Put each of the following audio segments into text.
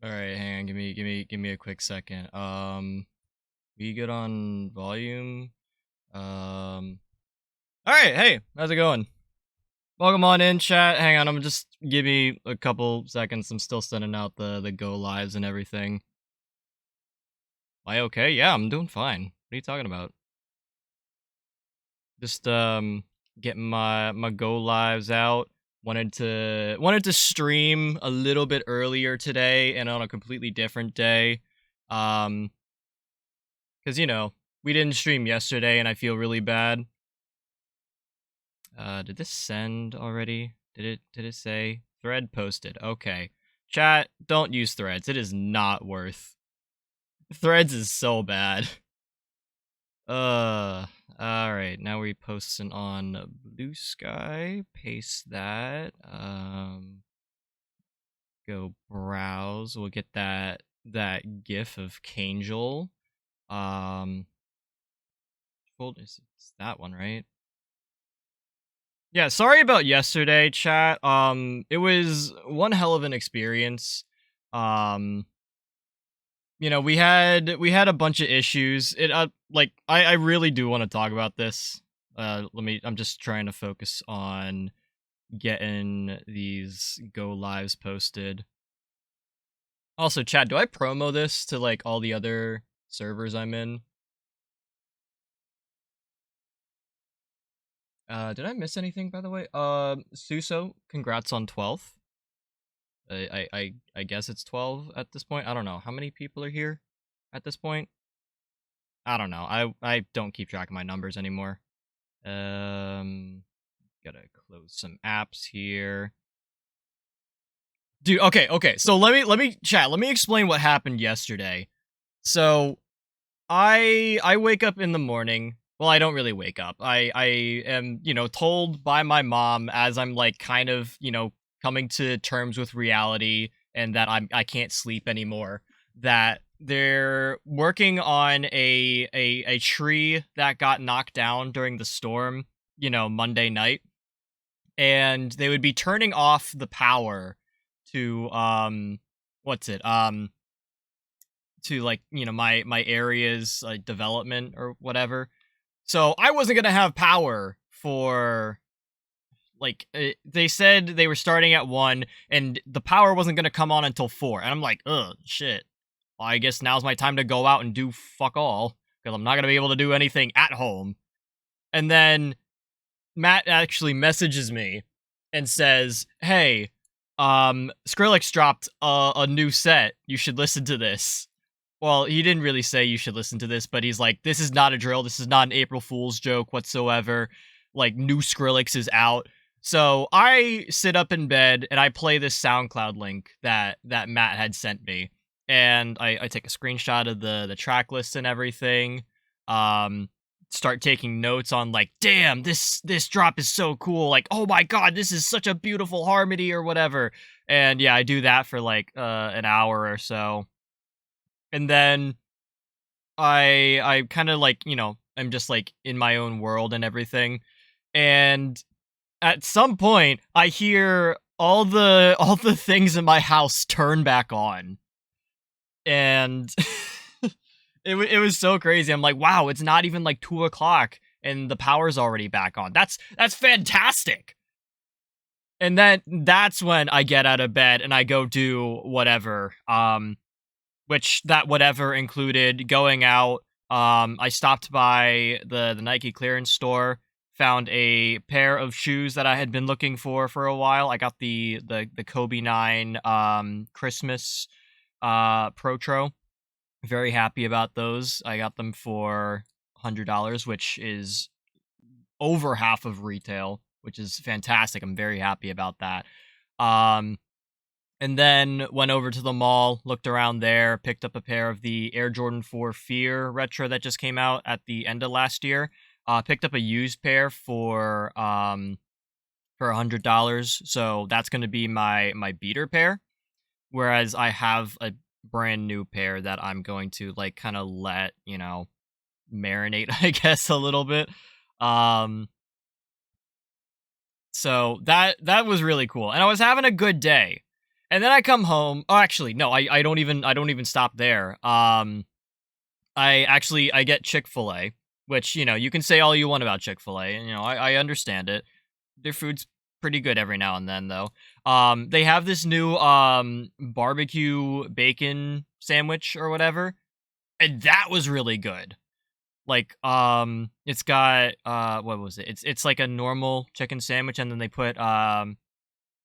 All right, hang on. Give me a quick second. We good on volume? All right. Hey, how's it going? Welcome on in, chat. Hang on. I'm just give me a couple seconds. I'm still sending out the go lives and everything. Am I okay? Yeah, I'm doing fine. What are you talking about? Just getting my go lives out. Wanted to stream a little bit earlier today and on a completely different day. Um, because we didn't stream yesterday and I feel really bad. Did this send already? Did it say thread posted? Okay. Chat, don't use threads. It is not worth. Threads is so bad. All right. Now we're posting on Blue Sky. Paste that. Go browse. We'll get that GIF of Kangel. It's that one, right? Yeah, sorry about yesterday, chat. It was one hell of an experience. Um, we had a bunch of issues. I really do want to talk about this. I'm just trying to focus on getting these go lives posted. Also, chat, do I promo this to like all the other servers I'm in? Did I miss anything by the way? Suso, congrats on 12th. I guess it's 12 at this point. I don't know. How many people are here at this point? I don't know. I don't keep track of my numbers anymore. Gotta close some apps here. Dude, okay. So let me chat. Let me explain what happened yesterday. So I wake up in the morning. Well, I don't really wake up. I am, told by my mom as I'm like kind of, coming to terms with reality and that I can't sleep anymore, that they're working on a tree that got knocked down during the storm, Monday night, and they would be turning off the power to what's it? To like, my area's like development or whatever. So I wasn't gonna have power for like they said they were starting at 1 and the power wasn't gonna come on until 4, and I'm like, ugh, shit. Well, I guess now's my time to go out and do fuck all because I'm not gonna be able to do anything at home. And then Matt actually messages me and says, "Hey, Skrillex dropped a new set. You should listen to this." Well, he didn't really say you should listen to this, but he's like, this is not a drill. This is not an April Fool's joke whatsoever. Like, new Skrillex is out. So I sit up in bed and I play this SoundCloud link that Matt had sent me. And I take a screenshot of the track list and everything. Um, Start taking notes on like, damn, this drop is so cool. Like, oh my god, this is such a beautiful harmony or whatever. And yeah, I do that for like an hour or so. And then I kind of like, I'm just like in my own world and everything. And at some point I hear all the things in my house turn back on. And it was so crazy. I'm like, wow, it's not even like 2 o'clock and the power's already back on. That's fantastic. And then that's when I get out of bed and I go do whatever. Which that whatever included going out. I stopped by the Nike clearance store, found a pair of shoes that I had been looking for a while. I got the Kobe 9 Christmas Protro. Very happy about those. I got them for $100, which is over half of retail, which is fantastic. I'm very happy about that. Um, and then went over to the mall, looked around there, picked up a pair of the Air Jordan 4 Fear retro that just came out at the end of last year. Picked up a used pair for $100, so that's going to be my beater pair. Whereas I have a brand new pair that I'm going to like kind of let marinate, I guess, a little bit. Um, so that was really cool, and I was having a good day. And then I come home. Oh, actually, no, I don't even stop there. I get Chick-fil-A, which, you can say all you want about Chick-fil-A, and I understand it. Their food's pretty good every now and then, though. They have this new barbecue bacon sandwich or whatever, and that was really good. Like, it's got what was it? It's like a normal chicken sandwich, and then they put I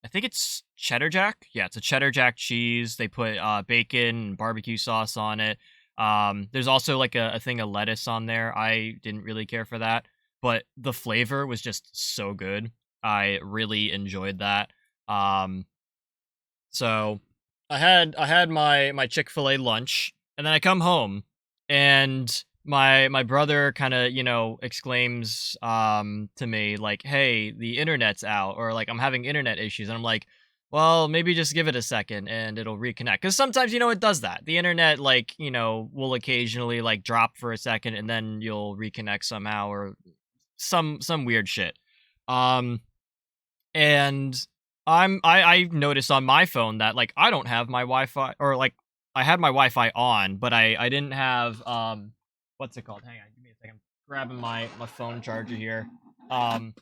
think it's cheddar jack. Yeah, it's a cheddar jack cheese. They put bacon and barbecue sauce on it. There's also like a thing of lettuce on there. I didn't really care for that, but the flavor was just so good. I really enjoyed that. Um, so I had my Chick-fil-A lunch, and then I come home, and my brother kind of exclaims to me like, "Hey, the internet's out," or like, "I'm having internet issues," and I'm like, "Well, maybe just give it a second and it'll reconnect." Because sometimes it does that. The internet like will occasionally like drop for a second and then you'll reconnect somehow or some weird shit. Um, and I noticed on my phone that like I don't have my Wi-Fi, or like I had my Wi-Fi on, but I didn't have what's it called? Hang on, give me a second. I'm grabbing my phone charger here. Um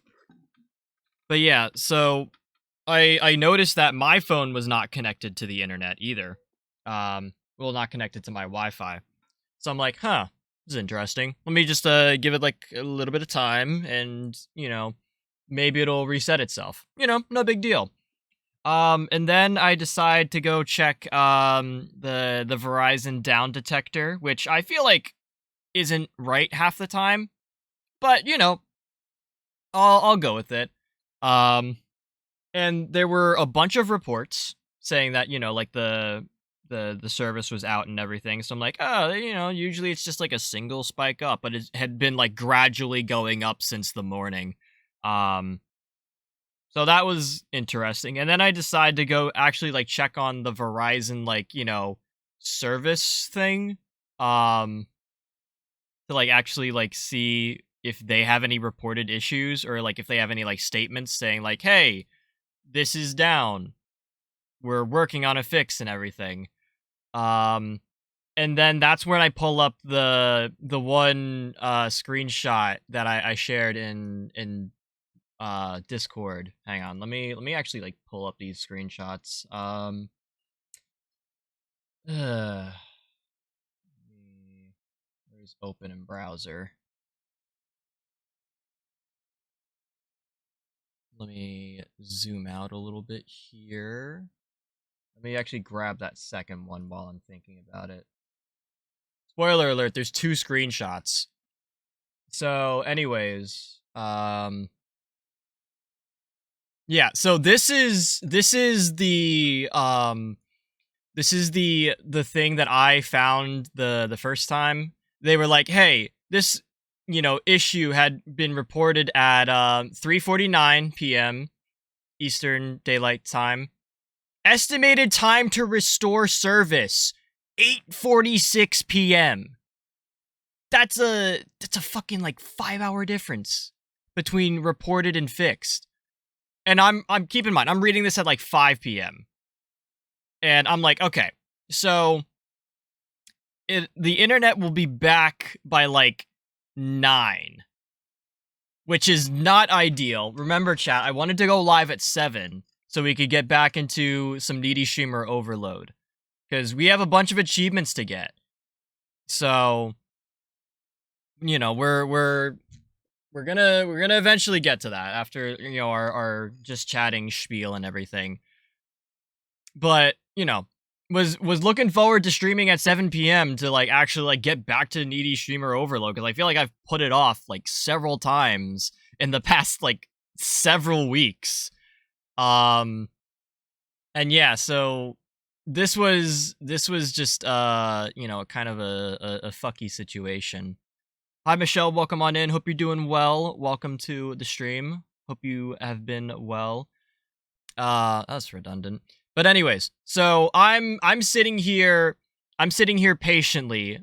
but yeah, so I noticed that my phone was not connected to the internet either. Well, not connected to my Wi-Fi. So I'm like, huh, this is interesting. Let me just give it like a little bit of time, and maybe it'll reset itself. No big deal. And then I decide to go check the Verizon down detector, which I feel like isn't right half the time, but I'll go with it. Um, and there were a bunch of reports saying that like the service was out and everything. So I'm like, oh, usually it's just like a single spike up, but it had been like gradually going up since the morning. Um, so that was interesting. And then I decided to go actually like check on the Verizon like service thing. Um, to like actually like see if they have any reported issues, or like if they have any like statements saying like, hey, this is down, we're working on a fix and everything. um and then that's when I pull up the one screenshot that I shared in Discord. Hang on, let me actually like pull up these screenshots. uh, where's open in browser? Let me zoom out a little bit here. Let me actually grab that second one while I'm thinking about it. Spoiler alert, there's two screenshots. So, anyways, yeah, so this is the thing that I found the first time. They were like, "Hey, this issue had been reported at 3:49 p.m. Eastern Daylight Time. Estimated time to restore service 8:46 p.m." That's a fucking like 5-hour difference between reported and fixed. And I'm keep in mind, I'm reading this at like 5 p.m. And I'm like, okay, so the internet will be back by like 9, which is not ideal. Remember, chat, I wanted to go live at 7 so we could get back into some needy streamer overload, because we have a bunch of achievements to get. So, we're gonna eventually get to that after our just chatting spiel and everything. But was looking forward to streaming at 7 p.m. to like actually like get back to needy streamer overload, because I feel like I've put it off like several times in the past like several weeks. And yeah, so this was just kind of a fucky situation. Hi Michelle, welcome on in. Hope you're doing well. Welcome to the stream. Hope you have been well. That's redundant. But anyways, so I'm sitting here patiently,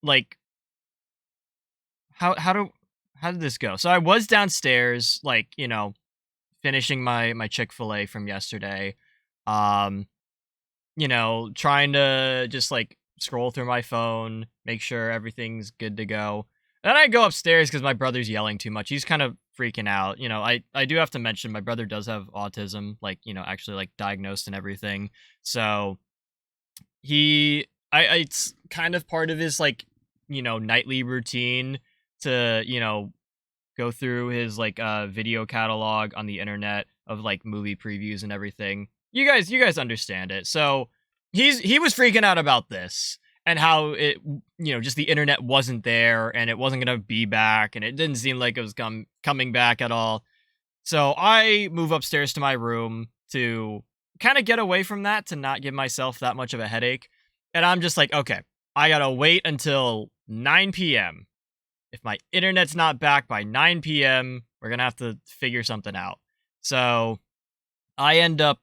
like how did this go? So I was downstairs, like, finishing my Chick-fil-A from yesterday. Um trying to just like scroll through my phone, make sure everything's good to go. Then I go upstairs because my brother's yelling too much. He's kind of freaking out. I do have to mention my brother does have autism, like, actually like diagnosed and everything. So it's kind of part of his like, nightly routine to, go through his like video catalog on the internet of like movie previews and everything. You guys understand it. So he was freaking out about this and how it, just the internet wasn't there and it wasn't going to be back and it didn't seem like it was coming back at all. So I move upstairs to my room to kind of get away from that, to not give myself that much of a headache. And I'm just like, okay, I got to wait until 9 p.m. If my internet's not back by 9 p.m., we're going to have to figure something out. So I end up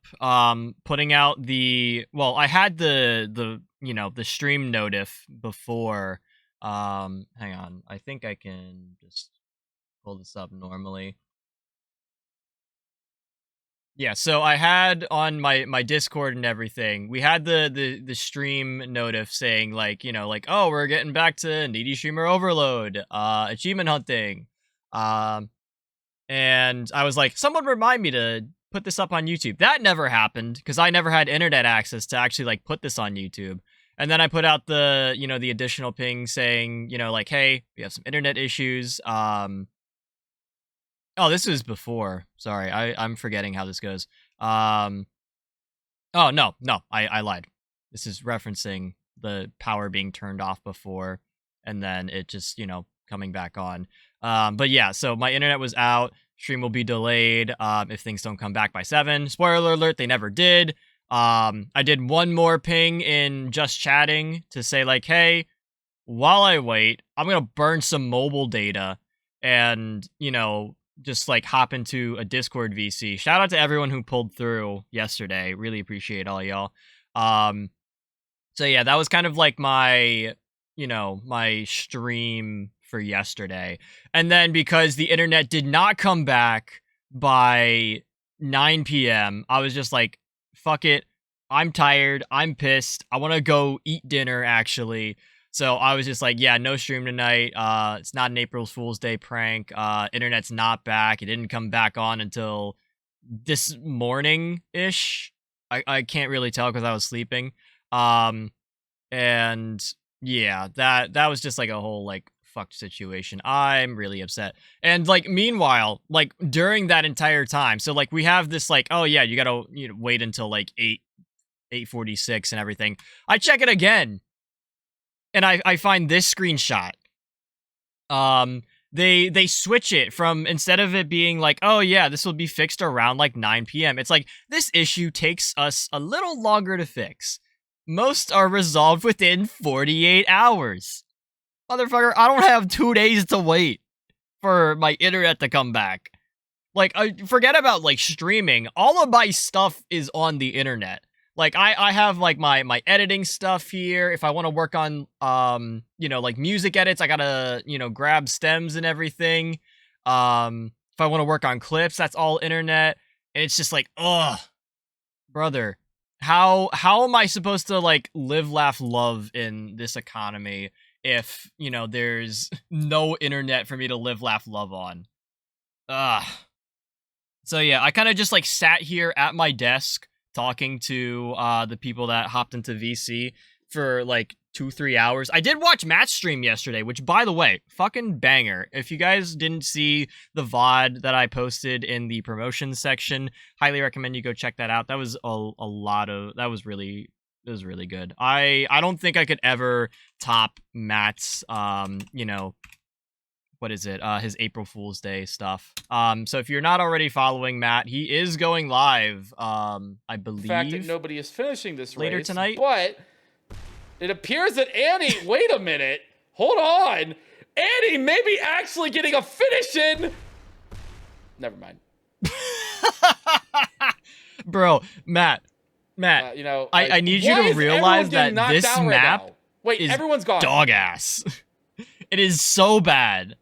putting out I had the stream notif before. Hang on. I think I can just pull this up normally. Yeah, so I had on my Discord and everything, we had the stream notif saying like, oh, we're getting back to needy streamer overload, achievement hunting. And I was like, someone remind me to put this up on YouTube. That never happened because I never had internet access to actually like put this on YouTube. And then I put out the, the additional ping saying, like, hey, we have some internet issues. Oh, this was before. Sorry, I'm forgetting how this goes. Oh, no, I lied. This is referencing the power being turned off before, and then it just, coming back on. But yeah, so my internet was out. Stream will be delayed if things don't come back by 7. Spoiler alert, they never did. I did one more ping in just chatting to say, like, hey, while I wait, I'm going to burn some mobile data and, just like hop into a Discord VC. Shout out to everyone who pulled through yesterday. Really appreciate all y'all. So yeah, that was kind of like my, my stream for yesterday. And then because the internet did not come back by 9 p.m., I was just like, fuck it. I'm tired. I'm pissed. I want to go eat dinner, actually. So I was just like, yeah, no stream tonight. It's not an April Fool's Day prank. Internet's not back. It didn't come back on until this morning-ish. I can't really tell because I was sleeping. And yeah, that was just like a whole like fucked situation. I'm really upset. And like meanwhile, like during that entire time, so like we have this like, oh yeah, you gotta wait until like 8:46 and everything. I check it again. And I find this screenshot. They switch it from, instead of it being like, oh yeah, this will be fixed around like 9 p.m. It's like, this issue takes us a little longer to fix. Most are resolved within 48 hours. Motherfucker, I don't have 2 days to wait for my internet to come back. Like, forget about like streaming. All of my stuff is on the internet. Like, I have, like, my editing stuff here. If I want to work on, like, music edits, I gotta, grab stems and everything. If I want to work on clips, that's all internet. And it's just like, ugh, brother, how am I supposed to, like, live, laugh, love in this economy if, there's no internet for me to live, laugh, love on? Ugh. So, yeah, I kind of just, like, sat here at my desk talking to the people that hopped into VC for like 2-3 hours. I did watch Matt's stream yesterday, which, by the way, fucking banger. If you guys didn't see the VoD that I posted in the promotions section, highly recommend you go check that out. That was that was really good. I don't think I could ever top Matt's what is it? His April Fool's Day stuff. So if you're not already following Matt, he is going live, I believe. The fact that nobody is finishing this later race, tonight. But it appears that Annie, wait a minute. Hold on. Annie may be actually getting a finish in. Never mind. Bro, Matt, I need you to realize that this map right Wait, is everyone's gone. Dog ass. It is so bad.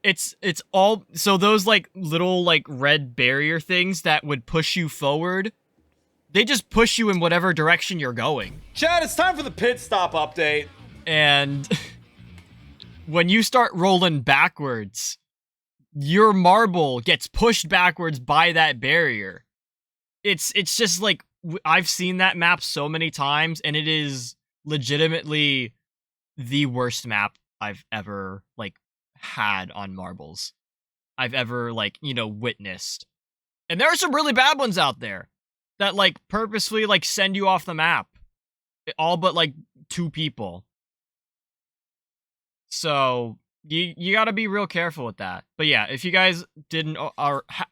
It's all, so those like little like red barrier things that would push you forward, they just push you in whatever direction you're going. Chad, it's time for the pit stop update. And when you start rolling backwards, your marble gets pushed backwards by that barrier. It's just like, I've seen that map so many times, and it is legitimately the worst map I've ever, like, had on marbles. I've ever, like, you know, witnessed. And there are some really bad ones out there that, like, purposefully, like, send you off the map. All but, like, 2 people. So, you gotta be real careful with that. But yeah, if you guys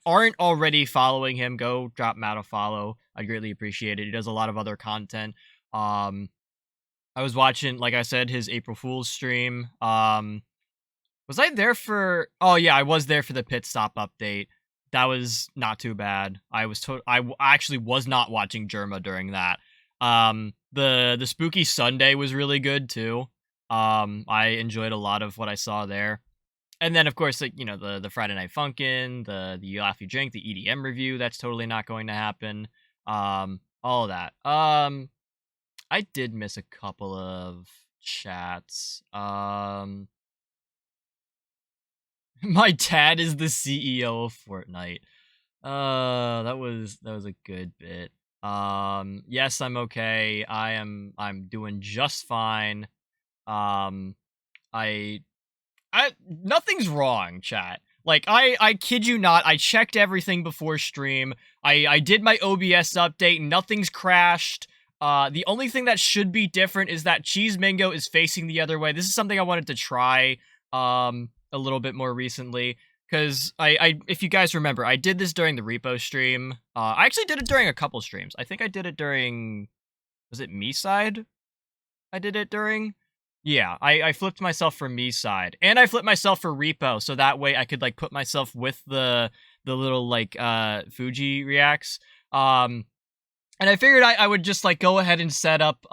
aren't already following him, go drop Matt a follow. I'd greatly appreciate it. He does a lot of other content. I was watching, like I said, his April Fool's stream. Was I there for... Oh, yeah, I was there for the pit stop update. That was not too bad. I actually was not watching Germa during that. The Spooky Sunday was really good, too. I enjoyed a lot of what I saw there. And then, of course, like, you know, the Friday Night Funkin', the You Laugh, You Drink, the EDM review, that's totally not going to happen. All of that. I did miss a couple of chats. My dad is the CEO of Fortnite. That was a good bit. Yes, I'm okay. I'm doing just fine. Nothing's wrong, chat. Like, I kid you not, I checked everything before stream. I did my OBS update, nothing's crashed. The only thing that should be different is that Cheese Mingo is facing the other way. This is something I wanted to try, a little bit more recently. Because if you guys remember, I did this during the repo stream. I actually did it during a couple streams. I think I did it during, was it Me Side? I did it during? Yeah, I flipped myself for Me Side. And I flipped myself for repo, so that way I could, like, put myself with the little, like, Fuji reacts. And I figured I would just, like, go ahead and set up,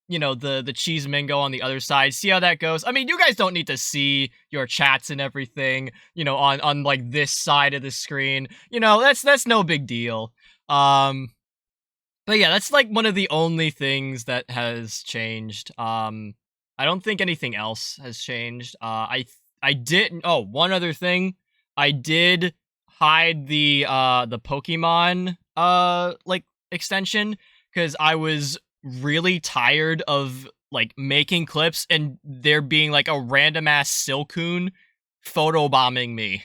you know, the Cheese Mingo on the other side, see how that goes. I mean, you guys don't need to see your chats and everything, you know, on like, this side of the screen. You know, that's no big deal. But yeah, that's, like, one of the only things that has changed. I don't think anything else has changed. I did... Oh, one other thing. I did hide the Pokemon, like, extension, because I was really tired of, like, making clips and there being, like, a random-ass Silcoon photobombing me.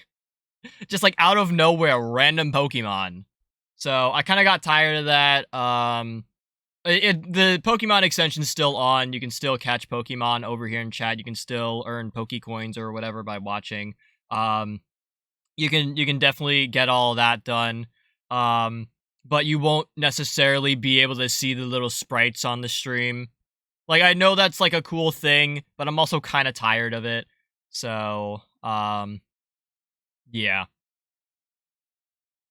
Just, like, out of nowhere, random Pokemon. So, I kind of got tired of that. The Pokemon extension's still on. You can still catch Pokemon over here in chat. You can still earn Pokecoins or whatever by watching. You can definitely get all that done. But you won't necessarily be able to see the little sprites on the stream. Like, I know that's, like, a cool thing, but I'm also kind of tired of it. So, yeah.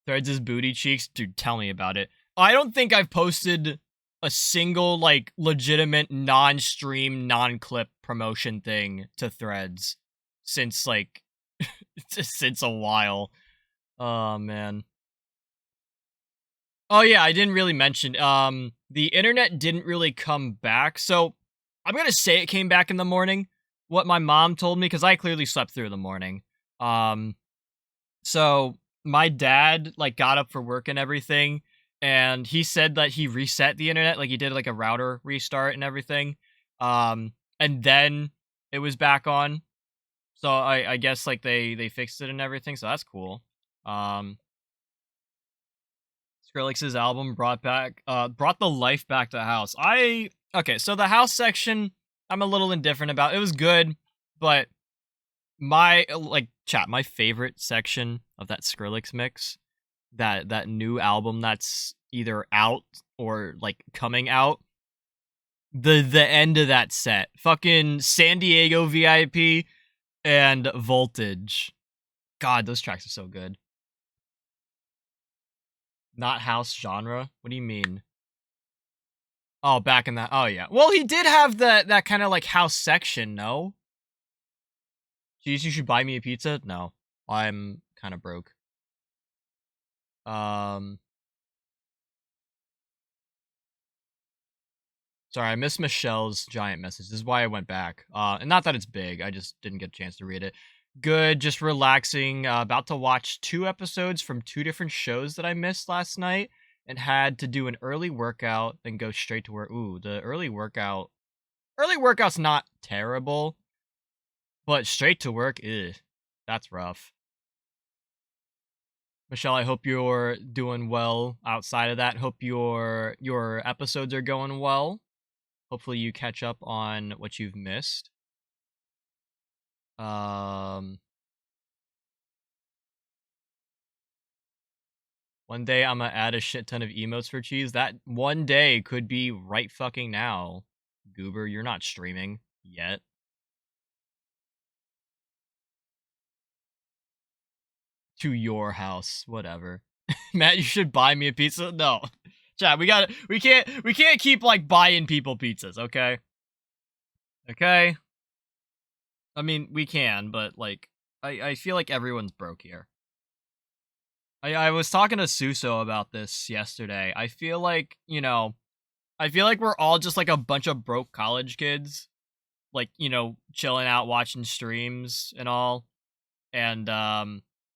Threads' booty cheeks? Dude, tell me about it. I don't think I've posted a single, like, legitimate non-stream, non-clip promotion thing to Threads since, like, since a while. Oh, man. Oh, yeah, I didn't really mention, the internet didn't really come back, so I'm gonna say it came back in the morning, what my mom told me, because I clearly slept through the morning. So my dad, like, got up for work and everything, and he said that he reset the internet, like, he did, like, a router restart and everything, and then it was back on. So I guess, like, they fixed it and everything, so that's cool. Skrillex's album brought the life back to the house. Okay, so the house section, I'm a little indifferent about. It was good, but my favorite section of that Skrillex mix, that new album that's either out or, like, coming out, the end of that set, fucking San Diego VIP and Voltage. God, those tracks are so good. Not house genre? What do you mean? Oh, back in that... Oh, yeah. Well, he did have that kind of, like, house section, no? Jeez, you should buy me a pizza? No. I'm kind of broke. Sorry, I missed Michelle's giant message. This is why I went back. And not that it's big, I just didn't get a chance to read it. Good, just relaxing. About to watch 2 episodes from 2 different shows that I missed last night, and had to do an early workout, then go straight to work. Ooh, the early workout. Early workout's not terrible, but straight to work, ugh, that's rough. Michelle, I hope you're doing well outside of that. Hope your episodes are going well. Hopefully you catch up on what you've missed. One day I'm gonna add a shit ton of emotes for cheese. That one day could be right fucking now. Goober, you're not streaming yet. To your house, whatever. Matt, you should buy me a pizza. No, chat. We can't keep like buying people pizzas. Okay. Okay. I mean, we can, but like, I feel like everyone's broke here. I was talking to Suso about this yesterday. I feel like, you know, I feel like we're all just like a bunch of broke college kids, like, you know, chilling out watching streams and all. And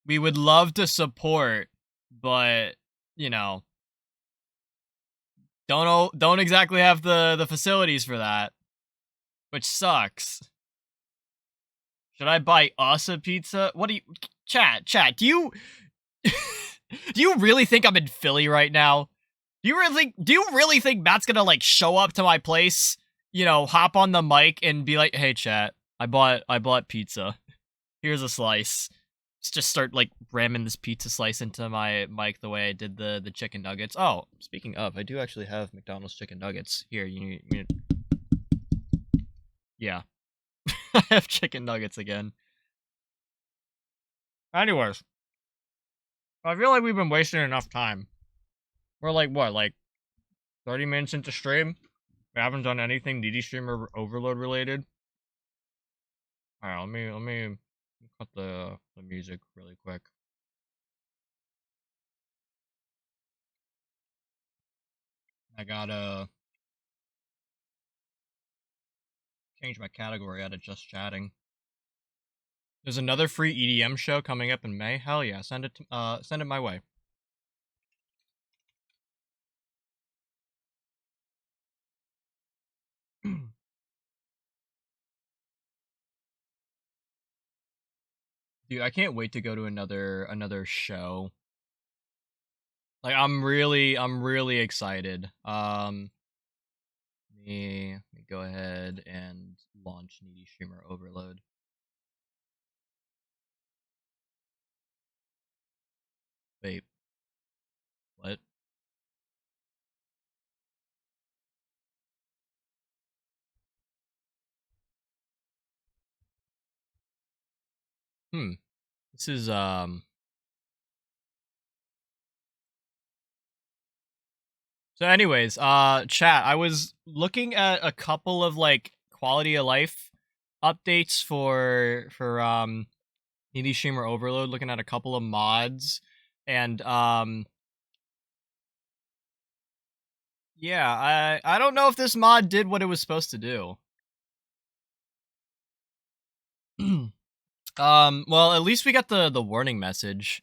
we would love to support, but you know, don't exactly have the facilities for that, which sucks. Should I buy us a pizza? What do you chat? Do you do you really think I'm in Philly right now? Do you really think Matt's gonna like show up to my place, you know, hop on the mic and be like, "Hey chat, I bought pizza. Here's a slice." Just start like ramming this pizza slice into my mic the way I did the chicken nuggets. Oh, speaking of, I do actually have McDonald's chicken nuggets here. Yeah, I have chicken nuggets again. Anyways, I feel like we've been wasting enough time. We're like what, like 30 minutes into stream? We haven't done anything DD streamer overload related. All right, let me cut the music really quick. I gotta change my category out of just chatting. There's another free EDM show coming up in May. Hell yeah, send it my way. Dude, I can't wait to go to another show. Like I'm really excited. Let me go ahead and launch Needy Streamer Overload. Wait. What? This is So anyways, chat, I was looking at a couple of like quality of life updates for Needy Streamer Overload, looking at a couple of mods, and yeah, I don't know if this mod did what it was supposed to do. Well, at least we got the warning message.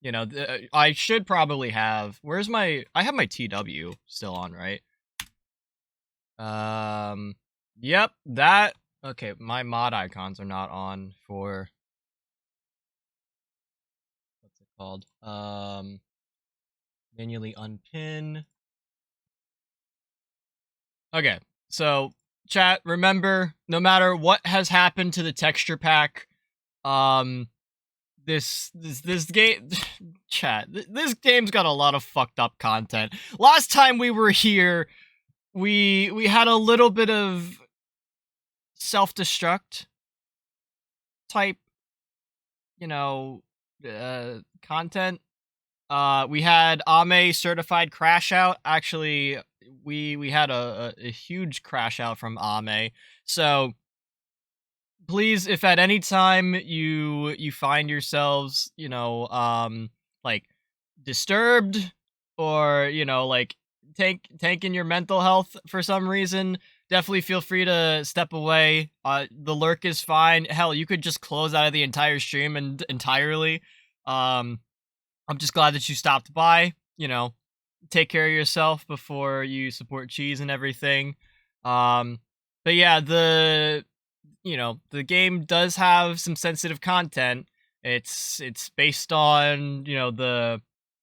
You know, I should probably have. Where's my? I have my TW still on, right? Yep, that. Okay, my mod icons are not on for. What's it called? Manually unpin. Okay, so chat, remember, no matter what has happened to the texture pack, this game, chat, this game's got a lot of fucked up content. Last time we were here, we had a little bit of self-destruct type, you know, content. We had Ame certified crash out. Actually, we had a huge crash out from Ame. So please, if at any time you find yourselves, you know, like disturbed, or you know, like tanking your mental health for some reason, definitely feel free to step away. The lurk is fine. Hell, you could just close out of the entire stream and entirely. I'm just glad that you stopped by. You know, take care of yourself before you support cheese and everything. But yeah, the game does have some sensitive content. It's based on,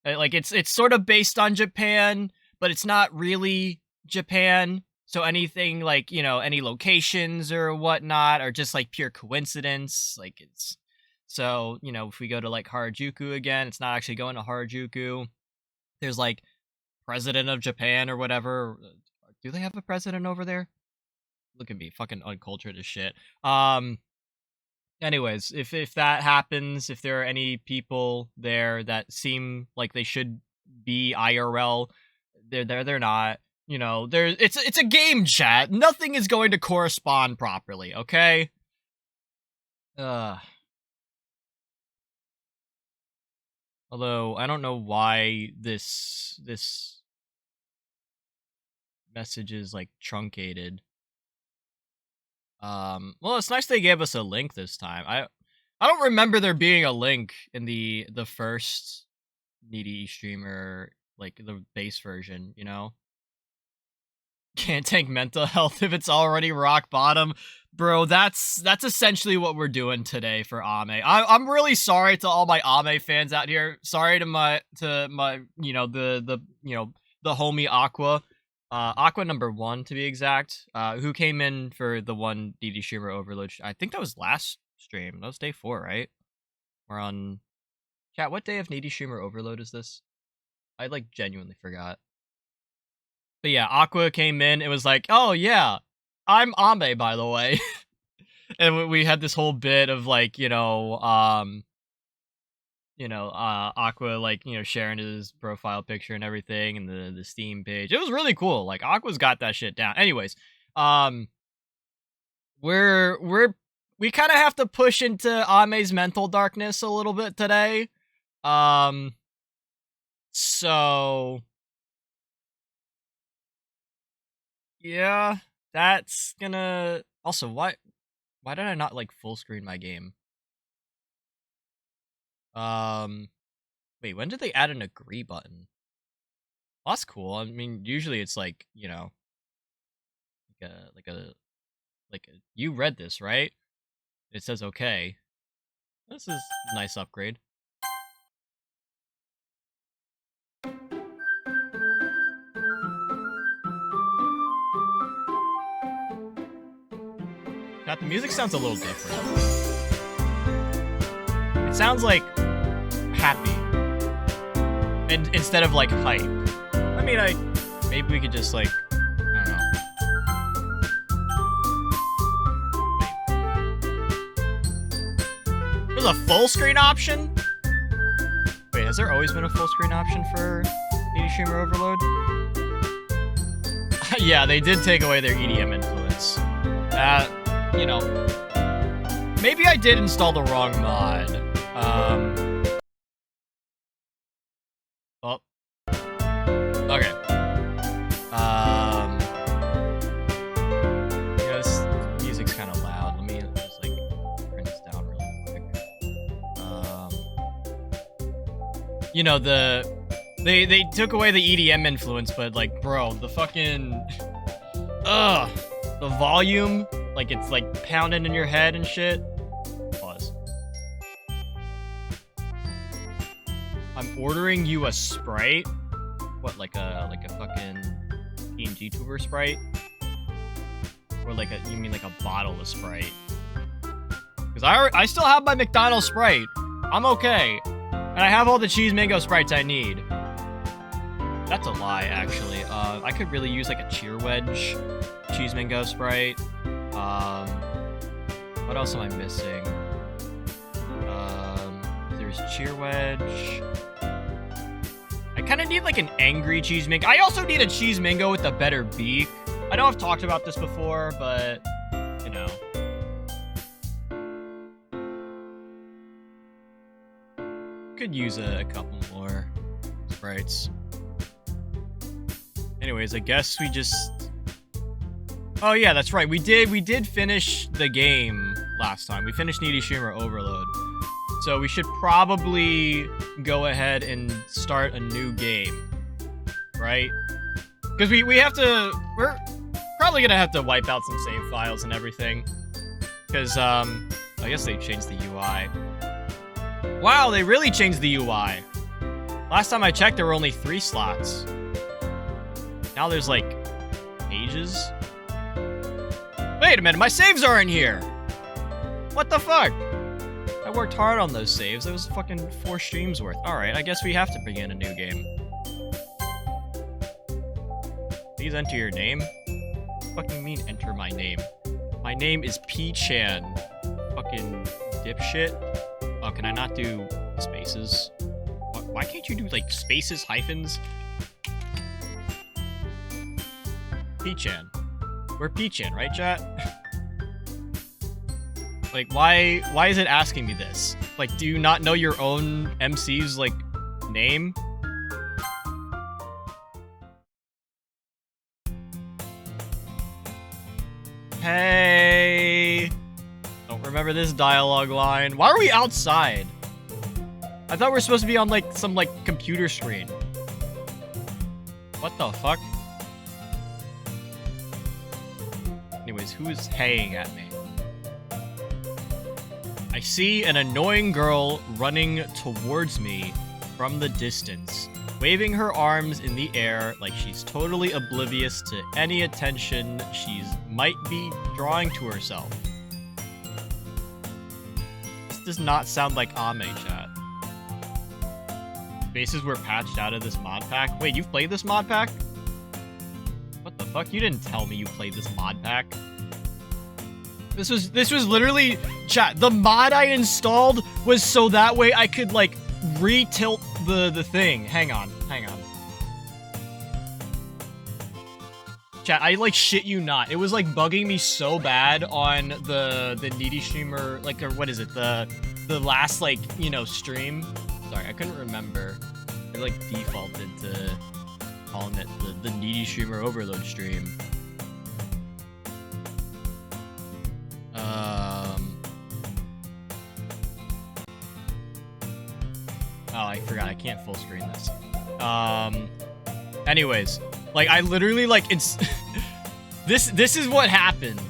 it's sort of based on Japan, but it's not really Japan. So anything like, any locations or whatnot are just like pure coincidence. Like so, if we go to like Harajuku again, it's not actually going to Harajuku. There's like president of Japan or whatever. Do they have a president over there? Look at me, fucking uncultured as shit. Anyways, if that happens, if there are any people there that seem like they should be IRL, they're not. It's a game chat. Nothing is going to correspond properly, okay? Although I don't know why this message is like truncated. Well, it's nice they gave us a link this time. I don't remember there being a link in the first Needy streamer, like the base version, Can't tank mental health if it's already rock bottom. Bro, that's essentially what we're doing today for Ame. I'm really sorry to all my Ame fans out here. Sorry to my the homie Aqua. Aqua number 1 to be exact, who came in for the one DD streamer overload. I think that was last stream. That was day 4, right? We're on chat. What day of DD streamer overload is this? I like genuinely forgot. But yeah, Aqua came in. It was like, oh yeah, I'm Ame, by the way. And we had this whole bit of like, Aqua, like, sharing his profile picture and everything, and the Steam page. It was really cool. Like, Aqua's got that shit down. Anyways, we kind of have to push into Ame's mental darkness a little bit today. So yeah, that's gonna. Also, why did I not like full screen my game? Wait, when did they add an agree button? Well, that's cool. I mean, usually it's like, you read this, right? It says okay. This is a nice upgrade. God, the music sounds a little different. It sounds like happy, and instead of like hype. I mean, maybe we could just like, I don't know. There's a full screen option? Wait, has there always been a full screen option for DD Streamer Overload? Yeah, they did take away their EDM influence. Maybe I did install the wrong mod. Oh. Okay. This music's kind of loud. Let me just like turn this down really quick. They took away the EDM influence, but like, bro, the fucking the volume, like it's like pounding in your head and shit. Pause. I'm ordering you a Sprite. What, like a fucking PNG tuber Sprite? Or like you mean like a bottle of Sprite? Because I still have my McDonald's Sprite. I'm okay. And I have all the cheese mango Sprites I need. That's a lie, actually. I could really use like a Cheer Wedge cheese mango Sprite. What else am I missing? There's Cheer Wedge. I kind of need like an angry cheese mango. I also need a cheese mango with a better beak. I know I've talked about this before, but could use a couple more Sprites. Anyways, I guess we just... Oh yeah, that's right. We did finish the game last time. We finished Needy Streamer Overload. So we should probably go ahead and start a new game. Right? Because we have to... We're probably gonna have to wipe out some save files and everything. Because, I guess they changed the UI. Wow, they really changed the UI. Last time I checked, there were only 3 slots. Now there's, like, pages. Wait a minute, my saves aren't here! What the fuck? I worked hard on those saves. It was fucking 4 streams worth. Alright, I guess we have to begin a new game. Please enter your name. What do you fucking mean, enter my name? My name is P-Chan. Fucking dipshit. Oh, can I not do spaces? Why can't you do, like, spaces, hyphens? P-Chan. We're P-Chan, right, chat? Like, why is it asking me this? Like, do you not know your own MC's, like, name? Hey! Don't remember this dialogue line. Why are we outside? I thought we were supposed to be on, like, some, like, computer screen. What the fuck? Anyways, who is haying at me? I see an annoying girl running towards me from the distance, waving her arms in the air like she's totally oblivious to any attention she might be drawing to herself. This does not sound like Ame, chat. Bases were patched out of this mod pack. Wait, you've played this mod pack? What the fuck? You didn't tell me you played this mod pack. This was literally, chat, the mod I installed was so that way I could, like, re-tilt the thing. Hang on. Chat, I, like, shit you not. It was, like, bugging me so bad on the Needy Streamer, like, or what is it, the last, like, you know, stream. Sorry, I couldn't remember. I, like, defaulted to calling it the Needy Streamer Overload stream. Oh, I forgot. I can't full screen this. Anyways, like, I literally, like, it's... This is what happened.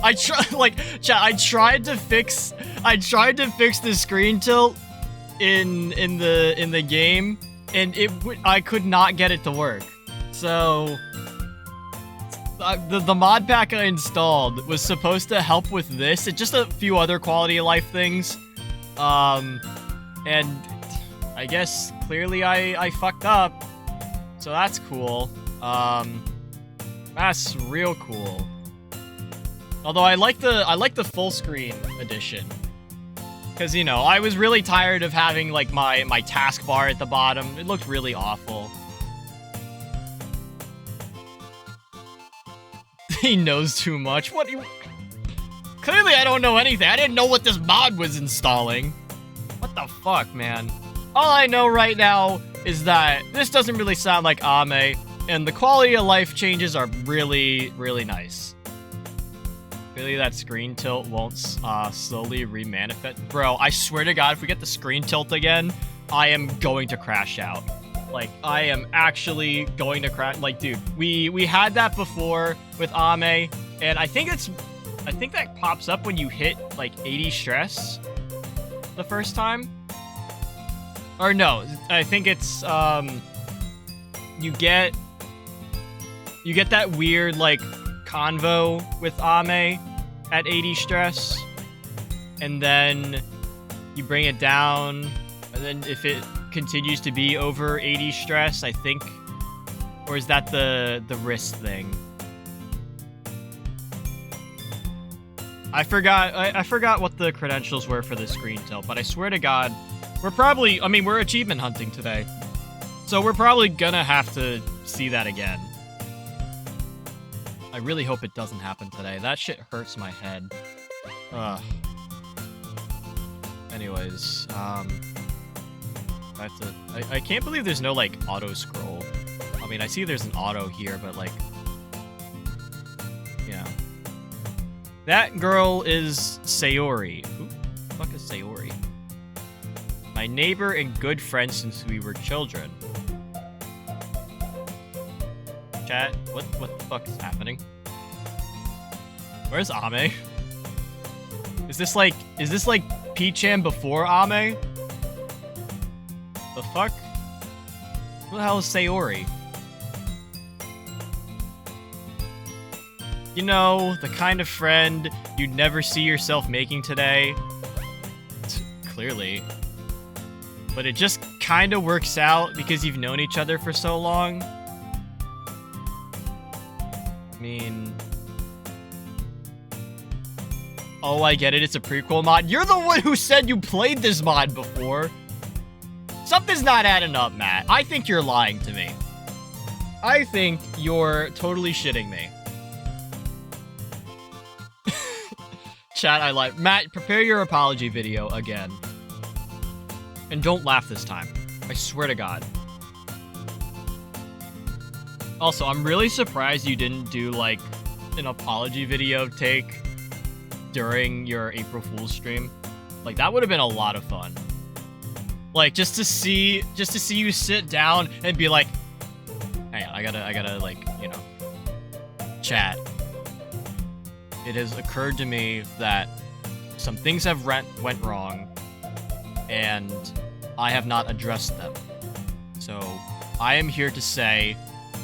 I tried to fix the screen tilt in the game, and I could not get it to work. So the mod pack I installed was supposed to help with this and just a few other quality of life things. And I guess clearly I fucked up. So that's cool. That's real cool. Although I like the full screen edition. Cause, you know, I was really tired of having, like, my taskbar at the bottom. It looked really awful. He knows too much. What? Clearly I don't know anything. I didn't know what this mod was installing. What the fuck, man? All I know right now is that this doesn't really sound like Ame, and the quality of life changes are really, really nice. Really, that screen tilt won't slowly remanifest. Bro, I swear to God, if we get the screen tilt again, I am going to crash out. Like, I am actually going to crash. Like, dude, we had that before with Ame, and I think that pops up when you hit, like, 80 stress the first time. Or no, I think it's, you get that weird, like, convo with Ame at 80 stress, and then you bring it down, and then if it continues to be over 80 stress, I think, or is that the wrist thing? I forgot what the credentials were for the screen tilt, but I swear to God, we're achievement hunting today, so we're probably gonna have to see that again. I really hope it doesn't happen today. That shit hurts my head. Ugh. Anyways, I can't believe there's no, like, auto scroll. mean, I see there's an auto here, but like, yeah. That girl is Sayori. Who the fuck is Sayori? My neighbor and good friend since we were children. Chat, what the fuck is happening? Where's Ame? Is this like P-chan before Ame? The fuck? Who the hell is Sayori? You know, the kind of friend you'd never see yourself making today. Clearly. But it just kind of works out because you've known each other for so long. I mean... Oh, I get it. It's a prequel mod. You're the one who said you played this mod before. Something's not adding up, Matt. I think you're lying to me. I think you're totally shitting me. Chat, I lied. Matt, prepare your apology video again. And don't laugh this time. I swear to God. Also, I'm really surprised you didn't do, like, an apology video take during your April Fool's stream. Like, that would have been a lot of fun. Like, just to see you sit down and be like, hang on, I gotta, like, you know, chat. It has occurred to me that some things have went wrong, and I have not addressed them. So, I am here to say,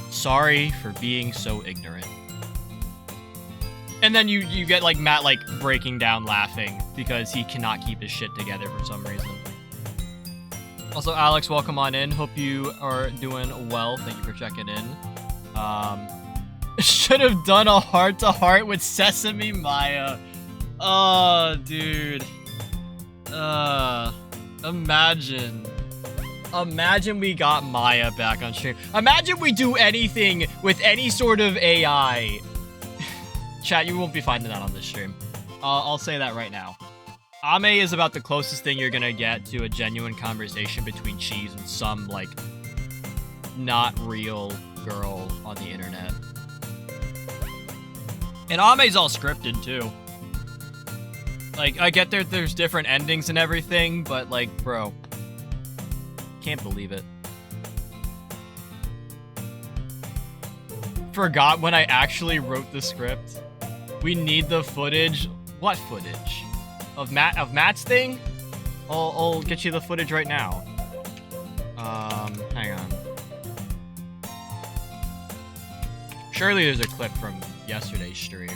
sorry for being so ignorant. And then you get, like, Matt, like, breaking down laughing because he cannot keep his shit together for some reason. Also, Alex, welcome on in. Hope you are doing well. Thank you for checking in. Should have done a heart-to-heart with Sesame Maya. Oh, dude. Imagine we got Maya back on stream. Imagine we do anything with any sort of AI. Chat, you won't be finding that on this stream. I'll say that right now. Ame is about the closest thing you're gonna get to a genuine conversation between Cheese and some, like, not real girl on the internet. And Ame's all scripted, too. Like, I get there's different endings and everything, but, like, bro. Can't believe it. Forgot when I actually wrote the script. We need the footage. What footage? Of Matt's thing? I'll get you the footage right now. Hang on. Surely there's a clip from yesterday's stream.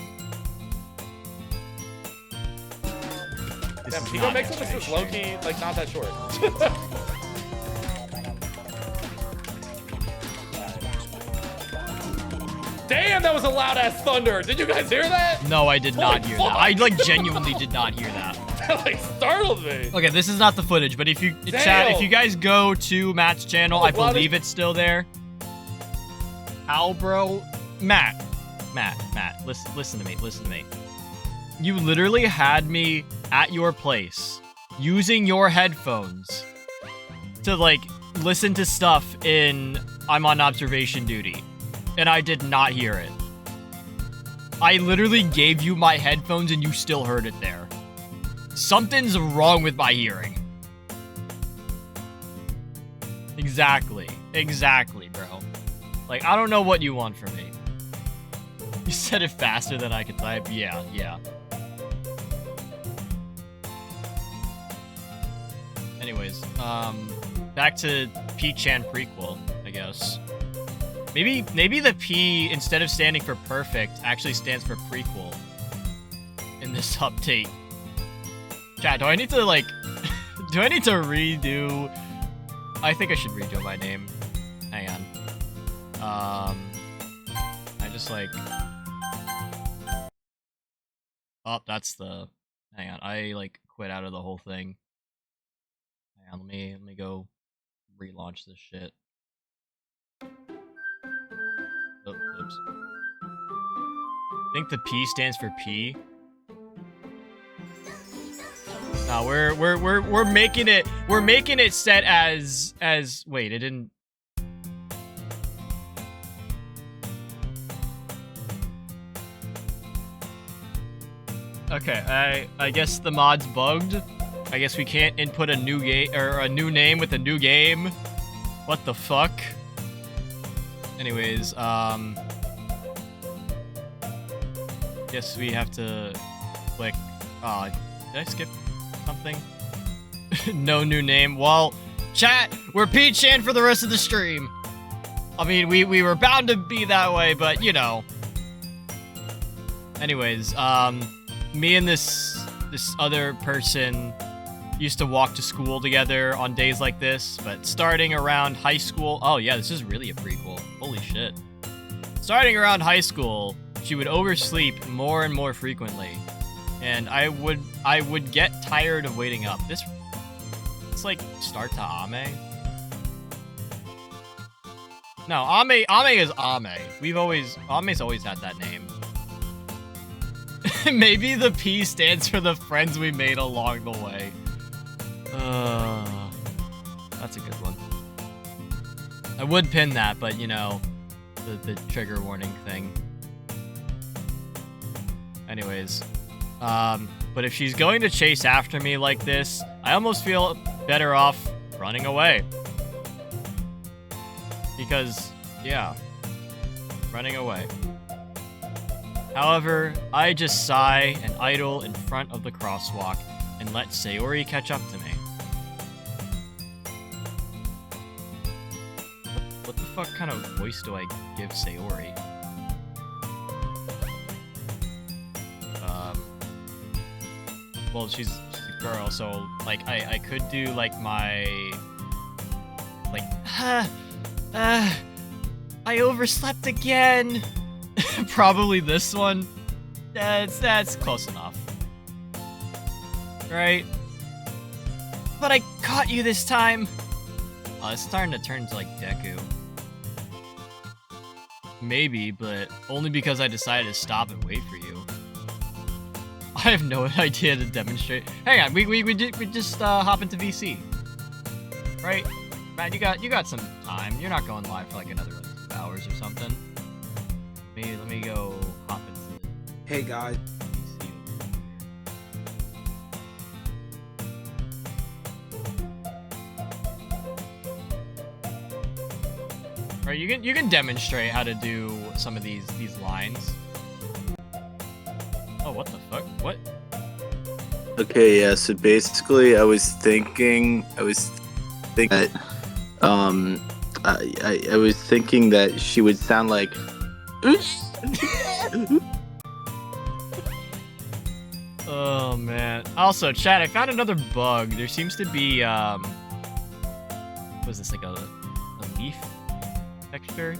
Damn, Pico makes this is low-key, like, not that short. Damn, that was a loud-ass thunder. Did you guys hear that? No, I did not hear that. I, like, genuinely did not hear that. That, like, startled me. Okay, this is not the footage, but if you chat, if you guys go to Matt's channel, I believe it's still there. How, bro? Matt, listen to me. You literally had me at your place using your headphones to, like, listen to stuff in I'm on observation duty, and I did not hear it. I literally gave you my headphones and you still heard it there. Something's wrong with my hearing. Exactly, bro. Like, I don't know what you want from me. You said it faster than I could type. Yeah. Anyways, back to P-chan prequel, I guess. Maybe the P, instead of standing for perfect, actually stands for prequel in this update. Chat, do I need to, like, do I need to redo? I think I should redo my name. Hang on. I just, like... Oh, that's the... Hang on, I, like, quit out of the whole thing. Hang on, let me go relaunch this shit. Oh, oops. I think the P stands for P. No, we're making it set as wait, it didn't. Okay, I guess the mod's bugged. I guess we can't input a new game or a new name with a new game. What the fuck? Anyways, guess we have to click. Did I skip something? No new name. Well, chat, we're P-Chan for the rest of the stream. I mean, we were bound to be that way, but you know. Anyways, me and this other person used to walk to school together on days like this, but starting around high school, oh yeah, this is really a prequel. Holy shit. Starting around high school, she would oversleep more and more frequently, and I would get tired of waiting up. It's like start to Ame. No, Ame is Ame. Ame's always had that name. Maybe the P stands for the friends we made along the way. That's a good one. I would pin that, but you know, the trigger warning thing. Anyways, but if she's going to chase after me like this, I almost feel better off running away. Because, yeah, running away. However, I just sigh and idle in front of the crosswalk and let Sayori catch up to me. What the fuck kind of voice do I give Sayori? Well, she's a girl, so, like, I could do, like, my... Like, I overslept again! Probably this one. That's close enough. Right? But I caught you this time! Oh, it's starting to turn to, like, Deku. Maybe, but only because I decided to stop and wait for you. I have no idea to demonstrate. Hang on, we just hop into VC. Right? Man, you got some time. You're not going live for like another 2 hours or something. Let me go hop into. Hey guys. VC. Right, you can demonstrate how to do some of these lines. Oh, what the fuck? What? Okay, yeah, so basically I was thinking that I was thinking that she would sound like Oh man. Also, chat, I found another bug. There seems to be what is this, like a leaf texture?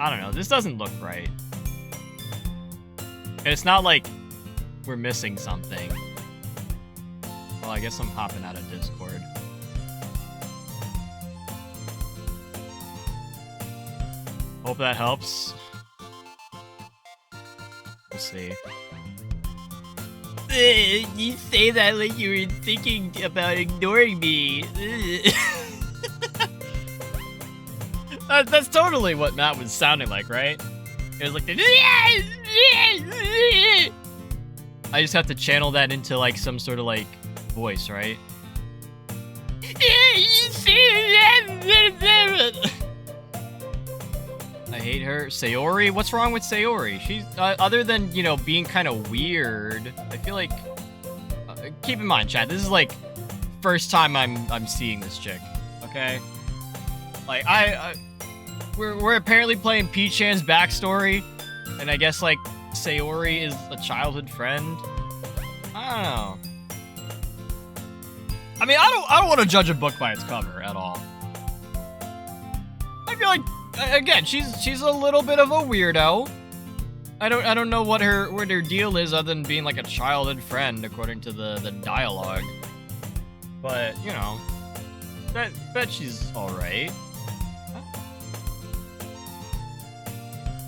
I don't know. This doesn't look right. And it's not like we're missing something. Well, I guess I'm hopping out of Discord. Hope that helps. We'll see. You say that like you were thinking about ignoring me. That's totally what Matt was sounding like, right? It was like the I just have to channel that into like some sort of like voice, right? I hate her. Sayori? What's wrong with Sayori? She's other than, you know, being kind of weird. I feel like keep in mind, chat, this is like first time I'm seeing this chick. Okay? Like we're apparently playing P-Chan's backstory, and I guess like Sayori is a childhood friend. I don't know. I mean, I don't want to judge a book by its cover at all. I feel like, again, she's a little bit of a weirdo. I don't know what her deal is other than being like a childhood friend according to the dialogue. But you know, bet she's all right.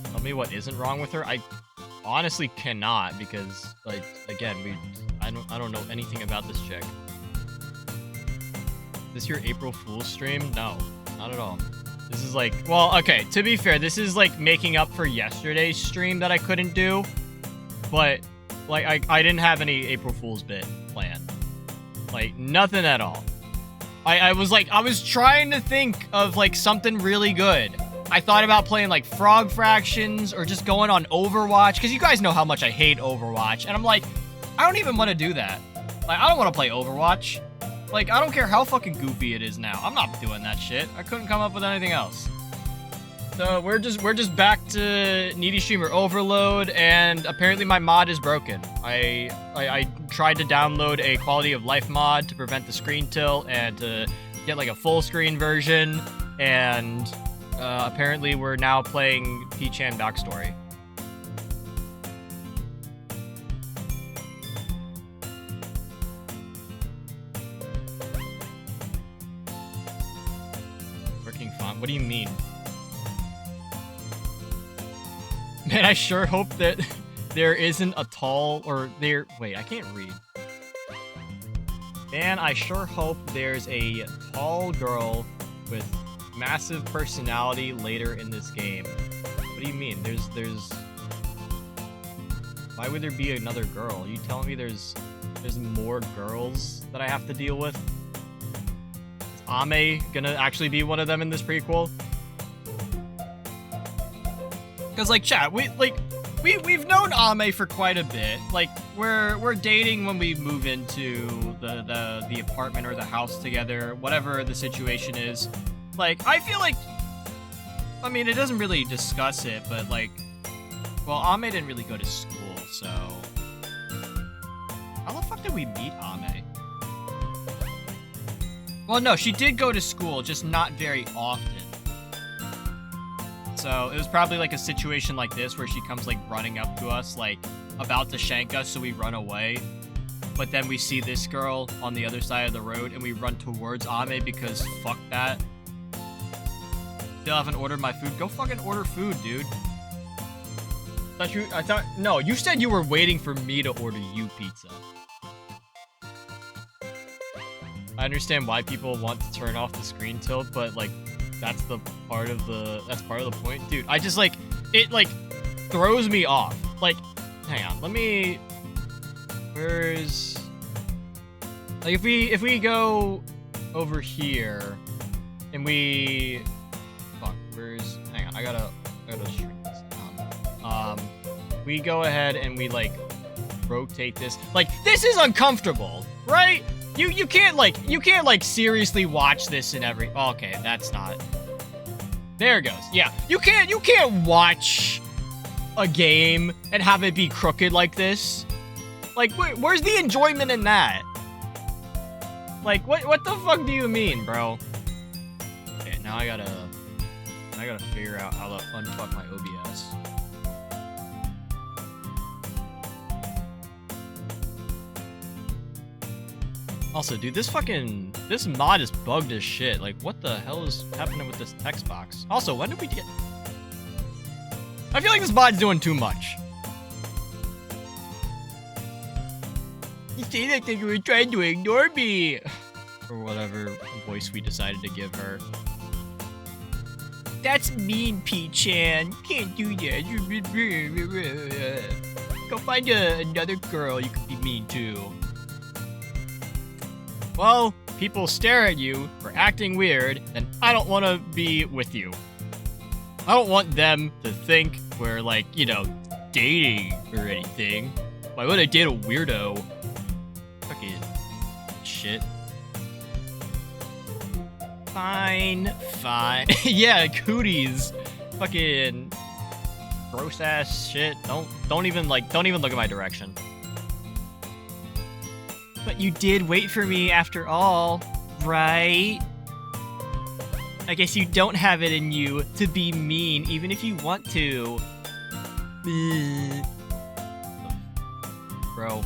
Tell me what isn't wrong with her. I honestly cannot, because like again, I don't know anything about this chick. Is this your April Fool's stream? No, not at all. This is like, well, okay, to be fair, this is like making up for yesterday's stream that I couldn't do. But Like, I didn't have any April Fool's bit planned. Like, nothing at all. I was trying to think of, like, something really good. I thought about playing, like, Frog Fractions or just going on Overwatch, because you guys know how much I hate Overwatch. And I'm like, I don't even want to do that. Like, I don't want to play Overwatch. Like, I don't care how fucking goofy it is now. I'm not doing that shit. I couldn't come up with anything else. So we're just back to Needy Streamer Overload, and apparently my mod is broken. I tried to download a quality of life mod to prevent the screen tilt and to get like a full screen version, and apparently we're now playing P-Chan Backstory. Working font? What do you mean? Man, I sure hope that there isn't a tall or there. Wait, I can't read. Man, I sure hope there's a tall girl with massive personality later in this game. What do you mean? There's. Why would there be another girl? You telling me there's more girls that I have to deal with? Is Ame gonna actually be one of them in this prequel? Because, like, chat, we've known Ame for quite a bit. Like, we're dating when we move into the apartment or the house together, whatever the situation is. Like, I feel like, I mean, it doesn't really discuss it, but, like, well, Ame didn't really go to school, so how the fuck did we meet Ame? Well, no, she did go to school, just not very often. So it was probably like a situation like this where she comes like running up to us, like about to shank us, so we run away. But then we see this girl on the other side of the road and we run towards Ame because fuck that. Still haven't ordered my food. Go fucking order food, dude. No, you said you were waiting for me to order you pizza. I understand why people want to turn off the screen tilt, but like that's part of the point. Dude, I just like it like throws me off. Like, hang on, let me where's like if we go over here and we fuck, where's hang on, I gotta shrink this down. We go ahead and we like rotate this. Like, this is uncomfortable, right? You can't like seriously watch this in every. Okay, that's not. There it goes. Yeah, you can't watch a game and have it be crooked like this. Like, where's the enjoyment in that? Like, what the fuck do you mean, bro? Okay, now I gotta figure out how to unfuck my OBS. Also, dude, this mod is bugged as shit. Like, what the hell is happening with this text box? Also, when did we get... I feel like this mod's doing too much. You say that you were trying to ignore me. Or whatever voice we decided to give her. That's mean, P-chan. You can't do that. Go find another girl you can be mean to. Well, people stare at you for acting weird, and I don't want to be with you. I don't want them to think we're, like, you know, dating or anything. Why would I date a weirdo? Fucking shit. Fine. Yeah, cooties. Fucking gross ass shit. Don't even look at my direction. But you did wait for me after all, right? I guess you don't have it in you to be mean, even if you want to. Bro,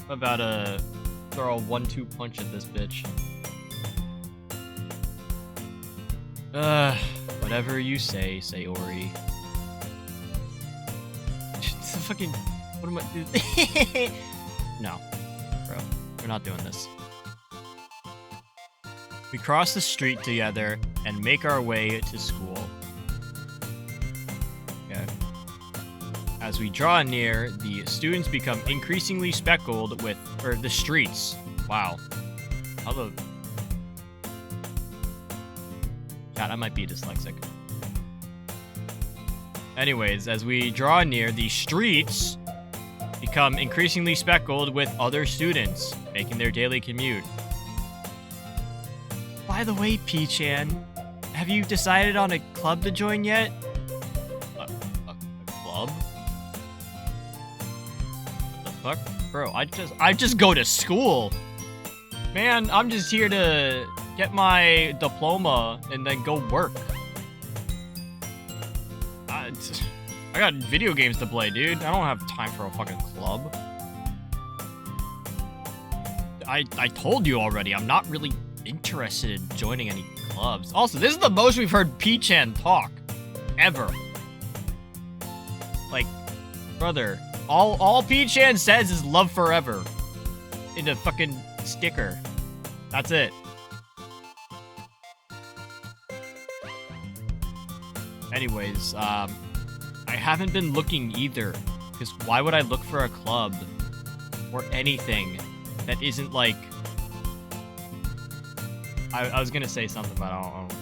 I'm about to throw a 1-2 punch at this bitch. Whatever you say Ori. It's a fucking... What am I doing? No. Bro, we're not doing this. We cross the street together and make our way to school. Okay. As we draw near, the students become increasingly speckled with, or the streets. Wow. How the... God, I might be dyslexic. Anyways, as we draw near, the streets become increasingly speckled with other students making their daily commute. By the way, P-chan, have you decided on a club to join yet? A club? What the fuck? Bro, I just go to school. Man, I'm just here to get my diploma and then go work. I got video games to play, dude. I don't have time for a fucking club. I told you already, I'm not really interested in joining any clubs. Also, this is the most we've heard P-chan talk ever. Like, brother, all P-chan says is love forever in a fucking sticker. That's it. Anyways, I haven't been looking either, because why would I look for a club or anything that isn't like... I was gonna say something, but I don't...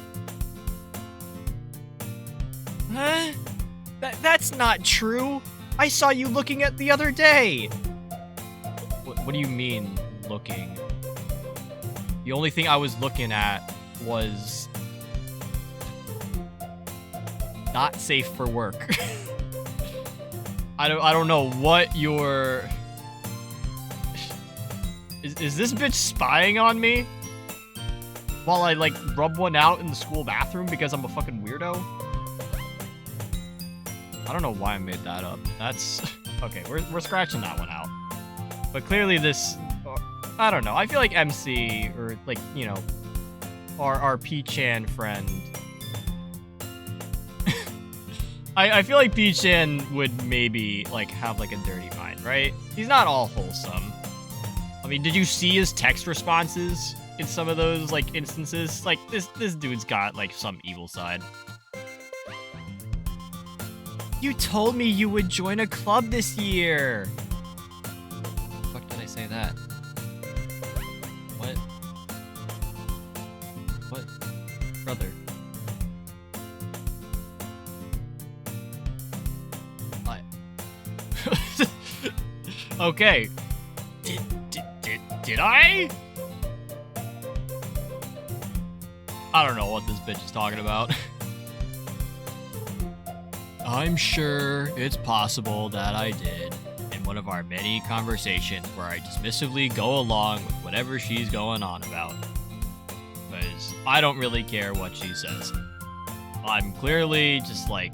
Huh? That's not true. I saw you looking at the other day. What do you mean, looking? The only thing I was looking at was... not safe for work. I don't know what your... Is this bitch spying on me? While I, like, rub one out in the school bathroom because I'm a fucking weirdo? I don't know why I made that up. That's... Okay, we're scratching that one out. But clearly this... I don't know. I feel like MC, or, like, you know, our P-chan friend... I feel like P-chan would maybe, like, have, like, a dirty mind, right? He's not all wholesome. I mean, did you see his text responses in some of those, like, instances? Like, this dude's got, like, some evil side. You told me you would join a club this year! How the fuck did I say that? What? What? Brother. Okay. Did I? I don't know what this bitch is talking about. I'm sure it's possible that I did in one of our many conversations where I dismissively go along with whatever she's going on about. Because I don't really care what she says. I'm clearly just like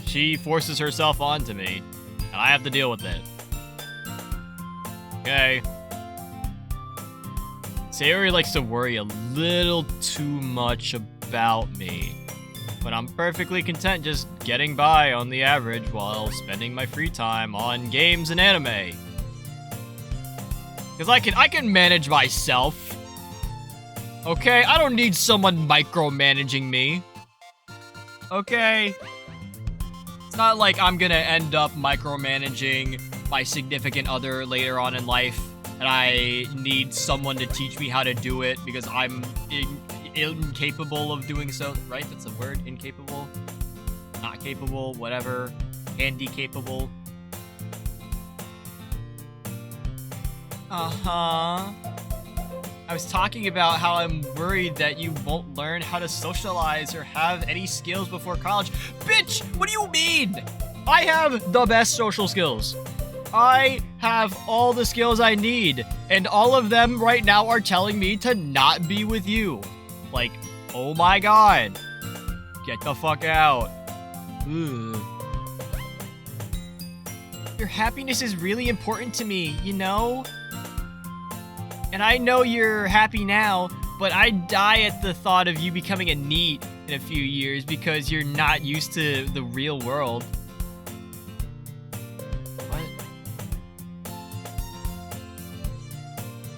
she forces herself onto me, and I have to deal with it. Okay. Sayori likes to worry a little too much about me, but I'm perfectly content just getting by on the average while spending my free time on games and anime. Because I can manage myself. Okay, I don't need someone micromanaging me. Okay. It's not like I'm gonna end up micromanaging my significant other later on in life, and I need someone to teach me how to do it because I'm incapable of doing so. Right? That's a word? Incapable? Not capable? Whatever. Handy-capable? Uh-huh. I was talking about how I'm worried that you won't learn how to socialize or have any skills before college. Bitch, what do you mean? I have the best social skills. I have all the skills I need, and all of them right now are telling me to not be with you. Like, oh my god. Get the fuck out. Ugh. Your happiness is really important to me, you know? And I know you're happy now, but I'd die at the thought of you becoming a NEET in a few years because you're not used to the real world. What?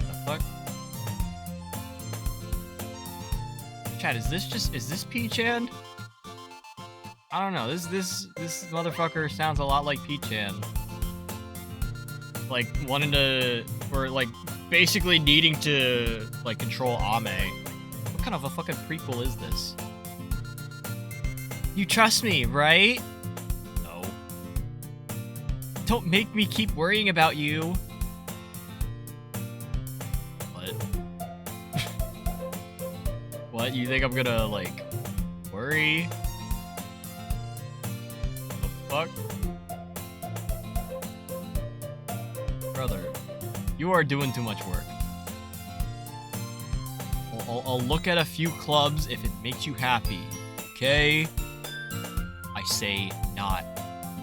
The fuck? Chat, is this P-chan? I don't know. This motherfucker sounds a lot like P-chan. Like wanting to, or like basically needing to like control Ame. What kind of a fucking prequel is this? You trust me, right? No. Don't make me keep worrying about you. What? What? You think I'm gonna like worry? The fuck? Brother, you are doing too much work. I'll look at a few clubs if it makes you happy, okay? I say not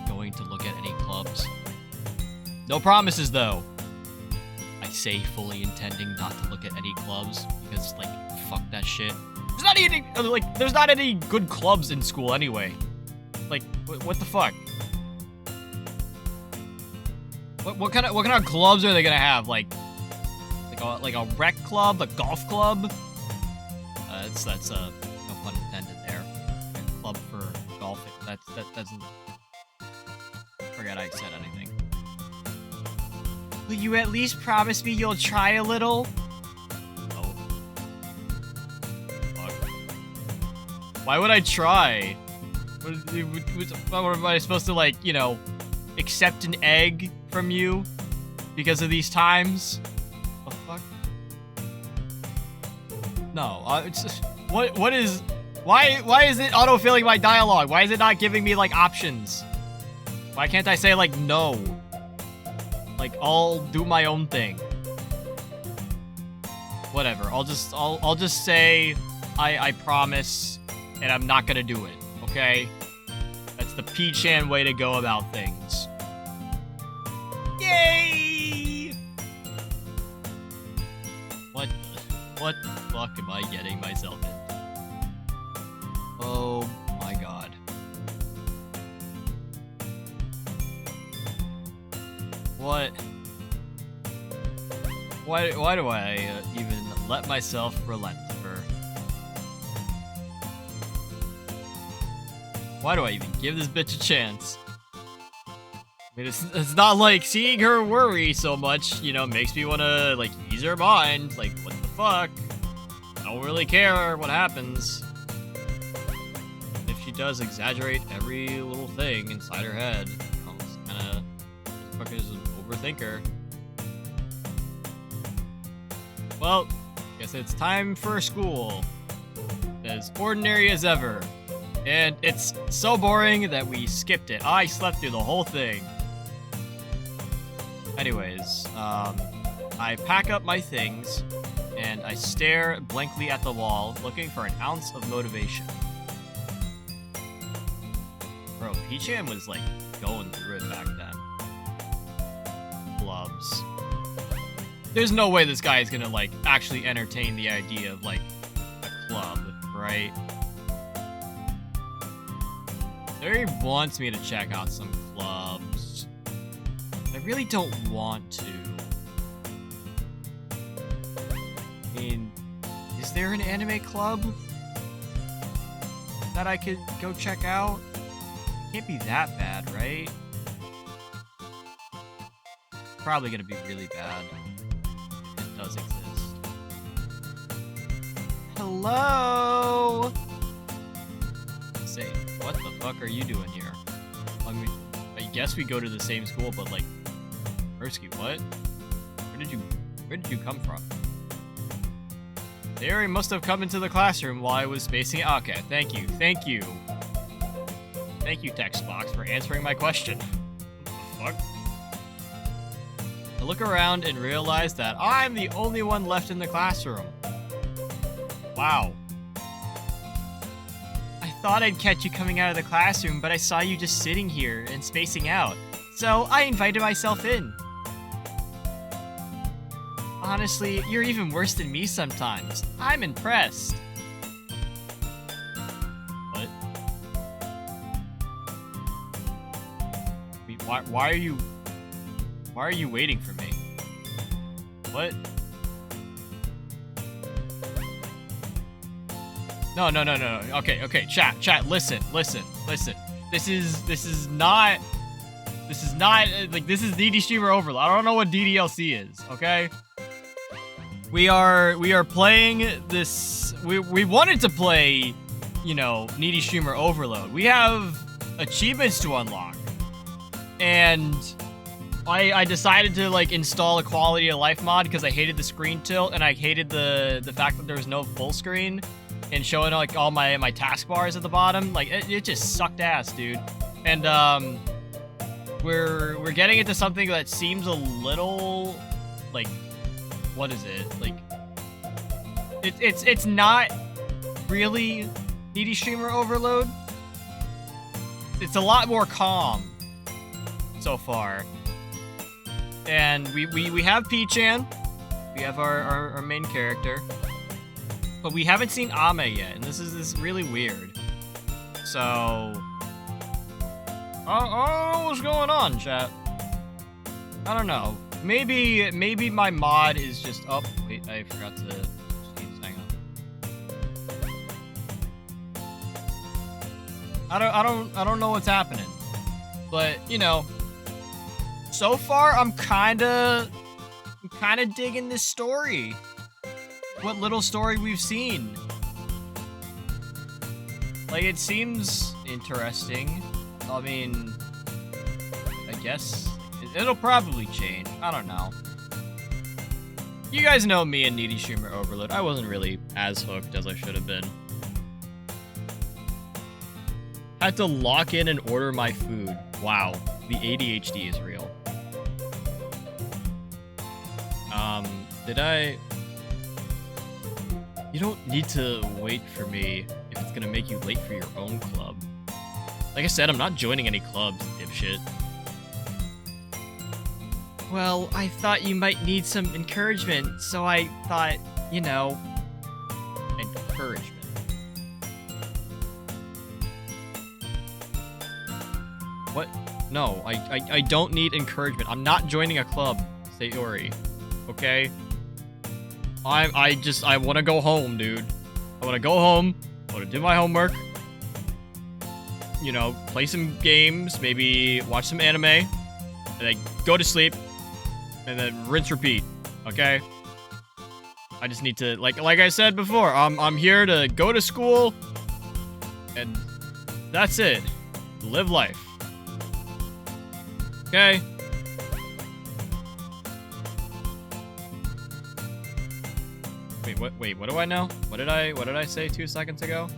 going to look at any clubs. No promises, though. I say fully intending not to look at any clubs because, like, fuck that shit. There's not any good clubs in school anyway. Like, what the fuck? What kind of clubs are they gonna have? Like a rec club, a golf club? That's no pun intended there. A club for golfing. That doesn't. Forget I said anything. Will you at least promise me you'll try a little? No. Fuck. Why would I try? What am I supposed to, like, you know, accept an egg from you because of these times? The fuck? No, it's just, what is, why is it autofilling my dialogue? Why is it not giving me like options? Why can't I say like no? Like I'll do my own thing. Whatever. I'll just say I promise and I'm not gonna do it. Okay? That's the P-chan way to go about things. Yay! What the fuck am I getting myself into? Oh my god. What? Why do I even let myself relent for? Why do I even give this bitch a chance? I mean, it's not like seeing her worry so much, you know, makes me want to, like, ease her mind. Like, what the fuck? I don't really care what happens. If she does exaggerate every little thing inside her head, I'm just kinda, fuck is an overthinker. Well, guess it's time for school. As ordinary as ever. And it's so boring that we skipped it. I slept through the whole thing. Anyways, I pack up my things, and I stare blankly at the wall, looking for an ounce of motivation. Bro, P-chan was, like, going through it back then. Clubs. There's no way this guy is gonna, like, actually entertain the idea of, like, a club, right? He wants me to check out some clubs. I really don't want to. I mean, is there an anime club that I could go check out? It can't be that bad, right? Probably gonna be really bad if it does exist. Hello? Say, what the fuck are you doing here? I mean, I guess we go to the same school, but like, Persky, what? Where did you come from? There must have come into the classroom while I was spacing. Okay, thank you. Thank you, text box, for answering my question. What the fuck? I look around and realize that I'm the only one left in the classroom. Wow. I thought I'd catch you coming out of the classroom, but I saw you just sitting here and spacing out. So I invited myself in. Honestly, you're even worse than me sometimes. I'm impressed. What? Wait, why are you waiting for me? What? No. Okay, chat, listen. This is not like, this is DD Streamer Overload. I don't know what DDLC is, okay? We are playing this. We wanted to play, you know, Needy Streamer Overload. We have achievements to unlock, and I decided to like install a quality of life mod because I hated the screen tilt and I hated the fact that there was no full screen and showing like all my taskbars at the bottom. Like it just sucked ass, dude. And we're getting into something that seems a little like, what is it? Like it's not really Needy Streamer Overload. It's a lot more calm so far. And we have P-chan. We have our main character. But we haven't seen Ame yet, and this is really weird. So I don't know what's going on, chat. I don't know. Maybe my mod is just, oh wait, I forgot to jeez, hang on. I don't know what's happening. But, you know, so far I'm kinda digging this story. What little story we've seen. Like, it seems interesting. I mean, I guess it'll probably change. I don't know. You guys know me and Needy Streamer Overload. I wasn't really as hooked as I should have been. Had to lock in and order my food. Wow, the ADHD is real. Did I... You don't need to wait for me if it's gonna make you late for your own club. Like I said, I'm not joining any clubs, dipshit. Well, I thought you might need some encouragement, so I thought, you know... Encouragement. What? No, I don't need encouragement. I'm not joining a club, Sayori. Okay? I want to go home, dude. I want to go home. I want to do my homework. You know, play some games, maybe watch some anime, and then go to sleep, and then rinse, repeat. Okay? I just need to, like I said before, I'm here to go to school, and that's it. Live life. Okay? Wait, what do I know? What did I say 2 seconds ago?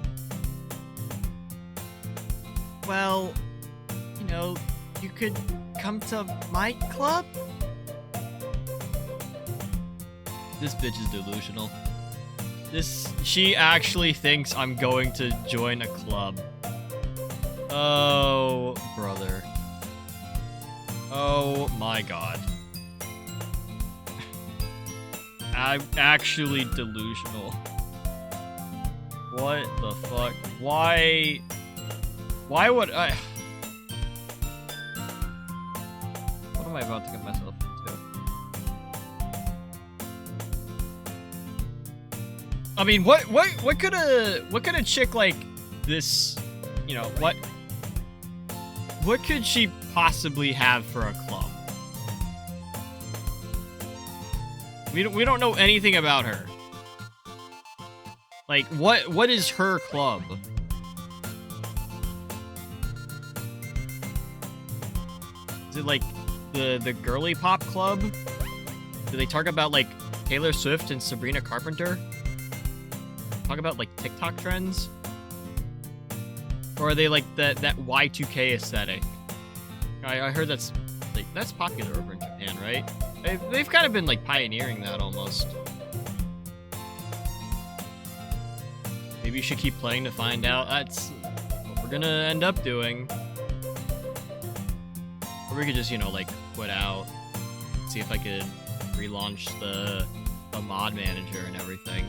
Well, you know, you could come to my club? This bitch is delusional. She actually thinks I'm going to join a club. Oh, brother. Oh my god. I'm actually delusional. What the fuck? Why would I... What am I about to get myself into? I mean, what could a chick like this, you know, what could she possibly have for a club? We don't know anything about her. Like, what is her club? Is it like the girly pop club? Do they talk about like Taylor Swift and Sabrina Carpenter? Talk about like TikTok trends? Or are they like that Y2K aesthetic? I heard that's popular over in Japan, right? They've kind of been like pioneering that almost. Maybe you should keep playing to find out. That's what we're gonna end up doing. Or we could just, you know, like quit out. See if I could relaunch the mod manager and everything.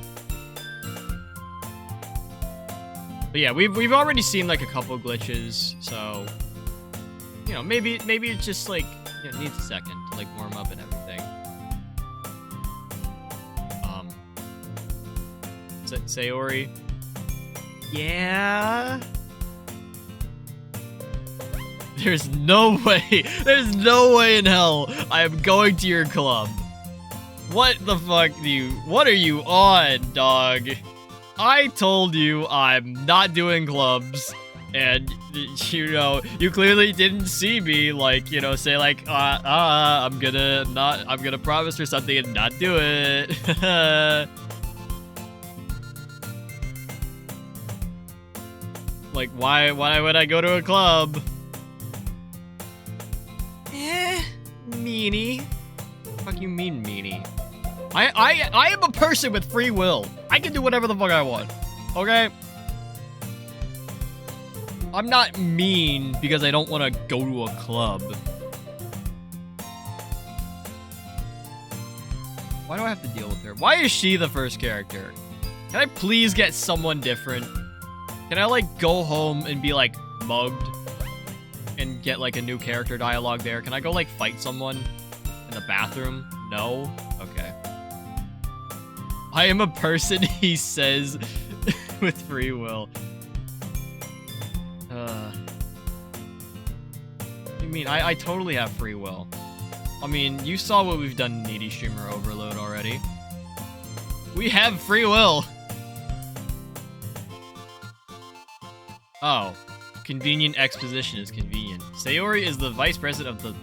But yeah, we've already seen like a couple glitches, so you know, maybe it's just like, you know, needs a second to like warm up and everything. Sayori, Yeah? There's no way in hell I am going to your club. What the fuck what are you on, dog? I told you I'm not doing clubs, and you know, you clearly didn't see me, like, you know, say like, I'm gonna promise or something and not do it. Like, why would I go to a club? Meanie. Fuck you mean, meanie? I am a person with free will. I can do whatever the fuck I want. Okay? I'm not mean because I don't want to go to a club. Why do I have to deal with her? Why is she the first character? Can I please get someone different? Can I, like, go home and be, like, mugged? And get, like, a new character dialogue there? Can I go, like, fight someone in the bathroom? No? Okay. I am a person, he says, with free will. What do you mean? I totally have free will. I mean, you saw what we've done in Needy Streamer Overload already. We have free will. Oh. Convenient exposition is convenient. Sayori is the vice president of the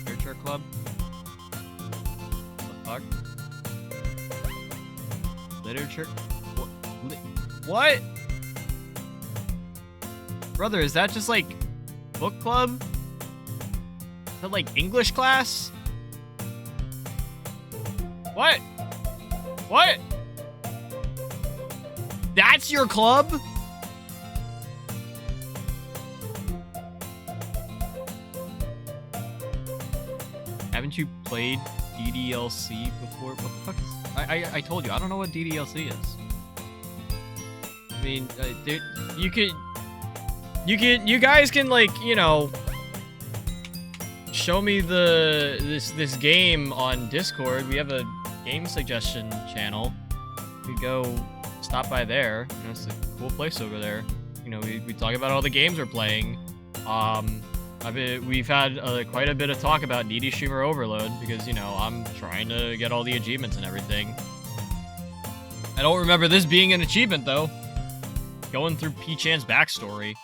literature club. What the fuck? Literature? What? Brother, is that just like book club? Is that like English class? What? What? That's your club? Haven't you played DDLC before? What the fuck is... I told you, I don't know what DDLC is. I mean, dude, you guys can, like, you know, show me this game on Discord. We have a game suggestion channel. We go stop by there. You know, it's a cool place over there. You know, we talk about all the games we're playing. We've had quite a bit of talk about Needy Streamer Overload because, you know, I'm trying to get all the achievements and everything. I don't remember this being an achievement, though. Going through P-Chan's backstory.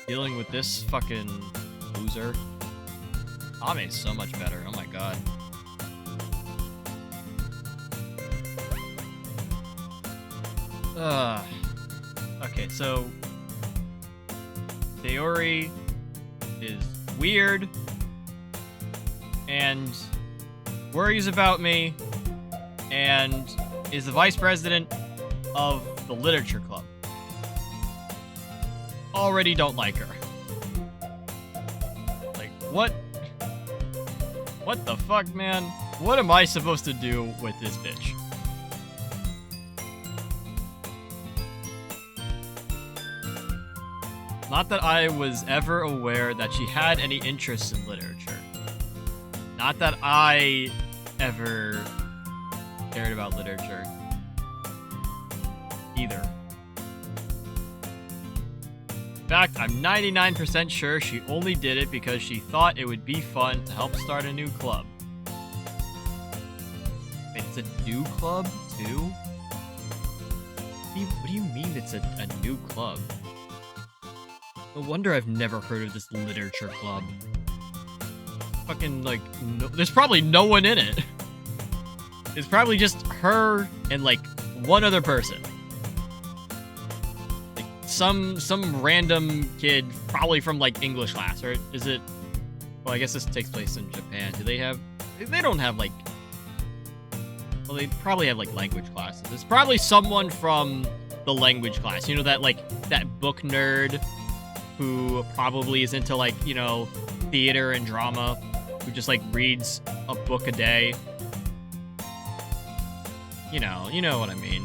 Dealing with this fucking loser. Ame's so much better. Oh my god. Okay, so... Sayori is weird and worries about me and is the vice president of the literature club. Already don't like her. Like, what? What the fuck, man? What am I supposed to do with this bitch? Not that I was ever aware that she had any interest in literature. Not that I ever cared about literature. Either. In fact, I'm 99% sure she only did it because she thought it would be fun to help start a new club. It's a new club, too? What do you mean it's a new club? No wonder I've never heard of this literature club. Fucking, like, no, there's probably no one in it. It's probably just her and, like, one other person. Like, some random kid, probably from, like, English class, or is it... Well, I guess this takes place in Japan. Do they have... They don't have, like... Well, they probably have, like, language classes. It's probably someone from the language class. You know, that, like, that book nerd... who probably is into, like, you know, theater and drama, who just, like, reads a book a day. You know what I mean.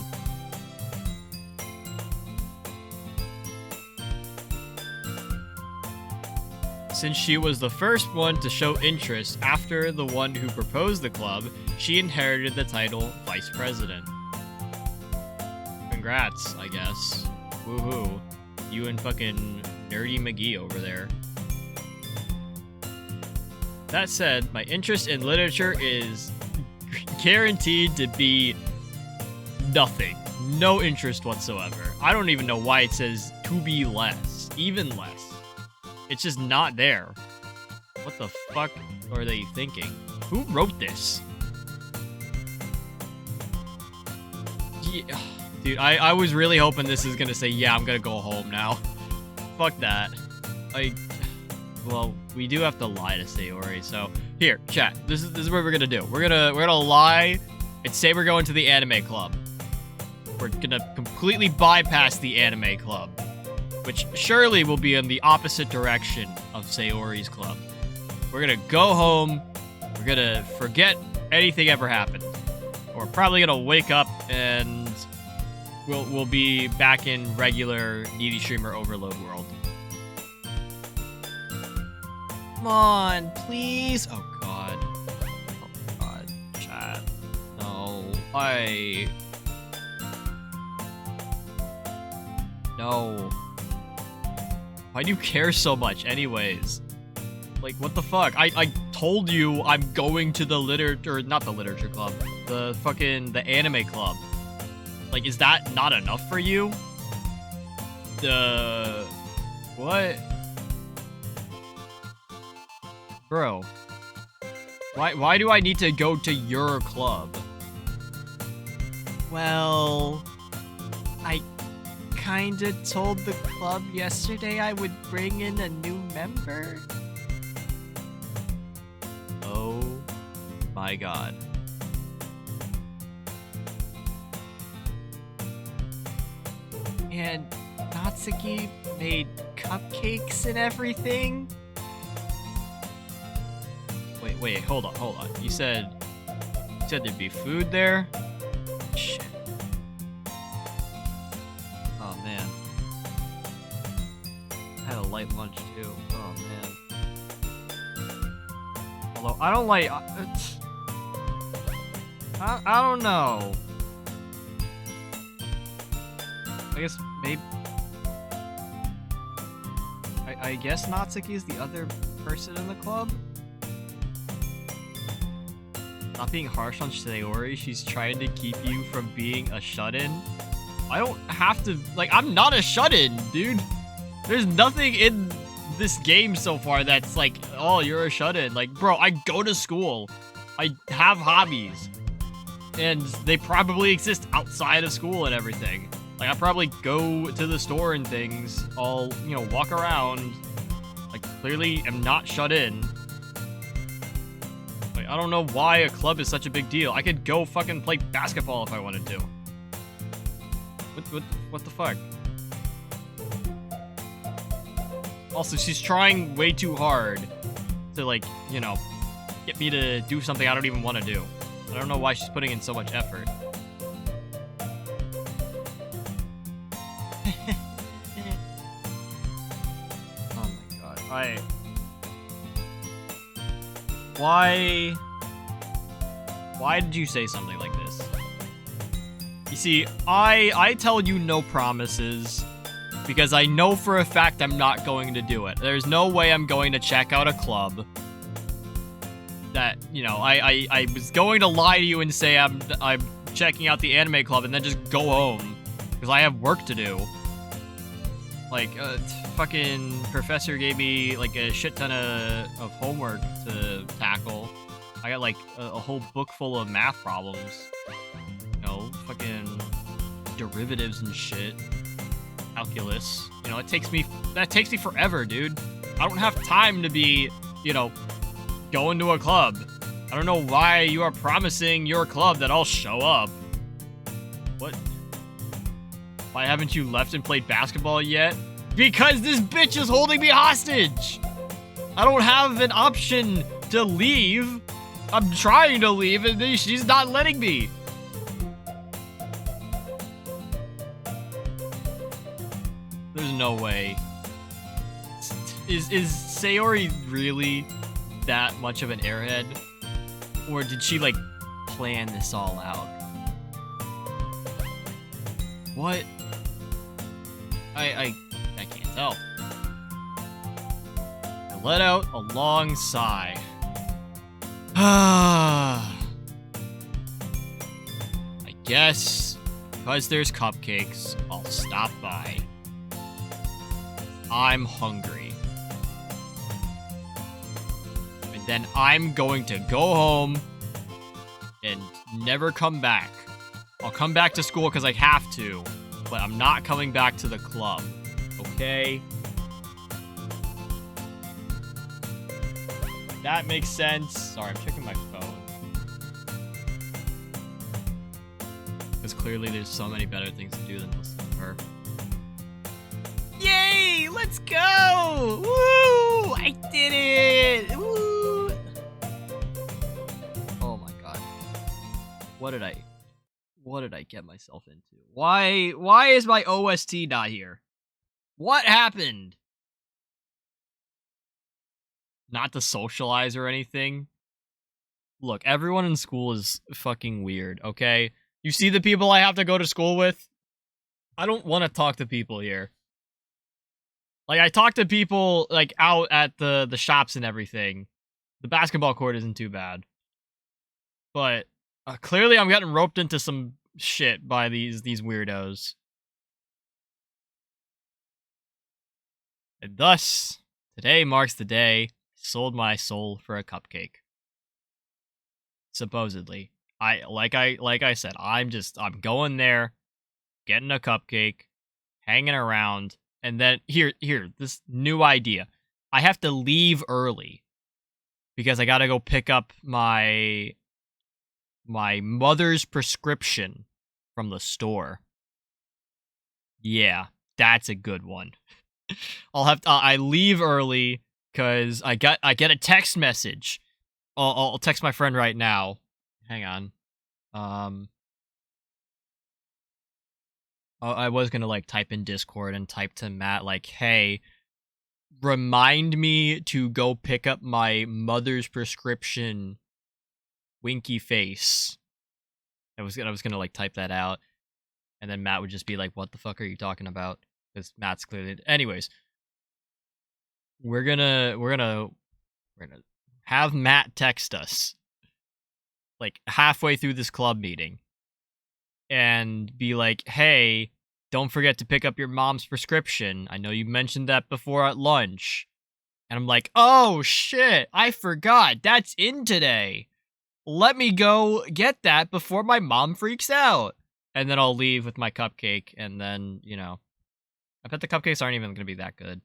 Since she was the first one to show interest after the one who proposed the club, she inherited the title Vice President. congrats, I guess. Woohoo. You and fucking Nerdy McGee over there. That said, my interest in literature is guaranteed to be nothing. No interest whatsoever. I don't even know why it says to be less. Even less. It's just not there. What the fuck are they thinking? Who wrote this? Yeah. Dude, I was really hoping this is gonna say, yeah, I'm gonna go home now. Fuck that. Well, we do have to lie to Sayori, so here, chat. This is what we're gonna do. We're gonna lie and say we're going to the anime club. We're gonna completely bypass the anime club, which surely will be in the opposite direction of Sayori's club. We're gonna go home. We're gonna forget anything ever happened. We're probably gonna wake up and we'll be back in regular needy streamer overload world. Come on, please. Oh god. Oh god, chat. No, No. Why do you care so much anyways? Like, what the fuck? I told you I'm going to the not the literature club. The anime club. Like, is that not enough for you? What? Bro. Why do I need to go to your club? Well, I kinda told the club yesterday I would bring in a new member. Oh my god. And Natsuki made cupcakes and everything? Wait, hold on. You said there'd be food there? Shit. Oh man. I had a light lunch too. Oh man. Although I don't like I don't know. I guess maybe I guess Natsuki is the other person in the club? Not being harsh on Sayori, she's trying to keep you from being a shut-in. I don't have to, like, I'm not a shut-in, dude. There's nothing in this game so far that's like, oh, you're a shut-in. Like, bro, I go to school. I have hobbies. And they probably exist outside of school and everything. Like, I probably go to the store and things. I'll, walk around. Like, clearly am not shut in. Like, I don't know why a club is such a big deal. I could go fucking play basketball if I wanted to. What the fuck? Also, she's trying way too hard to, like, get me to do something I don't even want to do. I don't know why she's putting in so much effort. Oh my god. Why did you say something like this? You see, I tell you no promises because I know for a fact I'm not going to do it. There's no way I'm going to check out a club that, I was going to lie to you and say I'm checking out the anime club and then just go home because I have work to do. Like, fucking professor gave me, like, a shit ton of homework to tackle. I got, like, a whole book full of math problems. Fucking derivatives and shit. Calculus. That takes me forever, dude. I don't have time to be, going to a club. I don't know why you are promising your club that I'll show up. What? Why haven't you left and played basketball yet? Because this bitch is holding me hostage! I don't have an option to leave. I'm trying to leave and she's not letting me. There's no way. Is Sayori really that much of an airhead? Or did she, like, plan this all out? What? I can't tell. I let out a long sigh. I guess because there's cupcakes, I'll stop by. I'm hungry. And then I'm going to go home and never come back. I'll come back to school because I have to, but I'm not coming back to the club. Okay? That makes sense. Sorry, I'm checking my phone. Because clearly there's so many better things to do than listen to her. Yay! Let's go! Woo! I did it! Woo! Oh my god. What did I get myself into? Why is my OST not here? What happened? Not to socialize or anything. Look, everyone in school is fucking weird, okay? You see the people I have to go to school with? I don't want to talk to people here. Like, I talk to people, like, out at the shops and everything. The basketball court isn't too bad. But, clearly I'm getting roped into some shit by these weirdos. And thus, today marks the day I sold my soul for a cupcake. Supposedly. Like I said, I'm going there, getting a cupcake, hanging around, and then here, this new idea. I have to leave early because I gotta go pick up my mother's prescription from the store. Yeah, that's a good one. I leave early because I get a text message. I'll text my friend right now. Hang on. I was gonna like type in Discord and type to Matt like, hey, remind me to go pick up my mother's prescription. Winky face. I was gonna like type that out, and then Matt would just be like, "What the fuck are you talking about?" Because Matt's clearly. Anyways, we're gonna have Matt text us like halfway through this club meeting, and be like, "Hey, don't forget to pick up your mom's prescription. I know you mentioned that before at lunch." And I'm like, "Oh shit, I forgot. That's in today. Let me go get that before my mom freaks out." And then I'll leave with my cupcake, and then, you know, I bet the cupcakes aren't even going to be that good.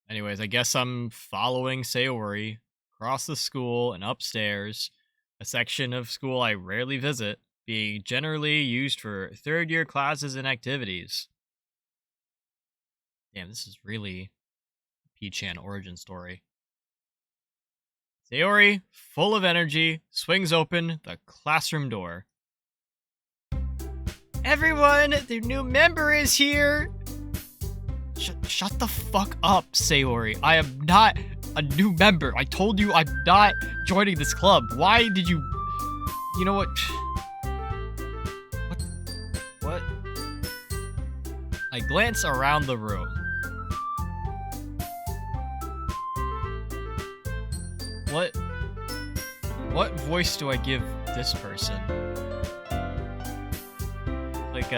Anyways, I guess I'm following Sayori across the school and upstairs, a section of school I rarely visit, being generally used for third-year classes and activities. Damn, this is really P-chan origin story. Sayori, full of energy, swings open the classroom door. Everyone, the new member is here! Shut the fuck up, Sayori. I am not a new member. I told you I'm not joining this club. Why did you... You know what? What? I glance around the room. What voice do I give this person? Like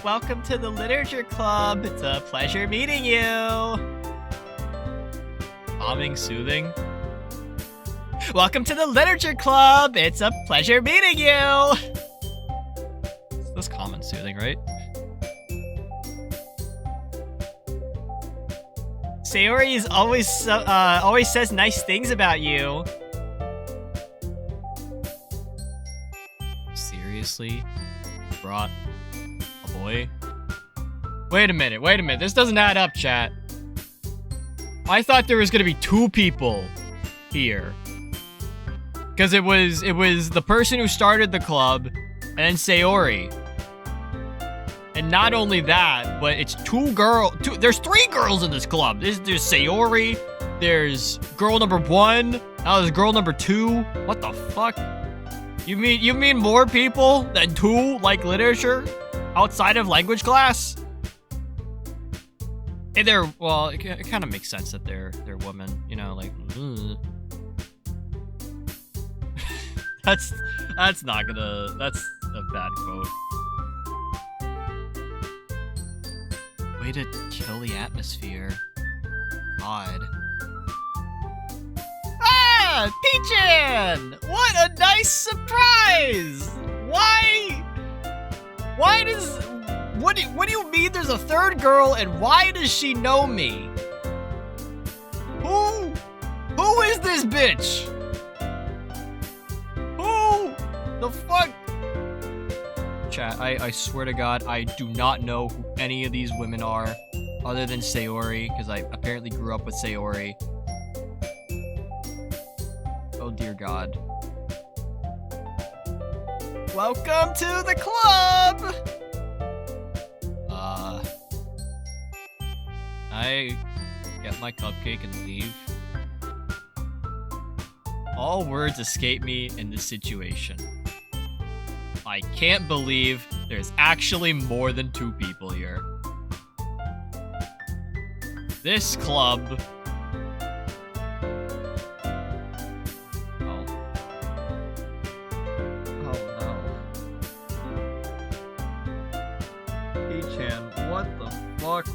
welcome to the literature club. It's a pleasure meeting you. Calming, soothing. Welcome to the literature club. It's a pleasure meeting you. That's calm and soothing, right? Sayori is always says nice things about you. Seriously? Brought a boy? Wait a minute. This doesn't add up, chat. I thought there was gonna be two people here. Because it was the person who started the club and then Sayori. And not only that, but it's there's three girls in this club. There's Sayori, There's girl number 1. Now there's girl number 2. What the fuck? You mean more people than 2 like literature outside of language class? And well, it kind of makes sense that they're women, you know, like. That's not gonna. That's a bad quote. Way to kill the atmosphere. God. Ah, Peachan! What a nice surprise! Why does... What do you mean there's a third girl, and why does she know me? Who is this bitch? Who the fuck? Chat, I swear to God, I do not know who any of these women are, other than Sayori, because I apparently grew up with Sayori. Oh dear God. Welcome to the club! I get my cupcake and leave. All words escape me in this situation. I can't believe there's actually more than 2 people here. This club... Oh no. Peachan, what the fuck?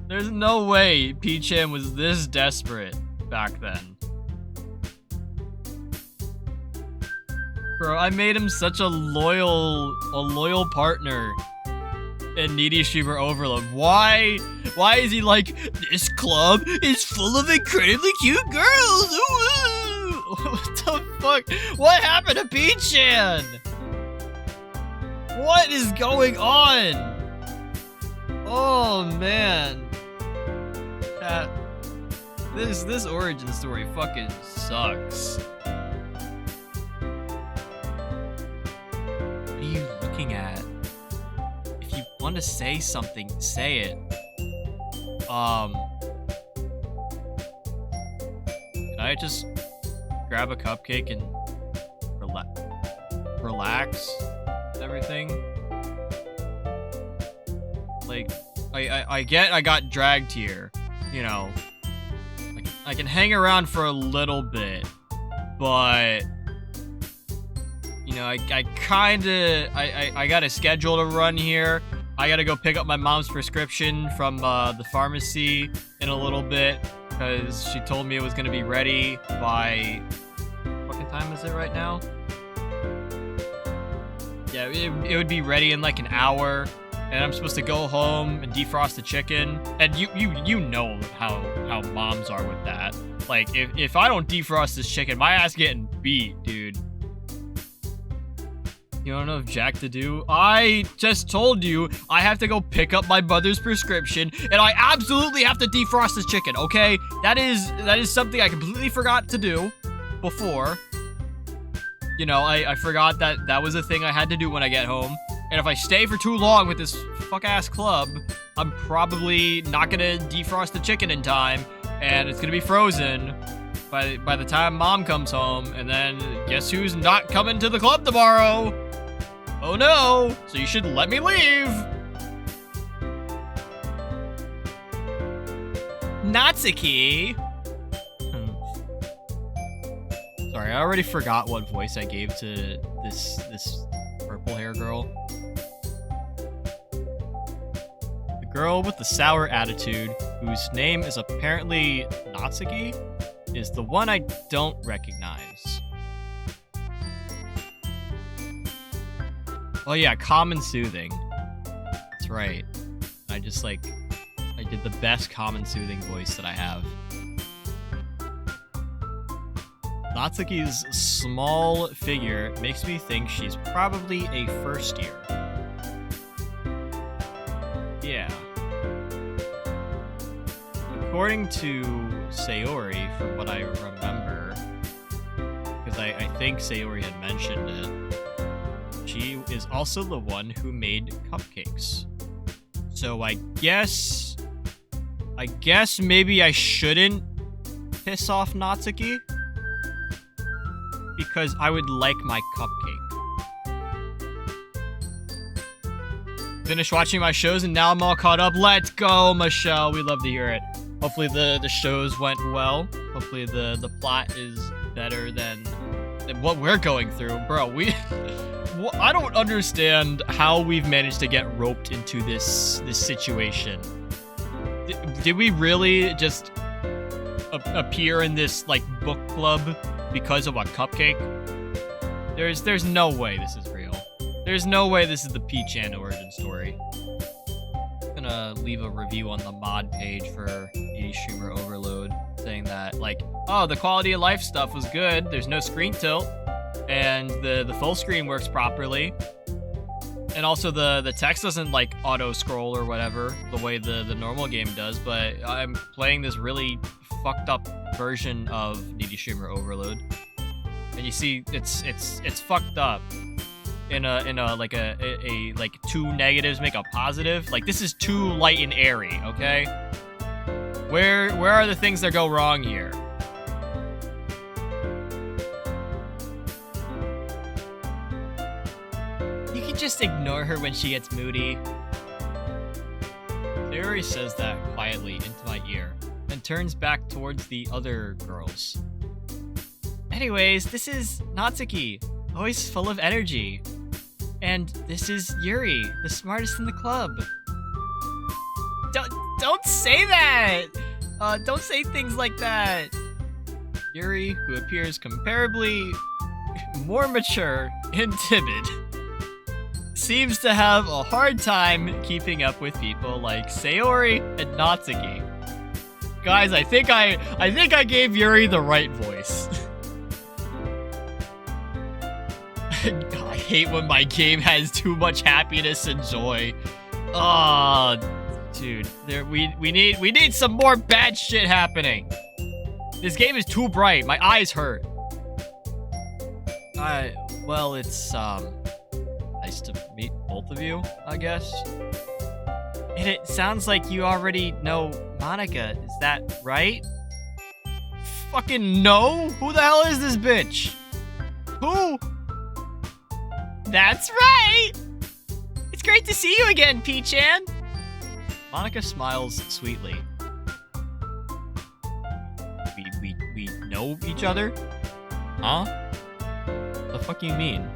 There's no way Peachan was this desperate back then. Bro, I made him such a loyal partner in Needy Streamer Overload. Why is he like, this club is full of incredibly cute girls? Ooh. What the fuck? What happened to Peachan? What is going on? Oh man. This origin story fucking sucks. What are you looking at? If you want to say something, say it. Can I just grab a cupcake and relax and everything? Like, I get I got dragged here, you know. I can hang around for a little bit, but you know, I got a schedule to run here. I gotta go pick up my mom's prescription from the pharmacy in a little bit, because she told me it was gonna be ready by... What fucking time is it right now? Yeah, it would be ready in like an hour. And I'm supposed to go home and defrost the chicken. And you know how moms are with that. Like, if I don't defrost this chicken, my ass getting beat, dude. You don't know Jack to do? I just told you I have to go pick up my mother's prescription, and I absolutely have to defrost this chicken, okay? That is something I completely forgot to do before. You know, I forgot that was a thing I had to do when I get home. And if I stay for too long with this fuck-ass club, I'm probably not gonna defrost the chicken in time, and it's gonna be frozen by the time Mom comes home, and then guess who's not coming to the club tomorrow? Oh no! So you should let me leave! Natsuki! Sorry, I already forgot what voice I gave to this purple hair girl. Girl with the sour attitude, whose name is apparently Natsuki, is the one I don't recognize. Oh yeah, calm and soothing. That's right. I did the best calm and soothing voice that I have. Natsuki's small figure makes me think she's probably a first year. Yeah. According to Sayori, from what I remember, because I think Sayori had mentioned it, she is also the one who made cupcakes. So I guess maybe I shouldn't piss off Natsuki, because I would like my cupcake. Finished watching my shows and now I'm all caught up. Let's go, Michelle. We love to hear it. Hopefully the shows went well. Hopefully the plot is better than what we're going through. Bro, I don't understand how we've managed to get roped into this situation. Did we really just appear in this like book club because of a cupcake? There's no way this is real. There's no way this is the P-chan origin story. I'm gonna leave a review on the mod page for DD Streamer Overload saying that, like, oh, the quality of life stuff was good. There's no screen tilt, and the full screen works properly. And also the text doesn't like auto scroll or whatever the way the normal game does, but I'm playing this really fucked up version of DD Streamer Overload. And you see it's fucked up in a like like two negatives make a positive. Like, this is too light and airy, okay? Where are the things that go wrong here? You can just ignore her when she gets moody. Sayori says that quietly into my ear, and turns back towards the other girls. Anyways, this is Natsuki, always full of energy. And this is Yuri, the smartest in the club. Don't say that! Don't say things like that! Yuri, who appears comparably more mature and timid, seems to have a hard time keeping up with people like Sayori and Natsuki. Guys, I think I gave Yuri the right voice. I hate when my game has too much happiness and joy. Oh, dude, we need some more bad shit happening. This game is too bright. My eyes hurt. Well, it's nice to meet both of you, I guess. And it sounds like you already know Monica. Is that right? Fucking no? Who the hell is this bitch? Who? That's right! It's great to see you again, P-chan! Monica smiles sweetly. We know each other? Huh? What the fuck you mean?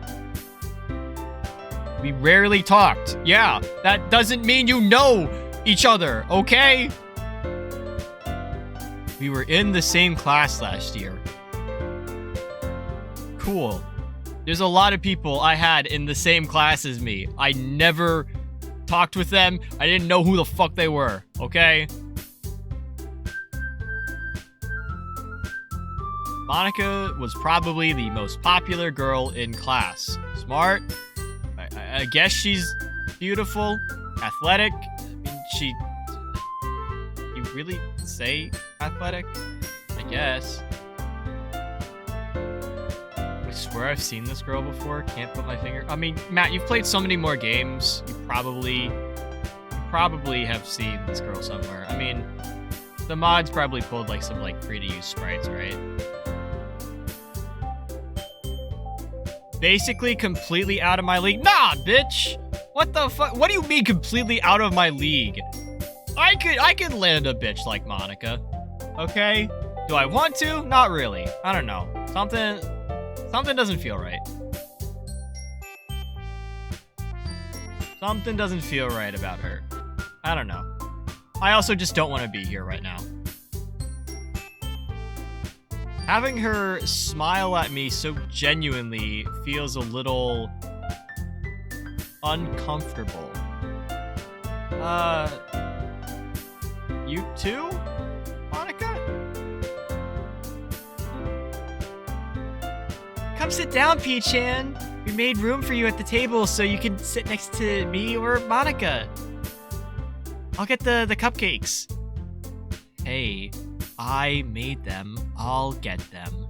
We rarely talked. Yeah, that doesn't mean you know each other, okay? We were in the same class last year. Cool. There's a lot of people I had in the same class as me. I never talked with them. I didn't know who the fuck they were, okay? Monica was probably the most popular girl in class. Smart. I guess she's beautiful. Athletic. I mean, you really say athletic? I guess. I swear I've seen this girl before. Can't put my finger. I mean, Matt, you've played so many more games. You probably have seen this girl somewhere. I mean, the mods probably pulled like some like free-to-use sprites, right? Basically completely out of my league. Nah, bitch. What the fuck? What do you mean completely out of my league? I could land a bitch like Monica. Okay? Do I want to? Not really. I don't know. Something doesn't feel right. Something doesn't feel right about her. I don't know. I also just don't want to be here right now. Having her smile at me so genuinely feels a little uncomfortable. You too, Monica? Come sit down, P-chan. We made room for you at the table so you can sit next to me or Monica. I'll get the cupcakes. Hey, I made them. I'll get them.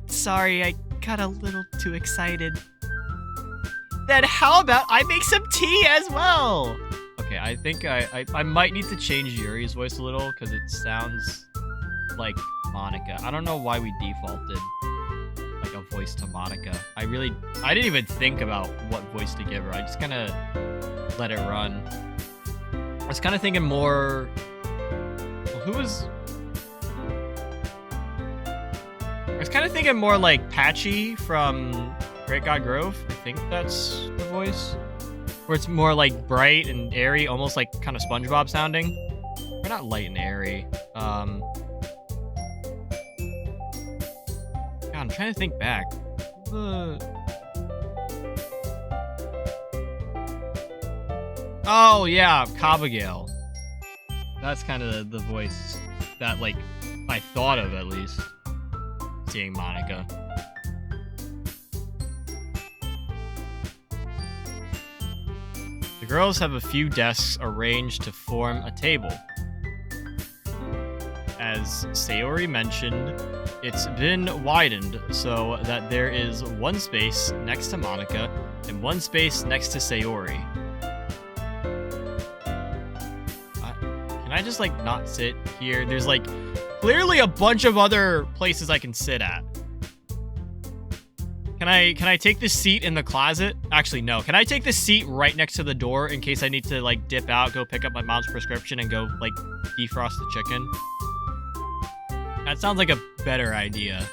Sorry, I got a little too excited. Then how about I make some tea as well? Okay, I think I might need to change Yuri's voice a little because it sounds like Monica. I don't know why we defaulted like a voice to Monica. I didn't even think about what voice to give her. I just kind of let it run. I was kind of thinking more. Well, I was kind of thinking more like Patchy from Great God Grove. I think that's the voice. Where it's more like bright and airy, almost like kind of SpongeBob sounding. Or not light and airy. God, I'm trying to think back. Oh yeah, Cobagale. That's kind of the voice that like I thought of at least. Seeing Monica. The girls have a few desks arranged to form a table. As Sayori mentioned, it's been widened so that there is one space next to Monica and one space next to Sayori. Can I just like not sit here? There's like clearly a bunch of other places I can sit at. Can I take the seat in the closet? Actually, no. Can I take the seat right next to the door in case I need to like dip out, go pick up my mom's prescription and go like defrost the chicken? That sounds like a better idea.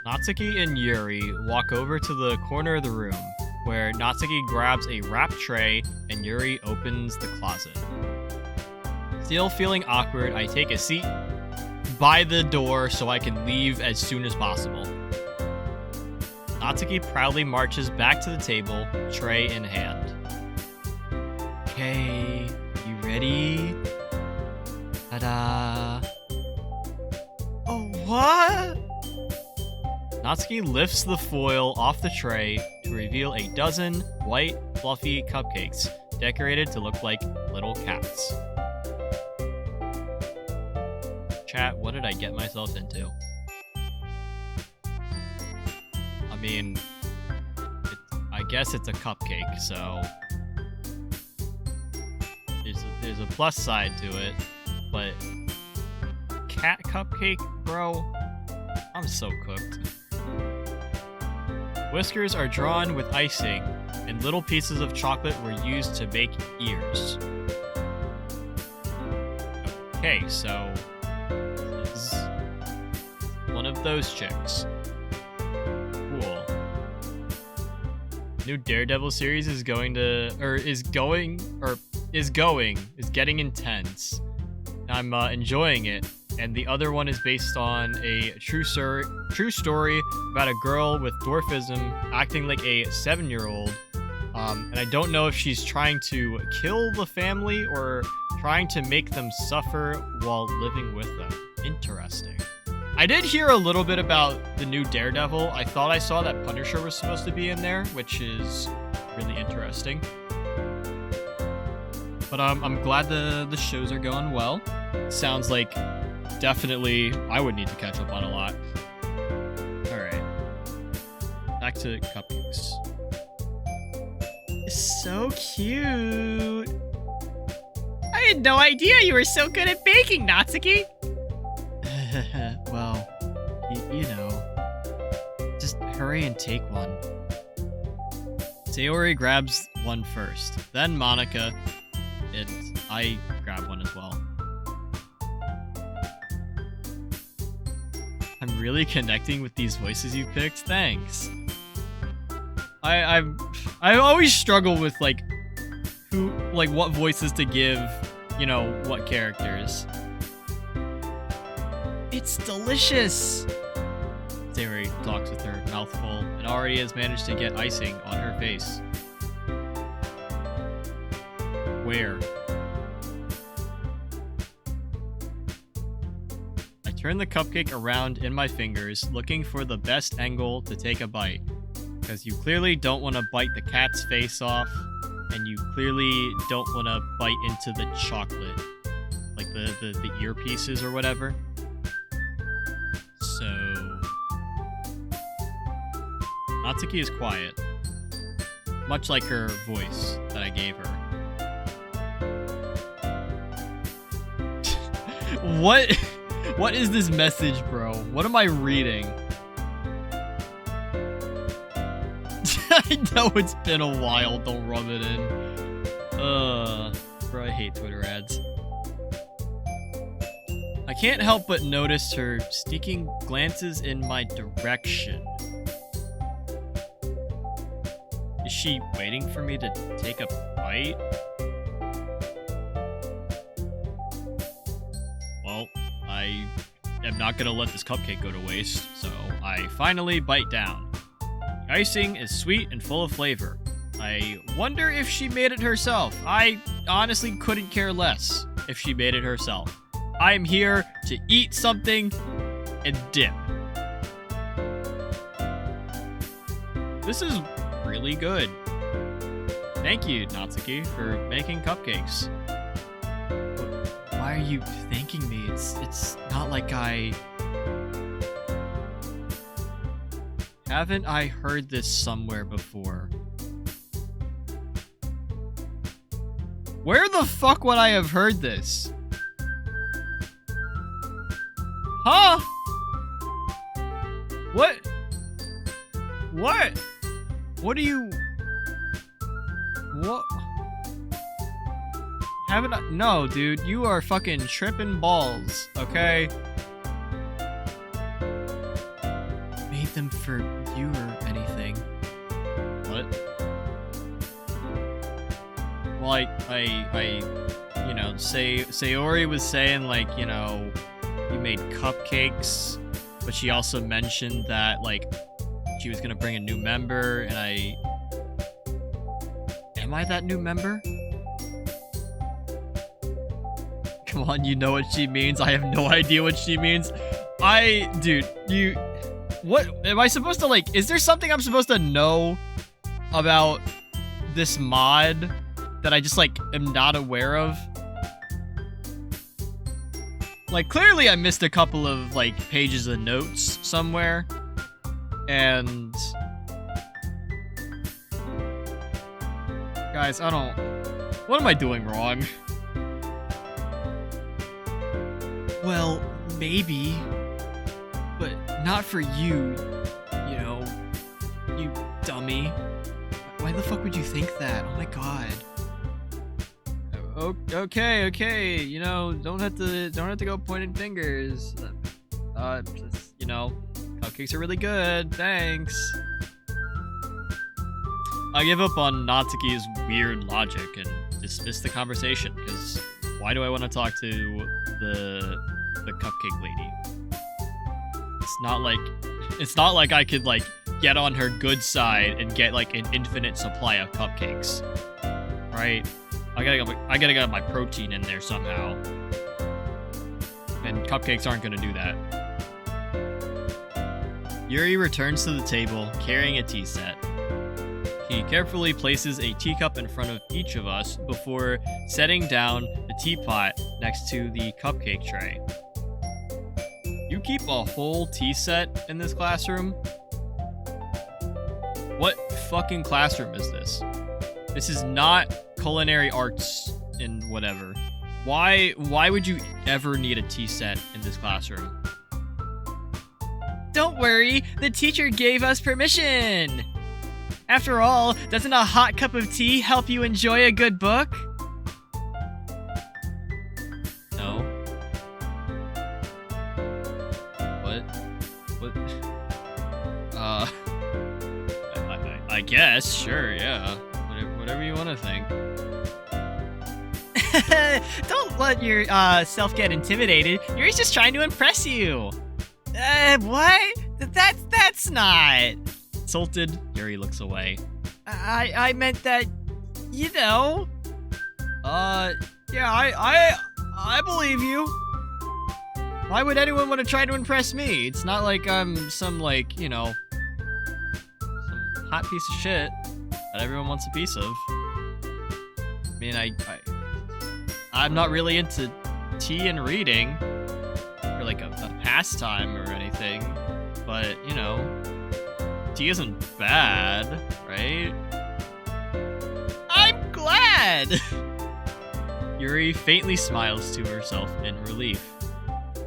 Natsuki and Yuri walk over to the corner of the room where Natsuki grabs a wrap tray and Yuri opens the closet. Still feeling awkward, I take a seat by the door so I can leave as soon as possible. Natsuki proudly marches back to the table, tray in hand. Okay, you ready? Ta-da! Oh, what? Natsuki lifts the foil off the tray to reveal a dozen white, fluffy cupcakes decorated to look like little cats. Chat, what did I get myself into? I mean, I guess it's a cupcake, so there's a plus side to it, but cat cupcake, bro? I'm so cooked. Whiskers are drawn with icing, and little pieces of chocolate were used to make ears. Okay, so this is one of those chicks. Cool. New Daredevil series is getting intense. I'm enjoying it. And the other one is based on a true story about a girl with dwarfism acting like a 7-year-old. And I don't know if she's trying to kill the family or trying to make them suffer while living with them. Interesting. I did hear a little bit about the new Daredevil. I thought I saw that Punisher was supposed to be in there, which is really interesting. But I'm glad the shows are going well. Sounds like definitely I would need to catch up on a lot. Alright. Back to cupcakes. So cute. I had no idea you were so good at baking, Natsuki. Well, you know. Just hurry and take one. Sayori grabs one first, then Monica, and I grab one as well. I'm really connecting with these voices you picked. Thanks. I always struggle with like what voices to give, you know, what characters. It's delicious. Sayori talks with her mouth full and already has managed to get icing on her face. Where? I turn the cupcake around in my fingers, looking for the best angle to take a bite. Because you clearly don't want to bite the cat's face off, and you clearly don't want to bite into the chocolate. Like the earpieces or whatever. So Natsuki is quiet. Much like her voice that I gave her. What is this message, bro? What am I reading? I know it's been a while, don't rub it in. Bro, I hate Twitter ads. I can't help but notice her sneaking glances in my direction. Is she waiting for me to take a bite? Well, I am not gonna let this cupcake go to waste, so I finally bite down. The icing is sweet and full of flavor. I wonder if she made it herself. I honestly couldn't care less if she made it herself. I'm here to eat something and dip. This is really good. Thank you, Natsuki, for making cupcakes. Why are you thanking me? It's not like I... Haven't I heard this somewhere before? Where the fuck would I have heard this? Huh? What? What? What do you... What? Haven't I... No, dude. You are fucking tripping balls, okay? Made them for you or anything. What? Well, I you know, Sayori was saying, like, you know, you made cupcakes, but she also mentioned that, like, she was gonna bring a new member, and Am I that new member? Come on, you know what she means. I have no idea what she means. Dude, what am I supposed to, like, is there something I'm supposed to know about this mod that I just, like, am not aware of? Like, clearly I missed a couple of, like, pages of notes somewhere. And... Guys, what am I doing wrong? Well, maybe. But not for you, you know, you dummy. Why the fuck would you think that? Oh my god. Okay, you know, don't have to go pointing fingers. Just, you know, cupcakes are really good, thanks. I give up on Natsuki's weird logic and dismiss the conversation, because why do I want to talk to the cupcake lady? It's not like I could, like, get on her good side and get, like, an infinite supply of cupcakes, right? I gotta get my protein in there somehow, and cupcakes aren't gonna do that. Yuri returns to the table carrying a tea set. He carefully places a teacup in front of each of us before setting down the teapot next to the cupcake tray. You keep a whole tea set in this classroom? What fucking classroom is this? This is not culinary arts and whatever. Why would you ever need a tea set in this classroom? Don't worry, the teacher gave us permission! After all, doesn't a hot cup of tea help you enjoy a good book? No. What? I guess, sure, yeah. Whatever you want to think. Don't let yourself get intimidated. Yuri's just trying to impress you. What? That's not... Insulted, Yuri looks away. I meant that, you know. Yeah, I believe you. Why would anyone want to try to impress me? It's not like I'm some, like, you know, some hot piece of shit that everyone wants a piece of. I mean, I'm not really into tea and reading, or like a pastime or anything, but, you know, tea isn't bad, right? I'm glad! Yuri faintly smiles to herself in relief.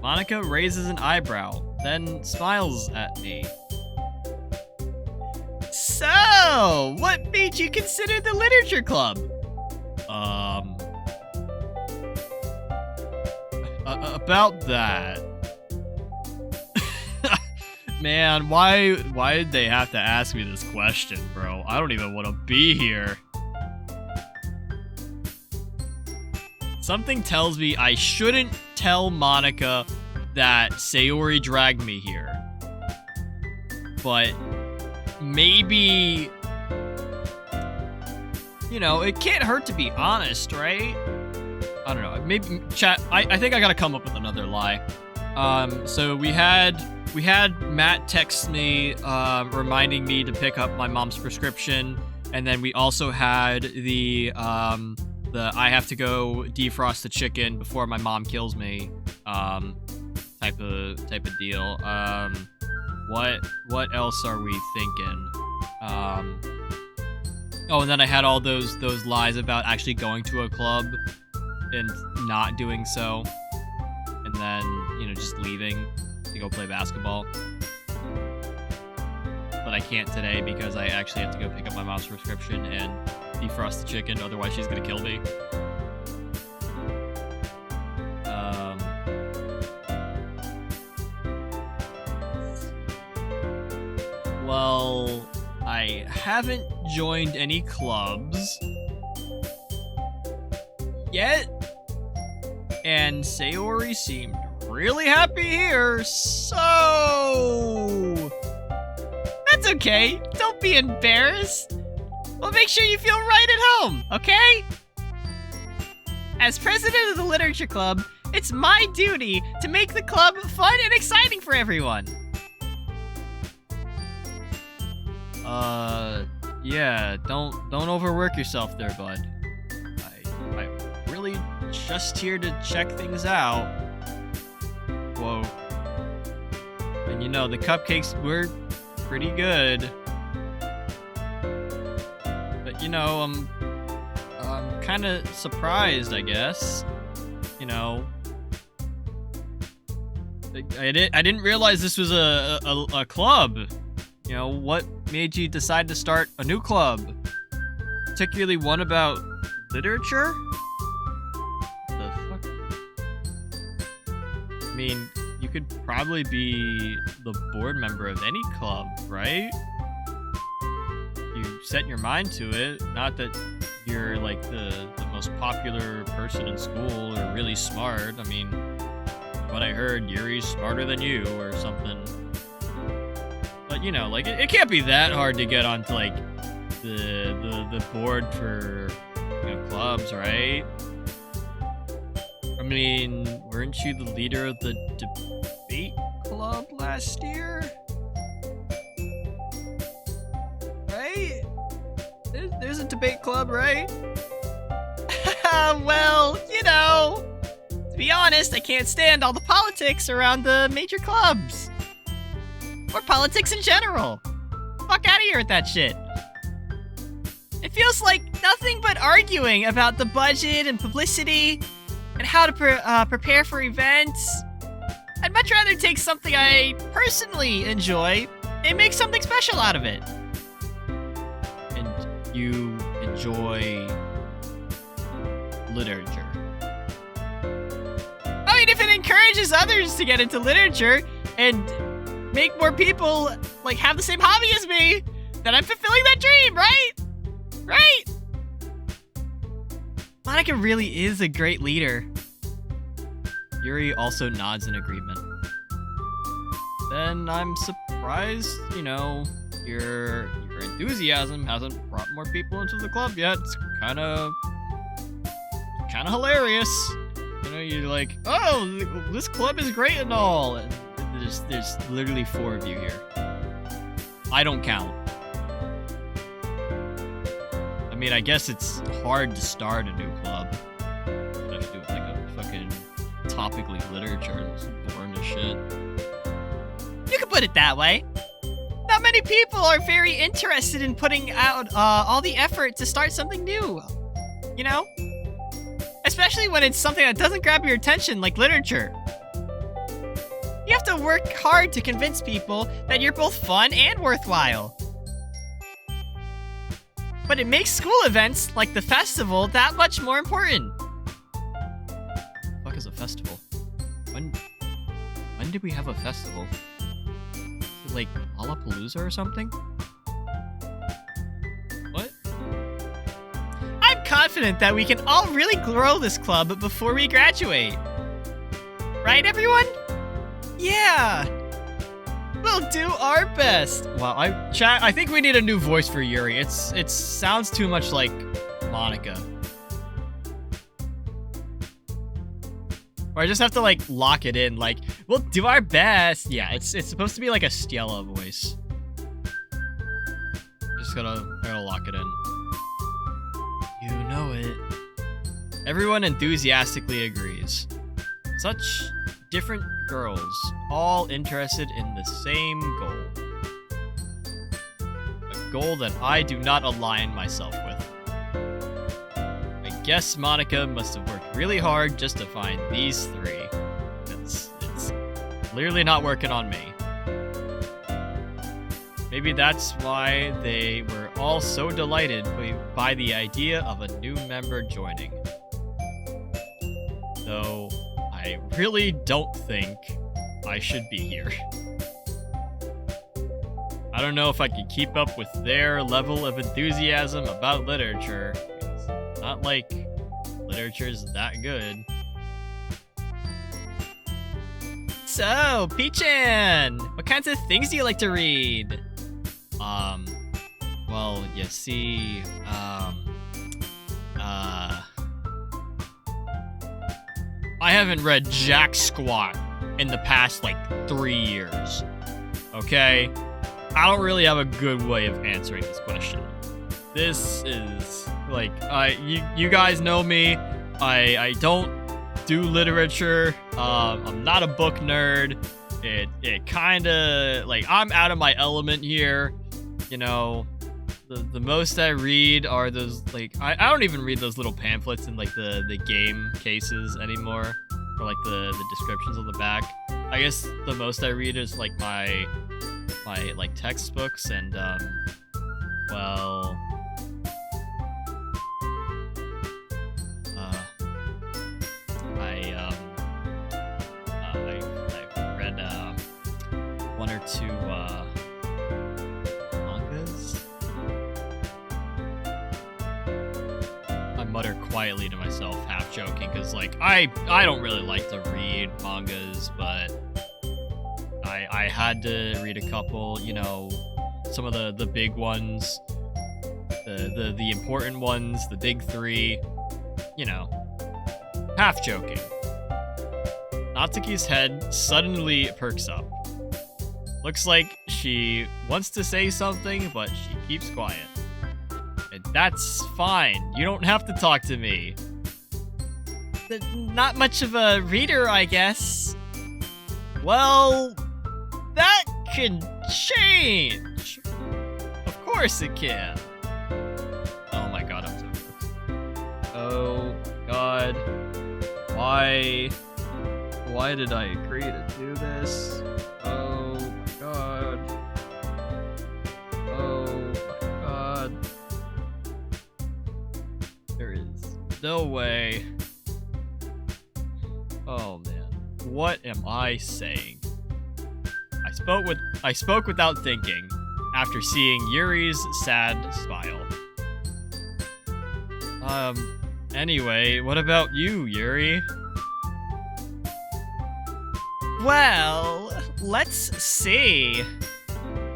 Monica raises an eyebrow, then smiles at me. So, what made you consider the literature club? About that. Man, why did they have to ask me this question, bro? I don't even want to be here. Something tells me I shouldn't tell Monica that Sayori dragged me here. But maybe, you know, it can't hurt to be honest, right? I don't know. Maybe chat. I think I gotta come up with another lie. So we had Matt text me, reminding me to pick up my mom's prescription, and then we also had the I have to go defrost the chicken before my mom kills me, type of deal. What else are we thinking? Oh, and then I had all those lies about actually going to a club and not doing so, and then, you know, just leaving to go play basketball. But I can't today because I actually have to go pick up my mom's prescription and defrost the chicken, otherwise she's gonna kill me. Well, I haven't joined any clubs yet, and Sayori seemed really happy here, so that's okay. Don't be embarrassed. We'll make sure you feel right at home, okay? As president of the literature club, it's my duty to make the club fun and exciting for everyone. Yeah, don't overwork yourself there, bud. I'm really just here to check things out. Whoa. And you know, the cupcakes were pretty good. But you know, I'm kind of surprised, I guess. You know, I didn't realize this was a club. You know, what made you decide to start a new club? Particularly one about literature? The fuck? I mean, you could probably be the board member of any club, right? You set your mind to it. Not that you're like the most popular person in school or really smart. I mean, what I heard, Yuri's smarter than you or something. But you know, like it can't be that hard to get onto like the board for, you know, clubs, right? I mean, weren't you the leader of the debate club last year? Right? There's a debate club, right? Well, you know, to be honest, I can't stand all the politics around the major clubs. Or politics in general. Fuck out of here with that shit. It feels like nothing but arguing about the budget and publicity and how to prepare for events. I'd much rather take something I personally enjoy and make something special out of it. And you enjoy literature. I mean, if it encourages others to get into literature and make more people like have the same hobby as me, then I'm fulfilling that dream, right? Right? Monica really is a great leader. Yuri also nods in agreement. Then I'm surprised, you know, your enthusiasm hasn't brought more people into the club yet. It's kind of hilarious. You know, you're like, oh, this club is great and all. And there's literally 4 of you here. I don't count. I mean, I guess it's hard to start a new club, especially with like a fucking topically literature. It's boring as shit. You can put it that way. Not many people are very interested in putting out all the effort to start something new. You know? Especially when it's something that doesn't grab your attention, like literature. You have to work hard to convince people that you're both fun and worthwhile. But it makes school events, like the festival, that much more important. What the fuck is a festival? When did we have a festival? Is it like Lollapalooza or something? What? I'm confident that we can all really grow this club before we graduate. Right, everyone? Yeah! We'll do our best! Wow, I think we need a new voice for Yuri. It sounds too much like Monica. Or I just have to, like, lock it in, like, we'll do our best! Yeah, it's supposed to be like a Stella voice. Just gotta lock it in. You know it. Everyone enthusiastically agrees. Such different girls, all interested in the same goal. A goal that I do not align myself with. I guess Monica must have worked really hard just to find these three. It's clearly not working on me. Maybe that's why they were all so delighted by the idea of a new member joining. Though I really don't think I should be here. I don't know if I can keep up with their level of enthusiasm about literature. It's not like literature's that good. So, Peachan, what kinds of things do you like to read? Well, you see, I haven't read jack squat in the past, like, 3 years. Okay? I don't really have a good way of answering this question. This is, like, you guys know me. I don't do literature. I'm not a book nerd. It kinda, like, I'm out of my element here. You know, the most I read are those, like, I don't even read those little pamphlets in, like, the game cases anymore, or, like, the descriptions on the back. I guess the most I read is, like, my like, textbooks, and, well, I've read, 1 or 2, mangas. I mutter quietly to myself, half joking, because, like, I don't really like to read mangas, but I had to read a couple, you know, some of the big ones, the important ones, the big 3, you know, half joking. Natsuki's head suddenly perks up. Looks like she wants to say something, but she keeps quiet. And that's fine. You don't have to talk to me. Not much of a reader, I guess. Well, that can change. Of course it can. Oh my god, I'm so close. Oh my god. Why did I agree to do this? Oh my god. Oh my god. There is no way. Oh man. What am I saying? I spoke without thinking, after seeing Yuri's sad smile. Anyway, what about you, Yuri? Well, let's see.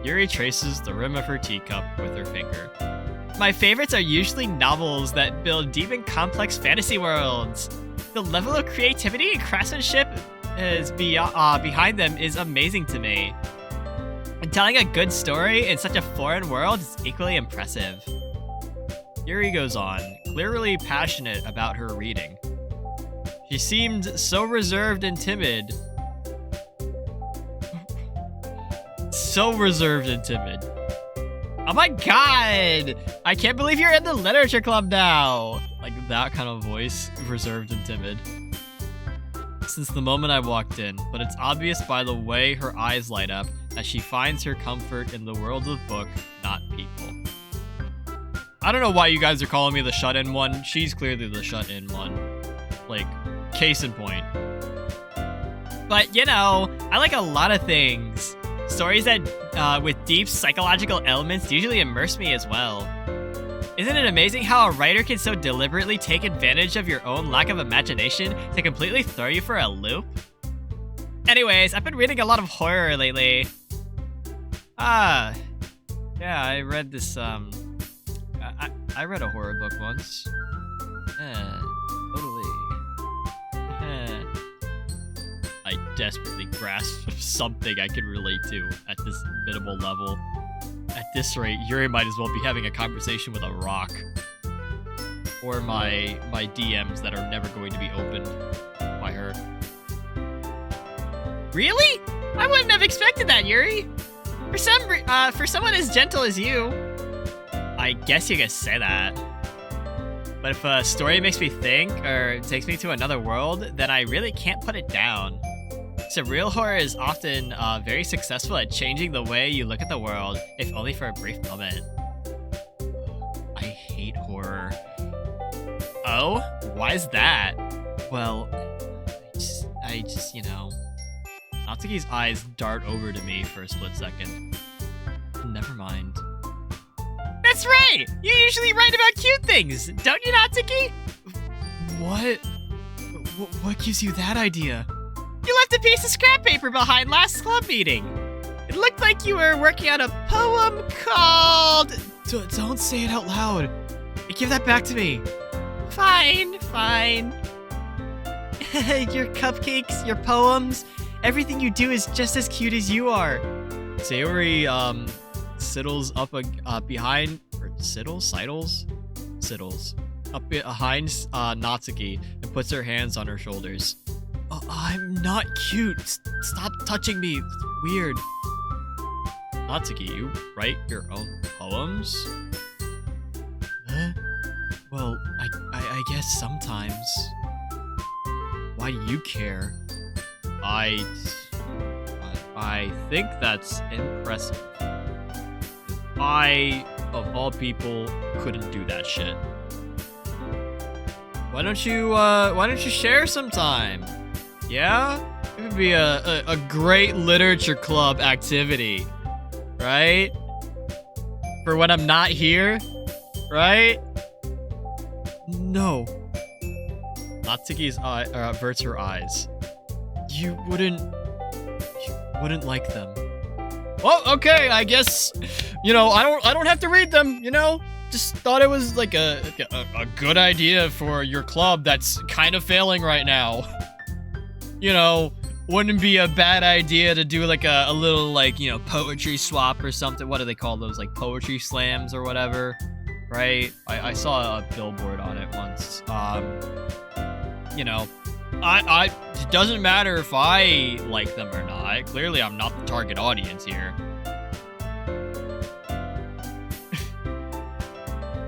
Yuri traces the rim of her teacup with her finger. My favorites are usually novels that build deep and complex fantasy worlds. The level of creativity and craftsmanship behind them is amazing to me. And telling a good story in such a foreign world is equally impressive. Yuri goes on, clearly passionate about her reading. She seemed so reserved and timid. so reserved and timid. Oh my god! I can't believe you're in the literature club now! Like that kind of voice, reserved and timid. Since the moment I walked in, but it's obvious by the way her eyes light up that she finds her comfort in the world of book, not people. I don't know why you guys are calling me the shut-in one. She's clearly the shut-in one. Like, case in point. But, you know, I like a lot of things. Stories that, with deep psychological elements usually immerse me as well. Isn't it amazing how a writer can so deliberately take advantage of your own lack of imagination to completely throw you for a loop? Anyways, I've been reading a lot of horror lately. Yeah, I read this, I read a horror book once. Yeah, totally. I desperately grasped something I could relate to at this minimal level. At this rate, Yuri might as well be having a conversation with a rock. Or my DMs that are never going to be opened by her. Really? I wouldn't have expected that, Yuri. For someone as gentle as you. I guess you could say that. But if a story makes me think or takes me to another world, then I really can't put it down. So real horror is often very successful at changing the way you look at the world, if only for a brief moment. I hate horror. Oh? Why is that? Well, I just, you know... Natsuki's eyes dart over to me for a split second. Never mind. That's right! You usually write about cute things, don't you, Natsuki? What? What gives you that idea? You left a piece of scrap paper behind last club meeting. It looked like you were working on a poem called... Don't say it out loud. Give that back to me. Fine. Your cupcakes, your poems, everything you do is just as cute as you are. Sayori, siddles up behind... Or siddles? Up behind Natsuki and puts her hands on her shoulders. I'm not cute. Stop touching me. It's weird. Natsuki, you write your own poems? Huh? Well, I guess sometimes. Why do you care? I think that's impressive. I, of all people, couldn't do that shit. Why don't you share sometime? Yeah? It would be a great literature club activity, right? For when I'm not here, right? No. Natsuki's averts her eyes. You wouldn't like them. Well, okay, I guess, you know, I don't have to read them, you know? Just thought it was like a good idea for your club that's kind of failing right now. You know, wouldn't be a bad idea to do like a little like, you know, poetry swap or something. What do they call those? Like poetry slams or whatever, right? I saw a billboard on it once. You know, it doesn't matter if I like them or not. Clearly, I'm not the target audience here.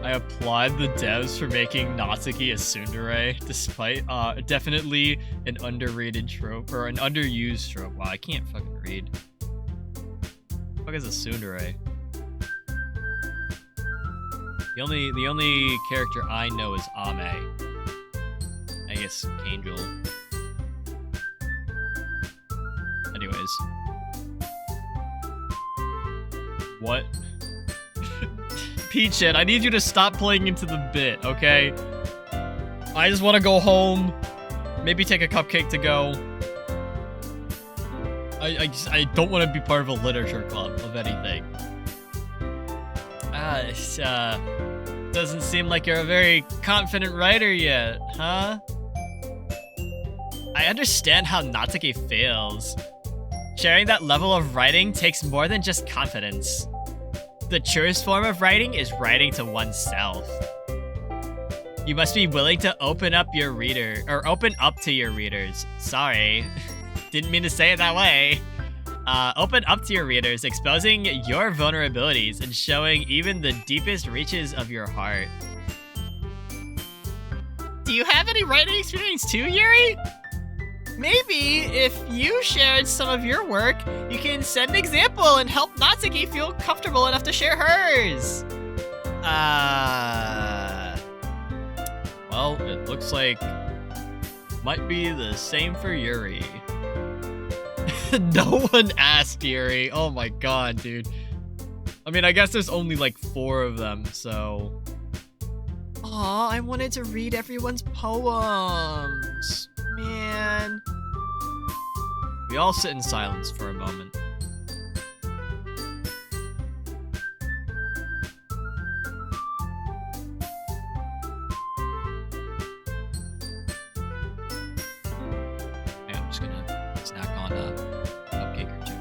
I applaud the devs for making Natsuki a tsundere, despite definitely an underrated trope, or an underused trope. Wow, I can't fucking read. What is a tsundere? The only character I know is Ame. I guess Angel. Anyways. What? Peachhead, I need you to stop playing into the bit, okay? I just want to go home. Maybe take a cupcake to go. I don't want to be part of a literature club of anything. Doesn't seem like you're a very confident writer yet, huh? I understand how Natsuki feels. Sharing that level of writing takes more than just confidence. The truest form of writing is writing to oneself. You must be willing to open up to your readers. Sorry, didn't mean to say it that way. Open up to your readers, exposing your vulnerabilities and showing even the deepest reaches of your heart. Do you have any writing experience too, Yuri? Maybe if you shared some of your work, you can set an example and help Natsuki feel comfortable enough to share hers. Well, it looks like might be the same for Yuri. No one asked Yuri. Oh my god, dude. I mean, I guess there's only like 4 of them, so... Aw, I wanted to read everyone's poems. Man. We all sit in silence for a moment. I'm just gonna snack on a cupcake or 2.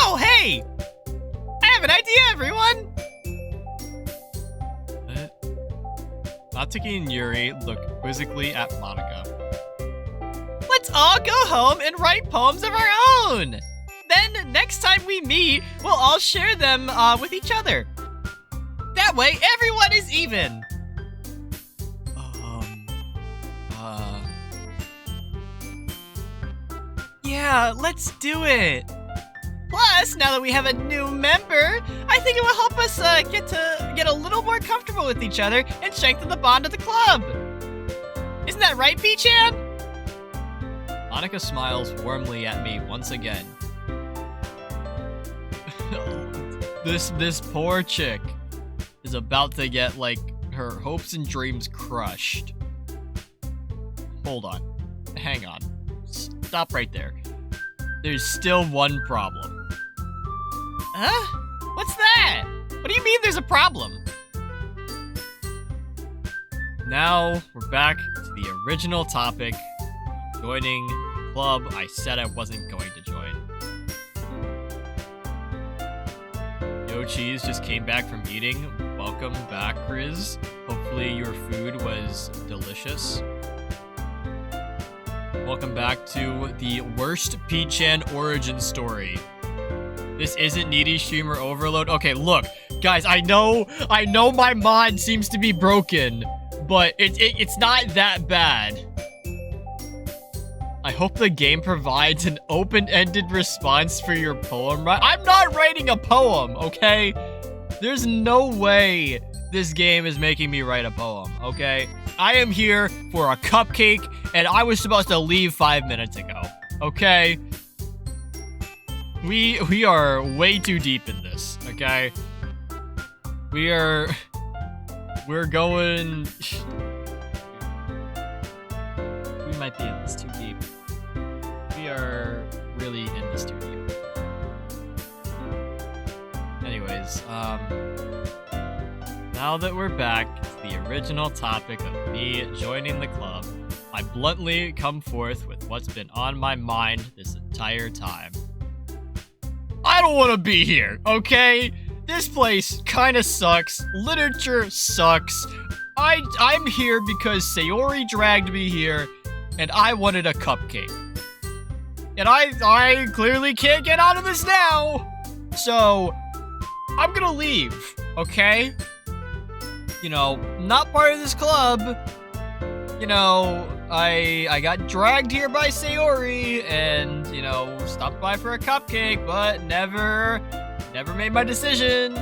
Oh, hey! I have an idea, everyone! Natsuki and Yuri look quizzically at Monica. Let's all go home and write poems of our own! Then, next time we meet, we'll all share them with each other. That way, everyone is even! Yeah, let's do it! Plus, now that we have a new member, I think it will help us get a little more comfortable with each other and strengthen the bond of the club. Isn't that right, P-chan? Monica smiles warmly at me once again. This poor chick is about to get, like, her hopes and dreams crushed. Hold on. Hang on. Stop right there. There's still one problem. Huh? What's that? What do you mean there's a problem? Now, we're back to the original topic. Joining the club I said I wasn't going to join. Yo Cheese just came back from eating. Welcome back, Riz. Hopefully your food was delicious. Welcome back to the worst P-chan origin story. This isn't needy streamer overload. Okay, look, guys, I know my mod seems to be broken, but it's not that bad. I hope the game provides an open-ended response for your poem, right? I'm not writing a poem, okay? There's no way this game is making me write a poem, okay? I am here for a cupcake, and I was supposed to leave 5 minutes ago, okay? We are way too deep in this, okay? We're going... We might be in this too deep. We are really in this too deep. Anyways, now that we're back to the original topic of me joining the club, I bluntly come forth with what's been on my mind this entire time. I don't want to be here, okay? This place kinda sucks. Literature sucks. I'm here because Sayori dragged me here, and I wanted a cupcake. And I clearly can't get out of this now! So, I'm gonna leave, okay? You know, not part of this club. You know, I got dragged here by Sayori and, you know, stopped by for a cupcake, but never made my decision.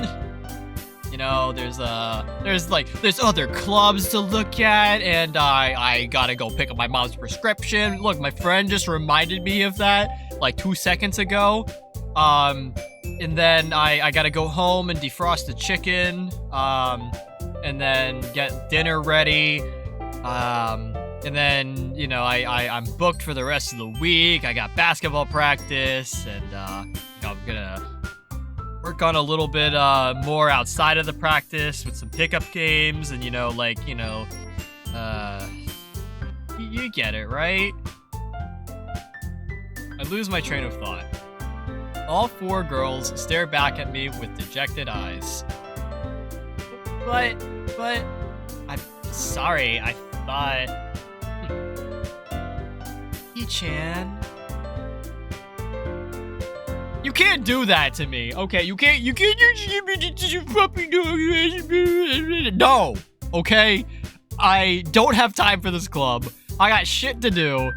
You know, there's other clubs to look at, and I gotta go pick up my mom's prescription. Look, my friend just reminded me of that like 2 seconds ago. And then I gotta go home and defrost the chicken, and then get dinner ready. And then, you know, I'm booked for the rest of the week. I got basketball practice, and, you know, I'm gonna work on a little bit more outside of the practice with some pickup games, and, you know, like, you know, you get it, right? lose my train of thought. All 4 girls stare back at me with dejected eyes. But, I'm sorry, I thought... P-chan... You can't do that to me, okay? You can't No, okay? I don't have time for this club. I got shit to do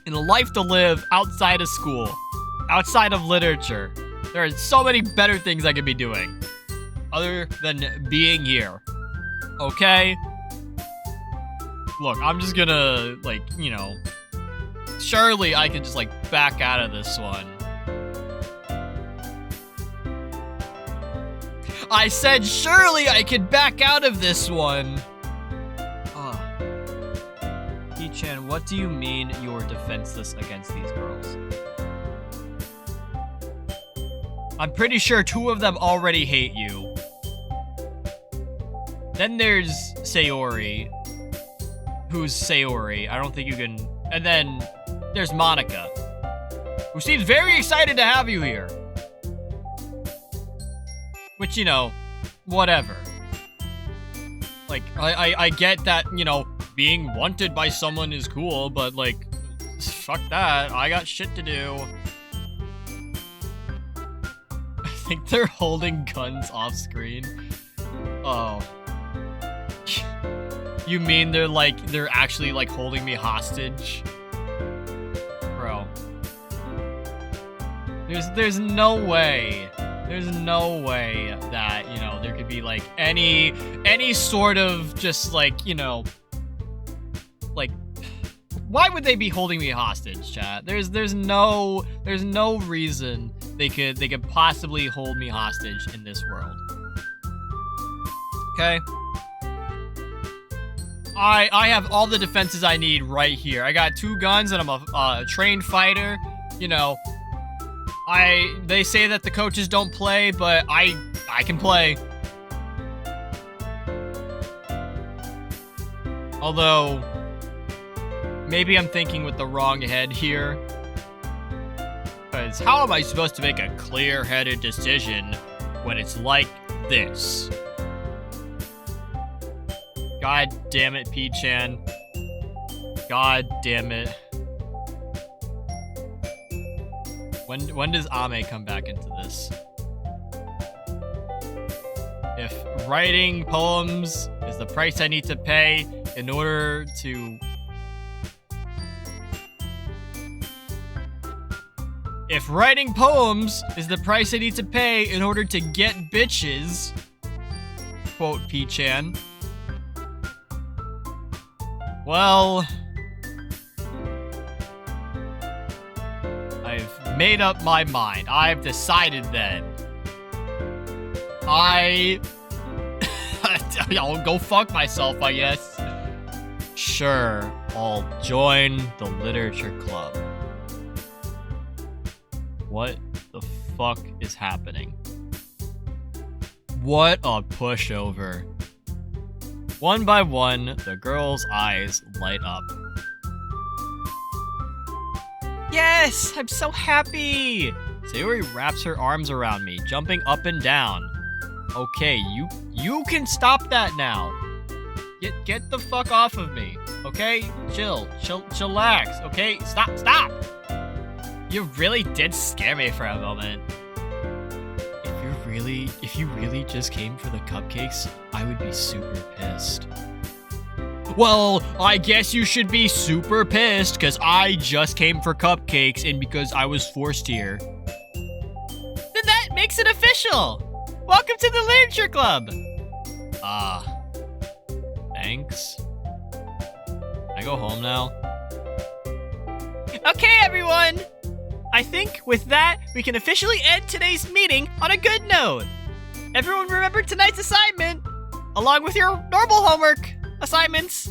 and a life to live outside of school, outside of literature. There are so many better things I could be doing other than being here, okay? Look, I'm just gonna, like, you know, surely I can just, like, back out of this one. I said surely I could back out of this one. P-chan, what do you mean you're defenseless against these girls? I'm pretty sure 2 of them already hate you. Then there's Sayori. Who's Sayori? I don't think you can... And then there's Monica, who seems very excited to have you here. Which, you know, whatever. Like, I get that, you know, being wanted by someone is cool, but, like, fuck that. I got shit to do. I think they're holding guns off screen. Oh. You mean they're actually, like, holding me hostage? Bro. There's no way. There's no way that, you know, there could be, like, any sort of just, like, you know, like, why would they be holding me hostage, chat? There's no reason they could possibly hold me hostage in this world. Okay? I have all the defenses I need right here. I got 2 guns and I'm a trained fighter, you know. They say that the coaches don't play, but I can play. Although, maybe I'm thinking with the wrong head here. Because how am I supposed to make a clear-headed decision when it's like this? God damn it, P-chan. God damn it. When does Ame come back into this? If writing poems is the price I need to pay in order to... If writing poems is the price I need to pay in order to get bitches, quote P-chan, well... I've made up my mind. I've decided then. I'll go fuck myself, I guess. Sure, I'll join the literature club. What the fuck is happening? What a pushover. One by one, the girl's eyes light up. Yes! I'm so happy! Sayori wraps her arms around me, jumping up and down. Okay, you can stop that now. Get the fuck off of me, okay? Chillax, okay? Stop! You really did scare me for a moment. If you really just came for the cupcakes, I would be super pissed. Well, I guess you should be super pissed, because I just came for cupcakes and because I was forced here. Then that makes it official! Welcome to the Literature Club! Thanks. Can I go home now? Okay, everyone! I think with that, we can officially end today's meeting on a good note. Everyone remember tonight's assignment, along with your normal homework assignments.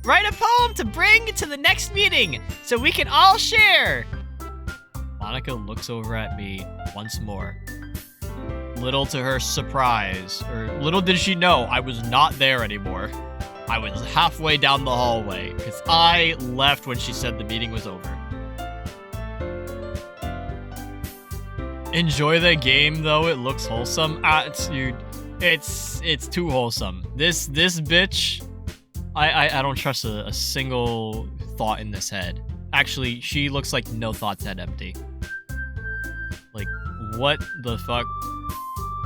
Write a poem to bring to the next meeting so we can all share. Monica looks over at me once more. Little to her surprise, or little did she know I was not there anymore. I was halfway down the hallway because I left when she said the meeting was over. enjoy the game though. It looks wholesome. Dude, it's too wholesome. This bitch, I don't trust a single thought in this head. Actually, she looks like no thoughts head empty. Like, what the fuck?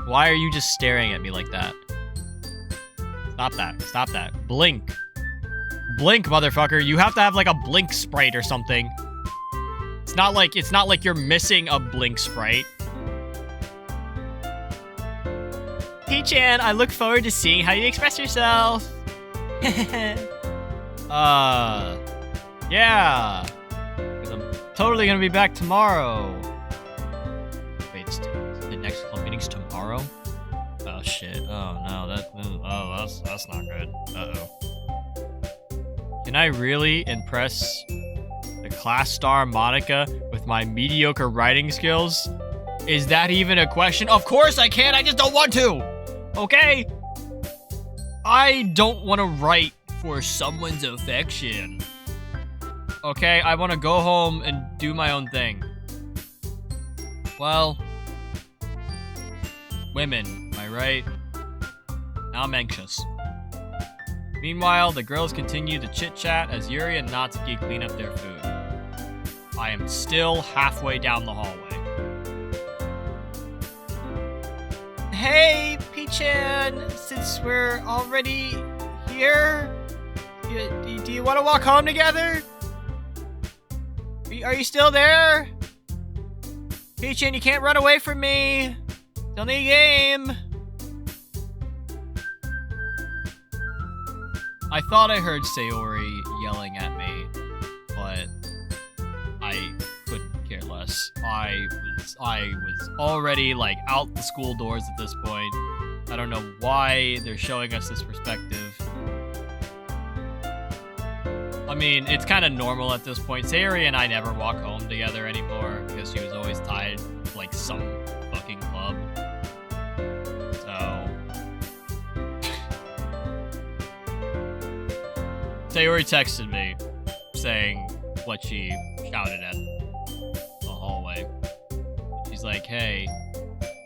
Why are you just staring at me like that? Stop that. Stop that. Blink. Blink, motherfucker. You have to have like a blink sprite or something. It's not like you're missing a blink sprite. P-chan, I look forward to seeing how you express yourself. Yeah. 'Cause I'm totally gonna be back tomorrow. Wait, the next club meeting's tomorrow? Oh shit. Oh no, that's not good. Uh-oh. Can I really impress the class star Monica with my mediocre writing skills? Is that even a question? Of course I can, I just don't want to! Okay? I don't want to write for someone's affection. Okay, I want to go home and do my own thing. Well, women, am I right? Now I'm anxious. Meanwhile, the girls continue to chit-chat as Yuri and Natsuki clean up their food. I am still halfway down the hallway. Hey, P-chan, since we're already here, do you want to walk home together? Are you still there? P-chan, you can't run away from me. It's only a game. I thought I heard Sayori yelling at me, but I couldn't care less. I was already like out the school doors at this point. I don't know why they're showing us this perspective. I mean, it's kind of normal at this point. Sayori and I never walk home together anymore because she was always tied to like some fucking club. So Sayori texted me saying what she shouted at the hallway. She's like, hey,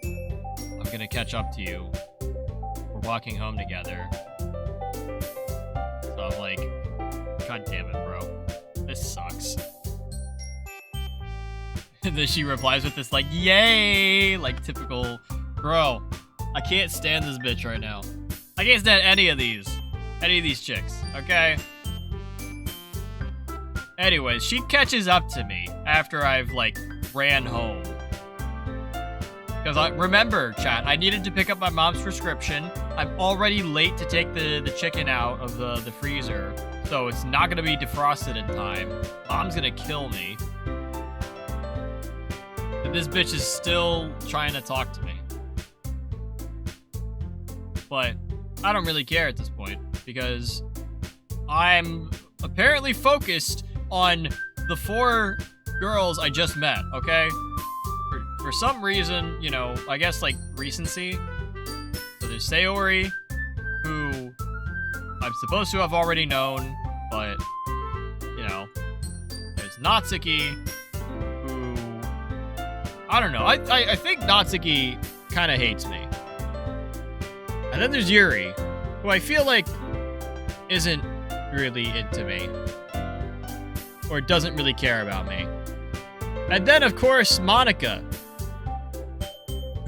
I'm gonna catch up to you. We're walking home together. So I'm like, God damn it, bro. This sucks. And then she replies with this like, yay! Like typical, bro, I can't stand this bitch right now. I can't stand any of these chicks, okay? Anyways, she catches up to me after I've like ran home. Because remember, chat, I needed to pick up my mom's prescription. I'm already late to take the chicken out of the freezer. So it's not going to be defrosted in time. Mom's going to kill me. And this bitch is still trying to talk to me. But I don't really care at this point. Because I'm apparently focused on the 4 girls I just met, okay? For some reason, you know, I guess like recency. So there's Sayori, who I'm supposed to have already known, but, you know, there's Natsuki, who, I don't know, I think Natsuki kind of hates me. And then there's Yuri, who I feel like isn't really into me, or doesn't really care about me. And then, of course, Monica,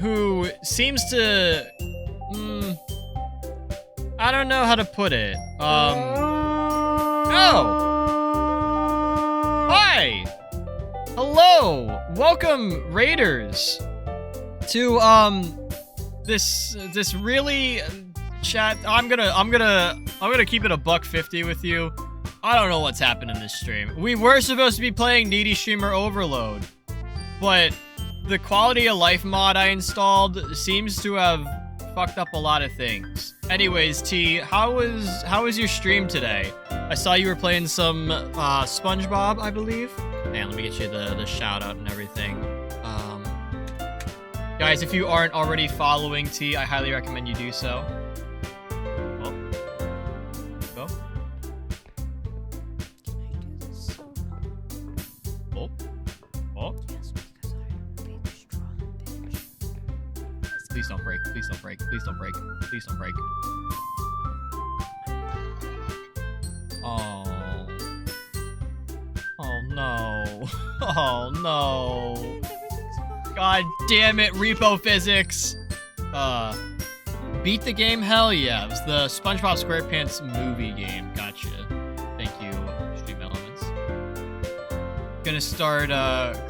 who seems to, I don't know how to put it. Oh! Hi! Hello! Welcome, Raiders, to, this really, chat, I'm gonna keep it a $1.50 with you. I don't know what's happened in this stream. We were supposed to be playing Needy Streamer Overload, but the quality of life mod I installed seems to have fucked up a lot of things. Anyways, T, how was your stream today? I saw you were playing some SpongeBob, I believe. Man, let me get you the shout out and everything. Guys, if you aren't already following T, I highly recommend you do so. Oh. Go. Oh. Oh. Please don't break. Please don't break. Please don't break. Please don't break. Oh. Oh no. Oh no. God damn it, repo physics. Beat the game? Hell yeah. It was the SpongeBob SquarePants movie game. Gotcha. Thank you, Stream Elements. Gonna start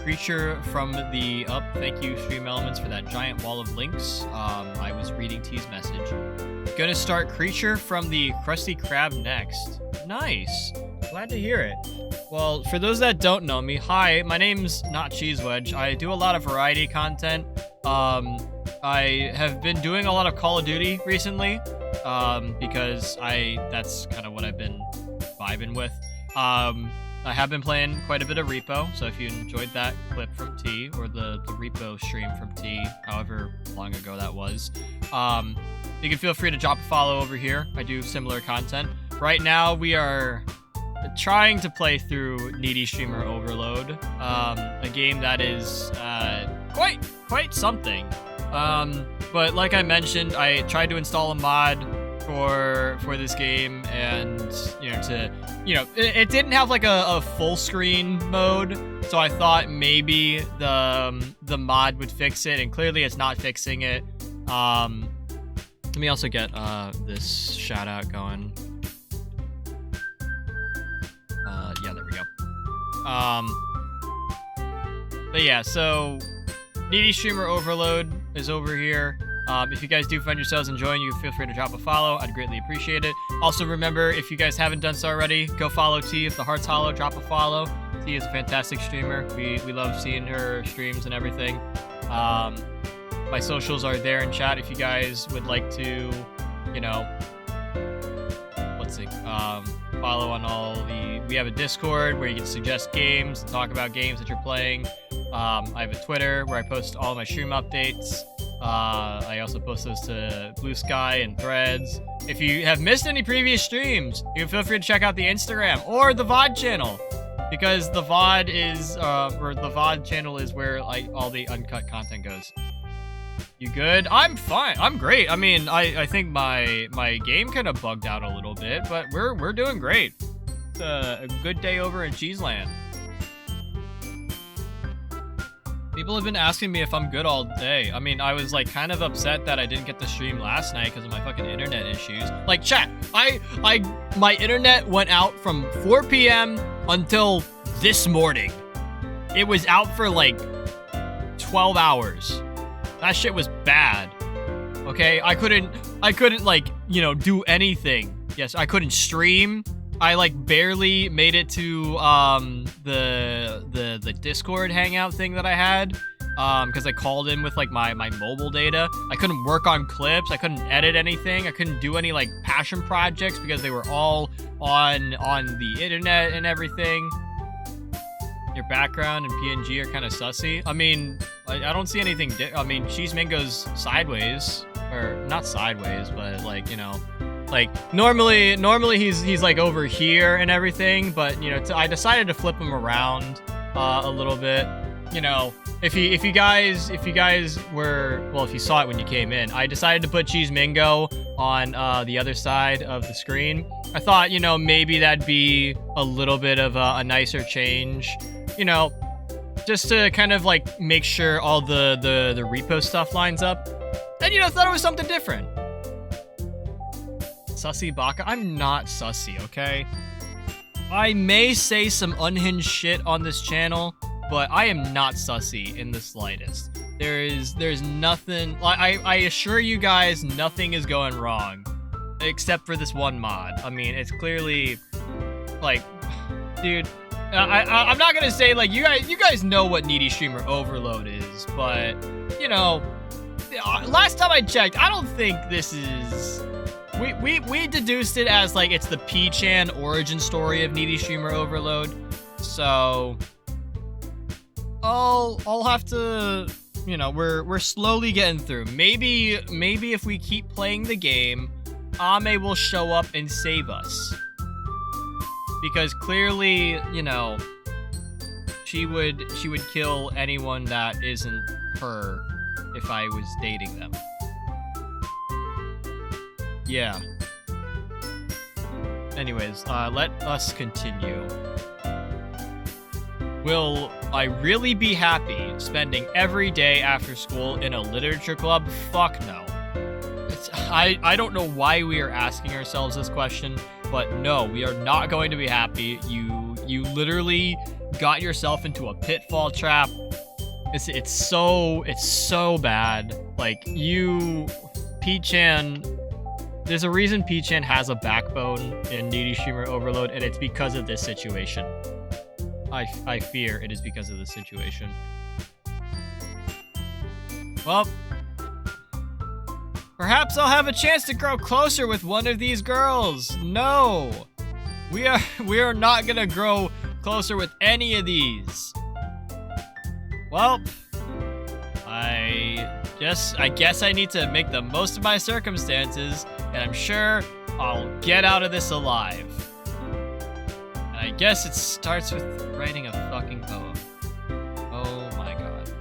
Creature from the Up. Thank you, Stream Elements, for that giant wall of links. I was reading T's message. Gonna start Creature from the Krusty Krab next. Nice. Glad to hear it. Well, for those that don't know me, hi, my name's Not Cheese Wedge. I do a lot of variety content. I have been doing a lot of Call of Duty recently, because that's kind of what I've been vibing with. I have been playing quite a bit of Repo, so if you enjoyed that clip from T, or the Repo stream from T, however long ago that was, you can feel free to drop a follow over here. I do similar content. Right now, we are trying to play through Needy Streamer Overload, a game that is quite something. But like I mentioned, I tried to install a mod for this game, and it didn't have like a full screen mode, so I thought maybe the mod would fix it, and clearly it's not fixing it. Let me also get this shout out going. Yeah, there we go. But yeah, so Needy Streamer Overload is over here. If you guys do find yourselves enjoying, you can feel free to drop a follow. I'd greatly appreciate it. Also, remember, if you guys haven't done so already, go follow T. If the heart's hollow, drop a follow. T is a fantastic streamer. We love seeing her streams and everything. My socials are there in chat if you guys would like to, follow on all the... We have a Discord where you can suggest games, talk about games that you're playing. I have a Twitter where I post all my stream updates. I also post those to Blue Sky and Threads. If you have missed any previous streams, you can feel free to check out the Instagram or the VoD channel, because the VoD is, or the VoD channel is where all the uncut content goes. You good? I'm fine. I'm great. I mean, I think my game kind of bugged out a little bit, but we're doing great. It's a good day over in Cheeseland. People have been asking me if I'm good all day. I mean, I was kind of upset that I didn't get to stream last night because of my fucking internet issues. Chat, my internet went out from 4 p.m. until this morning. It was out for 12 hours. That shit was bad. Okay, I couldn't do anything. Yes, I couldn't stream. I barely made it to the Discord hangout thing that I had, because I called in with my mobile data. I couldn't work on clips. I couldn't edit anything. I couldn't do any passion projects because they were all on the internet and everything. Your background and PNG are kind of sussy. I mean, I don't see anything. I mean, Cheese Mingo's sideways, or not sideways, but normally he's over here and everything, but I decided to flip him around a little bit. If you guys were, well, if you saw it when you came in, I decided to put Cheese Mingo on the other side of the screen. I thought maybe that'd be a little bit of a nicer change, just to kind of make sure all the repo stuff lines up, and thought it was something different. Sussy Baka? I'm not sussy, okay? I may say some unhinged shit on this channel, but I am not sussy in the slightest. There's nothing... I assure you guys, nothing is going wrong. Except for this one mod. I mean, it's clearly... dude... I'm not gonna say, you guys know what Needy Streamer Overload is, but, last time I checked, I don't think this is... We deduced it as it's the P-chan origin story of Needy Streamer Overload. So I'll have to, we're slowly getting through. Maybe if we keep playing the game, Ame will show up and save us. Because clearly, she would kill anyone that isn't her if I was dating them. Yeah. Anyways, let us continue. Will I really be happy spending every day after school in a literature club? Fuck no. I don't know why we are asking ourselves this question, but no, we are not going to be happy. You literally got yourself into a pitfall trap. It's so bad. Like, P-chan, there's a reason P-chan has a backbone in Needy Streamer Overload, and it's because of this situation. I fear it is because of this situation. Well, perhaps I'll have a chance to grow closer with one of these girls. No, we are not gonna grow closer with any of these. Well, I guess I need to make the most of my circumstances, and I'm sure I'll get out of this alive. And I guess it starts with writing a fucking poem. Oh my god.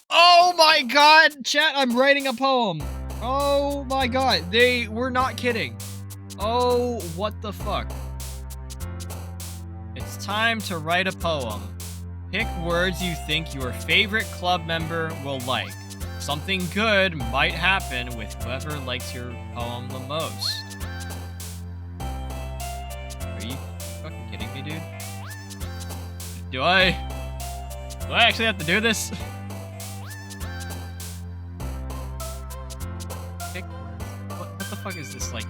Oh my god, chat, I'm writing a poem. Oh my god, they were not kidding. Oh, what the fuck? It's time to write a poem. Pick words you think your favorite club member will like. Something good might happen with whoever likes your poem the most. Are you fucking kidding me, dude? Do I actually have to do this? Pick words. What the fuck is this, like?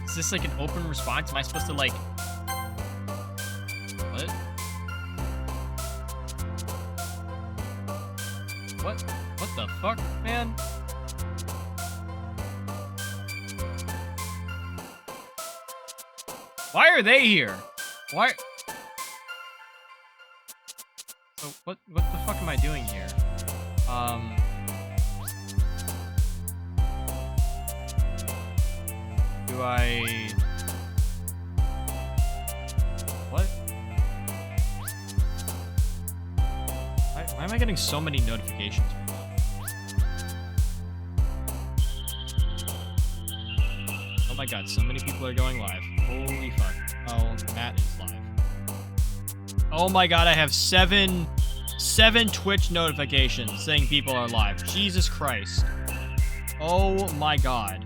Is this like an open response? Am I supposed to, like... What the fuck, man? Why are they here? Why? So what the fuck am I doing here? Do I... What? Why am I getting so many notifications right now? Oh my god, so many people are going live. Holy fuck. Oh, Matt is live. Oh my god, I have seven Twitch notifications saying people are live. Jesus Christ. Oh my god.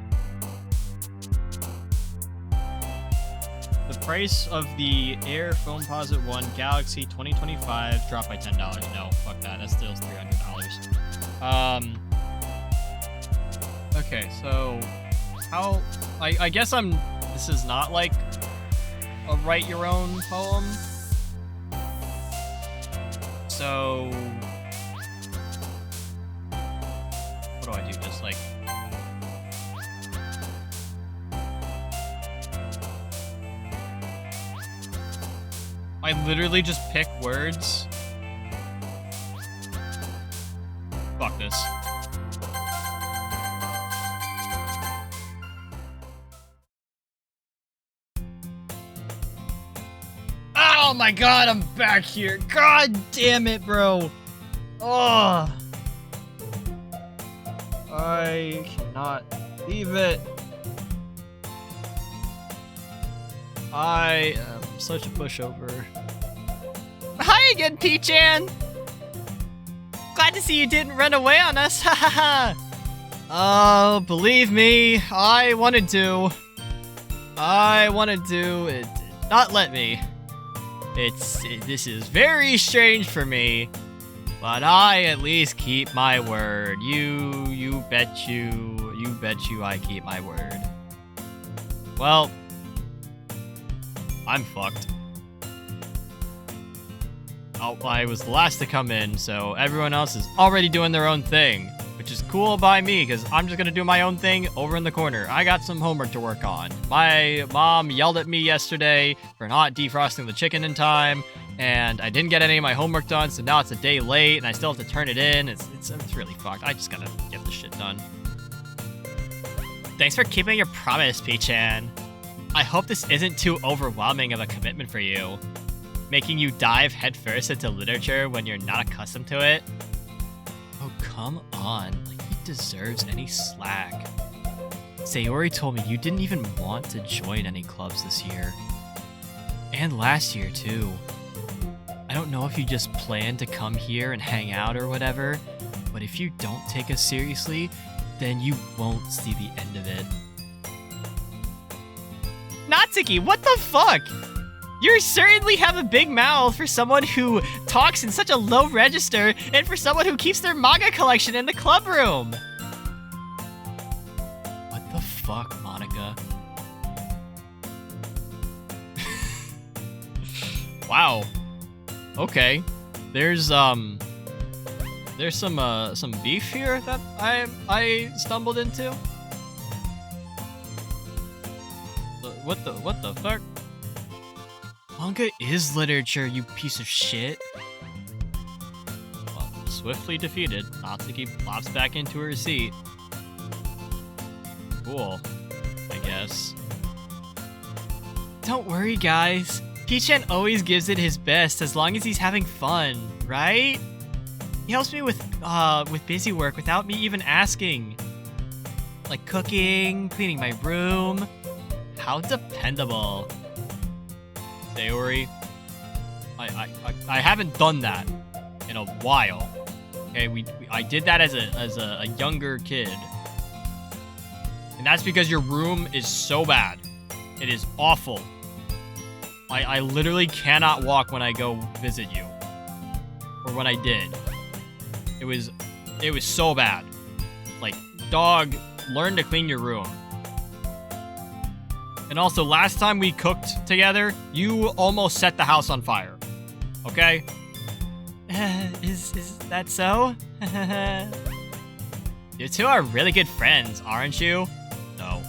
The price of the Air Foamposite 1 Galaxy 2025 dropped by $10. No, fuck that. That still is $300. Okay, so how... I guess this is not like a write your own poem. So what do I do? Just like... I literally just pick words. Fuck this. Oh my god, I'm back here. God damn it, bro. Oh. I cannot leave it. I am such a pushover. Hi again, P-chan! Glad to see you didn't run away on us, hahaha! Oh, believe me, I wanted to. It did not let me. This is very strange for me, but I at least keep my word. You bet I keep my word. Well, I'm fucked. Oh, I was the last to come in, so everyone else is already doing their own thing, which is cool by me, because I'm just gonna do my own thing over in the corner. I got some homework to work on. My mom yelled at me yesterday for not defrosting the chicken in time, and I didn't get any of my homework done, so now it's a day late, and I still have to turn it in. It's really fucked. I just gotta get this shit done. Thanks for keeping your promise, P-chan. I hope this isn't too overwhelming of a commitment for you, making you dive headfirst into literature when you're not accustomed to it. Oh, come on. Like, he deserves any slack. Sayori told me you didn't even want to join any clubs this year. And last year, too. I don't know if you just plan to come here and hang out or whatever, but if you don't take us seriously, then you won't see the end of it. Natsuki, what the fuck? You certainly have a big mouth for someone who talks in such a low register and for someone who keeps their manga collection in the club room. What the fuck, Monica? Wow. Okay. There's some beef here that I stumbled into. What the fuck? Manga is literature, you piece of shit. Well, swiftly defeated, Natsuki plops back into her seat. Cool, I guess. Don't worry, guys. P-chan always gives it his best as long as he's having fun, right? He helps me with busy work without me even asking. Like cooking, cleaning my room. How dependable. Sayori, I haven't done that in a while. Okay, I did that as a younger kid. And that's because your room is so bad. It is awful. I literally cannot walk when I go visit you. Or when I did. It was so bad. Like, dog, learn to clean your room. And also, last time we cooked together, you almost set the house on fire. Okay? Is that so? You two are really good friends, aren't you? No.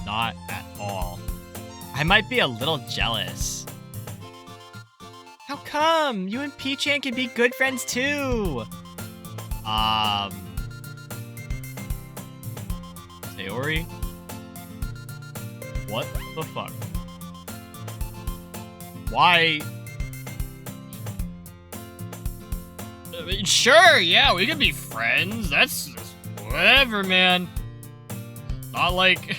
Not at all. I might be a little jealous. How come? You and P-chan can be good friends too. Sayori? What the fuck? Why? I mean, sure, yeah, we can be friends. That's whatever, man. Not like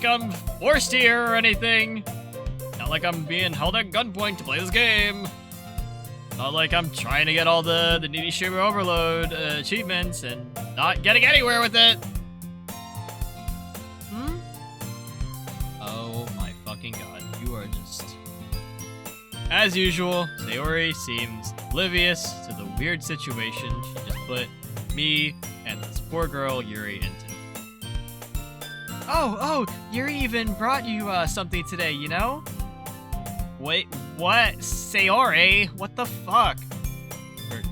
I'm forced here or anything. Not like I'm being held at gunpoint to play this game. Not like I'm trying to get all the needy streamer overload achievements and not getting anywhere with it. Oh my fucking god, you are just... As usual, Sayori seems oblivious to the weird situation she just put me and this poor girl Yuri into. Oh, Yuri even brought you something today, you know? Wait, what? Sayori? What the fuck? For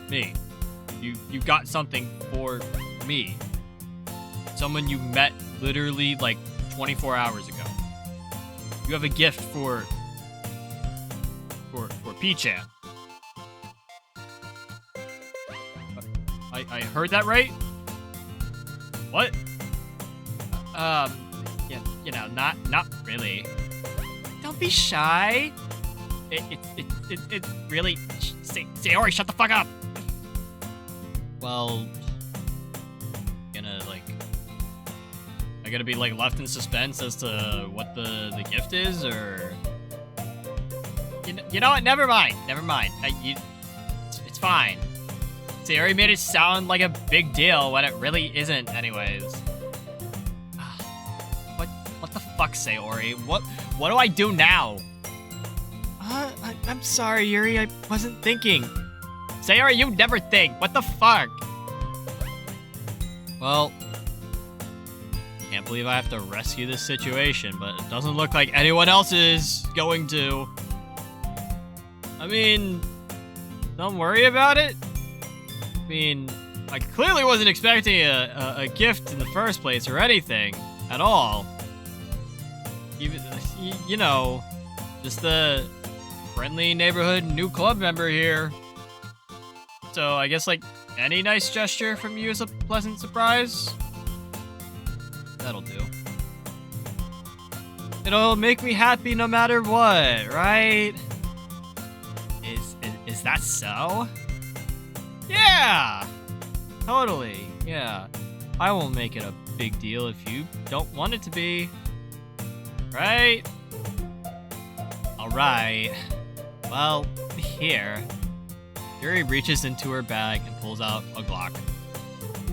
me. You got something for me. Someone you met literally like 24 hours ago. You have a gift for P-chan. I heard that right? What? Yeah, you know, not really. Don't be shy. It really... Sayori, shut the fuck up! Well... I gotta be, like, left in suspense as to what the gift is, or... You know what? Never mind. It's fine. Sayori made it sound like a big deal when it really isn't, anyways. What the fuck, Sayori? What do I do now? I'm sorry, Yuri. I wasn't thinking. Sayori, you never think. What the fuck? Well, can't believe I have to rescue this situation, but it doesn't look like anyone else is going to. I mean, don't worry about it. I mean, I clearly wasn't expecting a gift in the first place or anything at all. Even, you know, just the friendly neighborhood new club member here. So I guess, like, any nice gesture from you is a pleasant surprise. That'll do. It'll make me happy no matter what, right? Is that so? Yeah! Totally, yeah. I won't make it a big deal if you don't want it to be. Right? Alright. Well, here. Yuri reaches into her bag and pulls out a Glock.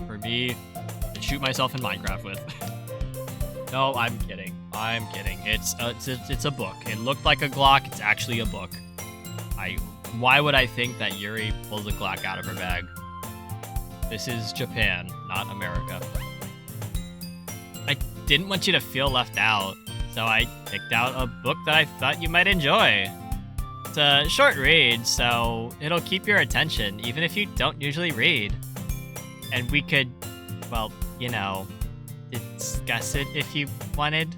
For me to shoot myself in Minecraft with. No, I'm kidding. I'm kidding. It's a book. It looked like a Glock. It's actually a book. Why would I think that Yuri pulls a Glock out of her bag? This is Japan, not America. I didn't want you to feel left out, so I picked out a book that I thought you might enjoy. It's a short read, so it'll keep your attention, even if you don't usually read. And we could, well, you know, discuss it if you wanted.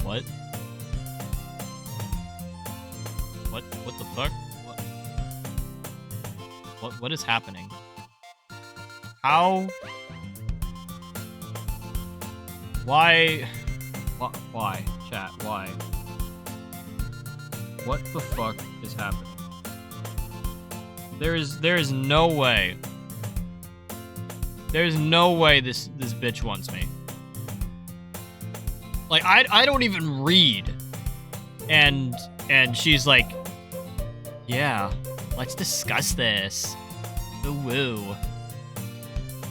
What? What the fuck? What is happening? How? Why? Why? Chat, why? What the fuck is happening? There is no way. There's no way this bitch wants me. Like, I don't even read. And she's like, yeah, let's discuss this. Ooh, woo.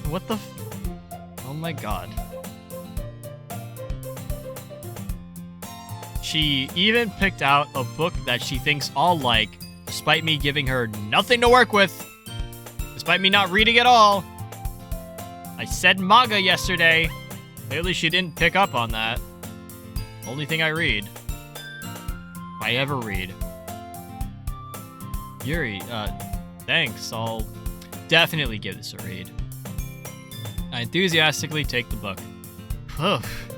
What the oh my god. She even picked out a book that she thinks I'll like, despite me giving her nothing to work with. Despite me not reading at all. I said manga yesterday. Clearly she didn't pick up on that. Only thing I read. If I ever read. Yuri, thanks. I'll definitely give this a read. I enthusiastically take the book. Poof.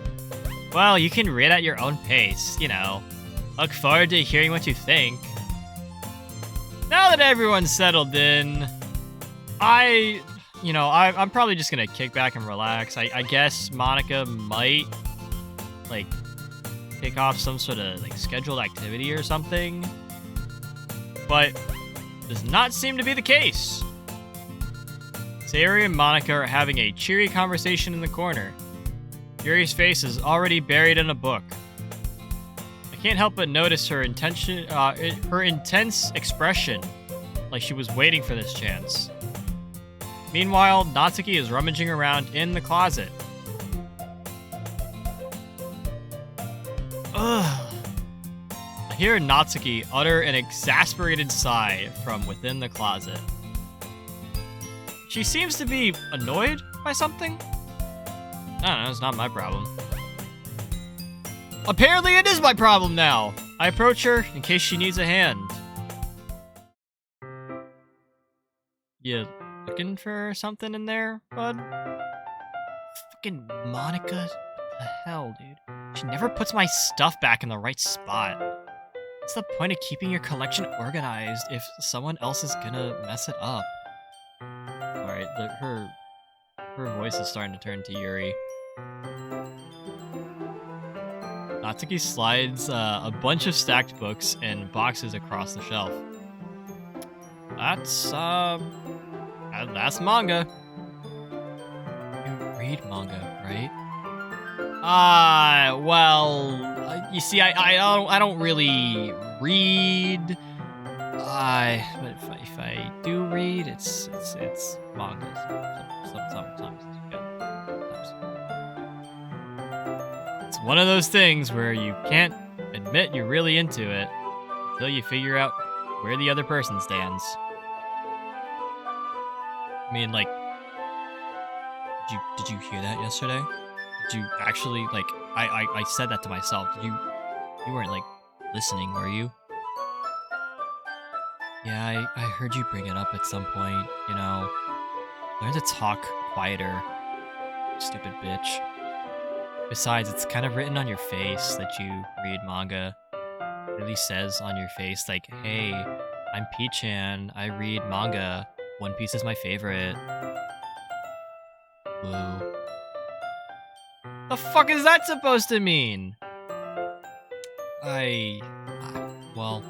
Well, you can read at your own pace, you know. Look forward to hearing what you think. Now that everyone's settled in, I'm probably just gonna kick back and relax. I guess Monica might, like, take off some sort of, like, scheduled activity or something. But does not seem to be the case. Sayori and Monica are having a cheery conversation in the corner. Yuri's face is already buried in a book. I can't help but notice her intense expression, like she was waiting for this chance. Meanwhile, Natsuki is rummaging around in the closet. Ugh. I hear Natsuki utter an exasperated sigh from within the closet. She seems to be annoyed by something? I don't know, it's not my problem. Apparently it is my problem now! I approach her in case she needs a hand. You looking for something in there, bud? Fucking Monica? What the hell, dude? She never puts my stuff back in the right spot. What's the point of keeping your collection organized if someone else is gonna mess it up? Alright, her voice is starting to turn to Yuri. Natsuki slides a bunch of stacked books and boxes across the shelf. That's manga. You read manga, right? Well, you see, I don't really read. But if I do read, it's manga. Sometimes. It's one of those things where you can't admit you're really into it until you figure out where the other person stands. I mean, like, did you hear that yesterday? Did you actually, like, I said that to myself. You weren't, like, listening, were you? Yeah, I heard you bring it up at some point, you know. Learn to talk quieter, stupid bitch. Besides, it's kind of written on your face that you read manga. It really says on your face, like, hey, I'm P-chan, I read manga. One Piece is my favorite. Woo. The fuck is that supposed to mean? Well,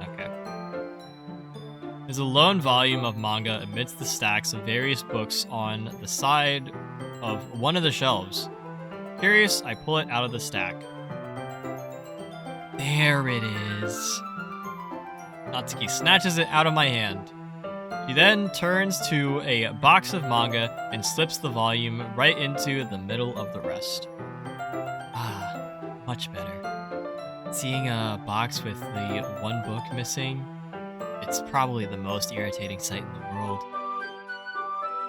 okay. There's a lone volume of manga amidst the stacks of various books on the side of one of the shelves. Curious, I pull it out of the stack. There it is. Natsuki snatches it out of my hand. She then turns to a box of manga and slips the volume right into the middle of the rest. Ah, much better. Seeing a box with the one book missing, it's probably the most irritating sight in the world.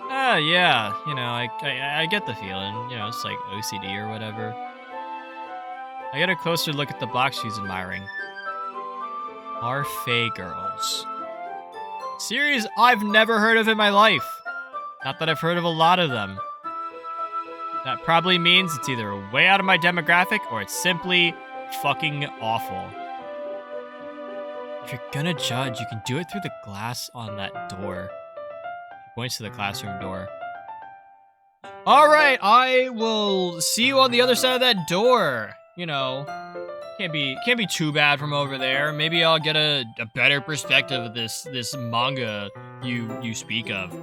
Yeah, I get the feeling, it's like OCD or whatever. I get a closer look at the box she's admiring. Parfait Girls. Series I've never heard of in my life. Not that I've heard of a lot of them. That probably means it's either way out of my demographic or it's simply fucking awful. If you're gonna judge, you can do it through the glass on that door. She points to the classroom door. Alright, I will see you on the other side of that door. Can't be too bad from over there. Maybe I'll get a better perspective of this manga you speak of.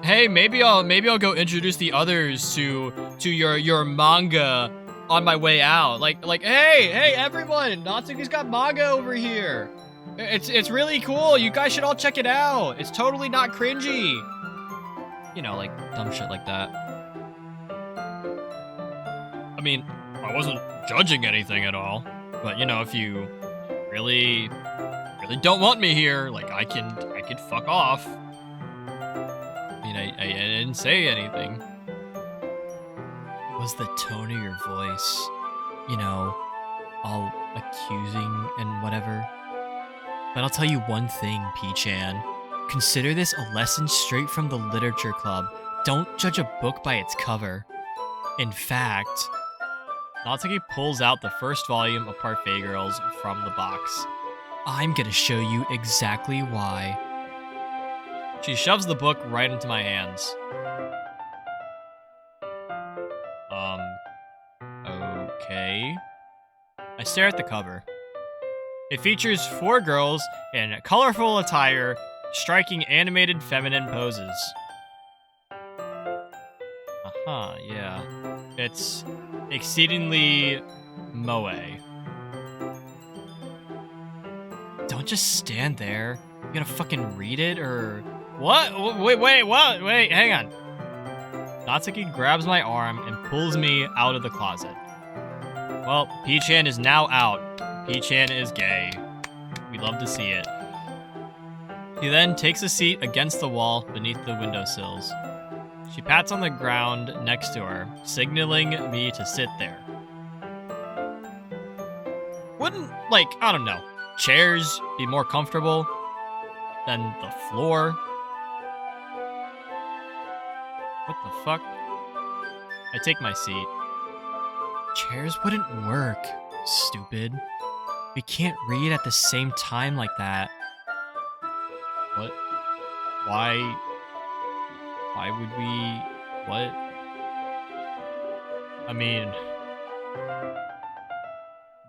Hey, maybe I'll go introduce the others to your manga on my way out. Like hey everyone, Natsuki's got manga over here. It's really cool. You guys should all check it out. It's totally not cringy. Like dumb shit like that. I mean, I wasn't judging anything at all. But if you really don't want me here, like I could fuck off. I mean, I didn't say anything. It was the tone of your voice, all accusing and whatever. But I'll tell you one thing, P-chan. Consider this a lesson straight from the literature club. Don't judge a book by its cover. In fact, Natsuki pulls out the first volume of Parfait Girls from the box. I'm gonna show you exactly why. She shoves the book right into my hands. Okay. I stare at the cover. It features 4 girls in colorful attire, striking animated feminine poses. Yeah. It's exceedingly moe. Don't just stand there. You gonna fucking read it or what? Wait, what? Wait, hang on. Natsuki grabs my arm and pulls me out of the closet. Well, P-chan is now out. P-chan is gay. We love to see it. He then takes a seat against the wall beneath the windowsills. She pats on the ground next to her, signaling me to sit there. Wouldn't, I don't know, chairs be more comfortable than the floor? What the fuck? I take my seat. Chairs wouldn't work, stupid. We can't read at the same time like that. What? Why would we... What? I mean...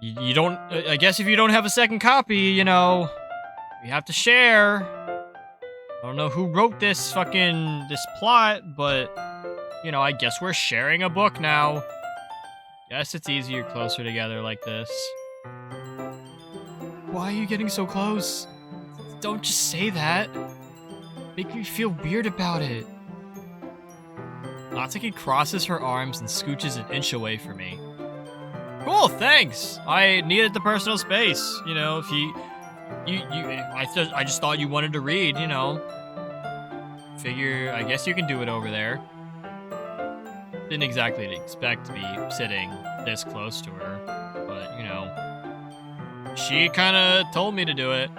You don't... I guess if you don't have a second copy, we have to share. I don't know who wrote this plot, but, I guess we're sharing a book now. Yes, it's easier closer together like this. Why are you getting so close? Don't just say that. Make me feel weird about it. Natsuki crosses her arms and scooches an inch away from me. Cool, thanks. I needed the personal space. If I just thought you wanted to read, Figure, I guess you can do it over there. Didn't exactly expect to be sitting this close to her, but, she kind of told me to do it.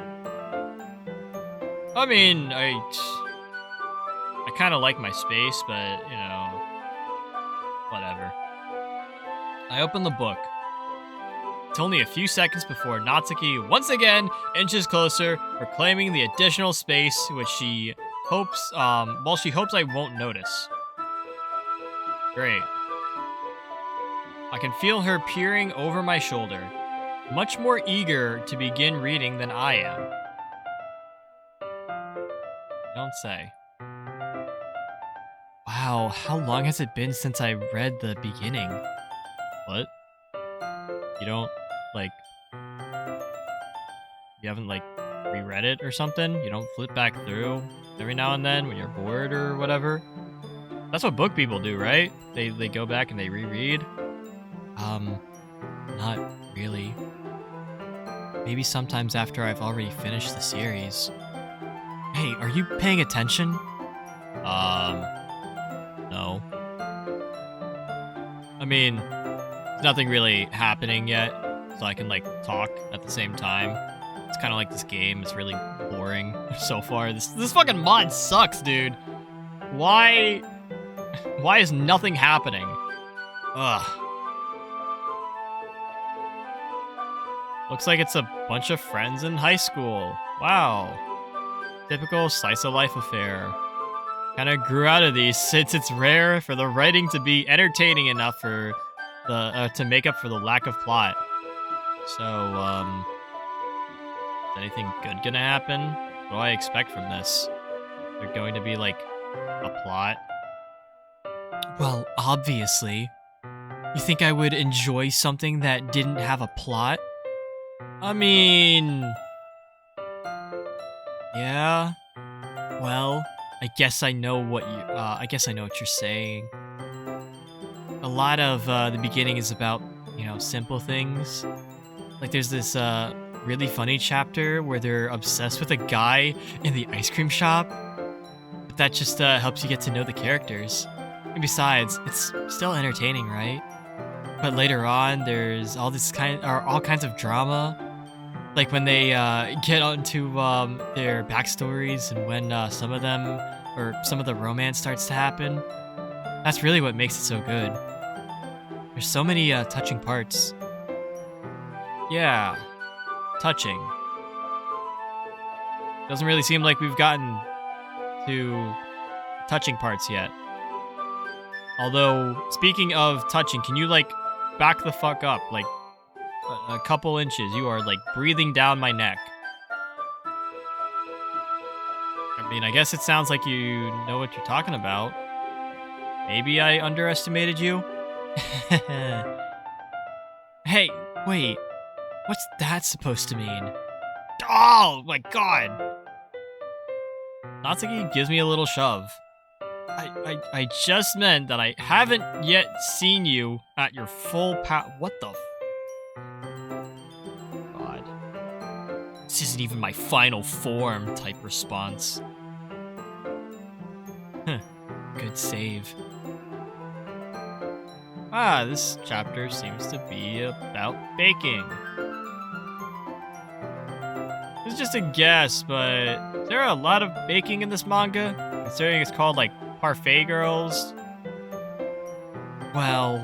I mean, I kind of like my space, but, whatever. I open the book. It's only a few seconds before Natsuki once again inches closer, reclaiming the additional space, which she hopes I won't notice. Great. I can feel her peering over my shoulder, much more eager to begin reading than I am. Don't say. Wow, how long has it been since I read the beginning? What? You don't, like... You haven't, like, reread it or something? You don't flip back through every now and then when you're bored or whatever? That's what book people do, right? They go back and they reread? Not really. Maybe sometimes after I've already finished the series. Hey, are you paying attention? No. I mean, there's nothing really happening yet, so I can, like, talk at the same time. It's kind of like this game. It's really boring so far. This fucking mod sucks, dude. Why is nothing happening? Ugh. Looks like it's a bunch of friends in high school. Wow. Typical slice of life affair. Kinda grew out of these since it's rare for the writing to be entertaining enough for the to make up for the lack of plot. So, is anything good gonna happen? What do I expect from this? There going to be, like, a plot? Well, obviously. You think I would enjoy something that didn't have a plot? I mean... Yeah? Well, I guess I know what you're saying. A lot of the beginning is about, simple things. Like there's this really funny chapter where they're obsessed with a guy in the ice cream shop. But that just helps you get to know the characters. And besides, it's still entertaining, right? But later on, there's all kinds of drama. Like when they get onto their backstories and when some of the romance starts to happen. That's really what makes it so good. There's so many touching parts. Yeah, touching. Doesn't really seem like we've gotten to touching parts yet. Although, speaking of touching, can you, like, back the fuck up? Like, a couple inches. You are, like, breathing down my neck. I mean, I guess it sounds like you know what you're talking about. Maybe I underestimated you? Hey, wait. What's that supposed to mean? Oh, my God. Natsuki gives me a little shove. I just meant that I haven't yet seen you at your full power. What the God. This isn't even my final form type response. Good save. This chapter seems to be about baking. It's just a guess, but is there a lot of baking in this manga? Considering it's called, like, Parfait Girls? Well,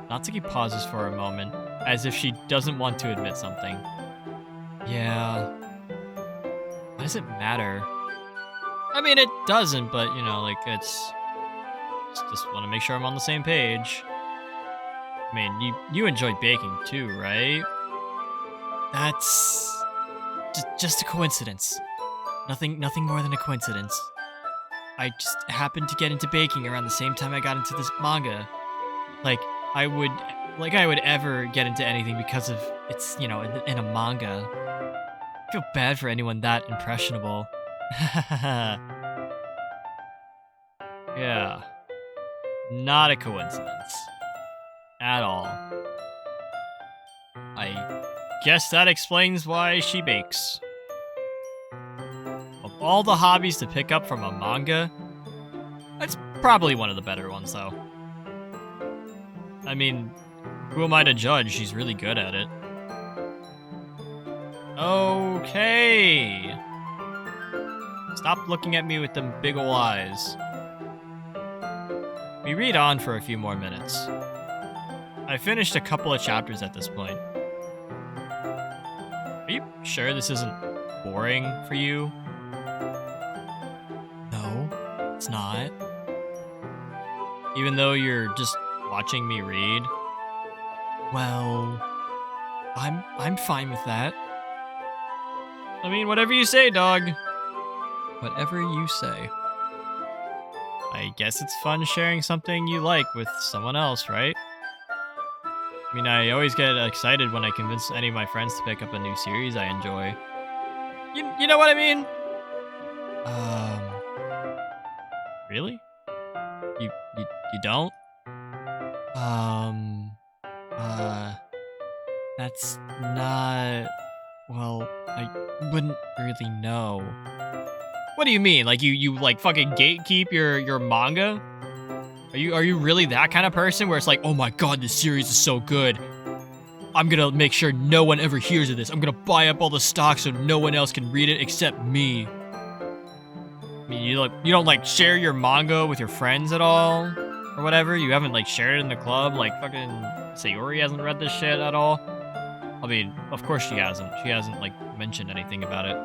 Natsuki pauses for a moment, as if she doesn't want to admit something. Yeah. Why does it matter? I mean, it doesn't, but, it's just want to make sure I'm on the same page. I mean, you enjoy baking too, right? That's just a coincidence. Nothing more than a coincidence. I just happened to get into baking around the same time I got into this manga. Like I would ever get into anything because of it's, in a manga. I feel bad for anyone that impressionable. Yeah. Not a coincidence. At all. I guess that explains why she bakes. Of all the hobbies to pick up from a manga, that's probably one of the better ones, though. I mean, who am I to judge? She's really good at it. Okay. Stop looking at me with them big ol' eyes. We read on for a few more minutes. I finished a couple of chapters at this point. Are you sure this isn't boring for you? No, it's not. Even though you're just watching me read? Well, I'm fine with that. I mean, whatever you say, dog. Whatever you say. I guess it's fun sharing something you like with someone else, right? I mean, I always get excited when I convince any of my friends to pick up a new series I enjoy. You know what I mean? Really? You don't? That's not... Well, I wouldn't really know. What do you mean? Like you like fucking gatekeep your manga? Are you really that kind of person where it's like, oh my god, this series is so good. I'm gonna make sure no one ever hears of this. I'm gonna buy up all the stock so no one else can read it except me. I mean, you don't like share your manga with your friends at all? Or whatever? You haven't like shared it in the club? Like fucking Sayori hasn't read this shit at all? I mean, of course she hasn't. She hasn't like mentioned anything about it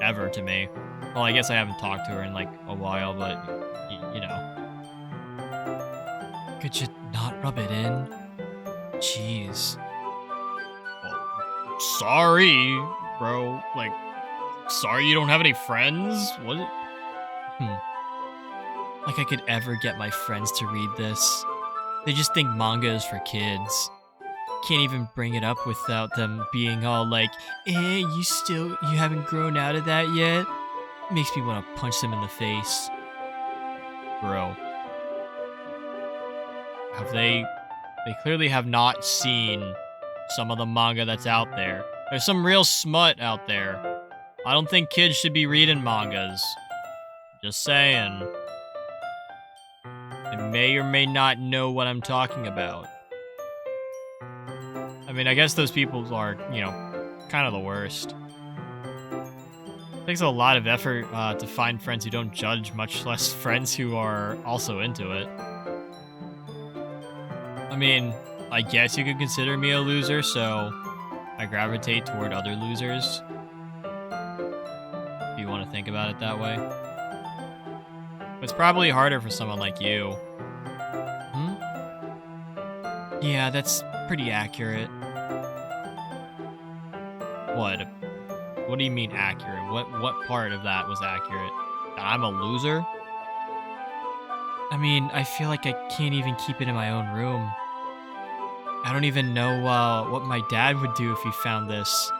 ever to me. Well, I guess I haven't talked to her in like a while, but you know. Could you not rub it in? Jeez. Well, sorry, bro. Like, sorry you don't have any friends? What? Like I could ever get my friends to read this. They just think manga is for kids. Can't even bring it up without them being all like, you haven't grown out of that yet? Makes me want to punch them in the face. Bro. They clearly have not seen some of the manga that's out there. There's some real smut out there. I don't think kids should be reading mangas. Just saying. They may or may not know what I'm talking about. I mean, I guess those people are, you know, kind of the worst. It takes a lot of effort to find friends who don't judge, much less friends who are also into it. I mean, I guess you could consider me a loser, so I gravitate toward other losers. If you want to think about it that way. It's probably harder for someone like you. Yeah, that's pretty accurate. What? What do you mean accurate? What part of that was accurate? That I'm a loser? I mean, I feel like I can't even keep it in my own room. I don't even know what my dad would do if he found this.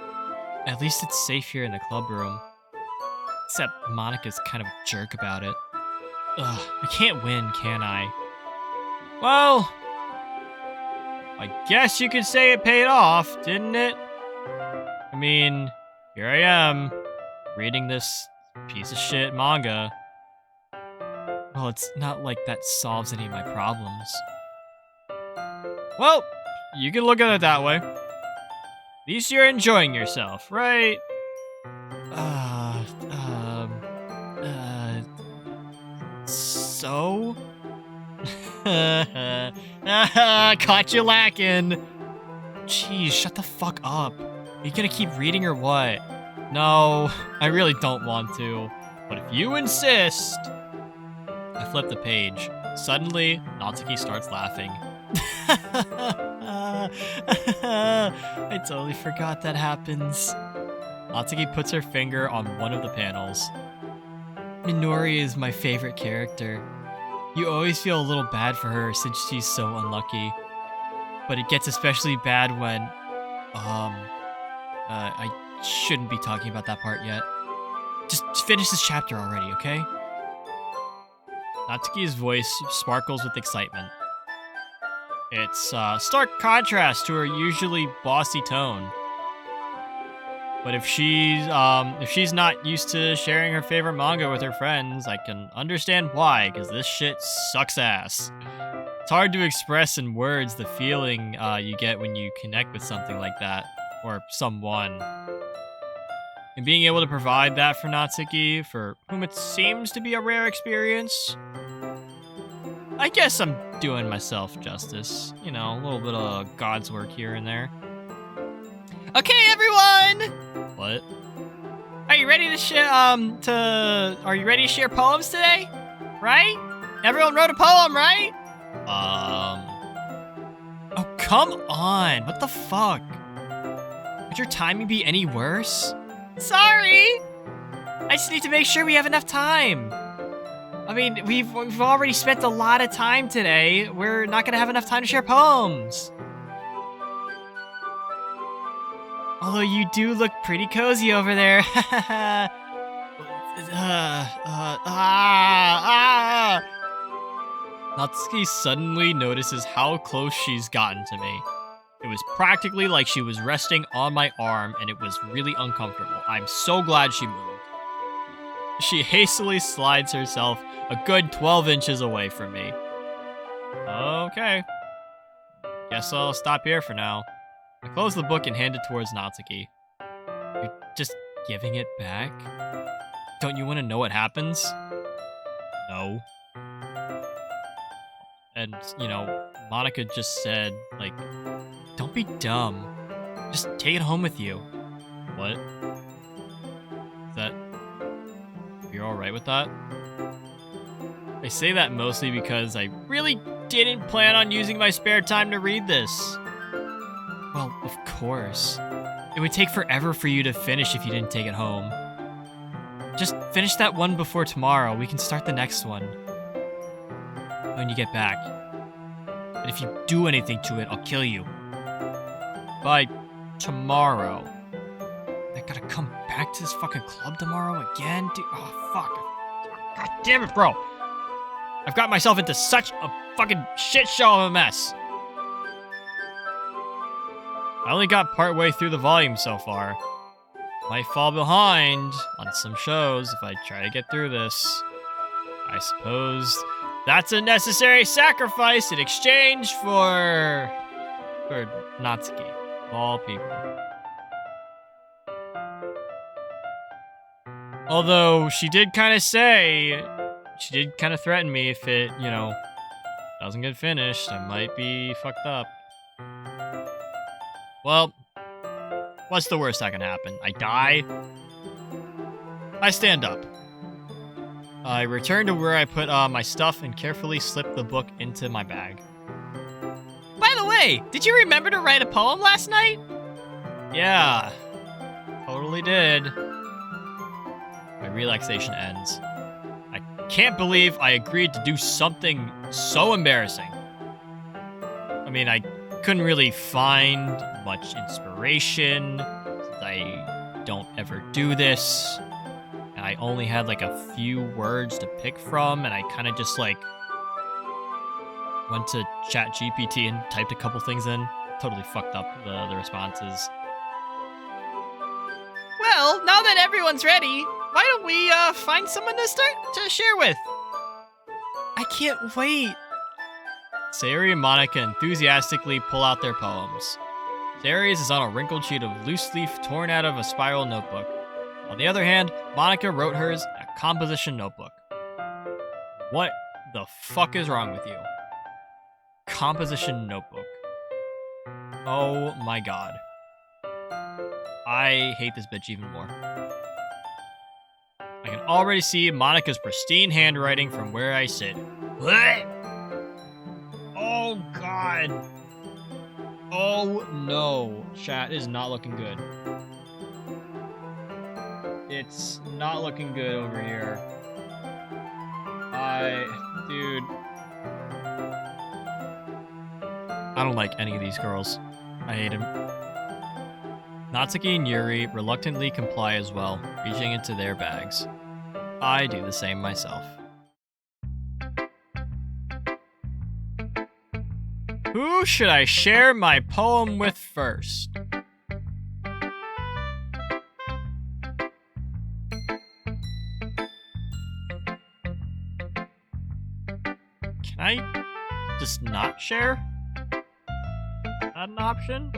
At least it's safe here in the club room. Except Monica's kind of a jerk about it. Ugh, I can't win, can I? Well, I guess you could say it paid off, didn't it? I mean, here I am, reading this piece of shit manga. Well, it's not like that solves any of my problems. Well, you can look at it that way. At least you're enjoying yourself, right? So? Caught you lacking. Jeez, shut the fuck up. Are you gonna keep reading or what? No, I really don't want to. But if you insist... I flip the page. Suddenly, Natsuki starts laughing. I totally forgot that happens. Natsuki puts her finger on one of the panels. Minori is my favorite character. You always feel a little bad for her since she's so unlucky. But it gets especially bad when... I shouldn't be talking about that part yet. Just finish this chapter already, okay? Natsuki's voice sparkles with excitement. It's stark contrast to her usually bossy tone. But if she's not used to sharing her favorite manga with her friends, I can understand why, because this shit sucks ass. It's hard to express in words the feeling you get when you connect with something like that, or someone. And being able to provide that for Natsuki, for whom it seems to be a rare experience, I guess I'm doing myself justice. You know, a little bit of God's work here and there. Okay, everyone! What? Are you ready to share, are you ready to share poems today? Right? Everyone wrote a poem, right? Oh, come on! What the fuck? Could your timing be any worse? Sorry! I just need to make sure we have enough time. I mean, we've already spent a lot of time today. We're not gonna have enough time to share poems. Although you do look pretty cozy over there. Natsuki suddenly notices how close she's gotten to me. It was practically like she was resting on my arm, and it was really uncomfortable. I'm so glad she moved. She hastily slides herself a good 12 inches away from me. Okay. Guess I'll stop here for now. I close the book and hand it towards Natsuki. You're just giving it back? Don't you want to know what happens? No. And, you know, Monica just said, like, don't be dumb. Just take it home with you. What? Is that... You're alright with that? I say that mostly because I really didn't plan on using my spare time to read this. Well, of course. It would take forever for you to finish if you didn't take it home. Just finish that one before tomorrow. We can start the next one when you get back. But if you do anything to it, I'll kill you. By tomorrow. I gotta come back to this fucking club tomorrow again? Dude, oh, fuck. God damn it, bro. I've got myself into such a fucking shit show of a mess. I only got partway through the volume so far. Might fall behind on some shows if I try to get through this. I suppose that's a necessary sacrifice in exchange for Natsuki, of all people. Although she did kind of threaten me if it, you know, doesn't get finished, I might be fucked up. Well, what's the worst that can happen? I die? I stand up. I return to where I put my stuff and carefully slip the book into my bag. By the way, did you remember to write a poem last night? Yeah, totally did. My relaxation ends. I can't believe I agreed to do something so embarrassing. I mean, I couldn't really find much inspiration, since I don't ever do this. And I only had like a few words to pick from, and I kind of just like went to ChatGPT and typed a couple things in. Totally fucked up the responses. Well, now that everyone's ready, why don't we find someone to start to share with? I can't wait. Sayori and Monica enthusiastically pull out their poems. Sayori's is on a wrinkled sheet of loose leaf torn out of a spiral notebook. On the other hand, Monica wrote hers in a composition notebook. What the fuck is wrong with you? Composition notebook. Oh my god. I hate this bitch even more. I can already see Monica's pristine handwriting from where I sit. What? Oh god. Oh no. Chat is not looking good. It's not looking good over here. Dude. I don't like any of these girls. I hate him. Natsuki and Yuri reluctantly comply as well, reaching into their bags. I do the same myself. Who should I share my poem with first? Can I just not share? Is that an option?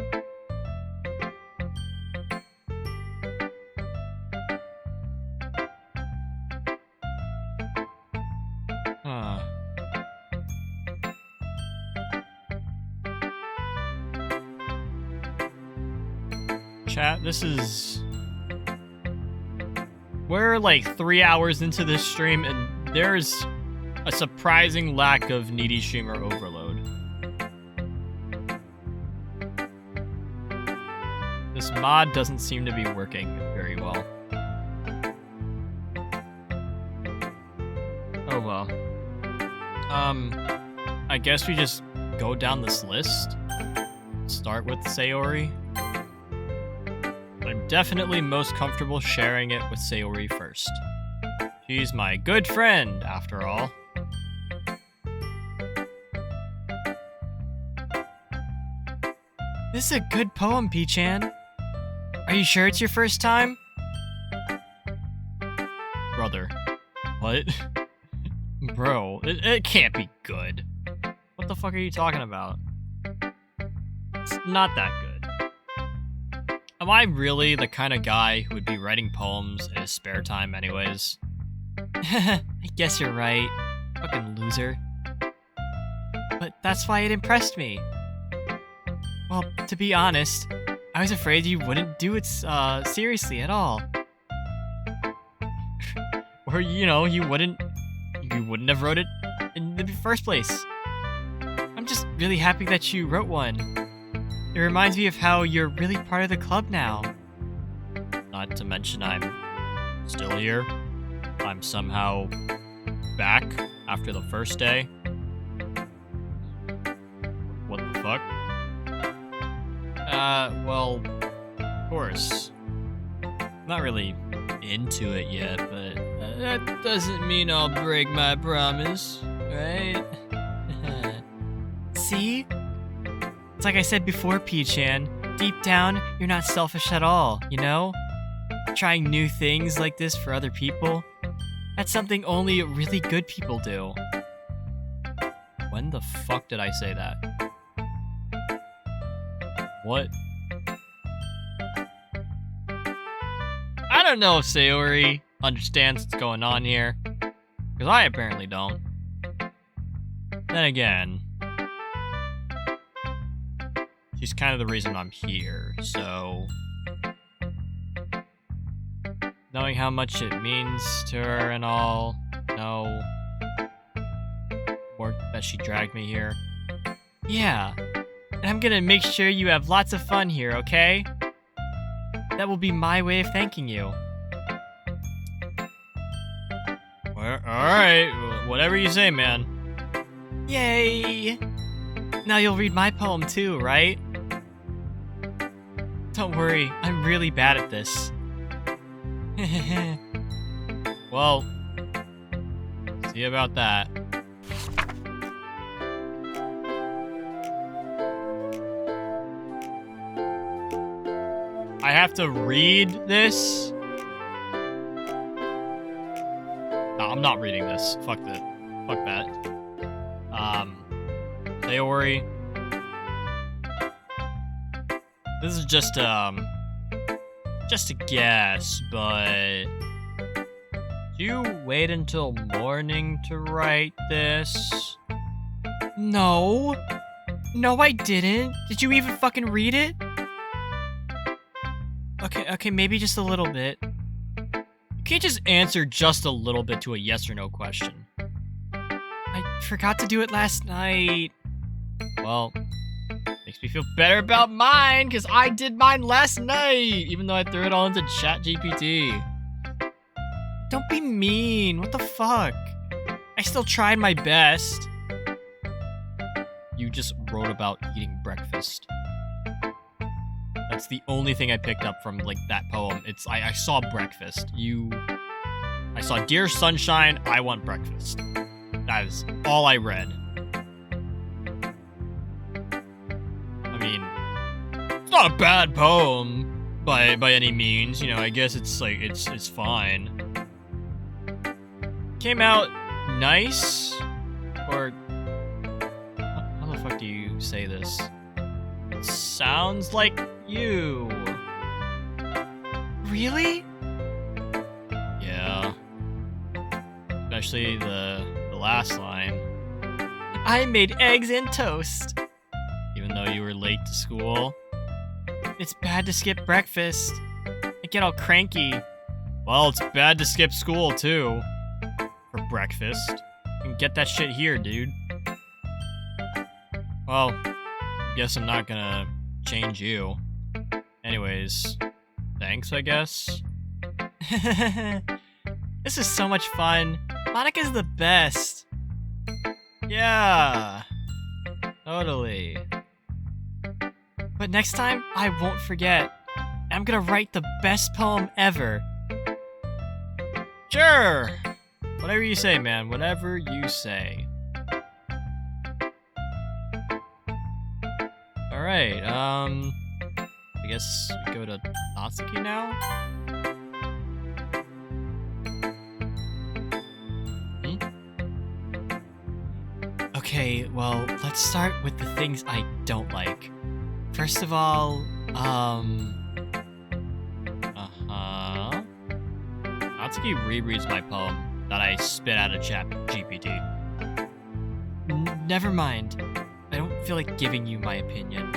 Huh. Chat, this is... We're like 3 hours into this stream and there's a surprising lack of needy streamer overload. This mod doesn't seem to be working very well. Oh well. I guess we just go down this list. Start with Sayori. I'm definitely most comfortable sharing it with Sayori first. She's my good friend, after all. This is a good poem, P-chan. Are you sure it's your first time? Brother. What? Bro, it can't be good. What the fuck are you talking about? It's not that good. Am I really the kind of guy who would be writing poems in his spare time anyways? I guess you're right. Fucking loser. But that's why it impressed me. Well, to be honest, I was afraid you wouldn't do it seriously at all. Or, you wouldn't have wrote it in the first place. I'm just really happy that you wrote one. It reminds me of how you're really part of the club now. Not to mention I'm still here. I'm somehow back after the first day. What the fuck? Well, of course. I'm not really into it yet, but that doesn't mean I'll break my promise, right? See? It's like I said before, P-chan. Deep down, you're not selfish at all, you know? Trying new things like this for other people. That's something only really good people do. When the fuck did I say that? What? I don't know if Sayori understands what's going on here. Because I apparently don't. Then again, she's kind of the reason I'm here, so knowing how much it means to her and all, or that she dragged me here. Yeah, and I'm gonna make sure you have lots of fun here, okay? That will be my way of thanking you. Well, alright, whatever you say, man. Yay! Now you'll read my poem too, right? Don't worry, I'm really bad at this. Well, see about that. I have to read this? No, I'm not reading this. Fuck that. Fuck that. Sayori. This is just a guess, but do you wait until morning to write this? No. No, I didn't. Did you even fucking read it? Okay, maybe just a little bit. You can't just answer just a little bit to a yes or no question. I forgot to do it last night. Well, makes me feel better about mine, because I did mine last night, even though I threw it all into ChatGPT. Don't be mean, what the fuck? I still tried my best. You just wrote about eating breakfast. That's the only thing I picked up from, that poem. I saw breakfast. I saw Dear Sunshine, I want breakfast. That is all I read. I mean, it's not a bad poem by any means. I guess it's fine. Came out nice, or how the fuck do you say this? It sounds like you. Really? Yeah. Especially the last line. I made eggs and toast. Even though you were late to school. It's bad to skip breakfast. I get all cranky. Well, it's bad to skip school too. For breakfast. You can get that shit here, dude. Well, guess I'm not gonna change you. Anyways, thanks, I guess. This is so much fun. Monica's the best. Yeah. Totally. But next time, I won't forget. I'm gonna write the best poem ever. Sure. Whatever you say, man. Whatever you say. Alright, I guess we go to Natsuki now? Okay, well, let's start with the things I don't like. First of all, Natsuki rereads my poem that I spit out of chat GPT. Never mind. I don't feel like giving you my opinion.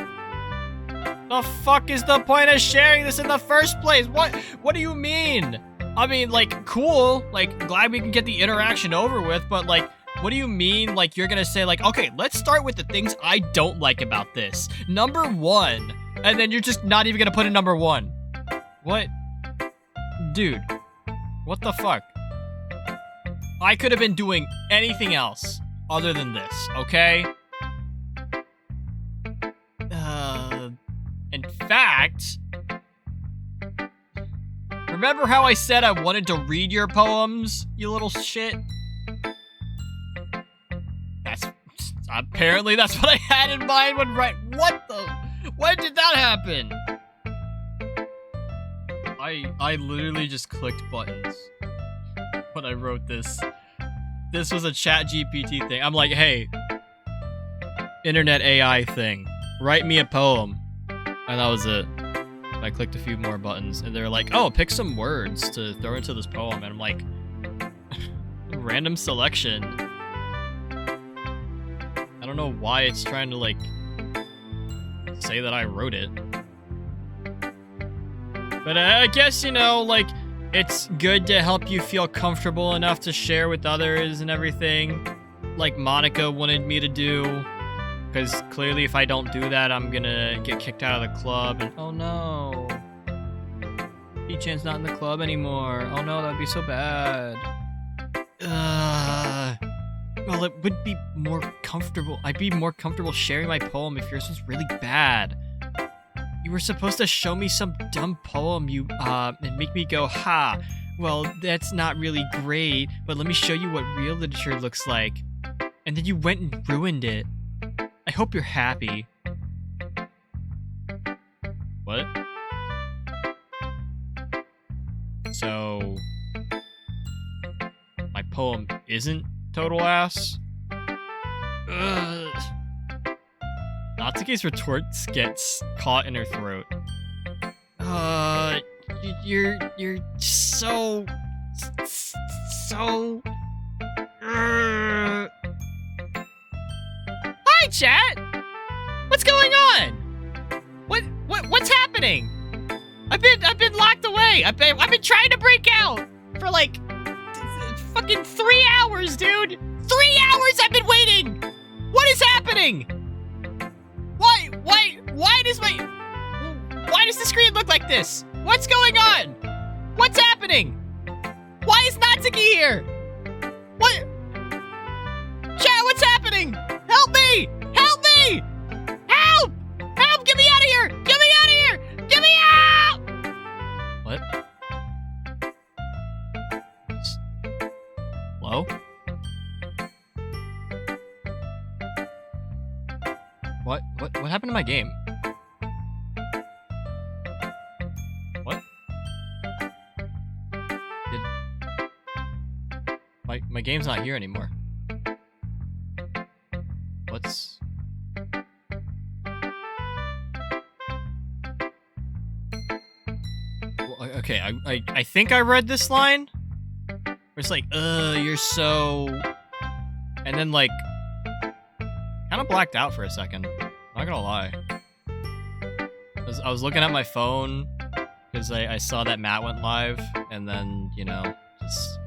The fuck is the point of sharing this in the first place? What do you mean? I mean, like, cool. Like, glad we can get the interaction over with, but like, what do you mean? Like, you're gonna say like, okay, let's start with the things I don't like about this. Number 1. And then you're just not even gonna put in number 1. What? Dude. What the fuck? I could have been doing anything else other than this, okay? In fact, remember how I said I wanted to read your poems, you little shit? Apparently that's what I had in mind when when did that happen? I literally just clicked buttons when I wrote this. This was a chat GPT thing. I'm like, hey, internet AI thing, write me a poem. And that was it. I clicked a few more buttons and they're like, oh, pick some words to throw into this poem. And I'm like, random selection. I don't know why it's trying to like say that I wrote it. But I guess, you know, like, it's good to help you feel comfortable enough to share with others and everything, like Monica wanted me to do. Because clearly if I don't do that, I'm gonna get kicked out of the club, and oh no. P-Chan's not in the club anymore. Oh no, that'd be so bad. Well, it would be more comfortable. I'd be more comfortable sharing my poem if yours was really bad. You were supposed to show me some dumb poem and make me go, ha, well, that's not really great, but let me show you what real literature looks like. And then you went and ruined it. I hope you're happy. What? So, my poem isn't total ass? Ugh. Natsuki's retort gets caught in her throat. You're so... Hi, chat! What's going on? What's happening? I've been locked away. I've been trying to break out for like fucking 3 hours, dude. 3 hours I've been waiting. What is happening? Why does the screen look like this? What's going on? What's happening? Why is Natsuki here? What? Chat, what's happening? Help me! Help me! Help! Help! Get me out of here! Get me out of here! Get me out! What? Hello? What happened to my game? What? My game's not here anymore. What's... Well, okay, I think I read this line. Where it's like, you're so... And then like... kind of blacked out for a second. Not gonna lie. I was looking at my phone because I saw that Matt went live, and then, you know, just...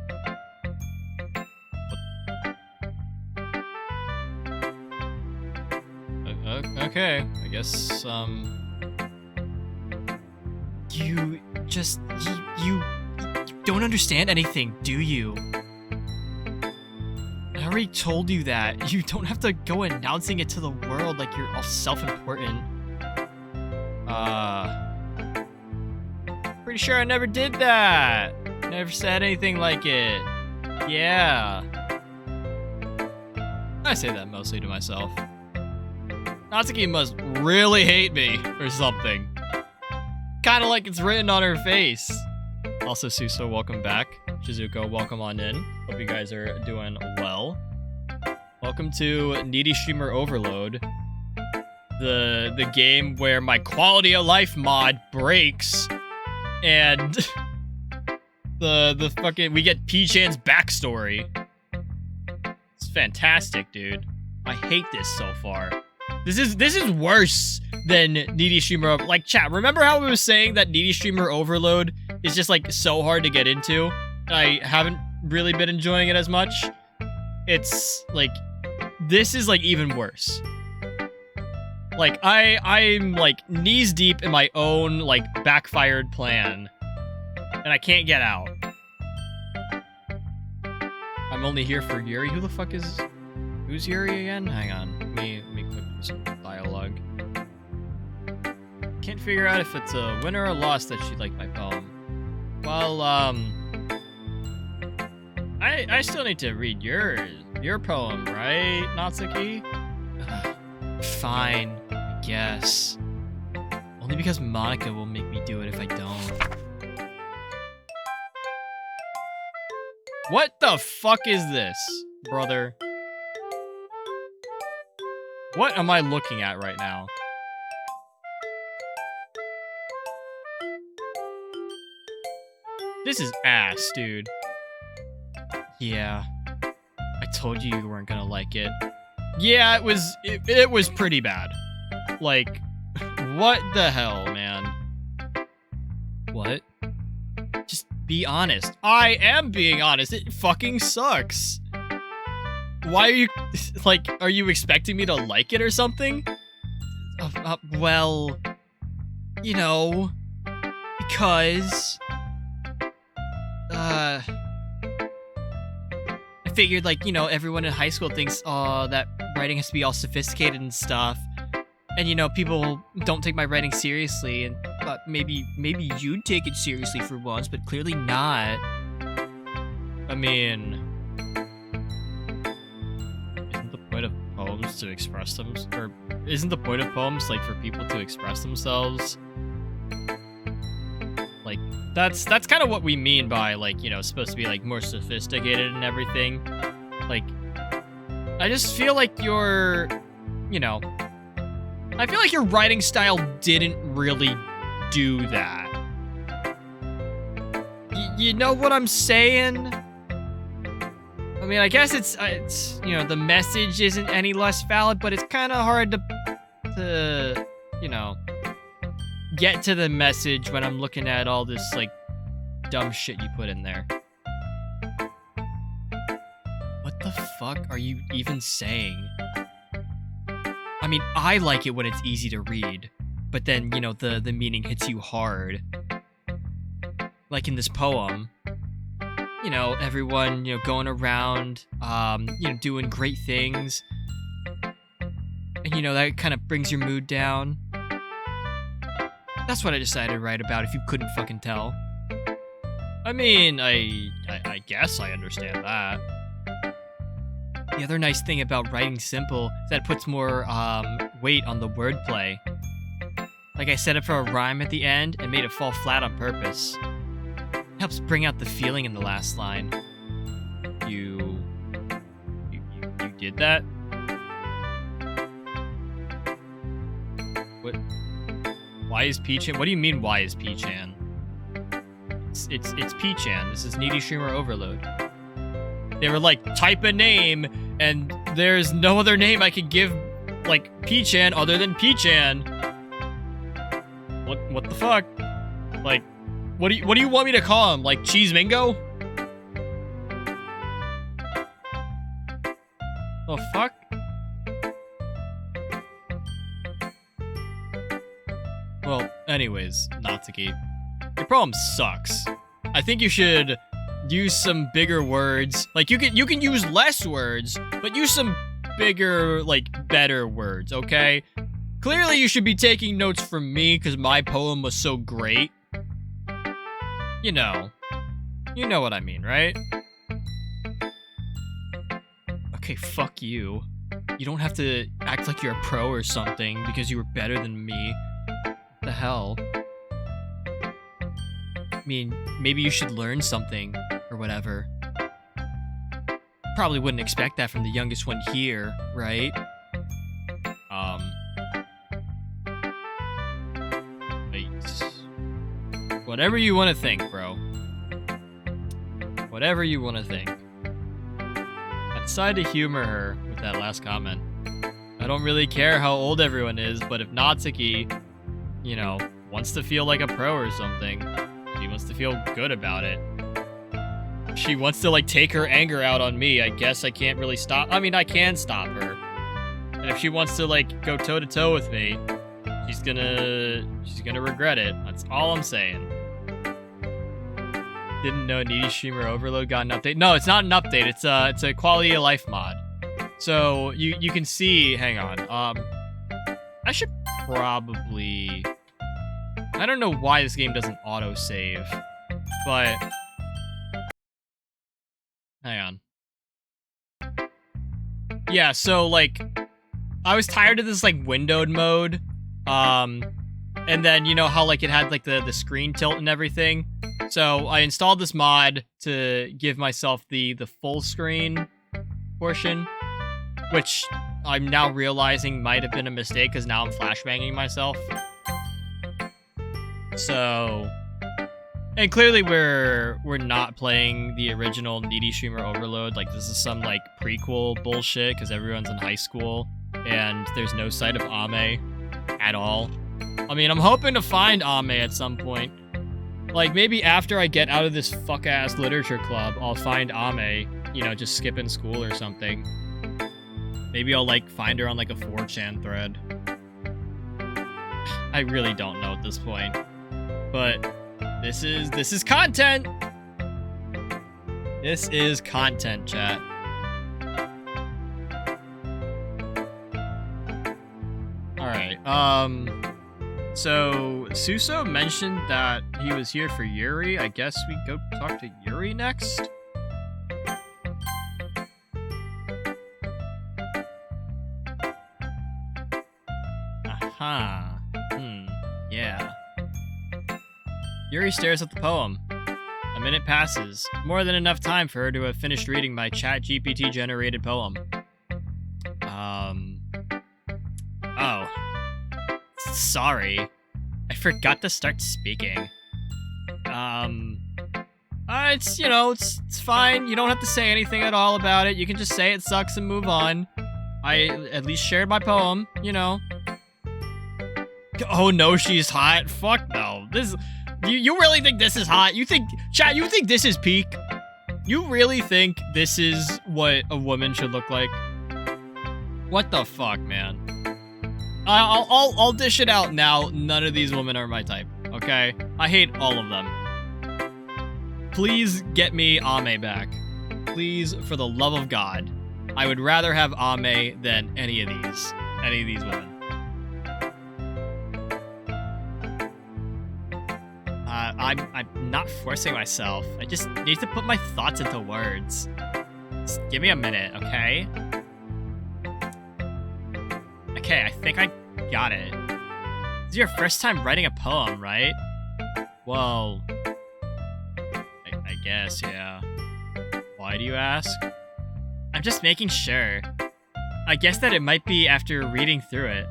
Okay, I guess, don't understand anything, do you? I already told you that. You don't have to go announcing it to the world like you're all self-important. Pretty sure I never did that. Never said anything like it. Yeah. I say that mostly to myself. Natsuki must really hate me or something. Kinda like it's written on her face. Also, Suso, welcome back. Shizuko, welcome on in. Hope you guys are doing well. Welcome to Needy Streamer Overload. The game where my quality of life mod breaks and the fucking we get P-chan's backstory. It's fantastic, dude. I hate this so far. This is worse than Needy Streamer. Like, chat, remember how we were saying that Needy Streamer Overload is just like so hard to get into? I haven't really been enjoying it as much. It's like, this is like even worse. Like, I'm like knees deep in my own like backfired plan, and I can't get out. I'm only here for Yuri. Who the fuck is? Who's Yuri again? Hang on. Let me click some dialogue. Can't figure out if it's a win or a loss that she liked my poem. Well, I still need to read your poem, right, Natsuki? Fine, I guess. Only because Monica will make me do it if I don't. What the fuck is this, brother? What am I looking at right now? This is ass, dude. Yeah. I told you weren't gonna like it. Yeah, it was pretty bad. Like, what the hell, man? What? Just be honest. I am being honest. It fucking sucks. Why are you, like, are you expecting me to like it or something? Well, you know, because, I figured, like, you know, everyone in high school thinks, that writing has to be all sophisticated and stuff. And, you know, people don't take my writing seriously, and thought maybe you'd take it seriously for once, but clearly not. I mean, isn't the point of poems to express them, or isn't the point of poems, like, for people to express themselves? Like, that's kind of what we mean by, like, you know, supposed to be, like, more sophisticated and everything. Like, I just feel like you're, you know, I feel like your writing style didn't really do that. You know what I'm saying? I mean, I guess it's you know, the message isn't any less valid, but it's kind of hard to, you know, get to the message when I'm looking at all this, like, dumb shit you put in there. What the fuck are you even saying? I mean, I like it when it's easy to read, but then, you know, the meaning hits you hard. Like in this poem, you know, everyone, you know, going around, you know, doing great things. And, you know, that kind of brings your mood down. That's what I decided to write about, if you couldn't fucking tell. I mean, I guess I understand that. The other nice thing about writing simple is that it puts more weight on the wordplay. Like, I set it for a rhyme at the end and made it fall flat on purpose. It helps bring out the feeling in the last line. You did that? What? Why is P-chan? What do you mean, why is P-chan? It's P-chan. This is Needy Streamer Overload. They were like, type a name, and there's no other name I could give, like, P-chan other than P-chan. What the fuck? Like, what do you want me to call him? Like, Cheese Mingo? Oh, fuck? Well, anyways, Natsuki, your poem sucks. I think you should use some bigger words. Like, you can use less words, but use some bigger, like, better words, okay? Clearly, you should be taking notes from me, because my poem was so great. You know what I mean, right? Okay, fuck you. You don't have to act like you're a pro or something because you were better than me. What the hell? I mean, maybe you should learn something or whatever. Probably wouldn't expect that from the youngest one here, right? Wait. Whatever you want to think, bro. Whatever you want to think. I decided to humor her with that last comment. I don't really care how old everyone is, but if Natsuki, you know, wants to feel like a pro or something, she wants to feel good about it. If she wants to, like, take her anger out on me, I guess I can't really stop. I mean, I can stop her. And if she wants to, like, go toe-to-toe with me, she's gonna regret it. That's all I'm saying. Didn't know Needy Streamer Overload got an update. No, it's not an update. It's a quality of life mod. So you can see. Hang on. I should probably. I don't know why this game doesn't auto save, but hang on. Yeah. So like, I was tired of this like windowed mode. And then you know how like it had like the screen tilt and everything. So I installed this mod to give myself the full screen portion, which I'm now realizing might have been a mistake because now I'm flashbanging myself. So, and clearly we're not playing the original Needy Streamer Overload. Like this is some like prequel bullshit because everyone's in high school and there's no sight of Ame at all. I mean, I'm hoping to find Ame at some point. Like, maybe after I get out of this fuck-ass literature club, I'll find Ame, you know, just skipping school or something. Maybe I'll, like, find her on, like, a 4chan thread. I really don't know at this point. But this is content! This is content, chat. Alright, so, Suso mentioned that he was here for Yuri. I guess we go talk to Yuri next? Aha. Yeah. Yuri stares at the poem. A minute passes. More than enough time for her to have finished reading my ChatGPT-generated poem. Oh. Sorry. I forgot to start speaking. It's, you know, it's fine. You don't have to say anything at all about it. You can just say it sucks and move on. I at least shared my poem, you know. Oh no, she's hot. Fuck no. You really think this is hot? You think, chat, you think this is peak? You really think this is what a woman should look like? What the fuck, man? I'll dish it out now. None of these women are my type, okay? I hate all of them. Please get me Ame back. Please, for the love of God. I would rather have Ame than any of these women. I'm not forcing myself. I just need to put my thoughts into words. Just give me a minute, okay? Okay, I think I got it. This is your first time writing a poem, right? Well, I guess, yeah. Why do you ask? I'm just making sure. I guess that it might be after reading through it.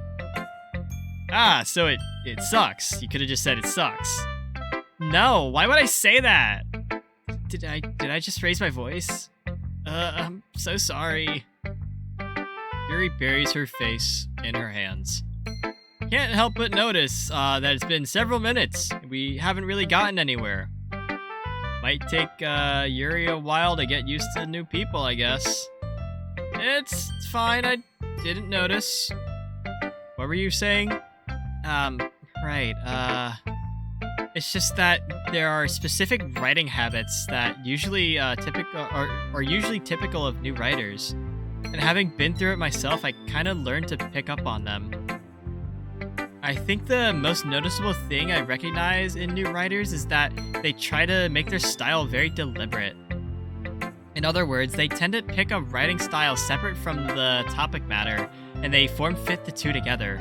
Ah, so it sucks. You could have just said it sucks. No, why would I say that? Did I just raise my voice? I'm so sorry. Yuri buries her face in her hands. Can't help but notice that it's been several minutes. We haven't really gotten anywhere. Might take Yuri a while to get used to new people, I guess. It's fine, I didn't notice. What were you saying? Right, It's just that there are specific writing habits that usually are usually typical of new writers. And having been through it myself, I kind of learned to pick up on them. I think the most noticeable thing I recognize in new writers is that they try to make their style very deliberate. In other words, they tend to pick a writing style separate from the topic matter, and they form-fit the two together.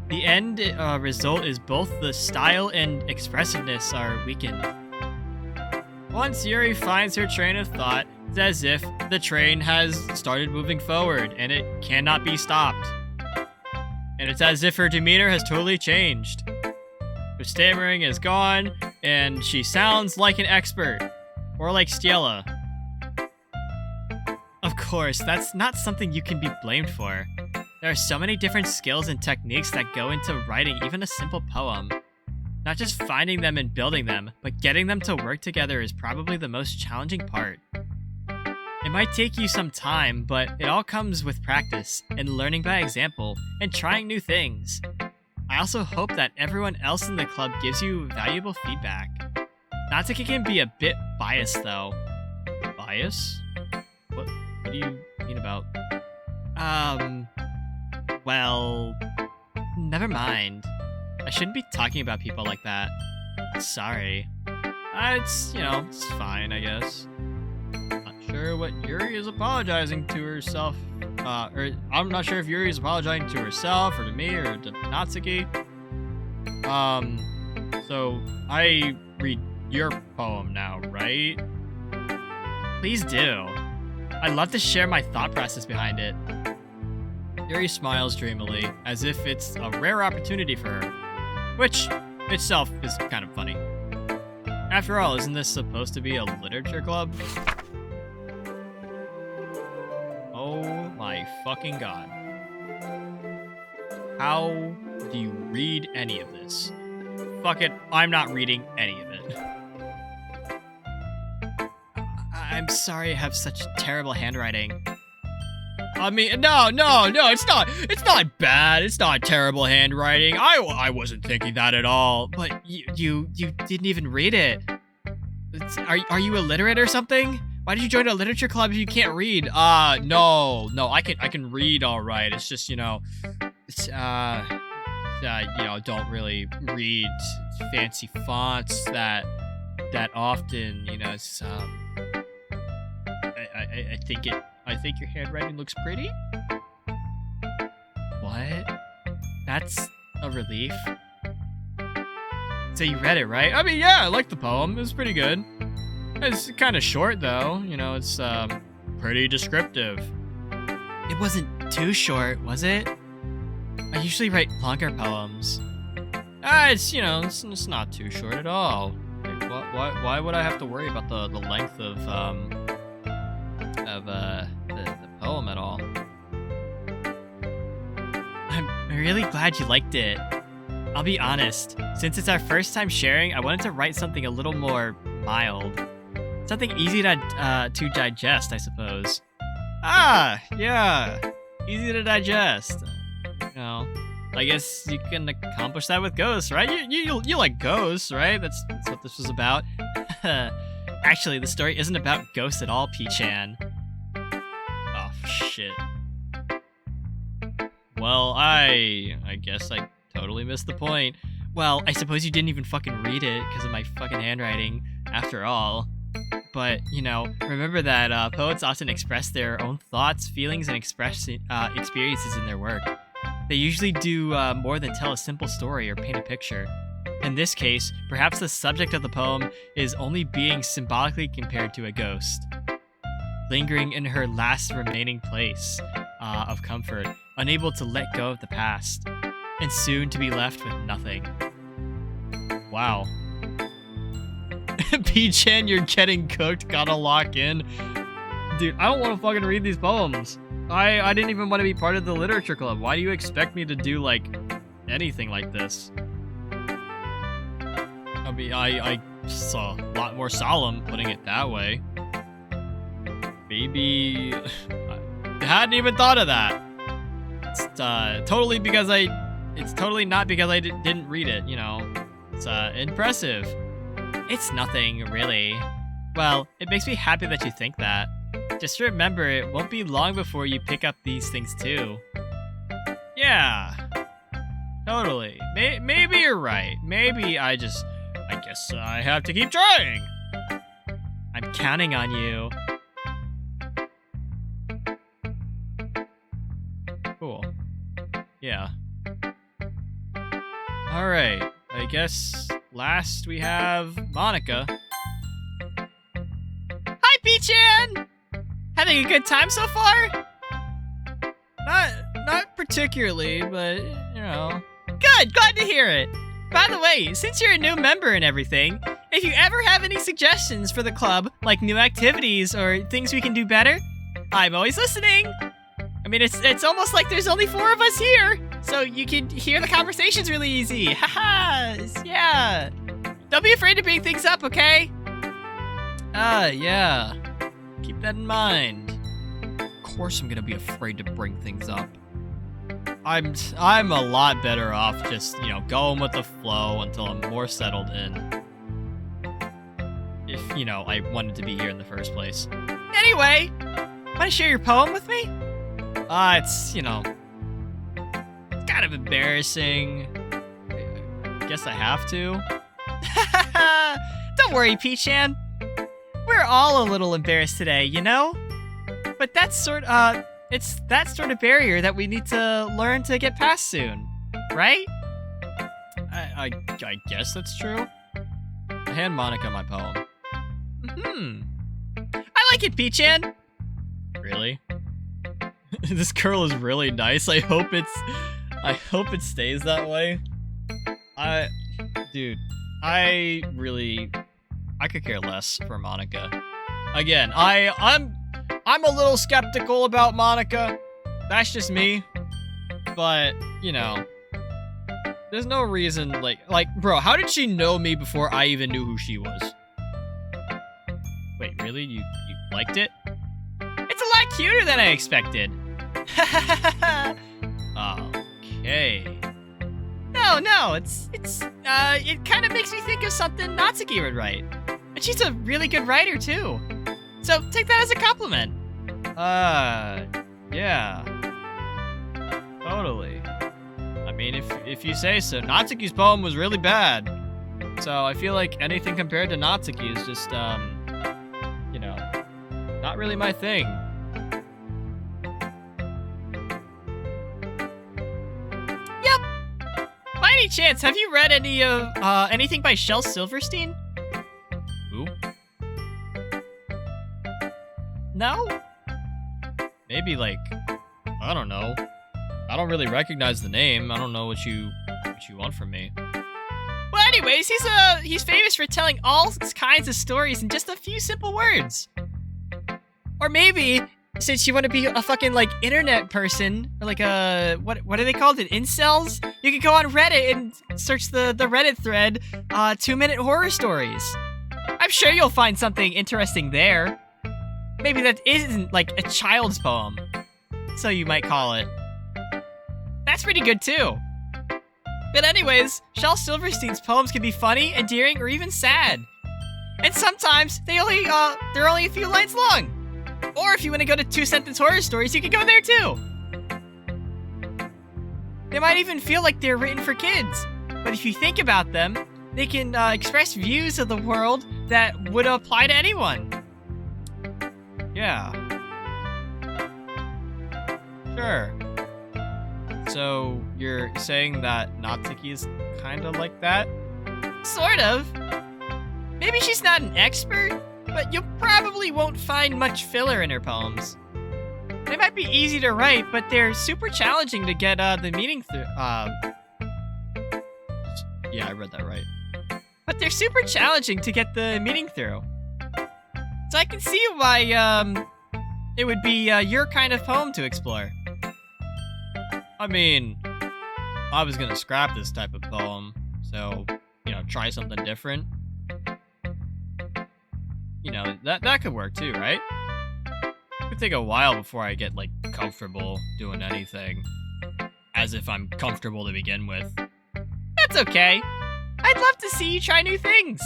The end result is both the style and expressiveness are weakened. Once Yuri finds her train of thought, it's as if the train has started moving forward and it cannot be stopped. And it's as if her demeanor has totally changed. Her stammering is gone, and she sounds like an expert. Or like Stiela. Of course, that's not something you can be blamed for. There are so many different skills and techniques that go into writing even a simple poem. Not just finding them and building them, but getting them to work together is probably the most challenging part. It might take you some time, but it all comes with practice, and learning by example, and trying new things. I also hope that everyone else in the club gives you valuable feedback. Natsuki can be a bit biased though. Bias? What do you mean about... Well... Never mind. I shouldn't be talking about people like that. Sorry. It's fine, I guess. Not sure what Yuri is apologizing to herself. Or I'm not sure if Yuri is apologizing to herself, or to me, or to Natsuki. So I read your poem now, right? Please do. I'd love to share my thought process behind it. Yuri smiles dreamily, as if it's a rare opportunity for her, which itself is kind of funny. After all, isn't this supposed to be a literature club? Oh my fucking god. How do you read any of this? Fuck it, I'm not reading any of it. I'm sorry I have such terrible handwriting. I mean, no, it's not bad. It's not terrible handwriting. I wasn't thinking that at all. But you didn't even read it. Are you illiterate or something? Why did you join a literature club if you can't read? No, I can read all right. It's just, don't really read fancy fonts that often, it's, I think your handwriting looks pretty. What? That's a relief. So you read it, right? I mean, yeah, I liked the poem. It was pretty good. It's kind of short, though. It's pretty descriptive. It wasn't too short, was it? I usually write longer poems. It's not too short at all. Like, why would I have to worry about the length of the poem at all? I'm really glad you liked it. I'll be honest, since it's our first time sharing, I wanted to write something a little more mild. Something easy to digest, I suppose. Yeah, easy to digest. I guess you can accomplish that with ghosts, right? You like ghosts, right? That's what this was about. Actually, the story isn't about ghosts at all, P-chan. Oh, shit. Well, I guess I totally missed the point. Well, I suppose you didn't even fucking read it because of my fucking handwriting, after all. But, remember that poets often express their own thoughts, feelings, and experiences in their work. They usually do more than tell a simple story or paint a picture. In this case, perhaps the subject of the poem is only being symbolically compared to a ghost, lingering in her last remaining place of comfort, unable to let go of the past, and soon to be left with nothing. Wow. P-chan, you're getting cooked, gotta lock in. Dude, I don't want to fucking read these poems. I didn't even want to be part of the literature club. Why do you expect me to do, anything like this? I mean, I saw a lot more solemn, putting it that way. Maybe... I hadn't even thought of that. It's totally not because I didn't read it, It's impressive. It's nothing, really. Well, it makes me happy that you think that. Just remember, it won't be long before you pick up these things too. Yeah. Totally. Maybe you're right. Maybe I guess I have to keep trying. I'm counting on you. Cool. Yeah. Alright. I guess last we have Monica. Hi, P-chan! Having a good time so far? Not particularly, but, you know. Good! Glad to hear it! By the way, since you're a new member and everything, if you ever have any suggestions for the club, like new activities or things we can do better, I'm always listening! I mean, it's almost like there's only 4 of us here, so you can hear the conversations really easy. Haha! Yeah! Don't be afraid to bring things up, okay? Yeah. Keep that in mind. Of course I'm gonna be afraid to bring things up. I'm a lot better off just, you know, going with the flow until I'm more settled in. If, you know, I wanted to be here in the first place. Anyway, wanna share your poem with me? It's, you know, it's kind of embarrassing. I guess I have to. Don't worry, P-chan. We're all a little embarrassed today, you know? But it's that sort of barrier that we need to learn to get past soon, right? I guess that's true. I hand Monica my poem. I like it, P-chan. Really? This girl is really nice. I hope it stays that way. Dude, I could care less for Monica. Again, I'm a little skeptical about Monica. That's just me. But, you know, there's no reason, like, bro, how did she know me before I even knew who she was? Wait, really? You liked it? It's a lot cuter than I expected. Okay. No, it kind of makes me think of something Natsuki would write. And she's a really good writer, too. So, take that as a compliment. Yeah. Totally. I mean, if you say so. Natsuki's poem was really bad. So, I feel like anything compared to Natsuki is just, you know, not really my thing. Yep. By any chance, have you read any of, anything by Shel Silverstein? Who? No? Maybe, like, I don't know. I don't really recognize the name. I don't know what you want from me. Well, anyways, he's famous for telling all kinds of stories in just a few simple words. Or maybe, since you want to be a fucking, like, internet person, or like a, what are they called? Incels? You can go on Reddit and search the Reddit thread, 2-minute horror stories. I'm sure you'll find something interesting there. Maybe that isn't, like, a child's poem. So you might call it. That's pretty good, too. But anyways, Shel Silverstein's poems can be funny, endearing, or even sad. And sometimes, they're only a few lines long. Or if you want to go to 2-sentence horror stories, you can go there, too. They might even feel like they're written for kids. But if you think about them, they can express views of the world that would apply to anyone. Yeah. Sure. So, you're saying that Natsuki is kind of like that? Sort of. Maybe she's not an expert, but you probably won't find much filler in her poems. They might be easy to write, but they're super challenging to get the meaning through. Yeah, I read that right. But they're super challenging to get the meaning through. So I can see why it would be your kind of poem to explore. I mean, I was gonna scrap this type of poem, so, you know, try something different. You know, that could work too, right? It could take a while before I get, like, comfortable doing anything. As if I'm comfortable to begin with. That's okay. I'd love to see you try new things.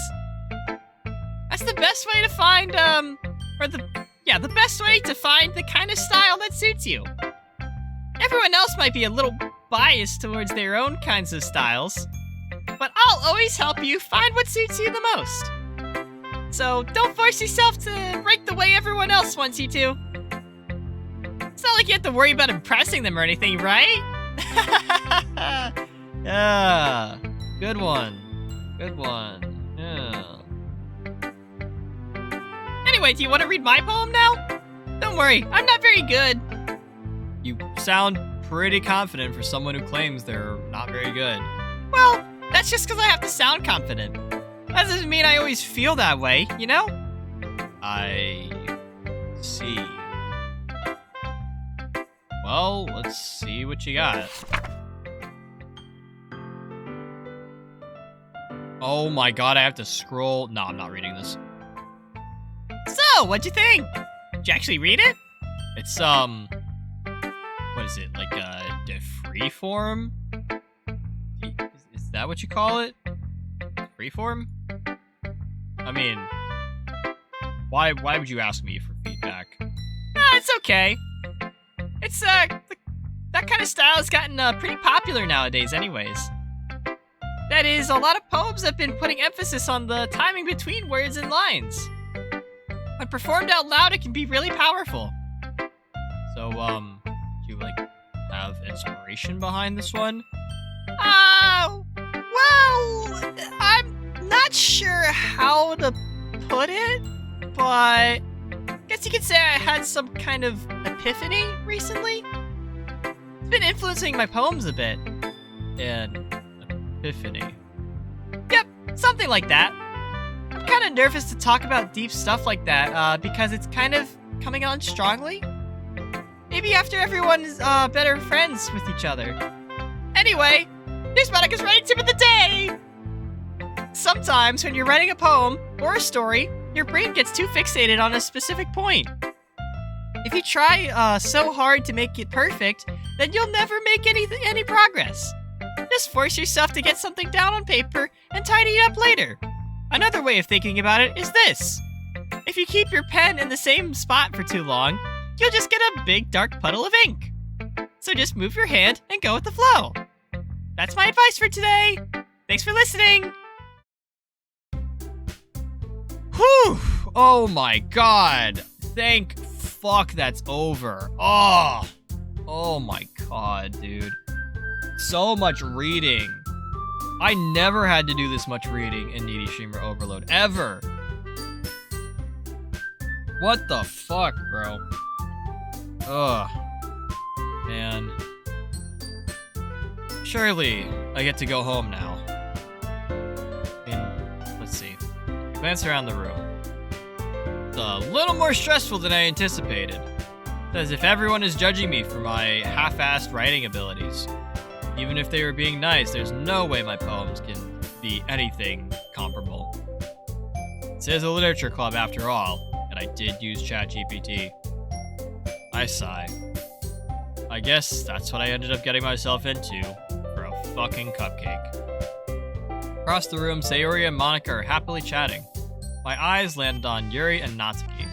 That's the best way to find, the best way to find the kind of style that suits you. Everyone else might be a little biased towards their own kinds of styles, but I'll always help you find what suits you the most. So don't force yourself to break the way everyone else wants you to. It's not like you have to worry about impressing them or anything, right? Yeah, good one. Good one. Yeah. Anyway, do you want to read my poem now? Don't worry, I'm not very good. You sound pretty confident for someone who claims they're not very good. Well, that's just because I have to sound confident. That doesn't mean I always feel that way, you know? I see. Well, let's see what you got. Oh my god, I have to scroll. No, I'm not reading this. So, what'd you think? Did you actually read it? It's, what is it, like a freeform? Is that what you call it? Freeform? I mean, why would you ask me for feedback? It's okay. It's, that kind of style has gotten, pretty popular nowadays anyways. That is, a lot of poems have been putting emphasis on the timing between words and lines. When performed out loud, it can be really powerful. So, do you, like, have inspiration behind this one? Well, I'm not sure how to put it, but I guess you could say I had some kind of epiphany recently. It's been influencing my poems a bit. And epiphany. Yep, something like that. I'm kind of nervous to talk about deep stuff like that, because it's kind of coming on strongly. Maybe after everyone's better friends with each other. Anyway, here's Monica's writing tip of the day! Sometimes when you're writing a poem or a story, your brain gets too fixated on a specific point. If you try so hard to make it perfect, then you'll never make any progress. Just force yourself to get something down on paper and tidy it up later. Another way of thinking about it is this. If you keep your pen in the same spot for too long, you'll just get a big dark puddle of ink. So just move your hand and go with the flow. That's my advice for today. Thanks for listening. Whew! Oh my god. Thank fuck that's over. Oh my god, dude. So much reading. I never had to do this much reading in Needy Streamer Overload, ever. What the fuck, bro? Ugh. Man. Surely, I get to go home now. I mean, let's see. Glance around the room. It's a little more stressful than I anticipated. As if everyone is judging me for my half-assed writing abilities. Even if they were being nice, there's no way my poems can be anything comparable. This is a literature club after all, and I did use ChatGPT. I sigh. I guess that's what I ended up getting myself into for a fucking cupcake. Across the room, Sayori and Monica are happily chatting. My eyes landed on Yuri and Natsuki.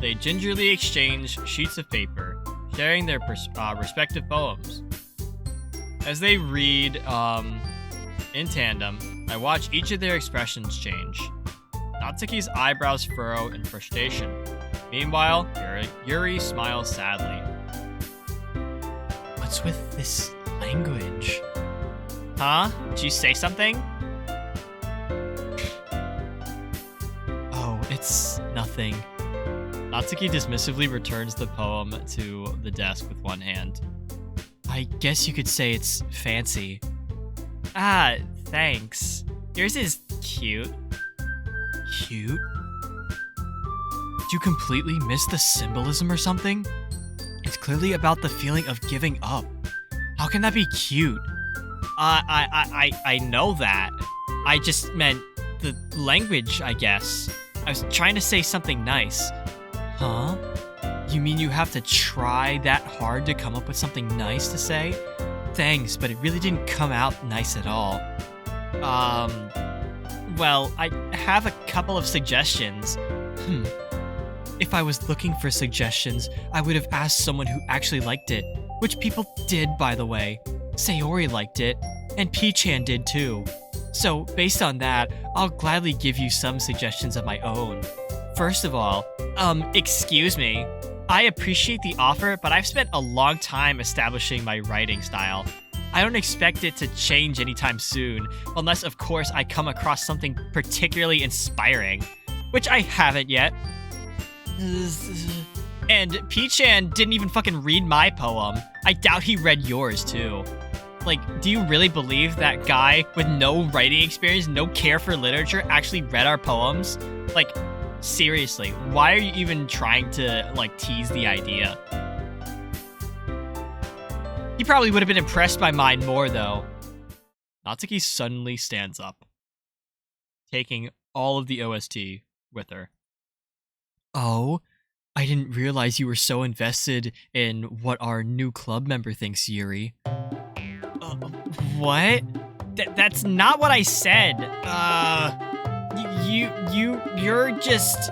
They gingerly exchange sheets of paper, sharing their respective poems. As they read in tandem, I watch each of their expressions change. Natsuki's eyebrows furrow in frustration. Meanwhile, Yuri smiles sadly. What's with this language? Huh? Did you say something? Oh, it's nothing. Natsuki dismissively returns the poem to the desk with one hand. I guess you could say it's fancy. Ah, thanks. Yours is cute. Cute? Did you completely miss the symbolism or something? It's clearly about the feeling of giving up. How can that be cute? I know that. I just meant the language, I guess. I was trying to say something nice. Huh? You mean you have to try that hard to come up with something nice to say? Thanks, but it really didn't come out nice at all. Well, I have a couple of suggestions. If I was looking for suggestions, I would have asked someone who actually liked it, which people did, by the way. Sayori liked it, and P-chan did too. So, based on that, I'll gladly give you some suggestions of my own. First of all, excuse me. I appreciate the offer, but I've spent a long time establishing my writing style. I don't expect it to change anytime soon, unless of course I come across something particularly inspiring, which I haven't yet. And P-chan didn't even fucking read my poem. I doubt he read yours too. Like, do you really believe that guy with no writing experience, no care for literature, actually read our poems? Like, seriously, why are you even trying to, like, tease the idea? He probably would have been impressed by mine more, though. Natsuki suddenly stands up, taking all of the OST with her. Oh, I didn't realize you were so invested in what our new club member thinks, Yuri. What? That's not what I said. You're just...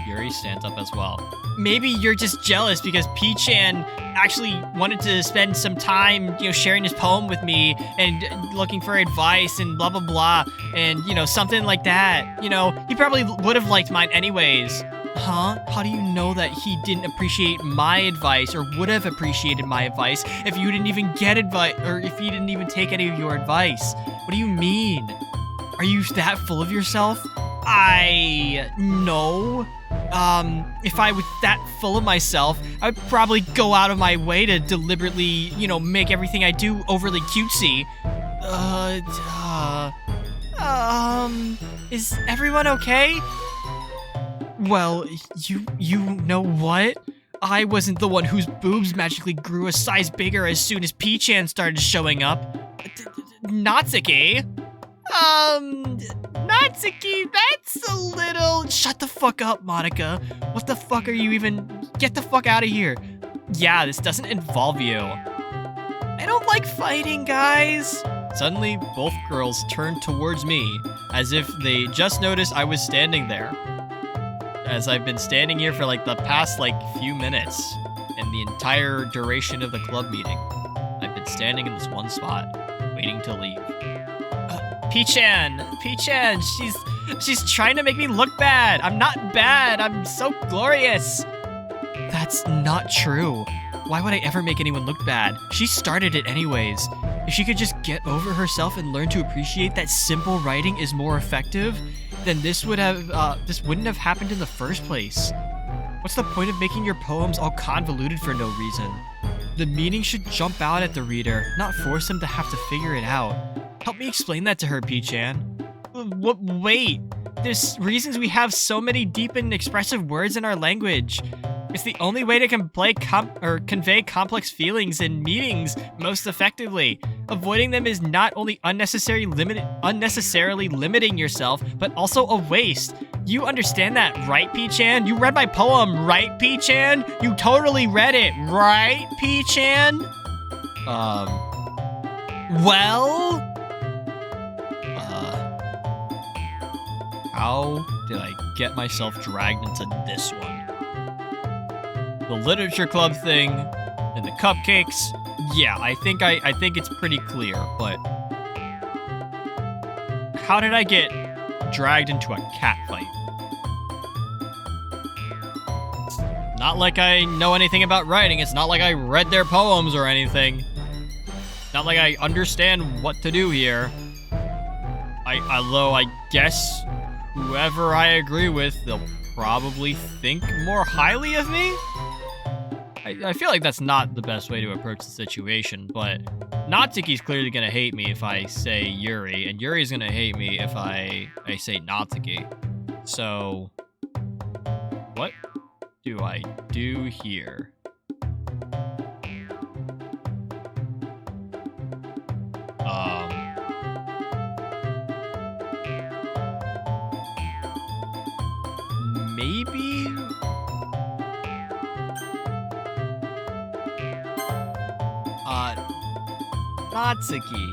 Yuri stands up as well. Maybe you're just jealous because P-chan actually wanted to spend some time, sharing his poem with me and looking for advice and blah, blah, blah. And, something like that. He probably would have liked mine anyways. Huh? How do you know that he didn't appreciate my advice or would have appreciated my advice if you didn't even get advice or if he didn't even take any of your advice? What do you mean? Are you that full of yourself? No. If I was that full of myself, I would probably go out of my way to deliberately, make everything I do overly cutesy. Is everyone okay? Well, you know what? I wasn't the one whose boobs magically grew a size bigger as soon as P-chan started showing up. Natsuki? Natsuki, that's a little... Shut the fuck up, Monica. What the fuck are you even... Get the fuck out of here. Yeah, this doesn't involve you. I don't like fighting, guys. Suddenly, both girls turned towards me, as if they just noticed I was standing there. As I've been standing here for the past few minutes, and the entire duration of the club meeting. I've been standing in this one spot, waiting to leave. P-chan, she's trying to make me look bad. I'm not bad, I'm so glorious. That's not true. Why would I ever make anyone look bad? She started it anyways. If she could just get over herself and learn to appreciate that simple writing is more effective, then this wouldn't have happened in the first place. What's the point of making your poems all convoluted for no reason? The meaning should jump out at the reader, not force them to have to figure it out. Help me explain that to her, P-chan. Wait, there's reasons we have so many deep and expressive words in our language. It's the only way to convey complex feelings and meanings most effectively. Avoiding them is not only unnecessarily limiting yourself, but also a waste. You understand that, right, P-chan? You read my poem, right, P-chan? You totally read it, right, P-chan? Well? How did I get myself dragged into this one? The literature club thing and the cupcakes. Yeah, I think it's pretty clear, but how did I get dragged into a cat fight? Not like I know anything about writing. It's not like I read their poems or anything. Not like I understand what to do here. Although I guess whoever I agree with, they'll probably think more highly of me? I feel like that's not the best way to approach the situation, but Natsuki's clearly gonna hate me if I say Yuri, and Yuri's gonna hate me if I say Natsuki. So, what do I do here? Maybe? Natsuki.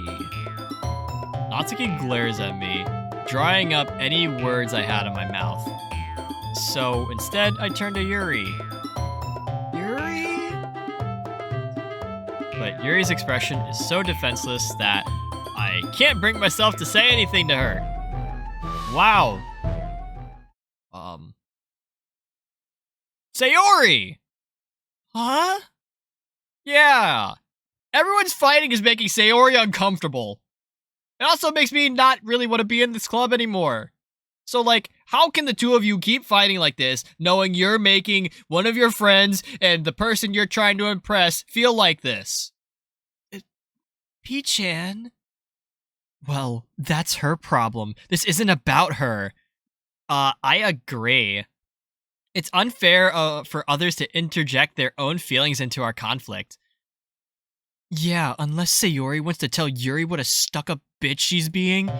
Natsuki glares at me, drying up any words I had in my mouth. So instead, I turn to Yuri. Yuri? But Yuri's expression is so defenseless that I can't bring myself to say anything to her. Wow. Sayori! Huh? Yeah. Everyone's fighting is making Sayori uncomfortable. It also makes me not really want to be in this club anymore. So, like, how can the two of you keep fighting like this, knowing you're making one of your friends and the person you're trying to impress feel like this? P-chan? Well, that's her problem. This isn't about her. I agree. It's unfair for others to interject their own feelings into our conflict. Yeah, unless Sayori wants to tell Yuri what a stuck-up bitch she's being.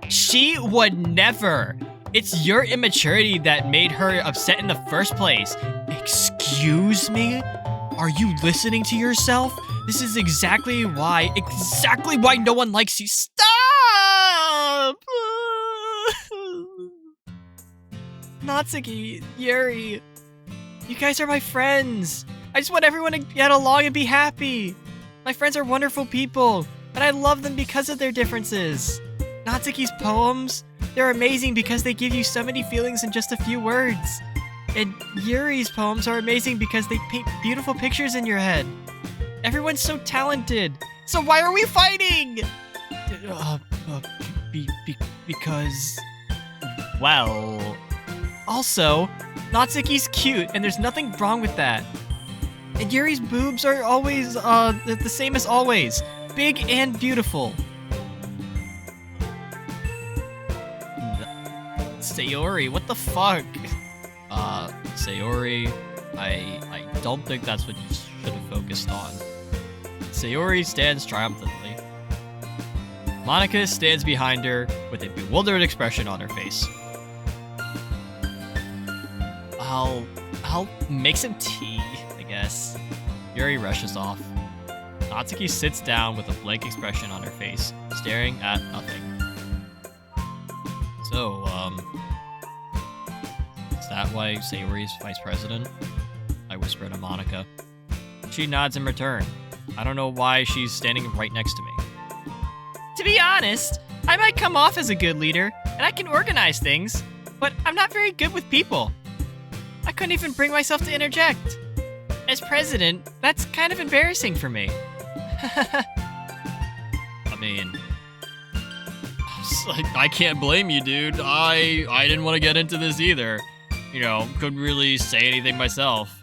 She would never. It's your immaturity that made her upset in the first place. Excuse me? Are you listening to yourself? This is exactly why no one likes you. Stop! Natsuki, Yuri, you guys are my friends. I just want everyone to get along and be happy. My friends are wonderful people, and I love them because of their differences. Natsuki's poems, they're amazing because they give you so many feelings in just a few words. And Yuri's poems are amazing because they paint beautiful pictures in your head. Everyone's so talented. So why are we fighting? Because... Well... Also, Natsuki's cute, and there's nothing wrong with that. And Yuri's boobs are always, the same as always. Big and beautiful. Sayori, what the fuck? Sayori, I don't think that's what you should have focused on. Sayori stands triumphantly. Monica stands behind her with a bewildered expression on her face. I'll make some tea, I guess. Yuri rushes off. Natsuki sits down with a blank expression on her face, staring at nothing. So, is that why Sayori's vice president? I whisper to Monica. She nods in return. I don't know why she's standing right next to me. To be honest, I might come off as a good leader, and I can organize things, but I'm not very good with people. I couldn't even bring myself to interject. As president, that's kind of embarrassing for me. I mean, I can't blame you, dude. I didn't want to get into this either. You know, couldn't really say anything myself.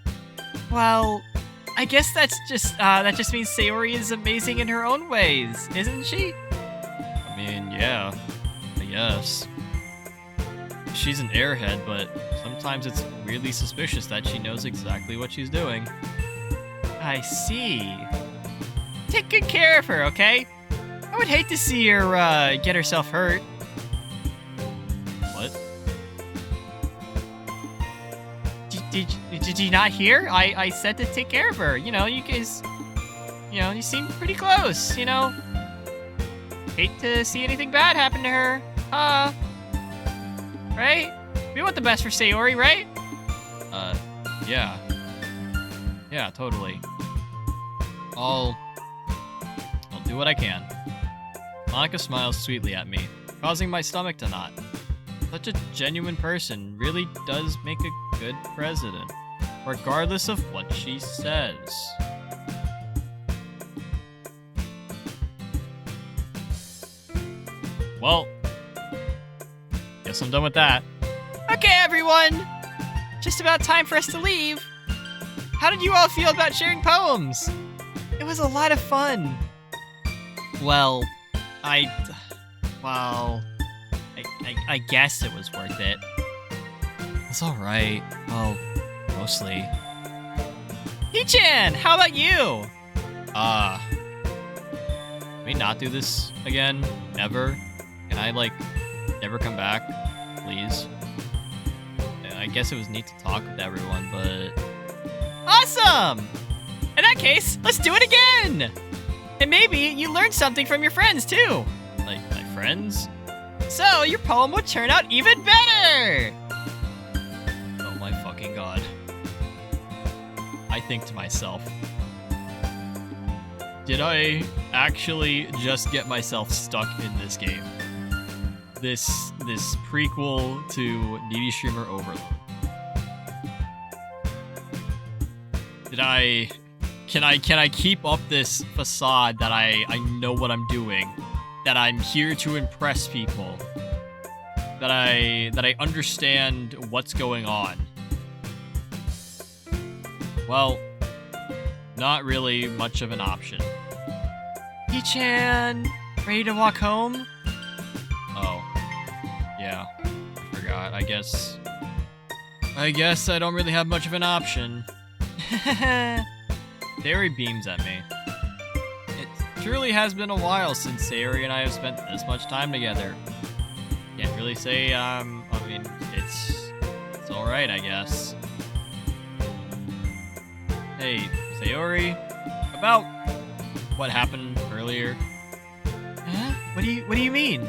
Well, I guess that just means Sayori is amazing in her own ways, isn't she? I mean, yeah, I guess. She's an airhead, but sometimes it's really suspicious that she knows exactly what she's doing. I see. Take good care of her, okay? I would hate to see her, get herself hurt. What? Did you not hear? I said to take care of her. You know, you guys, you seem pretty close, you know? Hate to see anything bad happen to her. Right? We want the best for Sayori, right? Yeah. Yeah, totally. I'll do what I can. Monica smiles sweetly at me, causing my stomach to knot. Such a genuine person really does make a good president, regardless of what she says. Well, guess I'm done with that. Okay, everyone! Just about time for us to leave. How did you all feel about sharing poems? It was a lot of fun. Well, I guess it was worth it. It's alright. Well, mostly. Hee-chan, how about you? Can we not do this again? Never? Can I, never come back? Please? I guess it was neat to talk with everyone, but... Awesome! In that case, let's do it again! And maybe you learned something from your friends, too. Like, my friends. So your poem would turn out even better! Oh my fucking god. I think to myself, did I actually just get myself stuck in this game? This prequel to Needy Streamer Overload. Can I keep up this facade that I know what I'm doing? That I'm here to impress people? That I understand what's going on? Well, not really much of an option. P-chan, ready to walk home? Oh, yeah, I forgot. I guess I don't really have much of an option. Sayori beams at me. It truly has been a while since Sayori and I have spent this much time together. Can't really say, I mean, it's alright, I guess. Hey, Sayori, about what happened earlier. Huh? What do you mean?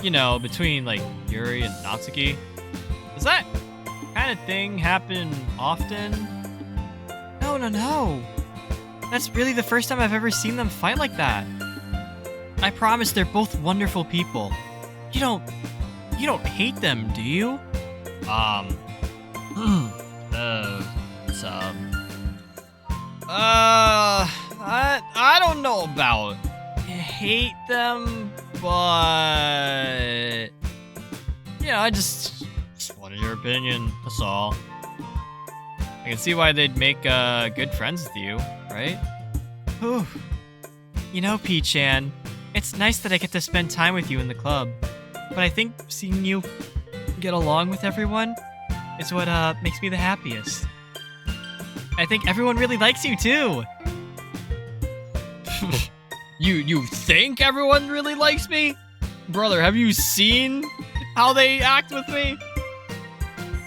You know, between, like, Yuri and Natsuki. Does that kind of thing happen often? No. That's really the first time I've ever seen them fight like that. I promise they're both wonderful people. You don't hate them, do you? I don't know about hate them, but yeah, I just wanted your opinion, that's all. I can see why they'd make good friends with you, right? Whew. You know, P-chan, it's nice that I get to spend time with you in the club, but I think seeing you get along with everyone is what makes me the happiest. I think everyone really likes you too. You think everyone really likes me? Brother, have you seen how they act with me?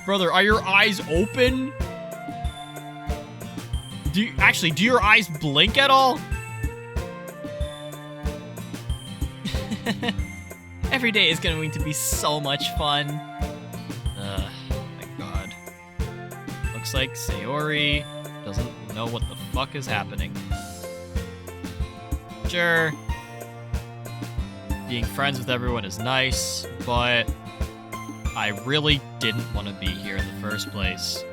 Brother, are your eyes open? Do your eyes blink at all? Every day is going to be so much fun. My god. Looks like Sayori doesn't know what the fuck is happening. Sure, being friends with everyone is nice, but I really didn't want to be here in the first place.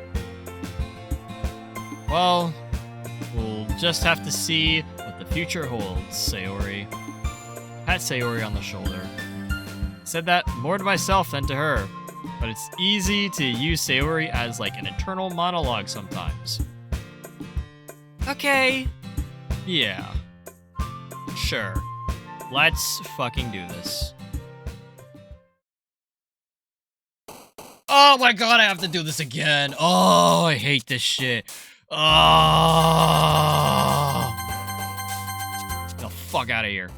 Well, we'll just have to see what the future holds, Sayori. Pat Sayori on the shoulder. Said that more to myself than to her, but it's easy to use Sayori as like an internal monologue sometimes. Okay. Yeah. Sure. Let's fucking do this. Oh my god, I have to do this again. Oh, I hate this shit. Oh. Get the fuck out of here.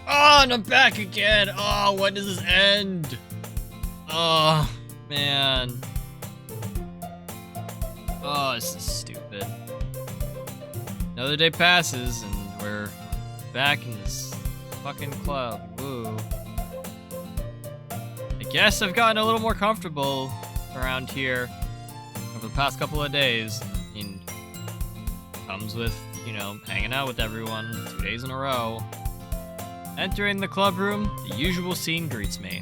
Oh, and I'm back again. Oh, when does this end? Oh, man. Oh, this is stupid. Another day passes, and we're back in this fucking club. Woo. I guess I've gotten a little more comfortable around here over the past couple of days. I mean, comes with, you know, hanging out with everyone 2 days in a row. Entering the club room, the usual scene greets me.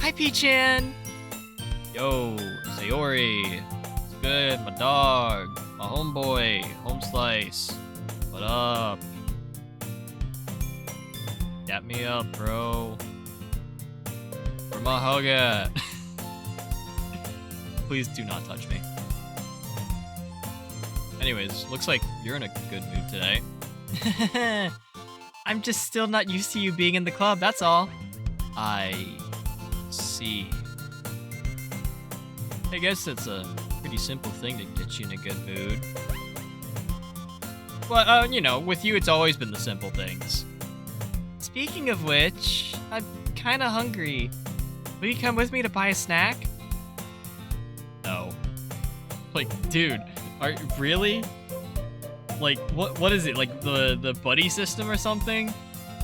Hi, P-chan! Yo, Sayori. It's good, my dog. My homeboy, Home Slice. What up? Dap me up, bro. Where my hug at? Please do not touch me. Anyways, looks like you're in a good mood today. I'm just still not used to you being in the club, that's all. I see. I guess it's a pretty simple thing to get you in a good mood. But, you know, with you it's always been the simple things. Speaking of which, I'm kinda hungry. Will you come with me to buy a snack? No. Like, dude, really? Like, what is it? Like the buddy system or something?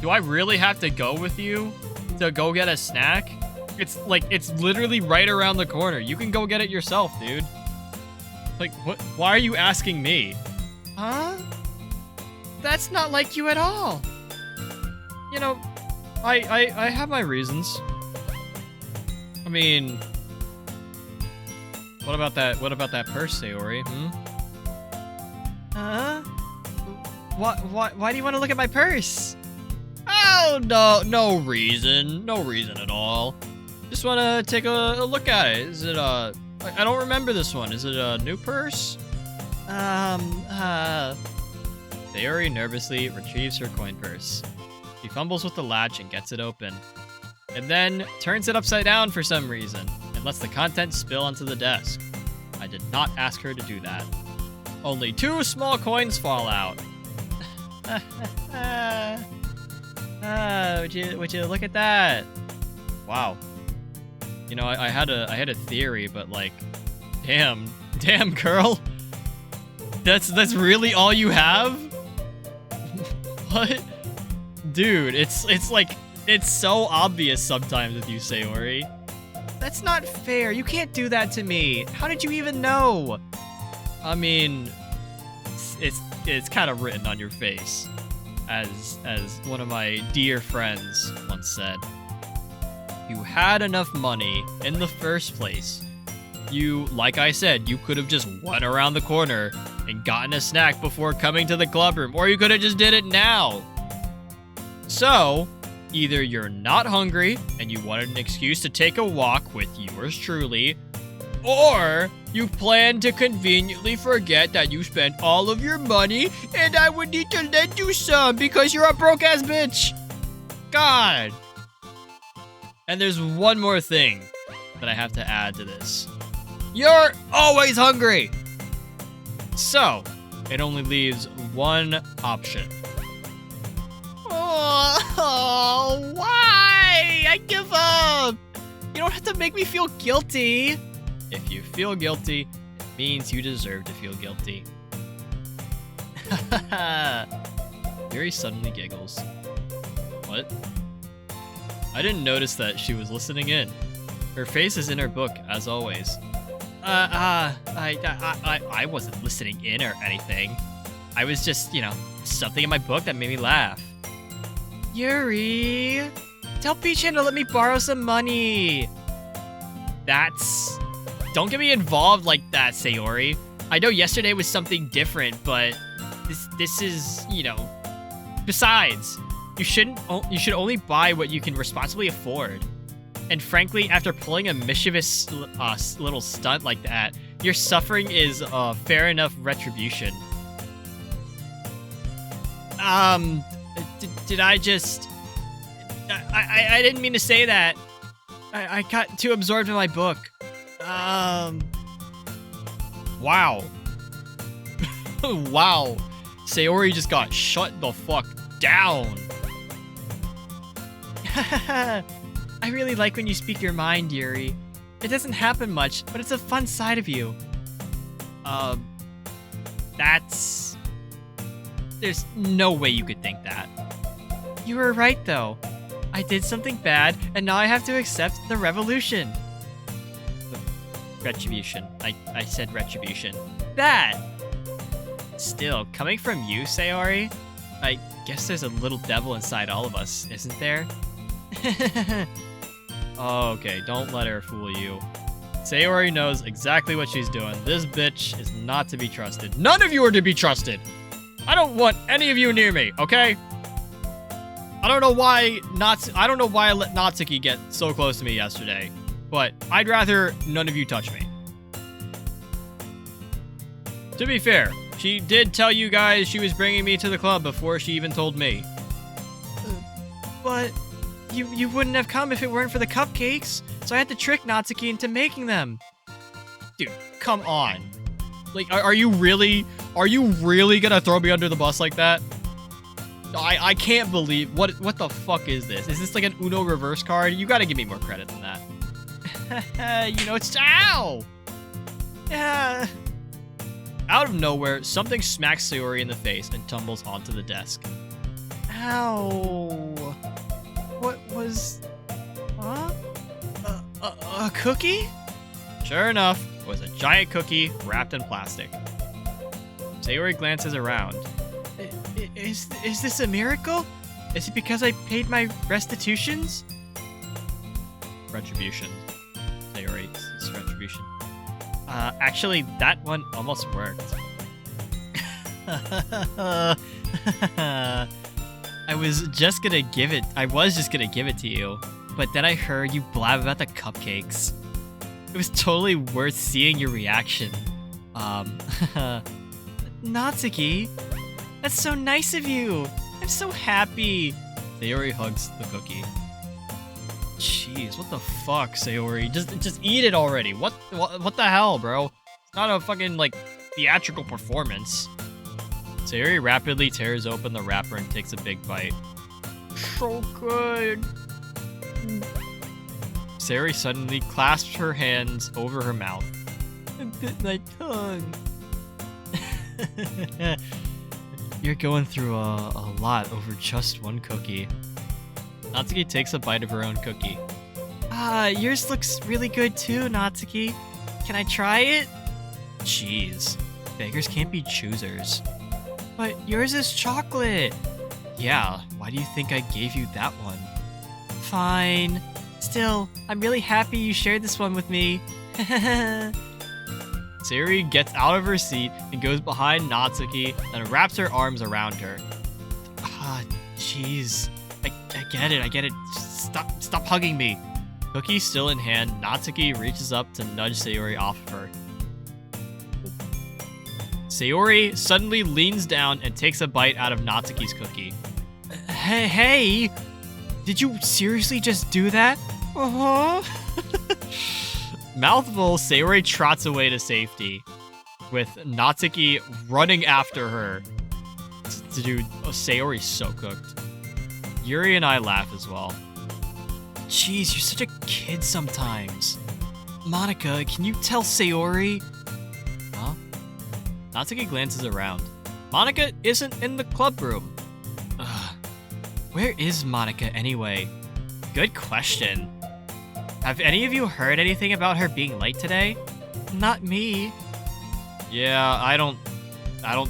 Do I really have to go with you to go get a snack? It's like, it's literally right around the corner. You can go get it yourself, dude. Like, what? Why are you asking me? Huh? That's not like you at all. You know, I have my reasons. I mean, what about that purse, Sayori? Huh? Why do you want to look at my purse? Oh, no reason. No reason at all. Just want to take a look at it. Is it, I don't remember this one. Is it a new purse? Sayori nervously retrieves her coin purse. She fumbles with the latch and gets it open. And then turns it upside down for some reason and lets the contents spill onto the desk. I did not ask her to do that. Only 2 small coins fall out. Would you look at that? Wow. You know, I had a theory, but like, damn girl. That's really all you have? What? Dude, it's like, it's so obvious sometimes with you, Sayori. That's not fair. You can't do that to me. How did you even know? I mean, it's kind of written on your face, as one of my dear friends once said. You had enough money in the first place. You, like I said, you could have just went around the corner and gotten a snack before coming to the club room, or you could have just did it now. So, either you're not hungry and you wanted an excuse to take a walk with yours truly, or you plan to conveniently forget that you spent all of your money and I would need to lend you some because you're a broke-ass bitch. God. And there's one more thing that I have to add to this. You're always hungry. So, it only leaves one option. Oh, why? I give up. You don't have to make me feel guilty. If you feel guilty, it means you deserve to feel guilty. Yuri suddenly giggles. What? I didn't notice that she was listening in. Her face is in her book, as always. I wasn't listening in or anything. I was just, you know, something in my book that made me laugh. Yuri, tell Peachan to let me borrow some money. Don't get me involved like that, Sayori. I know yesterday was something different, but this is, you know. Besides, you should only buy what you can responsibly afford. And frankly, after pulling a mischievous little stunt like that, your suffering is fair enough retribution. Did I just... I didn't mean to say that. I got too absorbed in my book. Wow. Wow. Sayori just got shut the fuck down. I really like when you speak your mind, Yuri. It doesn't happen much, but it's a fun side of you. There's no way you could think that. You were right, though. I did something bad, and now I have to accept the revolution. Retribution. I said retribution. That! Still, coming from you, Sayori, I guess there's a little devil inside all of us, isn't there? Okay, don't let her fool you. Sayori knows exactly what she's doing. This bitch is not to be trusted. None of you are to be trusted! I don't want any of you near me, okay? I don't know why I let Natsuki get so close to me yesterday, but I'd rather none of you touch me. To be fair, she did tell you guys she was bringing me to the club before she even told me. But you wouldn't have come if it weren't for the cupcakes, so I had to trick Natsuki into making them. Dude, come on. Like, are you really gonna throw me under the bus like that? I can't believe, what the fuck is this? Is this like an Uno reverse card? You gotta give me more credit than that. You know, it's, ow! Yeah. Out of nowhere, something smacks Sayori in the face and tumbles onto the desk. Ow. What was... Huh? A cookie? Sure enough, it was a giant cookie wrapped in plastic. Sayori glances around. Is this a miracle? Is it because I paid my restitutions? Retribution. Sayori, it's retribution. Actually, that one almost worked. I was just gonna give it to you, but then I heard you blab about the cupcakes. It was totally worth seeing your reaction. Natsuki, that's so nice of you. I'm so happy. Sayori hugs the cookie. Jeez, what the fuck, Sayori? Just eat it already. What the hell, bro? It's not a fucking, like, theatrical performance. Sayori rapidly tears open the wrapper and takes a big bite. So good. Sayori suddenly clasps her hands over her mouth. I bit my tongue. You're going through a lot over just one cookie. Natsuki takes a bite of her own cookie. Yours looks really good too, Natsuki. Can I try it? Jeez, beggars can't be choosers. But yours is chocolate. Yeah, why do you think I gave you that one? Fine. Still, I'm really happy you shared this one with me. Sayori gets out of her seat and goes behind Natsuki and wraps her arms around her. Jeez. I get it. Stop hugging me. Cookie still in hand, Natsuki reaches up to nudge Sayori off of her. Sayori suddenly leans down and takes a bite out of Natsuki's cookie. Hey, did you seriously just do that? Uh-huh. Mouthful, Sayori trots away to safety, with Natsuki running after her. Dude, Sayori's so cooked. Yuri and I laugh as well. Jeez, you're such a kid sometimes. Monica, can you tell Sayori? Huh? Natsuki glances around. Monica isn't in the club room. Ugh. Where is Monica anyway? Good question. Have any of you heard anything about her being late today? Not me. Yeah, I don't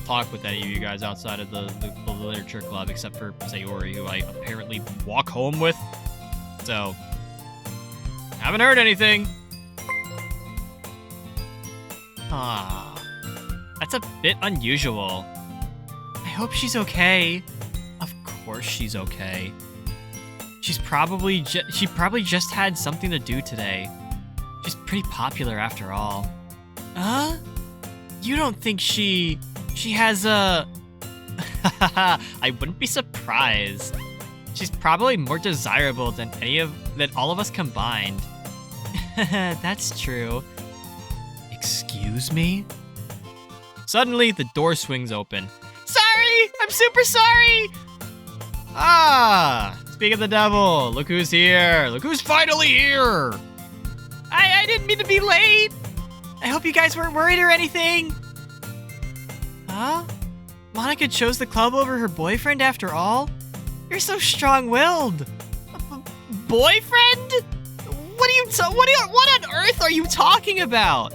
talk with any of you guys outside of the literature club except for Sayori, who I apparently walk home with. So, haven't heard anything. That's a bit unusual. I hope she's okay. Of course she's okay. She probably just had something to do today. She's pretty popular after all. Huh? You don't think she has a... I wouldn't be surprised. She's probably more desirable than all of us combined. That's true. Excuse me? Suddenly, the door swings open. Sorry! I'm super sorry! Speak of the devil, look who's here. Look who's finally here! I didn't mean to be late! I hope you guys weren't worried or anything! Huh? Monica chose the club over her boyfriend after all? You're so strong-willed! Boyfriend? What on earth are you talking about?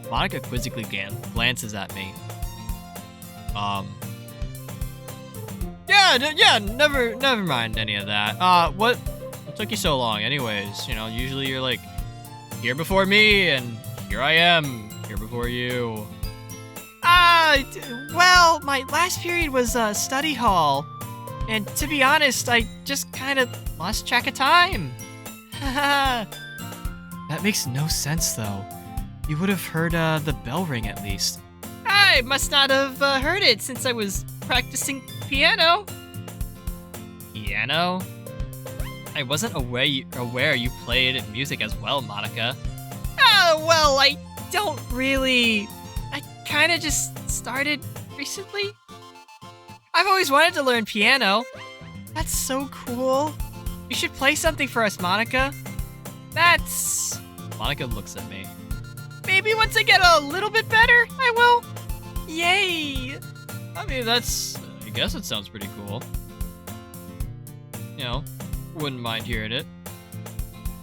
Monica quizzically glances at me. Yeah, never mind any of that. What took you so long anyways? You know, usually you're like, here before me, and here I am, here before you. Well, my last period was, study hall. And to be honest, I just kind of lost track of time. That makes no sense, though. You would have heard, the bell ring at least. I must not have, heard it since I was practicing piano. Piano? I wasn't aware you played music as well, Monica. Well, I don't really... I kind of just started recently. I've always wanted to learn piano. That's so cool. You should play something for us, Monica. Monica looks at me. Maybe once I get a little bit better, I will. Hey, I guess it sounds pretty cool. You know, wouldn't mind hearing it.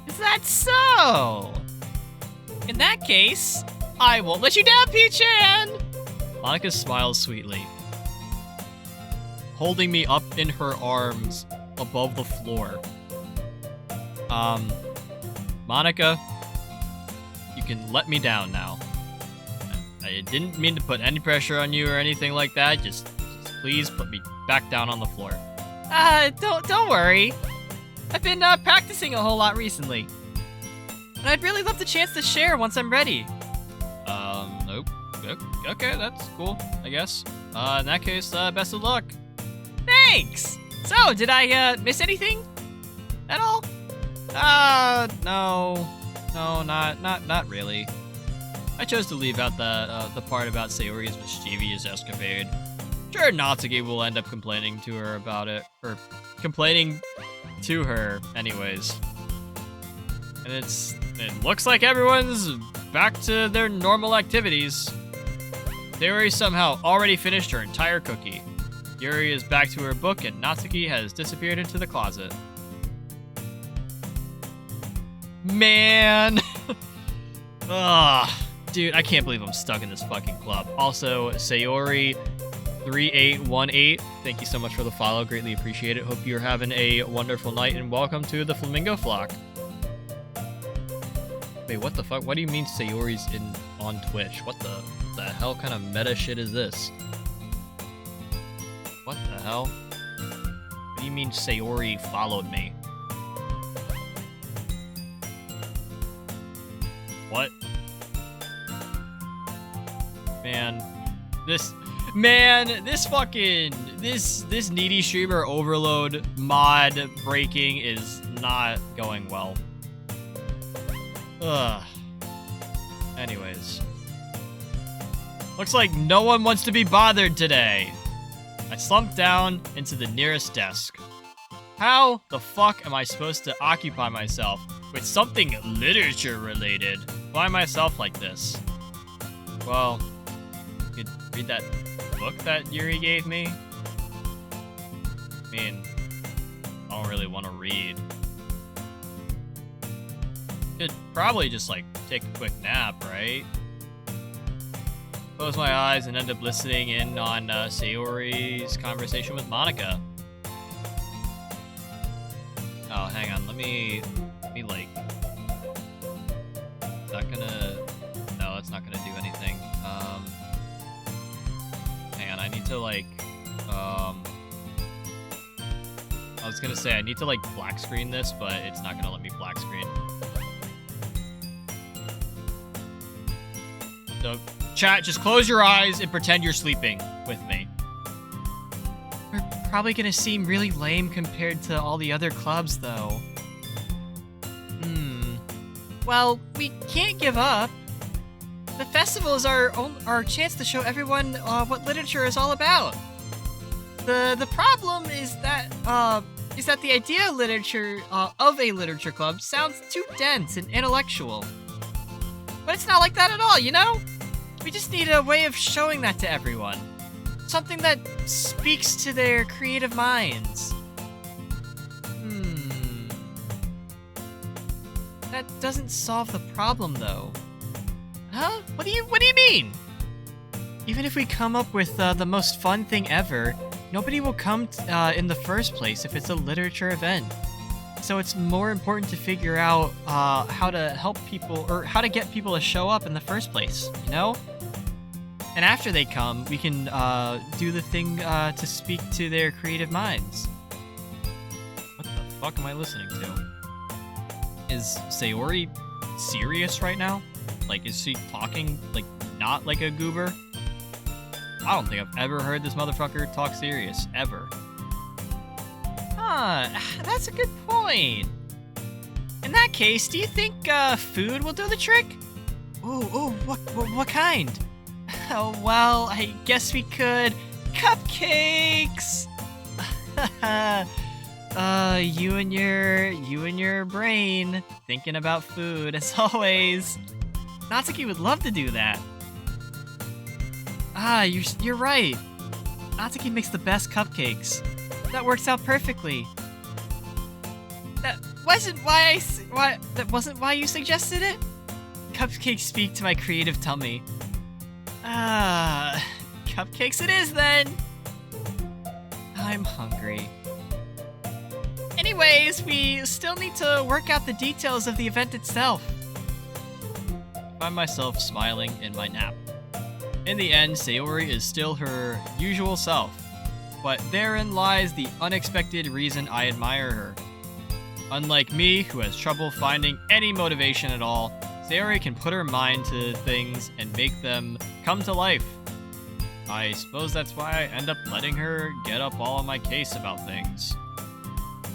Is that so? In that case, I won't let you down, Peach-Ann! Monica smiles sweetly, holding me up in her arms above the floor. Monica, you can let me down now. I didn't mean to put any pressure on you or anything like that. Just please put me back down on the floor. Don't worry. I've been practicing a whole lot recently. And I'd really love the chance to share once I'm ready. Nope. Okay, that's cool, I guess. In that case, best of luck. Thanks! So, did I, miss anything? At all? No, not really. I chose to leave out the part about Sayori's mischievous escapade. Sure, Natsuki will end up complaining to her about it, or complaining to her anyways. And it looks like everyone's back to their normal activities. Sayori somehow already finished her entire cookie. Yuri is back to her book, and Natsuki has disappeared into the closet. Man! Ugh. Dude, I can't believe I'm stuck in this fucking club. Also, Sayori3818, thank you so much for the follow. Greatly appreciate it. Hope you're having a wonderful night, and welcome to the Flamingo Flock. Wait, what the fuck? What do you mean Sayori's on Twitch? What the hell kind of meta shit is this? What the hell? What do you mean Sayori followed me? What? This needy streamer overload mod breaking is not going well. Ugh. Anyways. Looks like no one wants to be bothered today. I slumped down into the nearest desk. How the fuck am I supposed to occupy myself with something literature related by myself like this? Well, you could read that book that Yuri gave me. I mean, I don't really want to read. Could probably just like take a quick nap, right? Close my eyes and end up listening in on Sayori's conversation with Monica. Oh, hang on. Let me like. Is that gonna? No, that's not gonna do anything. Hang on. I need to like. I was gonna say I need to like black screen this, but it's not gonna let me black screen. So, chat, just close your eyes and pretend you're sleeping with me. We're probably gonna seem really lame compared to all the other clubs, though. Well, we can't give up. The festival is our chance to show everyone what literature is all about. The problem is that the idea of literature of a literature club sounds too dense and intellectual. But it's not like that at all, you know? We just need a way of showing that to everyone. Something that speaks to their creative minds. That doesn't solve the problem, though. Huh? What do you mean? Even if we come up with the most fun thing ever, nobody will come in the first place if it's a literature event. So it's more important to figure out how to help people, or how to get people to show up in the first place, you know? And after they come, we can do the thing to speak to their creative minds. What the fuck am I listening to? Is Sayori serious right now? Like, is she talking, like, not like a goober? I don't think I've ever heard this motherfucker talk serious, ever. That's a good point. In that case, do you think food will do the trick? Ooh, what kind? Oh, well, I guess we could. Cupcakes! You and your brain thinking about food as always. Natsuki would love to do that. You're right. Atsuki makes the best cupcakes. That works out perfectly. That wasn't why you suggested it? Cupcakes speak to my creative tummy. Cupcakes it is then. I'm hungry. Anyways, we still need to work out the details of the event itself. I find myself smiling in my nap. In the end, Sayori is still her usual self, but therein lies the unexpected reason I admire her. Unlike me, who has trouble finding any motivation at all, Sayori can put her mind to things and make them come to life. I suppose that's why I end up letting her get up all on my case about things.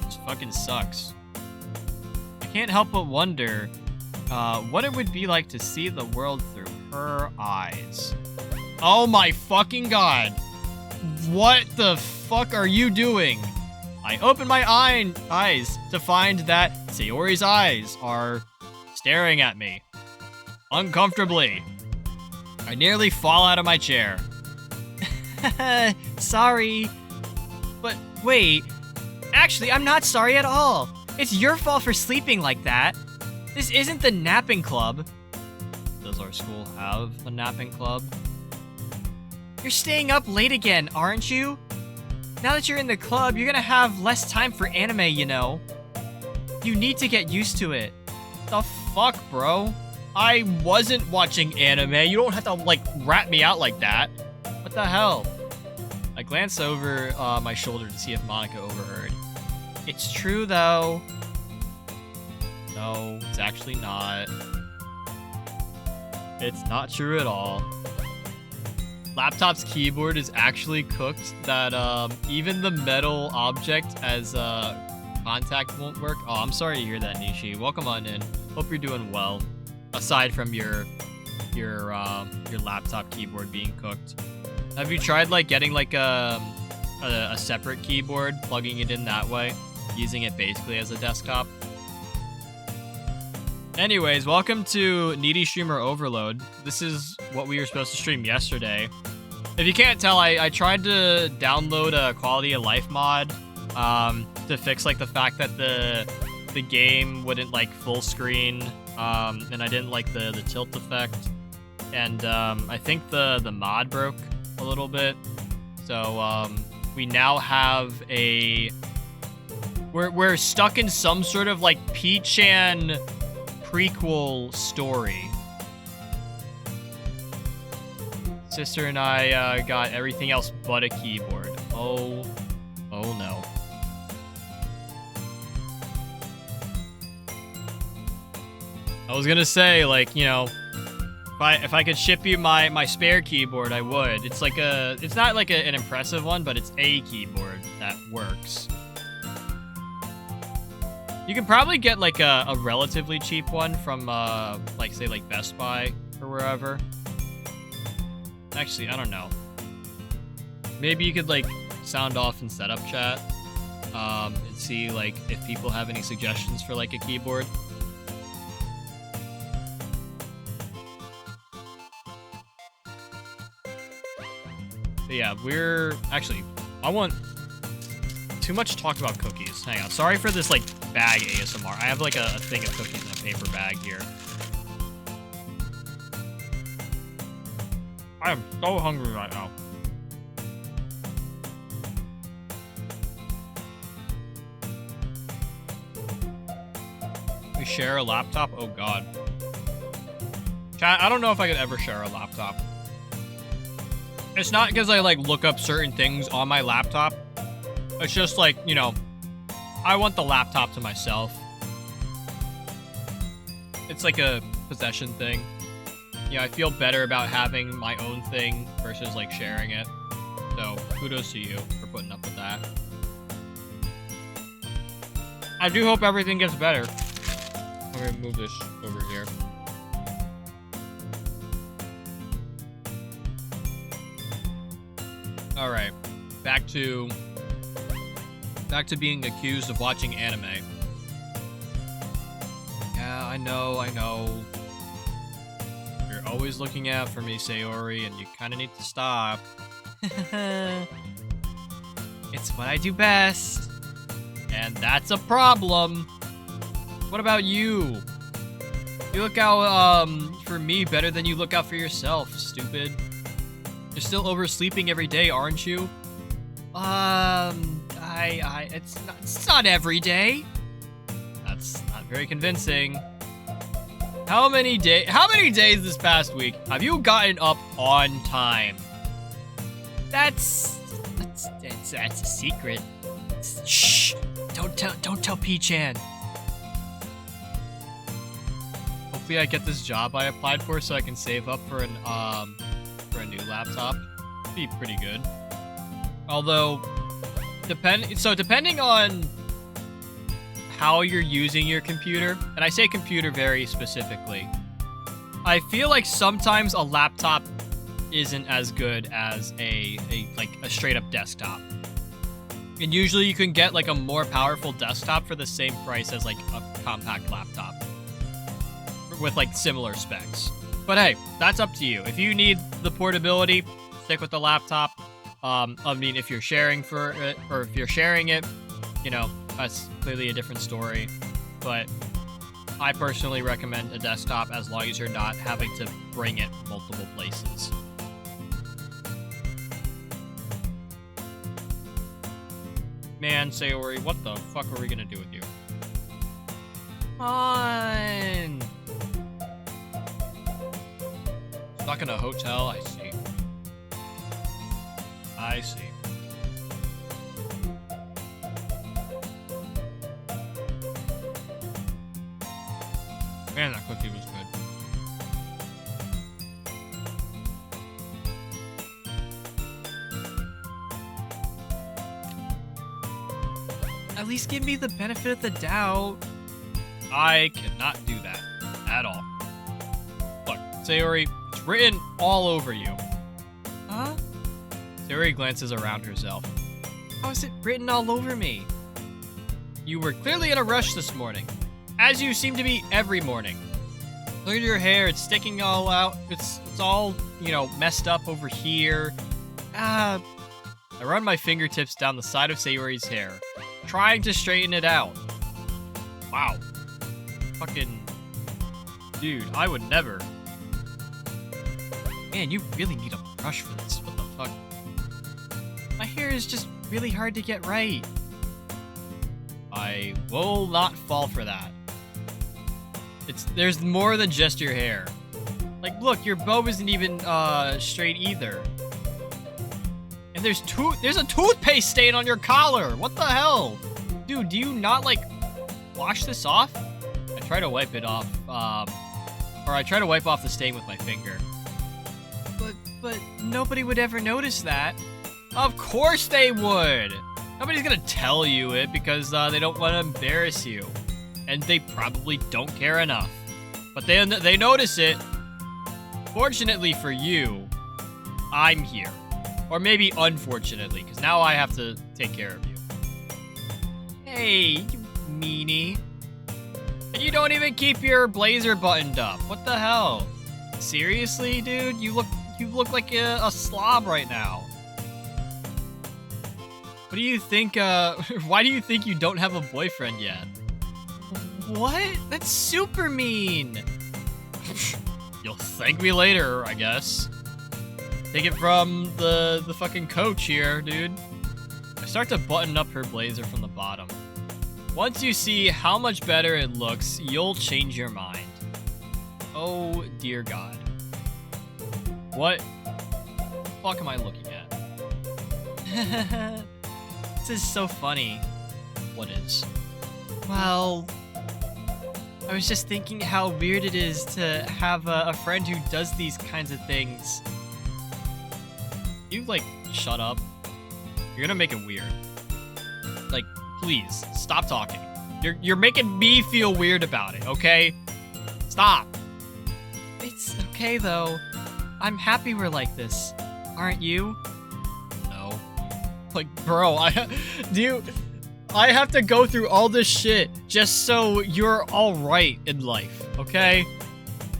Which fucking sucks. I can't help but wonder what it would be like to see the world through her eyes. Oh my fucking god. What the fuck are you doing? I open my eyes to find that Sayori's eyes are staring at me. Uncomfortably. I nearly fall out of my chair. Sorry. But wait. Actually, I'm not sorry at all. It's your fault for sleeping like that. This isn't the napping club. Does our school have a napping club? You're staying up late again, aren't you? Now that you're in the club, you're gonna have less time for anime, you know. You need to get used to it. The fuck, bro? I wasn't watching anime. You don't have to, like, rat me out like that. What the hell? I glance over my shoulder to see if Monica overheard. It's true, though. No, it's actually not. It's not true at all. Laptop's keyboard is actually cooked that even the metal object as contact won't work. Oh, I'm sorry to hear that, Nishi. Welcome on in. Hope you're doing well. Aside from your laptop keyboard being cooked. Have you tried like getting like a separate keyboard, plugging it in that way, using it basically as a desktop? Anyways, welcome to Needy Streamer Overload. This is what we were supposed to stream yesterday. If you can't tell, I tried to download a quality of life mod to fix like the fact that the game wouldn't like full screen, and I didn't like the tilt effect, and I think the mod broke a little bit. So we now have we're stuck in some sort of like P-chan prequel story. Sister and I got everything else but a keyboard. Oh no. I was gonna say, like, you know, if I could ship you my spare keyboard, I would. It's like it's not like an impressive one, but it's a keyboard that works. You can probably get like a relatively cheap one from like say like Best Buy or wherever. Actually, I don't know. Maybe you could like sound off in setup chat and see like if people have any suggestions for like a keyboard. But yeah, I want too much talk about cookies. Hang on. Sorry for this like bag ASMR. I have like a thing of cookies in a paper bag here. I am so hungry right now. We share a laptop? Oh god. Chat, I don't know if I could ever share a laptop. It's not because I like look up certain things on my laptop. It's just like, you know, I want the laptop to myself. It's like a possession thing. Yeah, I feel better about having my own thing versus like sharing it. So kudos to you for putting up with that. I do hope everything gets better. I'm gonna move this over here. All right, back to being accused of watching anime. Yeah, I know. You're always looking out for me, Sayori, and you kind of need to stop. It's what I do best. And that's a problem. What about you? You look out for me better than you look out for yourself, stupid. You're still oversleeping every day, aren't you? It's not every day. That's not very convincing. How many days this past week have you gotten up on time? That's a secret. Shh! Don't tell P-chan. Hopefully I get this job I applied for so I can save up for a new laptop. Be pretty good. Although, depending on how you're using your computer, and I say computer very specifically, I feel like sometimes a laptop isn't as good as a straight up desktop. And usually you can get like a more powerful desktop for the same price as like a compact laptop with like similar specs. But hey, that's up to you. If you need the portability, stick with the laptop. I mean, if you're sharing for it, or if you're sharing it, you know, that's clearly a different story. But I personally recommend a desktop as long as you're not having to bring it multiple places. Man, Sayori, what the fuck are we gonna do with you? Come on! Stuck in a hotel, I see. I see. Man, that cookie was good. At least give me the benefit of the doubt. I cannot do that at all. Look, Sayori, it's written all over you. Huh? Sayori glances around herself. How is it written all over me? You were clearly in a rush this morning, as you seem to be every morning. Look at your hair, it's sticking all out. It's all, you know, messed up over here. I run my fingertips down the side of Sayori's hair, trying to straighten it out. Wow. Fucking... Dude, I would never. Man, you really need a brush for this. What the fuck? My hair is just really hard to get right. I will not fall for that. There's more than just your hair. Like, look, your bow isn't even straight either. And there's a toothpaste stain on your collar. What the hell? Dude, do you not, like, wash this off? I try to wipe it off, or I try to wipe off the stain with my finger. But nobody would ever notice that. Of course they would! Nobody's gonna tell you it because they don't want to embarrass you. And they probably don't care enough. But they notice it. Fortunately for you, I'm here. Or maybe unfortunately, because now I have to take care of you. Hey, you meanie. And you don't even keep your blazer buttoned up. What the hell? Seriously, dude? You look like a slob right now. What do you think, why do you think you don't have a boyfriend yet? What? That's super mean. You'll thank me later, I guess. Take it from the fucking coach here, dude. I start to button up her blazer from the bottom. Once you see how much better it looks, you'll change your mind. Oh, dear God. What the fuck am I looking at? This is so funny. What is? Well, I was just thinking how weird it is to have a friend who does these kinds of things. You, like, shut up. You're gonna make it weird. Like, please, stop talking. You're making me feel weird about it, okay? Stop. It's okay, though. I'm happy we're like this. Aren't you? No. Like, bro, I have to go through all this shit just so you're alright in life, okay?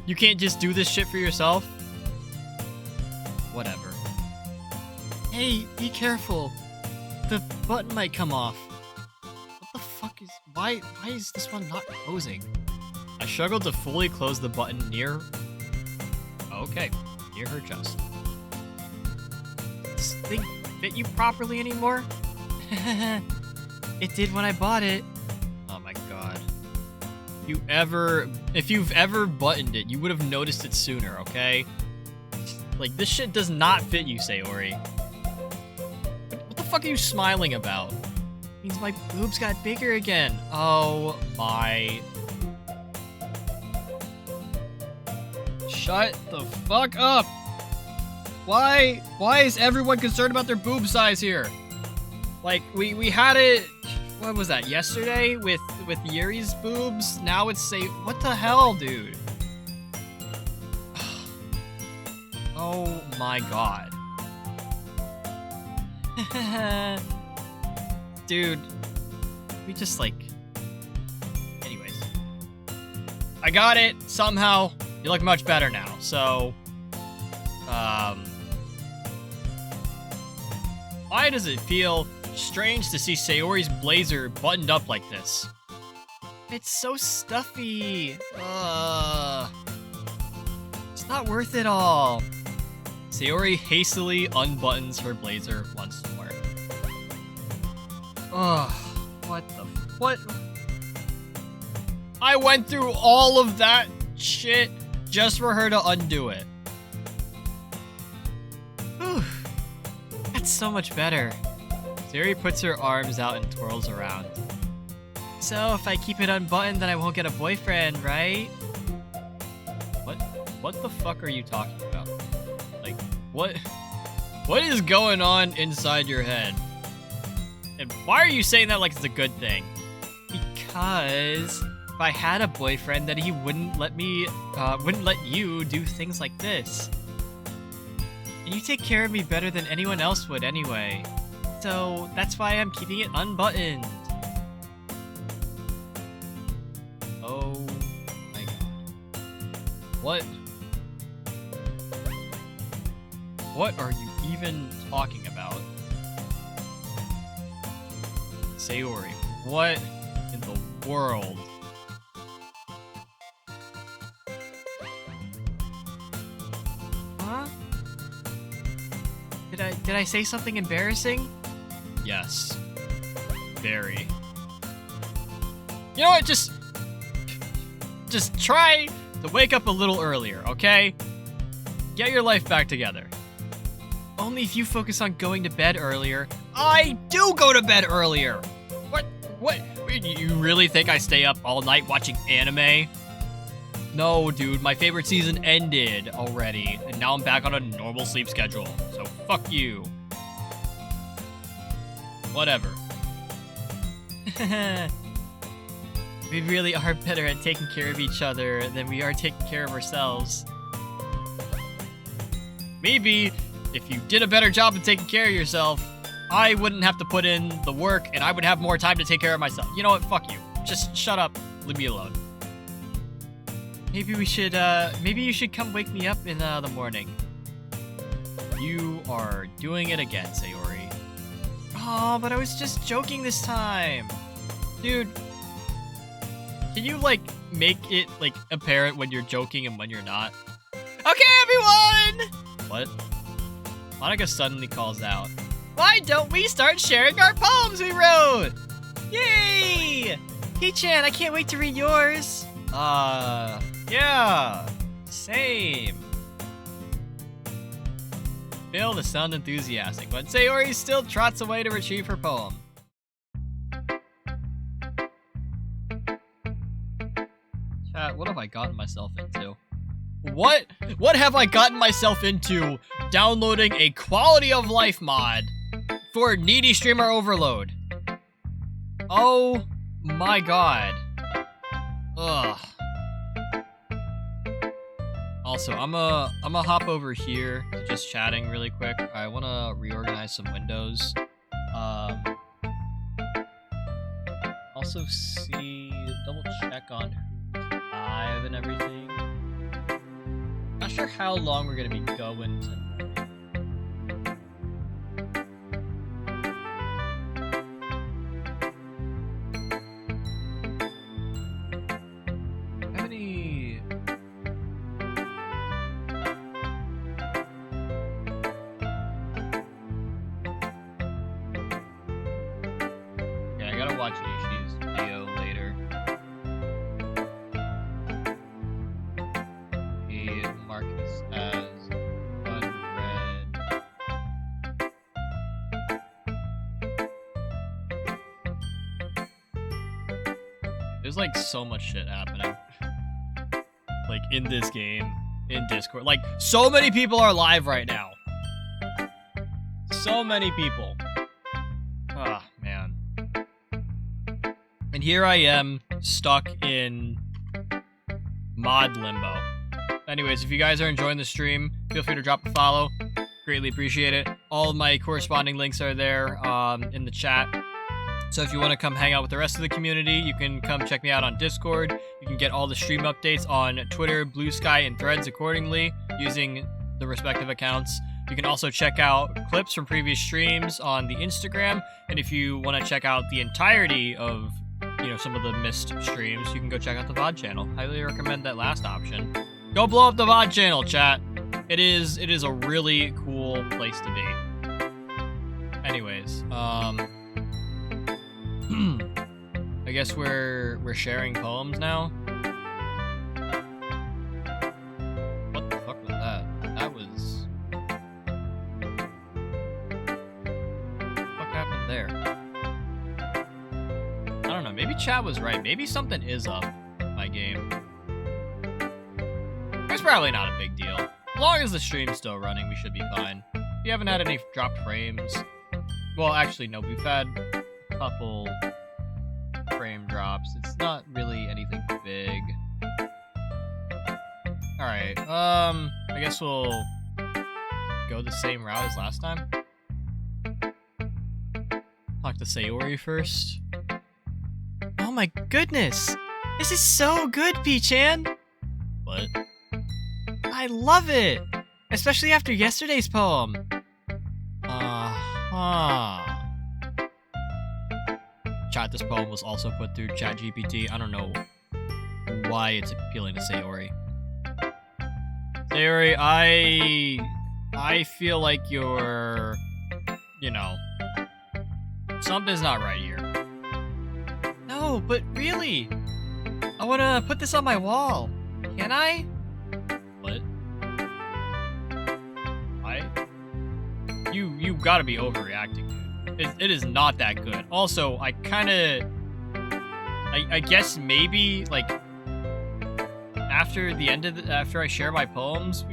You can't just do this shit for yourself? Whatever. Hey, be careful. The button might come off. What the fuck is... Why is this one not closing? I struggled to fully close the button near... Okay, near her chest. Does this thing fit you properly anymore? It did when I bought it. Oh my god. If you've ever buttoned it, you would have noticed it sooner, okay? Like, this shit does not fit you, Sayori. What the fuck are you smiling about? It means my boobs got bigger again. Oh my... Shut the fuck up! Why is everyone concerned about their boob size here? Like, we had it, what was that, yesterday with Yuri's boobs? Now it's what the hell, dude? Oh my god. Dude, we just like... Anyways. I got it, somehow. You look much better now, so... Why does it feel strange to see Sayori's blazer buttoned up like this? It's so stuffy. It's not worth it all. Sayori hastily unbuttons her blazer once more. Ugh, what? I went through all of that shit just for her to undo it. Whew. That's so much better. Sayori puts her arms out and twirls around. So if I keep it unbuttoned, then I won't get a boyfriend, right? What the fuck are you talking about? Like, what is going on inside your head? And why are you saying that like it's a good thing? Because if I had a boyfriend, then he wouldn't let you do things like this. And you take care of me better than anyone else would anyway. So that's why I'm keeping it unbuttoned. Oh my god. What are you even talking about? Sayori, what in the world? Huh? Did I say something embarrassing? Yes. Very. You know what? Just try to wake up a little earlier, okay? Get your life back together. Only if you focus on going to bed earlier. I do go to bed earlier! What? You really think I stay up all night watching anime? No, dude, my favorite season ended already, and now I'm back on a normal sleep schedule, so fuck you. Whatever. We really are better at taking care of each other than we are taking care of ourselves. Maybe if you did a better job of taking care of yourself, I wouldn't have to put in the work and I would have more time to take care of myself. You know what? Fuck you. Just shut up. Leave me alone. Maybe you should come wake me up in the morning. You are doing it again, Sayori. Oh, but I was just joking this time. Dude, can you, like, make it, like, apparent when you're joking and when you're not? Okay, everyone! What? Monica suddenly calls out, why don't we start sharing our poems we wrote? Yay! Hey-chan, I can't wait to read yours. Yeah, same. Phil to sound enthusiastic, but Sayori still trots away to retrieve her poem. Chat, what have I gotten myself into? What have I gotten myself into downloading a quality of life mod for needy streamer overload? Oh my god. Ugh. Also, I'm gonna hop over here to just chatting really quick. I wanna reorganize some windows. Also double check on who's live and everything. Not sure how long we're gonna be going tonight. There's like so much shit happening. Like in this game, in Discord. Like so many people are live right now. So many people. Ah, man. And here I am, stuck in mod limbo. Anyways, if you guys are enjoying the stream, feel free to drop a follow. Greatly appreciate it. All of my corresponding links are there in the chat. So if you want to come hang out with the rest of the community, you can come check me out on Discord. You can get all the stream updates on Twitter, Blue Sky, and Threads accordingly using the respective accounts. You can also check out clips from previous streams on the Instagram. And if you want to check out the entirety of, you know, some of the missed streams, you can go check out the VoD channel. Highly recommend that last option. Go blow up the VoD channel, chat. It is a really cool place to be. Anyways, I guess we're sharing poems now. What the fuck was that? That was... What happened there? I don't know, maybe chat was right. Maybe something is up in my game. It's probably not a big deal. As long as the stream's still running, we should be fine. We haven't had any dropped frames. Well, actually, no, we've had a couple frame drops. It's not really anything big. Alright, I guess we'll go the same route as last time. Talk to Sayori first. Oh my goodness! This is so good, P-chan! What? I love it! Especially after yesterday's poem. Chat, this poem was also put through ChatGPT. I don't know why it's appealing to Sayori. Sayori, I feel like you're, you know, something's not right here. No, but really, I want to put this on my wall. Can I? What? You gotta be overreacting, dude. It is not that good. Also, I guess maybe like after the end of after I share my poems,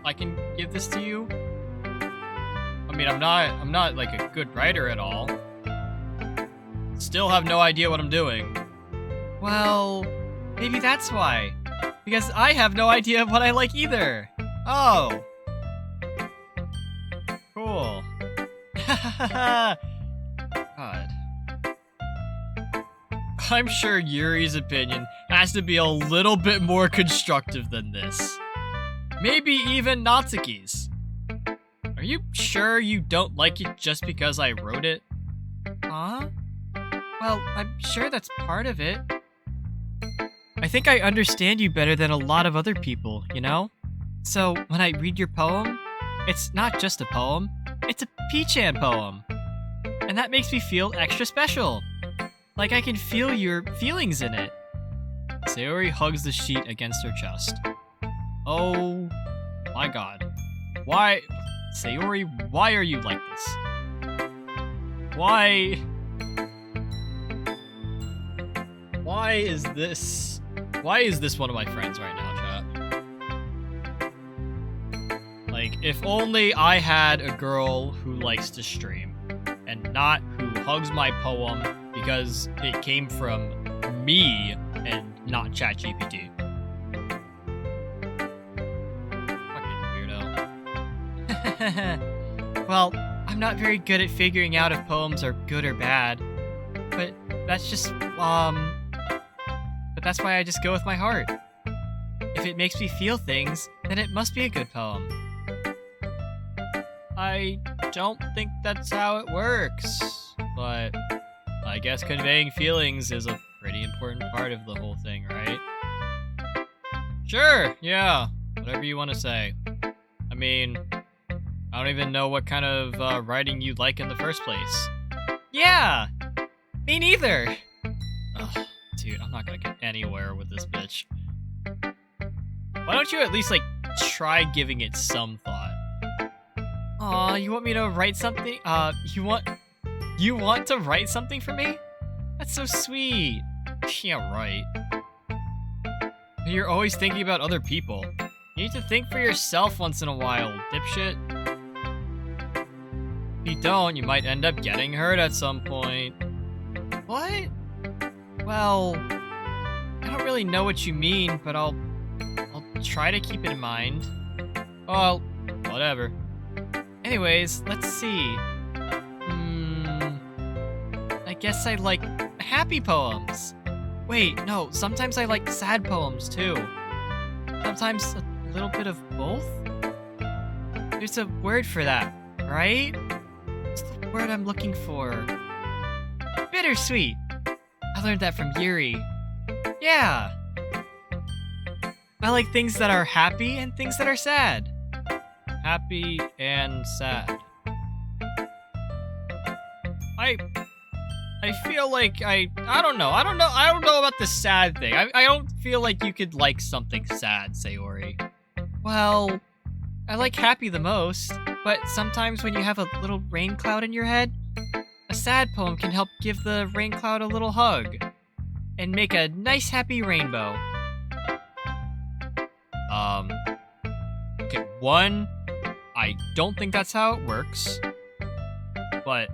I can give this to you. I mean, I'm not like a good writer at all. Still have no idea what I'm doing. Well, maybe that's why. Because I have no idea what I like either. Oh. Cool. God. I'm sure Yuri's opinion has to be a little bit more constructive than this. Maybe even Natsuki's. Are you sure you don't like it just because I wrote it? Huh? Well, I'm sure that's part of it. I think I understand you better than a lot of other people, you know? So, when I read your poem, it's not just a poem, it's a P-chan poem. And that makes me feel extra special. Like I can feel your feelings in it. Sayori hugs the sheet against her chest. Oh my god. Why? Sayori, why are you like this? Why is this one of my friends right now, chat? Like, if only I had a girl who likes to stream, and not who hugs my poem because it came from me and not ChatGPT. Fucking weirdo. Well, I'm not very good at figuring out if poems are good or bad, but that's just, but that's why I just go with my heart. If it makes me feel things, then it must be a good poem. I don't think that's how it works, but I guess conveying feelings is a pretty important part of the whole thing, right? Sure, yeah, whatever you want to say. I mean, I don't even know what kind of writing you like in the first place. Yeah, me neither. Ugh, dude, I'm not gonna get anywhere with this bitch. Why don't you at least, like, try giving it some thought? Aw, you want me to write something? You want to write something for me? That's so sweet. Yeah, right. You're always thinking about other people. You need to think for yourself once in a while, dipshit. If you don't, you might end up getting hurt at some point. What? Well, I don't really know what you mean, but I'll try to keep it in mind. Well, whatever. Anyways, let's see. I guess I like happy poems. Wait, no, sometimes I like sad poems too. Sometimes a little bit of both? There's a word for that, right? What's the word I'm looking for? Bittersweet. I learned that from Yuri. Yeah. I like things that are happy and things that are sad. Happy and sad. I feel like I don't know about the sad thing. I don't feel like you could like something sad, Sayori. Well, I like happy the most, but sometimes when you have a little rain cloud in your head, a sad poem can help give the rain cloud a little hug and make a nice happy rainbow. Okay, one, I don't think that's how it works. But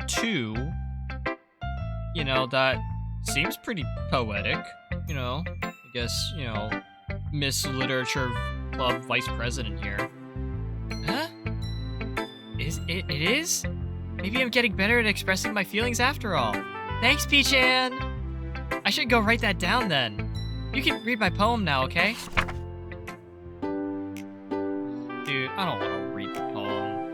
two, you know, that seems pretty poetic. You know, I guess, you know, Miss Literature Club Vice President here. Huh? It is? Maybe I'm getting better at expressing my feelings after all. Thanks, P-chan! I should go write that down then. You can read my poem now, okay? Dude, I don't want to read the poem.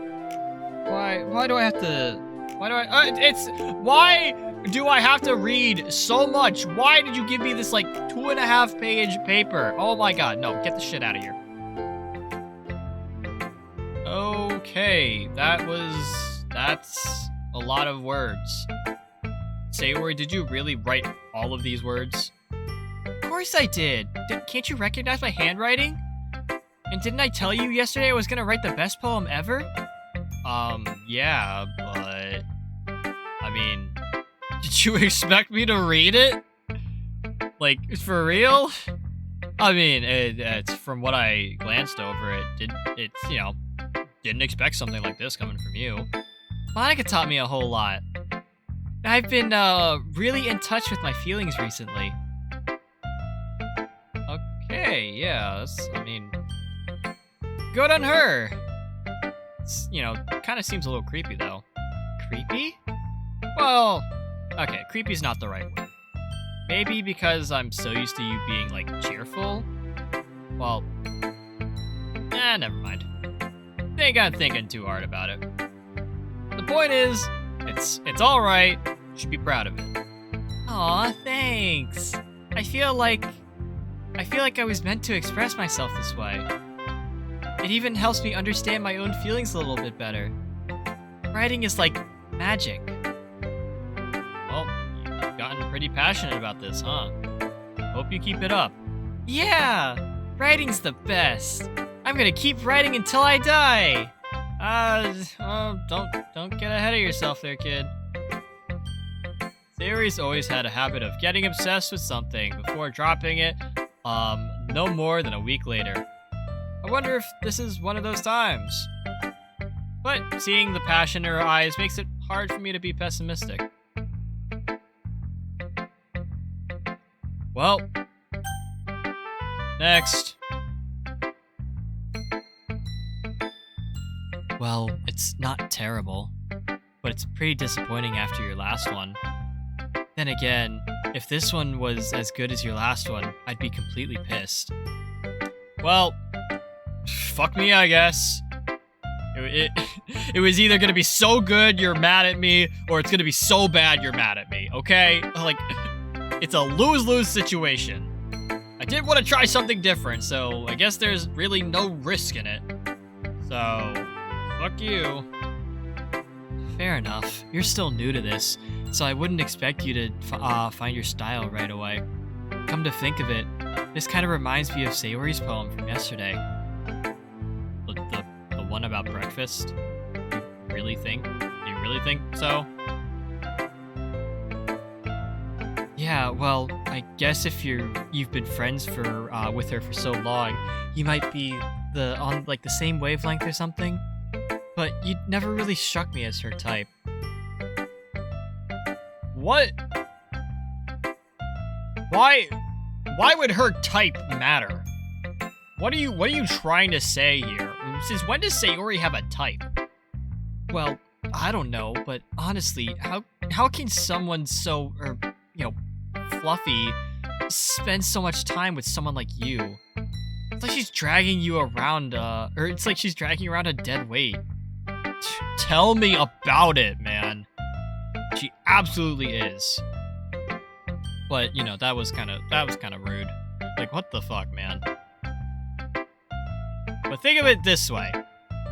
Why do I have to... Why do I have to read so much? Why did you give me this, like, 2.5 page paper? Oh my god, no, get the shit out of here. Okay, that's a lot of words. Sayori, did you really write all of these words? Of course I did. Can't you recognize my handwriting? And didn't I tell you yesterday I was gonna write the best poem ever? Yeah, but... I mean, did you expect me to read it? Like, for real? I mean, it's from what I glanced over, it's, you know, didn't expect something like this coming from you. Monica taught me a whole lot. I've been, really in touch with my feelings recently. Okay, yeah, I mean, good on her. It's, you know, kind of seems a little creepy, though. Creepy? Well, okay, creepy's not the right word. Maybe because I'm so used to you being, like, cheerful? Well, never mind. Think I'm thinking too hard about it. The point is, it's alright. You should be proud of it. Aw, thanks. I feel like I was meant to express myself this way. It even helps me understand my own feelings a little bit better. Writing is like magic. Well, you've gotten pretty passionate about this, huh? Hope you keep it up. Yeah! Writing's the best. I'm gonna keep writing until I die. Don't get ahead of yourself there, kid. Sayori's always had a habit of getting obsessed with something before dropping it, no more than a week later. I wonder if this is one of those times. But seeing the passion in her eyes makes it hard for me to be pessimistic. Well, next. Well, it's not terrible, but it's pretty disappointing after your last one. Then again, if this one was as good as your last one, I'd be completely pissed. Well, fuck me, I guess. It was either gonna be so good you're mad at me, or it's gonna be so bad you're mad at me, okay? Like, it's a lose-lose situation. I did want to try something different, so I guess there's really no risk in it. So, fuck you. Fair enough. You're still new to this, so I wouldn't expect you to find your style right away. Come to think of it, this kind of reminds me of Sayori's poem from yesterday. The one about breakfast? You really think so? Yeah, well, I guess if you've been friends for with her for so long, you might be on like the same wavelength or something. But you never really struck me as her type. What? Why would her type matter? What are you trying to say here? Since when does Sayori have a type? Well, I don't know, but honestly, how can someone so fluffy spend so much time with someone like you? It's like she's dragging you around or it's like she's dragging around a dead weight. Tell me about it, man. She absolutely is. But, that was kind of rude. Like, what the fuck, man? But think of it this way.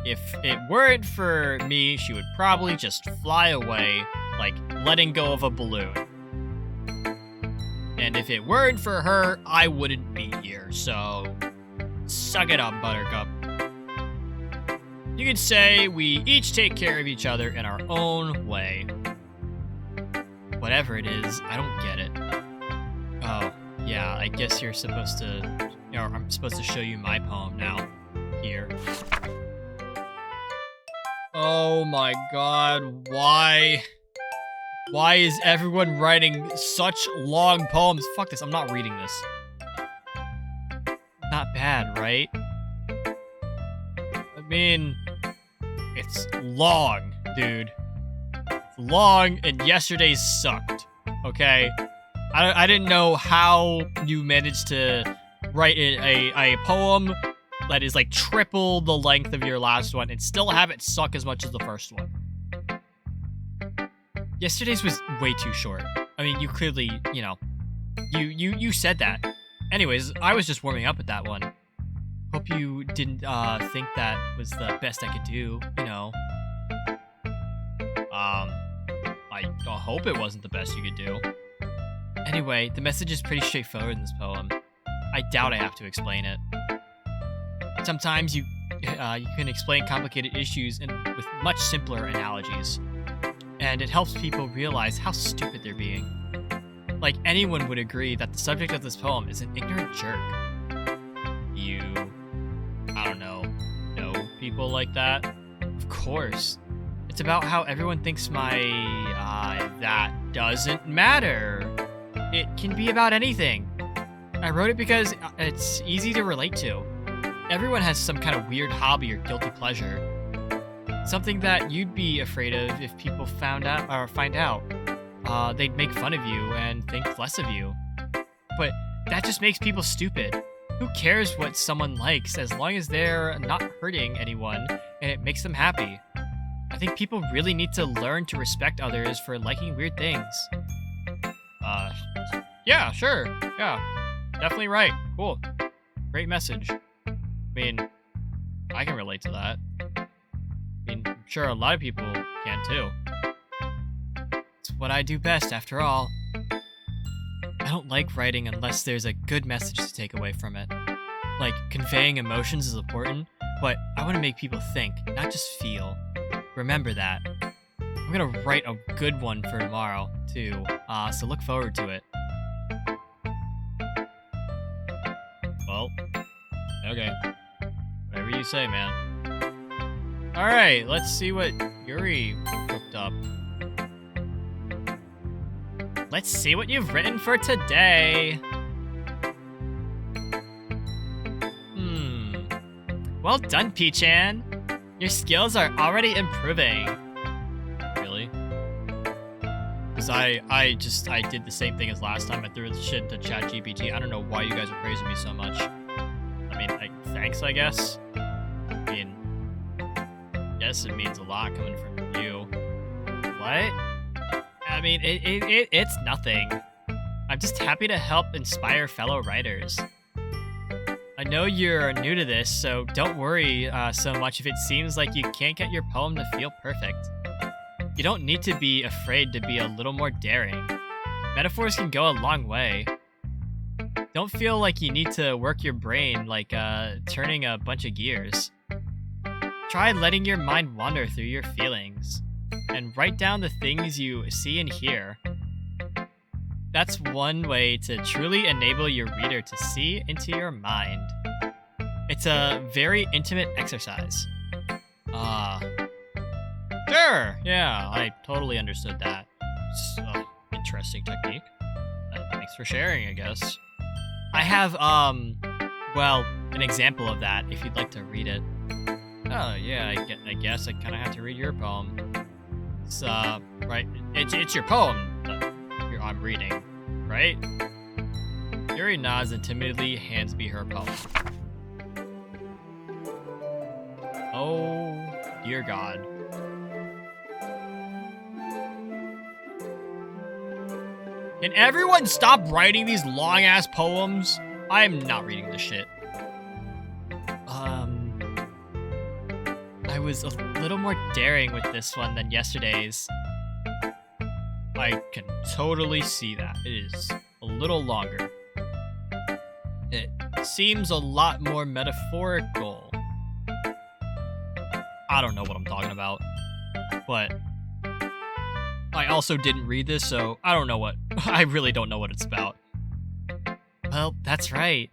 If it weren't for me, she would probably just fly away, like letting go of a balloon. And if it weren't for her, I wouldn't be here, so suck it up, Buttercup. You could say we each take care of each other in our own way. Whatever it is, I don't get it. Oh, yeah, I guess you're supposed to... I'm supposed to show you my poem now. Here. Oh my god, why? Why is everyone writing such long poems? Fuck this, I'm not reading this. Not bad, right? I mean, it's long, dude. It's long, and yesterday's sucked, okay? I didn't know how you managed to write a poem that is like triple the length of your last one and still have it suck as much as the first one. Yesterday's was way too short. I mean, you clearly, you said that. Anyways, I was just warming up with that one. Hope you didn't think that was the best I could do, I hope it wasn't the best you could do. Anyway, the message is pretty straightforward in this poem. I doubt I have to explain it. Sometimes you can explain complicated issues with much simpler analogies. And it helps people realize how stupid they're being. Like, anyone would agree that the subject of this poem is an ignorant jerk. You, I don't know people like that? Of course. It's about how everyone thinks that doesn't matter. It can be about anything. I wrote it because it's easy to relate to. Everyone has some kind of weird hobby or guilty pleasure. Something that you'd be afraid of if people find out. They'd make fun of you and think less of you. But that just makes people stupid. Who cares what someone likes as long as they're not hurting anyone and it makes them happy? I think people really need to learn to respect others for liking weird things. Yeah, sure. Yeah, definitely right. Cool. Great message. I mean, I can relate to that. I mean, I'm sure a lot of people can too. It's what I do best, after all. I don't like writing unless there's a good message to take away from it. Like, conveying emotions is important, but I want to make people think, not just feel. Remember that. I'm gonna write a good one for tomorrow, too, so look forward to it. Well, okay. Whatever you say, man. Alright, let's see what Yuri cooked up. Let's see what you've written for today. Well done, P-chan. Your skills are already improving. Really? Because I did the same thing as last time. I threw the shit to ChatGPT. I don't know why you guys are praising me so much. I mean, thanks, I guess. I mean, yes, it means a lot coming from you. What? I mean, it's nothing. I'm just happy to help inspire fellow writers. I know you're new to this, so don't worry so much if it seems like you can't get your poem to feel perfect. You don't need to be afraid to be a little more daring. Metaphors can go a long way. Don't feel like you need to work your brain like turning a bunch of gears. Try letting your mind wander through your feelings, and write down the things you see and hear. that's one way to truly enable your reader to see into your mind. It's a very intimate exercise. Sure, yeah, I totally understood that. It's an interesting technique. Thanks for sharing, I guess. I have, well, an example of that, if you'd like to read it. Oh, yeah, I guess I kind of have to read your poem. It's, right, it's your poem that I'm reading, right? Yuri nods and timidly hands me her poem. Oh, dear God. Can everyone stop writing these long-ass poems? I'm not reading this shit. I was a little more daring with this one than yesterday's. I can totally see that. It is a little longer. It seems a lot more metaphorical. I don't know what I'm talking about, but I also didn't read this, so I really don't know what it's about. Well, that's right.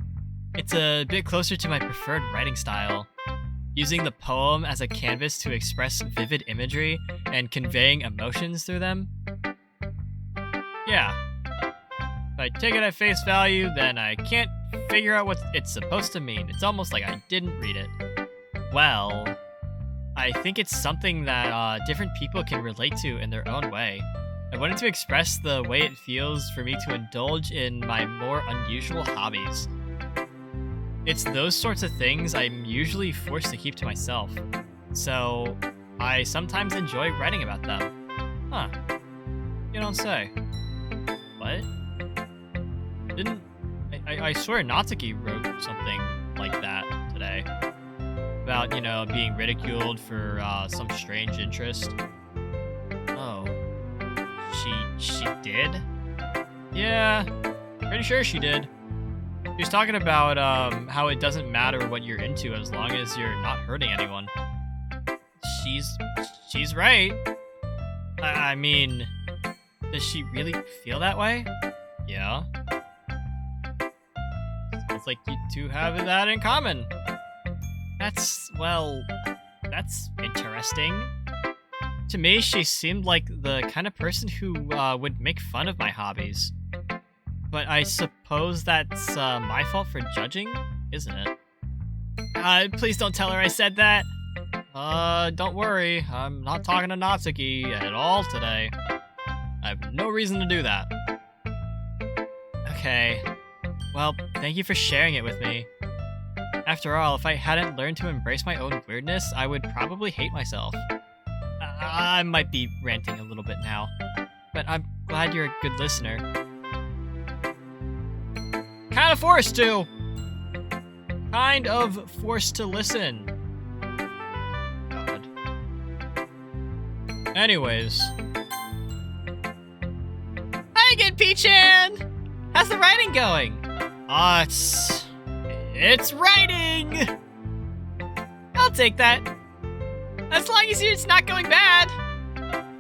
It's a bit closer to my preferred writing style. Using the poem as a canvas to express vivid imagery and conveying emotions through them. Yeah. If I take it at face value, then I can't figure out what it's supposed to mean. It's almost like I didn't read it. Well, I think it's something that different people can relate to in their own way. I wanted to express the way it feels for me to indulge in my more unusual hobbies. It's those sorts of things I'm usually forced to keep to myself, so I sometimes enjoy writing about them. Huh. You don't say. What? I swear Natsuki wrote something like that today. About, being ridiculed for some strange interest. Oh. She did? Yeah, pretty sure she did. She was talking about how it doesn't matter what you're into as long as you're not hurting anyone. She's right. I mean, does she really feel that way? Yeah. Sounds like you two have that in common. That's interesting. To me, she seemed like the kind of person who would make fun of my hobbies. But I suppose that's my fault for judging, isn't it? Please don't tell her I said that. Don't worry. I'm not talking to Natsuki at all today. I have no reason to do that. Okay. Well, thank you for sharing it with me. After all, if I hadn't learned to embrace my own weirdness, I would probably hate myself. I might be ranting a little bit now, but I'm glad you're a good listener. Kind of forced to listen. God. Anyways. Hi again, P-chan! How's the writing going? It's writing! I'll take that. As long as it's not going bad.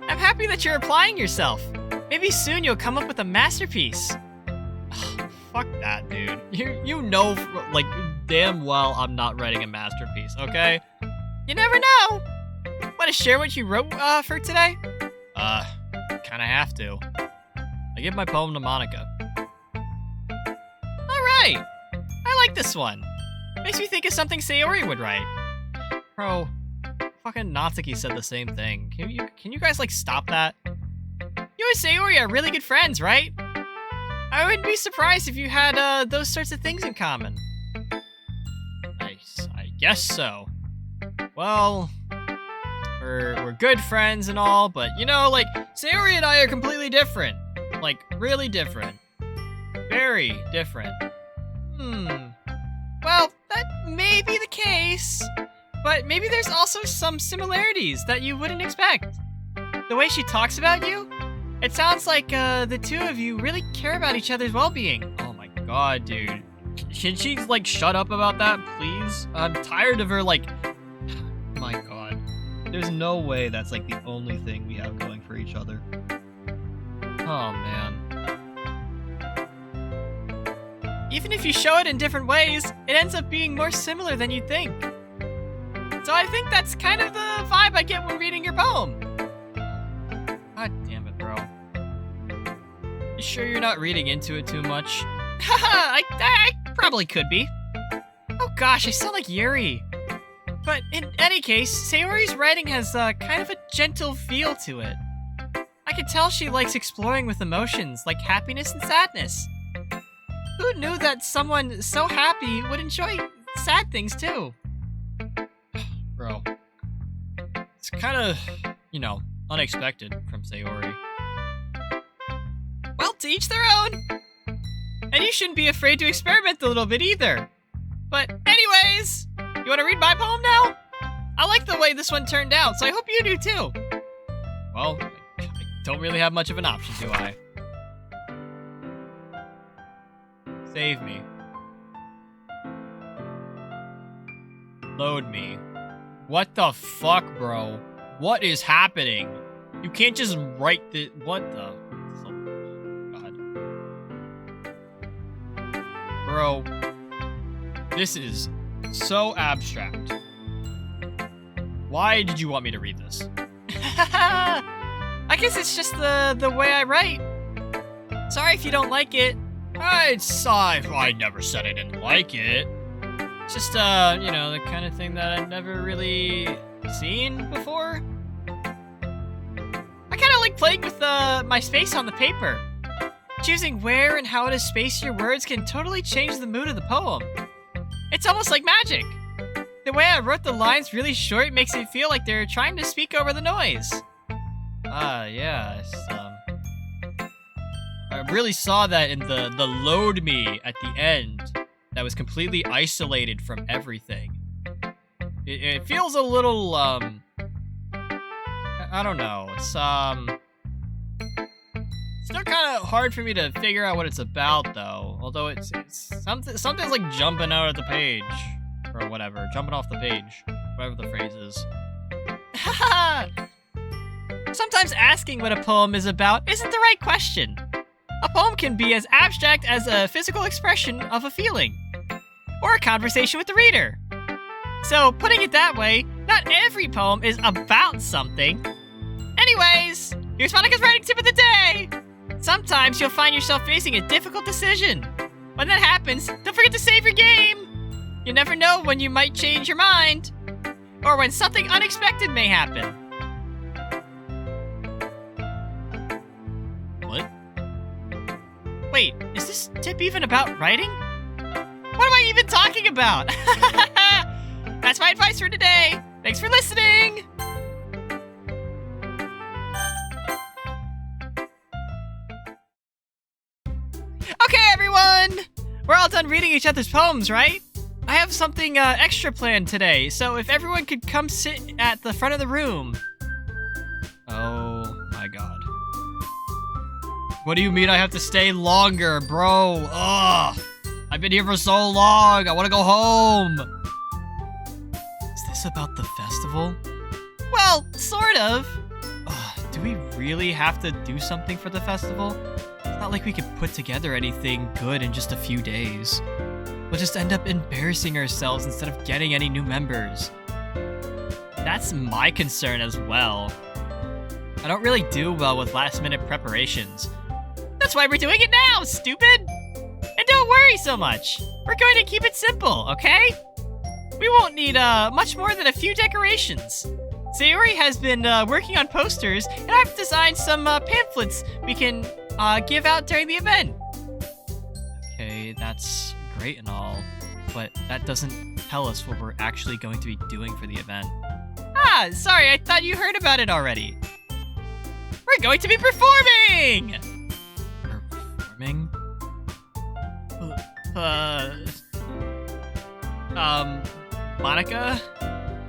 I'm happy that you're applying yourself. Maybe soon you'll come up with a masterpiece. Fuck that, dude. You know, like, damn well I'm not writing a masterpiece, okay? You never know. Want to share what you wrote for today? Kinda have to. I give my poem to Monica. Alright. I like this one. Makes me think of something Sayori would write. Bro, fucking Natsuki said the same thing. Can you guys, like, stop that? You and Sayori are really good friends, right? I wouldn't be surprised if you had those sorts of things in common. I guess so. Well, we're good friends and all, but like Sayori and I are completely different. Like really different. Very different. Well, that may be the case, but maybe there's also some similarities that you wouldn't expect. The way she talks about you, it sounds like the two of you really care about each other's well-being. Oh my god, dude. Can she, like, shut up about that, please? I'm tired of her, like... My god. There's no way that's, like, the only thing we have going for each other. Oh, man. even if you show it in different ways, it ends up being more similar than you think. So I think that's kind of the vibe I get when reading your poem. God damn it, bro. You sure you're not reading into it too much? Haha, I probably could be. Oh gosh, I sound like Yuri. But in any case, Sayori's writing has kind of a gentle feel to it. I can tell she likes exploring with emotions like happiness and sadness. Who knew that someone so happy would enjoy sad things too? Bro. It's kind of, unexpected from Sayori. Well, to each their own. And you shouldn't be afraid to experiment a little bit either. But anyways, you want to read my poem now? I like the way this one turned out, so I hope you do too. Well, I don't really have much of an option, do I? Save me. Load me. What the fuck, bro? What is happening? You can't just write the... What the... God. Bro. This is so abstract. Why did you want me to read this? I guess it's just the way I write. Sorry if you don't like it. I never said I didn't like it. It's just, the kind of thing that I've never really seen before. I kind of like playing with my space on the paper. Choosing where and how to space your words can totally change the mood of the poem. It's almost like magic. The way I wrote the lines really short makes it feel like they're trying to speak over the noise. Yeah, I really saw that in the load me at the end. That was completely isolated from everything. It feels a little, I don't know. It's, still kind of hard for me to figure out what it's about, though. Although it's something's like jumping out of the page. Or whatever. Jumping off the page. Whatever the phrase is. Haha! Sometimes asking what a poem is about isn't the right question. A poem can be as abstract as a physical expression of a feeling. Or a conversation with the reader. So, putting it that way, not every poem is about something. Anyways, here's Monica's writing tip of the day! Sometimes you'll find yourself facing a difficult decision. When that happens, don't forget to save your game! You never know when you might change your mind. Or when something unexpected may happen. What? Wait, is this tip even about writing? What am I even talking about? That's my advice for today. Thanks for listening. Okay, everyone. We're all done reading each other's poems, right? I have something extra planned today, so if everyone could come sit at the front of the room. Oh my god. What do you mean I have to stay longer, bro? Ugh. I've been here for so long. I want to go home. Is this about the festival? Well, sort of. Do we really have to do something for the festival? It's not like we could put together anything good in just a few days. We'll just end up embarrassing ourselves instead of getting any new members. That's my concern as well. I don't really do well with last-minute preparations. That's why we're doing it now, stupid! And don't worry so much. We're going to keep it simple, okay? We won't need much more than a few decorations. Sayori has been working on posters, and I've designed some pamphlets we can give out during the event. Okay, that's great and all, but that doesn't tell us what we're actually going to be doing for the event. Sorry, I thought you heard about it already. We're going to be performing! Performing? Monica?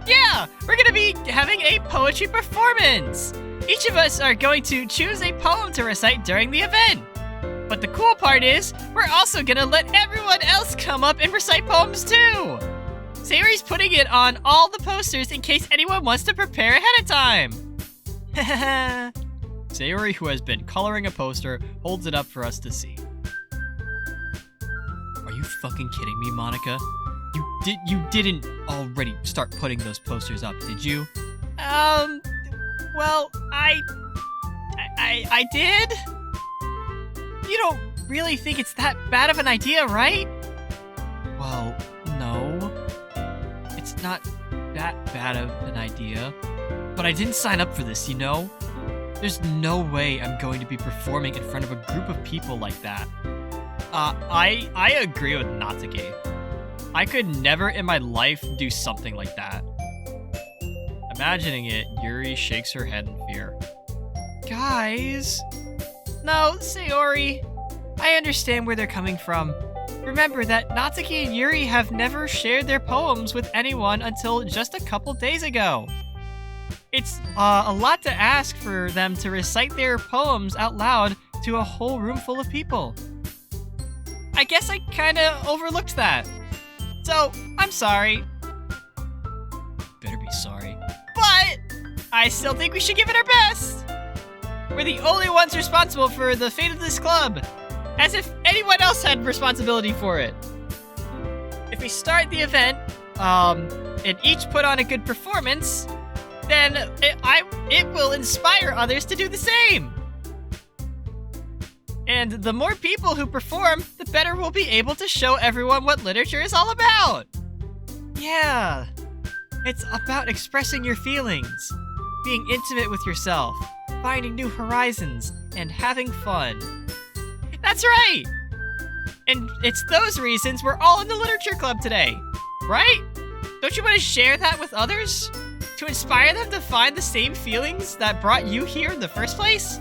Yeah, we're gonna be having a poetry performance! Each of us are going to choose a poem to recite during the event. But the cool part is, we're also gonna let everyone else come up and recite poems too! Sayori's putting it on all the posters in case anyone wants to prepare ahead of time! Sayori, who has been coloring a poster, holds it up for us to see. Are you you fucking kidding me, Monica? You didn't already start putting those posters up, did you? Well, I did? You don't really think it's that bad of an idea, right? Well, no. It's not that bad of an idea. But I didn't sign up for this, you know? There's no way I'm going to be performing in front of a group of people like that. I agree with Natsuki. I could never in my life do something like that. Imagining it, Yuri shakes her head in fear. Guys? No, Sayori. I understand where they're coming from. Remember that Natsuki and Yuri have never shared their poems with anyone until just a couple days ago. It's a lot to ask for them to recite their poems out loud to a whole room full of people. I guess I kinda overlooked that. So, I'm sorry. Better be sorry. But I still think we should give it our best. We're the only ones responsible for the fate of this club. As if anyone else had responsibility for it. If we start the event, and each put on a good performance, then it will inspire others to do the same. And the more people who perform, the better we'll be able to show everyone what literature is all about. Yeah, it's about expressing your feelings, being intimate with yourself, finding new horizons, and having fun. That's right! And it's those reasons we're all in the literature club today, right? Don't you want to share that with others? To inspire them to find the same feelings that brought you here in the first place?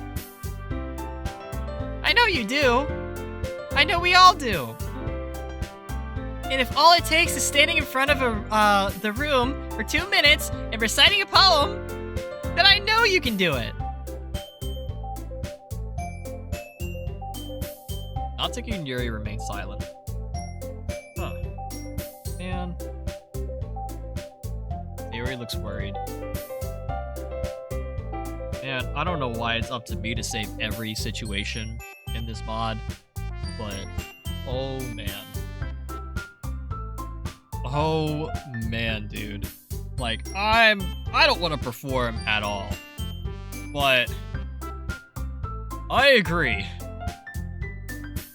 I know you do. I know we all do. And if all it takes is standing in front of the room for 2 minutes and reciting a poem, then I know you can do it. Natsuki and Yuri remain silent. Huh. Man. Yuri looks worried. Man, I don't know why it's up to me to save every situation in this mod, but oh man. Oh man, dude. Like, I don't want to perform at all. But I agree.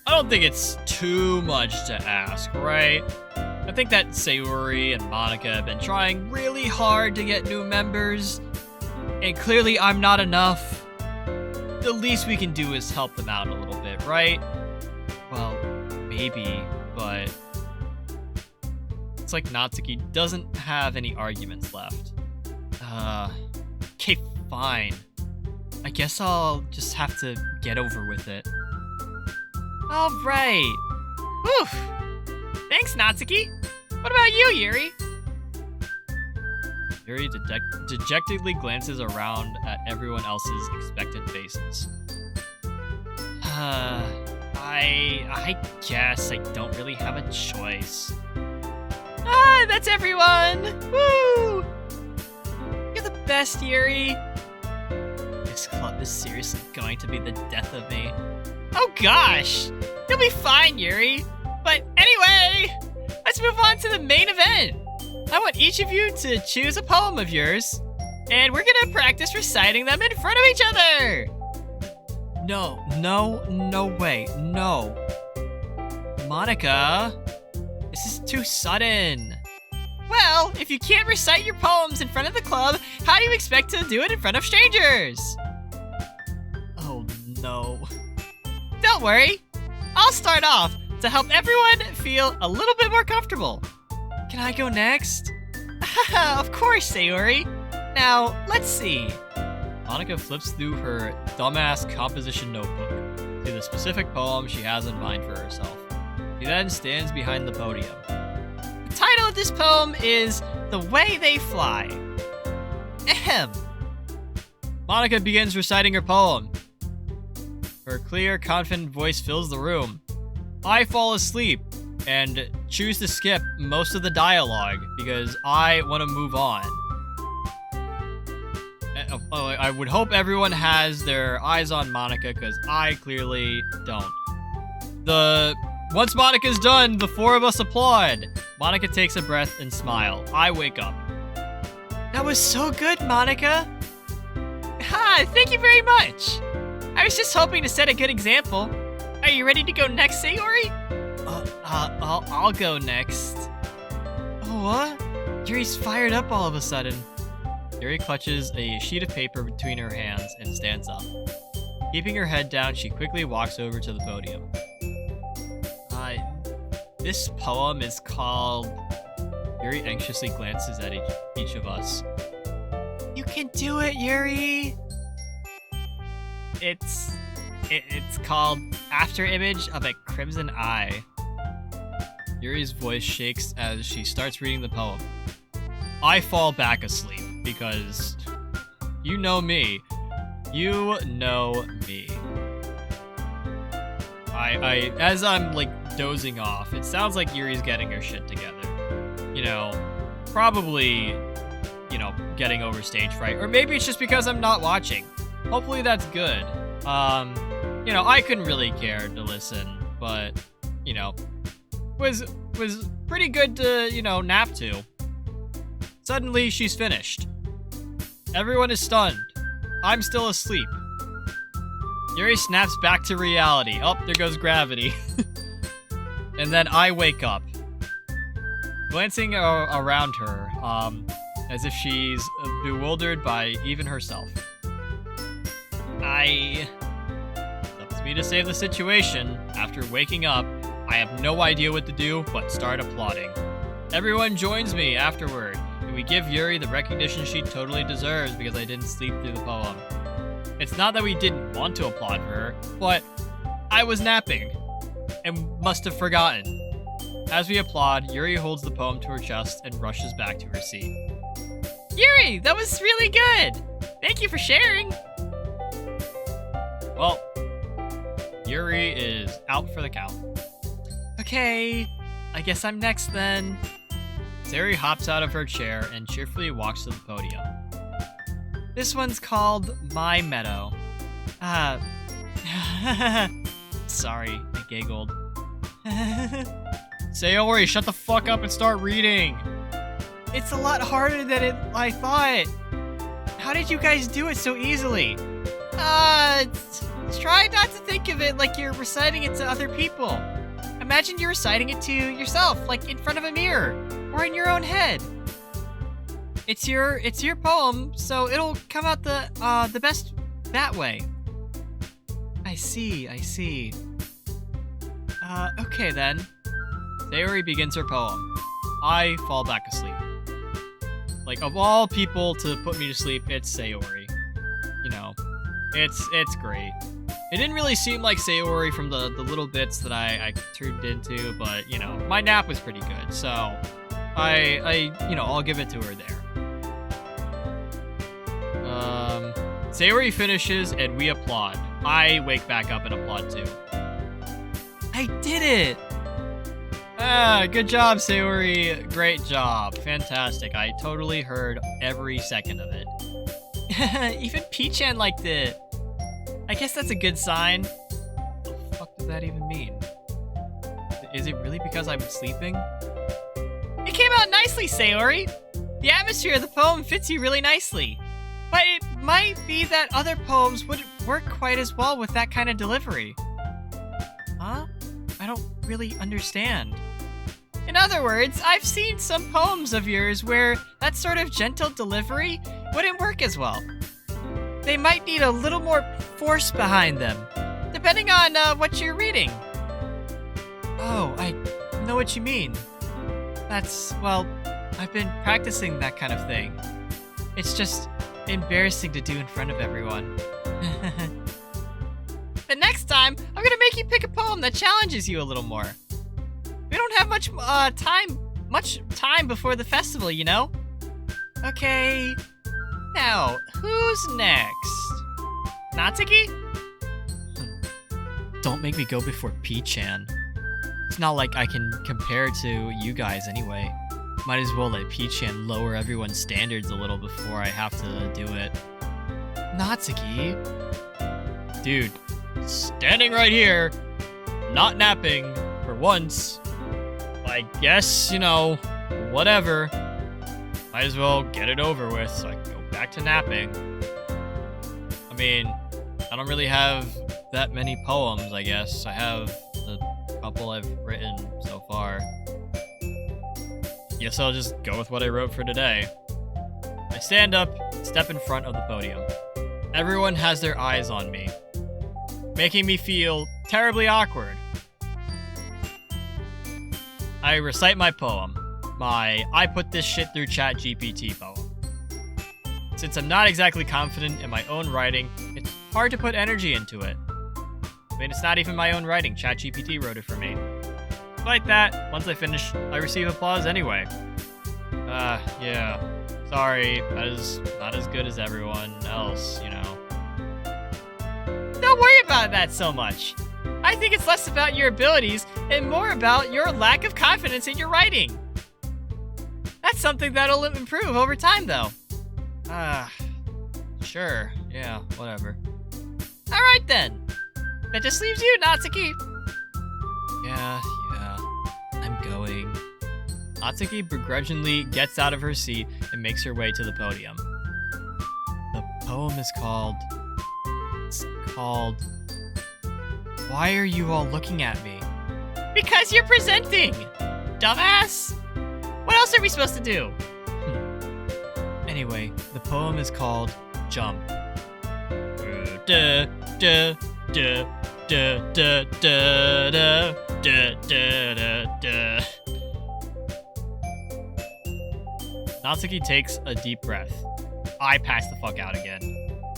I don't think it's too much to ask, right? I think that Sayori and Monica have been trying really hard to get new members, and clearly I'm not enough. The least we can do is help them out a little bit, right? Well, maybe, but it's like Natsuki doesn't have any arguments left. Okay, fine. I guess I'll just have to get over with it. All right. Whew. Thanks, Natsuki. What about you, Yuri? Yuri dejectedly glances around at everyone else's expectant faces. I guess I don't really have a choice. Ah, that's everyone! Woo! You're the best, Yuri. This club is seriously going to be the death of me. Oh gosh! You'll be fine, Yuri. But anyway, let's move on to the main event. I want each of you to choose a poem of yours, and we're gonna practice reciting them in front of each other. No way, no. Monica, this is too sudden. Well, if you can't recite your poems in front of the club, how do you expect to do it in front of strangers? Oh no. Don't worry, I'll start off to help everyone feel a little bit more comfortable. Can I go next? Of course, Sayori. Now, let's see. Monica flips through her dumbass composition notebook to the specific poem she has in mind for herself. She then stands behind the podium. The title of this poem is The Way They Fly. Ahem. Monica begins reciting her poem. Her clear, confident voice fills the room. I fall asleep and choose to skip most of the dialogue because I want to move on. I would hope everyone has their eyes on Monica because I clearly don't. The Once Monica's done, the four of us applaud. Monica takes a breath and smile. I wake up. That was so good, Monica. Ha, thank you very much. I was just hoping to set a good example. Are you ready to go next, Sayori? I'll go next. Oh, what? Yuri's fired up all of a sudden. Yuri clutches a sheet of paper between her hands and stands up. Keeping her head down, she quickly walks over to the podium. This poem is called... Yuri anxiously glances at each of us. You can do it, Yuri! It's called After Image of a Crimson Eye. Yuri's voice shakes as she starts reading the poem. I fall back asleep because you know me. You know me. I as I'm like dozing off, it sounds like Yuri's getting her shit together. You know, probably, you know, getting over stage fright. Or maybe it's just because I'm not watching. Hopefully that's good. You know, I couldn't really care to listen, but, you know, was pretty good to, you know, nap to. Suddenly, she's finished. Everyone is stunned. I'm still asleep. Yuri snaps back to reality. Oh, there goes gravity. And then I wake up. Glancing around her, as if she's bewildered by even herself. Up to me to save the situation. After waking up, I have no idea what to do but start applauding. Everyone joins me afterward, and we give Yuri the recognition she totally deserves because I didn't sleep through the poem. It's not that we didn't want to applaud for her, but I was napping and must have forgotten. As we applaud, Yuri holds the poem to her chest and rushes back to her seat. Yuri, that was really good! Thank you for sharing! Well, Yuri is out for the count. Okay, I guess I'm next then. Sayori hops out of her chair and cheerfully walks to the podium. This one's called My Meadow. Sorry, I giggled. Sayori, shut the fuck up and start reading. It's a lot harder than I thought. How did you guys do it so easily? Try not to think of it like you're reciting it to other people. Imagine you're reciting it to yourself, like in front of a mirror, or in your own head. It's your poem, so it'll come out the best that way. I see. Okay then. Sayori begins her poem. I fall back asleep. Like, of all people to put me to sleep, it's Sayori. You know, it's great. It didn't really seem like Sayori from the little bits that I tuned into, but, you know, my nap was pretty good, so I'll give it to her there. Sayori finishes and we applaud. I wake back up and applaud too. I did it! Good job, Sayori. Great job. Fantastic. I totally heard every second of it. Even P-chan liked it. I guess that's a good sign. What the fuck does that even mean? Is it really because I'm sleeping? It came out nicely, Sayori. The atmosphere of the poem fits you really nicely. But it might be that other poems wouldn't work quite as well with that kind of delivery. Huh? I don't really understand. In other words, I've seen some poems of yours where that sort of gentle delivery wouldn't work as well. They might need a little more force behind them, depending on what you're reading. Oh, I know what you mean. Well, I've been practicing that kind of thing. It's just embarrassing to do in front of everyone. The next time, I'm gonna make you pick a poem that challenges you a little more. We don't have much time before the festival, you know? Okay. Now, who's next? Natsuki? Don't make me go before P-chan. It's not like I can compare to you guys anyway. Might as well let P-chan lower everyone's standards a little before I have to do it. Natsuki? Dude, standing right here, not napping, for once. I guess, you know, whatever. Might as well get it over with so I can go back to napping. I mean, I don't really have that many poems, I guess. I have the couple I've written so far. Guess I'll just go with what I wrote for today. I stand up, step in front of the podium. Everyone has their eyes on me, making me feel terribly awkward. I recite my poem, my I put this shit through ChatGPT poem. Since I'm not exactly confident in my own writing, it's hard to put energy into it. I mean, it's not even my own writing, ChatGPT wrote it for me. Despite that, once I finish, I receive applause anyway. Yeah. Sorry, that is not as good as everyone else, you know. Don't worry about that so much. I think it's less about your abilities and more about your lack of confidence in your writing. That's something that'll improve over time, though. Sure. Yeah, whatever. Alright then. That just leaves you, Natsuki. Yeah, I'm going. Natsuki begrudgingly gets out of her seat and makes her way to the podium. The poem is called... It's called... Why are you all looking at me? Because you're presenting! Dumbass! What else are we supposed to do? Anyway, the poem is called Jump. Da da da da da da da da da da. Natsuki takes a deep breath. I pass the fuck out again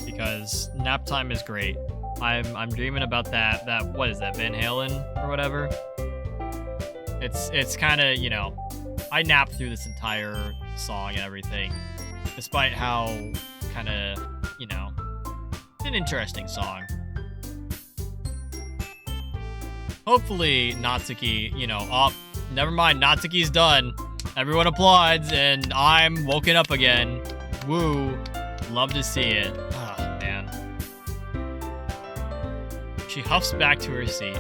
because nap time is great. I'm dreaming about that what is that, Van Halen or whatever. It's kind of, you know, I napped through this entire song and everything, despite how kind of, you know, it's an interesting song. Hopefully Natsuki, you know, never mind, Natsuki's done. Everyone applauds and I'm woken up again. Woo. Love to see it. Ah, man. She huffs back to her seat.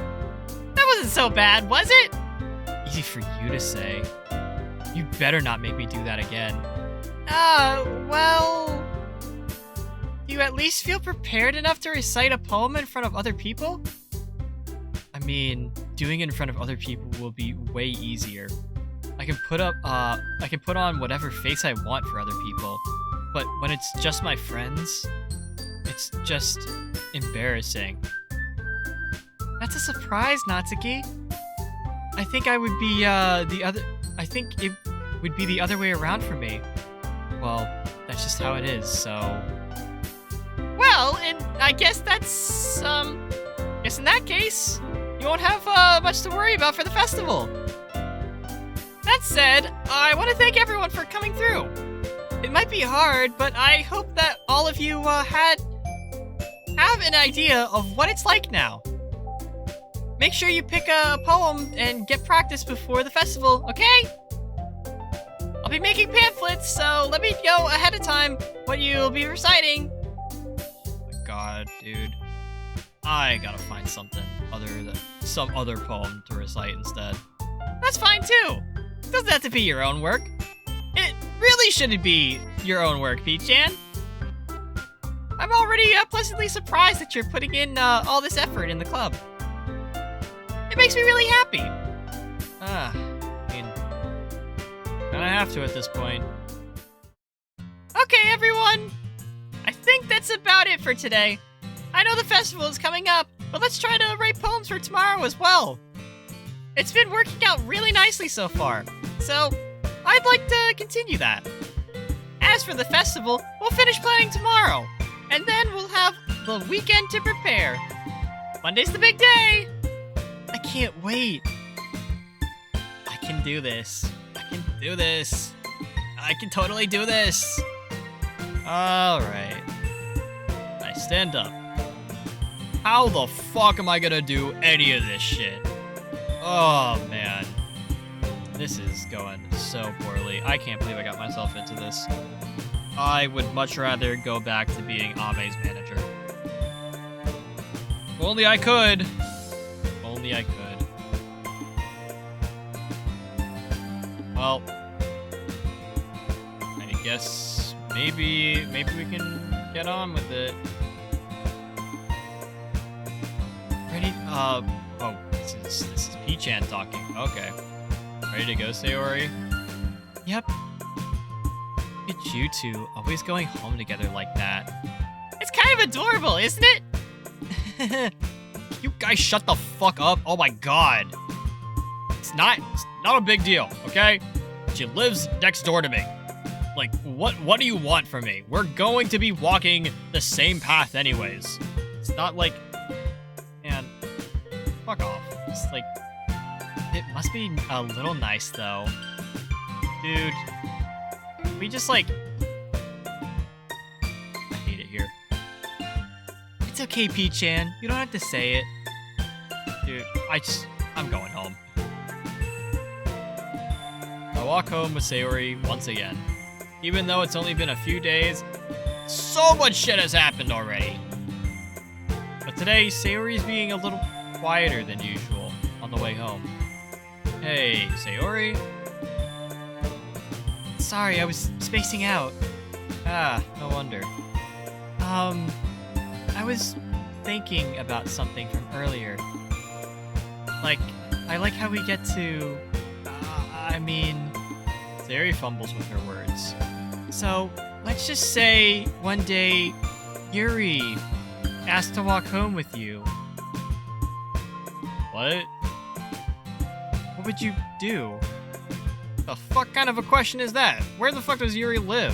That wasn't so bad, was it? Easy for you to say. You better not make me do that again. Well... Do you at least feel prepared enough to recite a poem in front of other people? I mean, doing it in front of other people will be way easier. I can put on whatever face I want for other people, but when it's just my friends, it's just embarrassing. That's a surprise, Natsuki. I think it would be the other way around for me. Well, that's just how it is, so... Well, and I guess that's, guess in that case, you won't have, much to worry about for the festival. That said, I want to thank everyone for coming through. It might be hard, but I hope that all of you, have an idea of what it's like now. Make sure you pick a poem and get practice before the festival, okay? I'll be making pamphlets, so let me know ahead of time what you'll be reciting. Oh my god, dude. I gotta find some other poem to recite instead. That's fine too. It doesn't have to be your own work. It really shouldn't be your own work, Peach-chan. I'm already pleasantly surprised that you're putting in all this effort in the club. It makes me really happy. I mean, kinda have to at this point. Okay, everyone. I think that's about it for today. I know the festival is coming up, but let's try to write poems for tomorrow as well. It's been working out really nicely so far, so I'd like to continue that. As for the festival, we'll finish planning tomorrow, and then we'll have the weekend to prepare. Monday's the big day! I can't wait. I can do this. I can do this. I can totally do this. Alright. I stand up. How the fuck am I gonna do any of this shit? Oh, man. This is going so poorly. I can't believe I got myself into this. I would much rather go back to being Ame's manager. If only I could. If only I could. Well, I guess maybe we can get on with it. Ready? Oh, this is P-chan talking. Okay. Ready to go, Sayori? Yep. Look at you two always going home together like that. It's kind of adorable, isn't it? You guys shut the fuck up. Oh my god. It's not a big deal, okay? She lives next door to me. Like, what do you want from me? We're going to be walking the same path anyways. It's not like, man, fuck off. It's like, it must be a little nice though. Dude, we just like, I hate it here. It's okay, P-chan. You don't have to say it. Dude, I'm going home. I walk home with Sayori once again. Even though it's only been a few days, so much shit has happened already. But today, Sayori's being a little quieter than usual on the way home. Hey, Sayori? Sorry, I was spacing out. Ah, no wonder. I was thinking about something from earlier. Like, I like how we get to... Sayori fumbles with her words. So, let's just say one day, Yuri asked to walk home with you. What? What would you do? The fuck kind of a question is that? Where the fuck does Yuri live?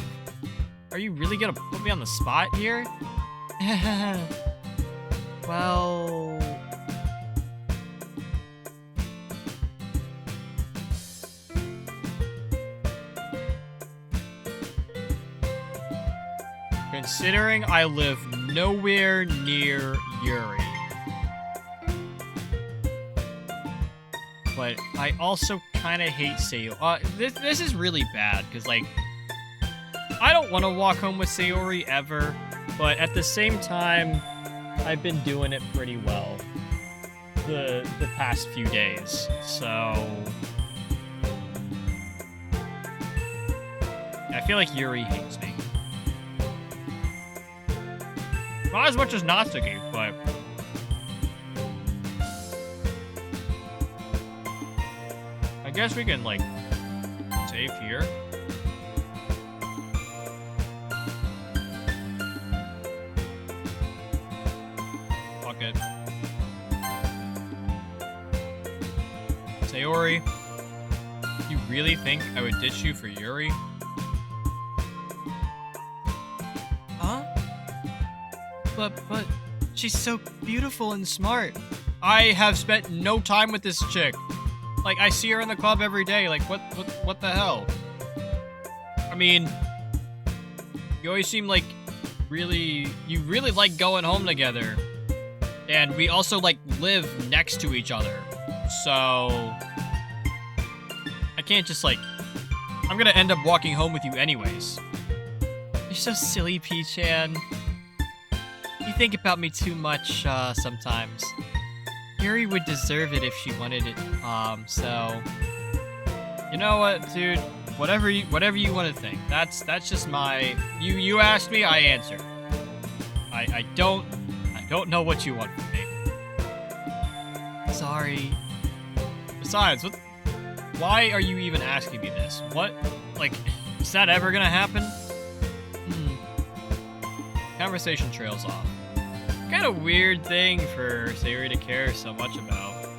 Are you really gonna put me on the spot here? Well... Considering I live nowhere near Yuri. But I also kind of hate Sayori. This is really bad, because, like, I don't want to walk home with Sayori ever, but at the same time, I've been doing it pretty well the past few days, so... I feel like Yuri hates me. Not as much as Natsuki, but... I guess we can, like, save here. Fuck it. Sayori, you really think I would ditch you for Yuri? But she's so beautiful and smart. I have spent no time with this chick. Like, I see her in the club every day. Like, what the hell? I mean, you always seem like you really like going home together. And we also, like, live next to each other. So, I can't just, like, I'm gonna end up walking home with you anyways. You're so silly, P-chan. You think about me too much, sometimes. Yuri would deserve it if she wanted it, so... You know what, dude? Whatever you want to think. That's just my... You asked me, I answered. I don't know what you want from me. Sorry. Besides, why are you even asking me this? What? Like, is that ever gonna happen? Conversation trails off. Kind of weird thing for Sayori to care so much about.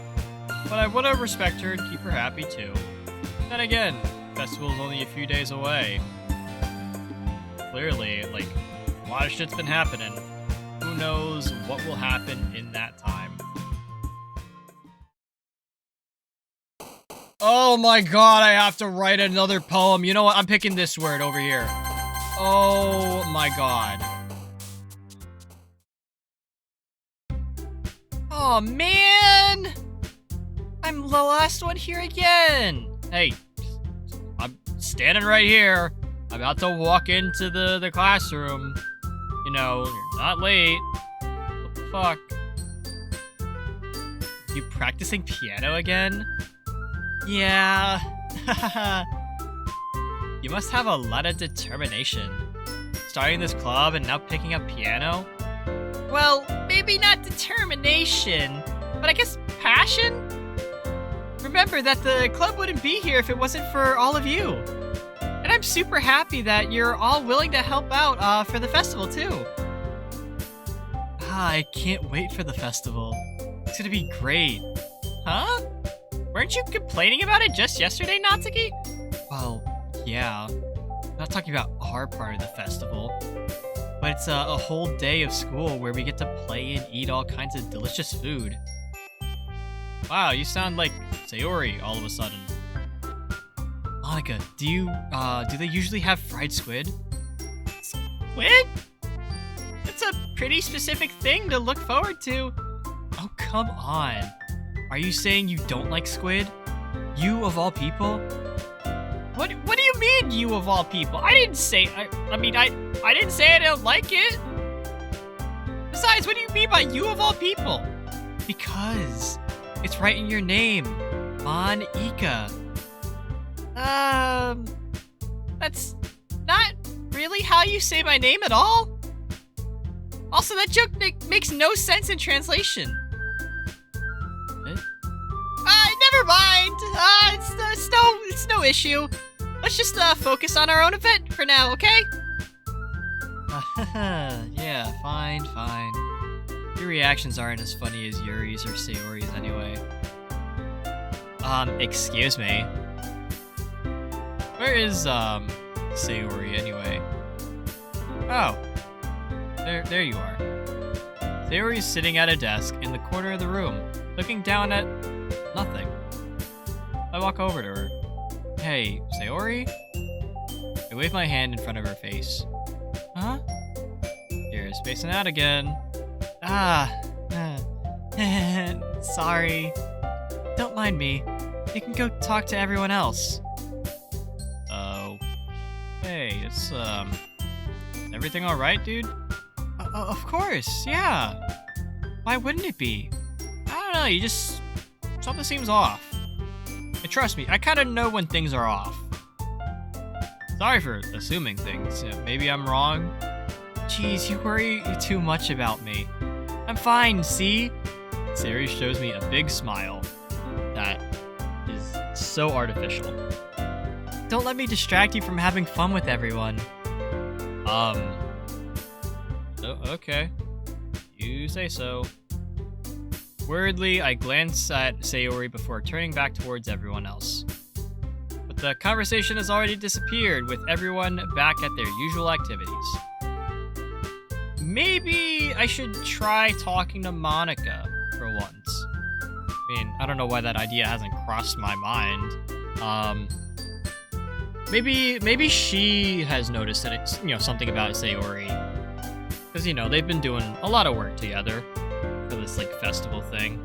But I want to respect her and keep her happy too. Then again, festival's only a few days away. Clearly, like, a lot of shit's been happening. Who knows what will happen in that time. Oh my god, I have to write another poem. You know what? I'm picking this word over here. Oh my god. Oh man! I'm the last one here again! Hey, I'm standing right here. I'm about to walk into the classroom. You know, you're not late. What the fuck? You practicing piano again? Yeah, You must have a lot of determination. Starting this club and now picking up piano? Well, maybe not determination, but I guess passion? Remember that the club wouldn't be here if it wasn't for all of you. And I'm super happy that you're all willing to help out for the festival too. I can't wait for the festival. It's gonna be great. Huh? Weren't you complaining about it just yesterday, Natsuki? Well, yeah. I'm not talking about our part of the festival. But it's a whole day of school where we get to play and eat all kinds of delicious food. Wow, you sound like Sayori all of a sudden. Monica, do they usually have fried squid? Squid? It's a pretty specific thing to look forward to. Oh, come on. Are you saying you don't like squid? You of all people? What do you mean, you of all people? I didn't say, I didn't say I don't like it. Besides, what do you mean by you of all people? Because it's right in your name, Monica. That's not really how you say my name at all. Also, that joke makes no sense in translation. What? Never mind. It's no issue. Let's just focus on our own event for now, okay? Yeah, fine. Your reactions aren't as funny as Yuri's or Sayori's anyway. Excuse me. Where is Sayori anyway? Oh. There you are. Sayori is sitting at a desk in the corner of the room, looking down at nothing. I walk over to her. Hey, Sayori? I wave my hand in front of her face. Huh? You're spacing out again. Sorry. Don't mind me. You can go talk to everyone else. Oh. Hey, it's, everything alright, dude? Of course, yeah. Why wouldn't it be? I don't know, something seems off. And trust me, I kinda know when things are off. Sorry for assuming things. Maybe I'm wrong. Jeez, you worry too much about me. I'm fine, see? Sayori shows me a big smile. That is so artificial. Don't let me distract you from having fun with everyone. Okay. You say so. Worriedly, I glance at Sayori before turning back towards everyone else. But the conversation has already disappeared, with everyone back at their usual activities. Maybe I should try talking to Monica for once. I mean, I don't know why that idea hasn't crossed my mind. Maybe she has noticed that it's, something about Sayori. Because, they've been doing a lot of work together for this, festival thing.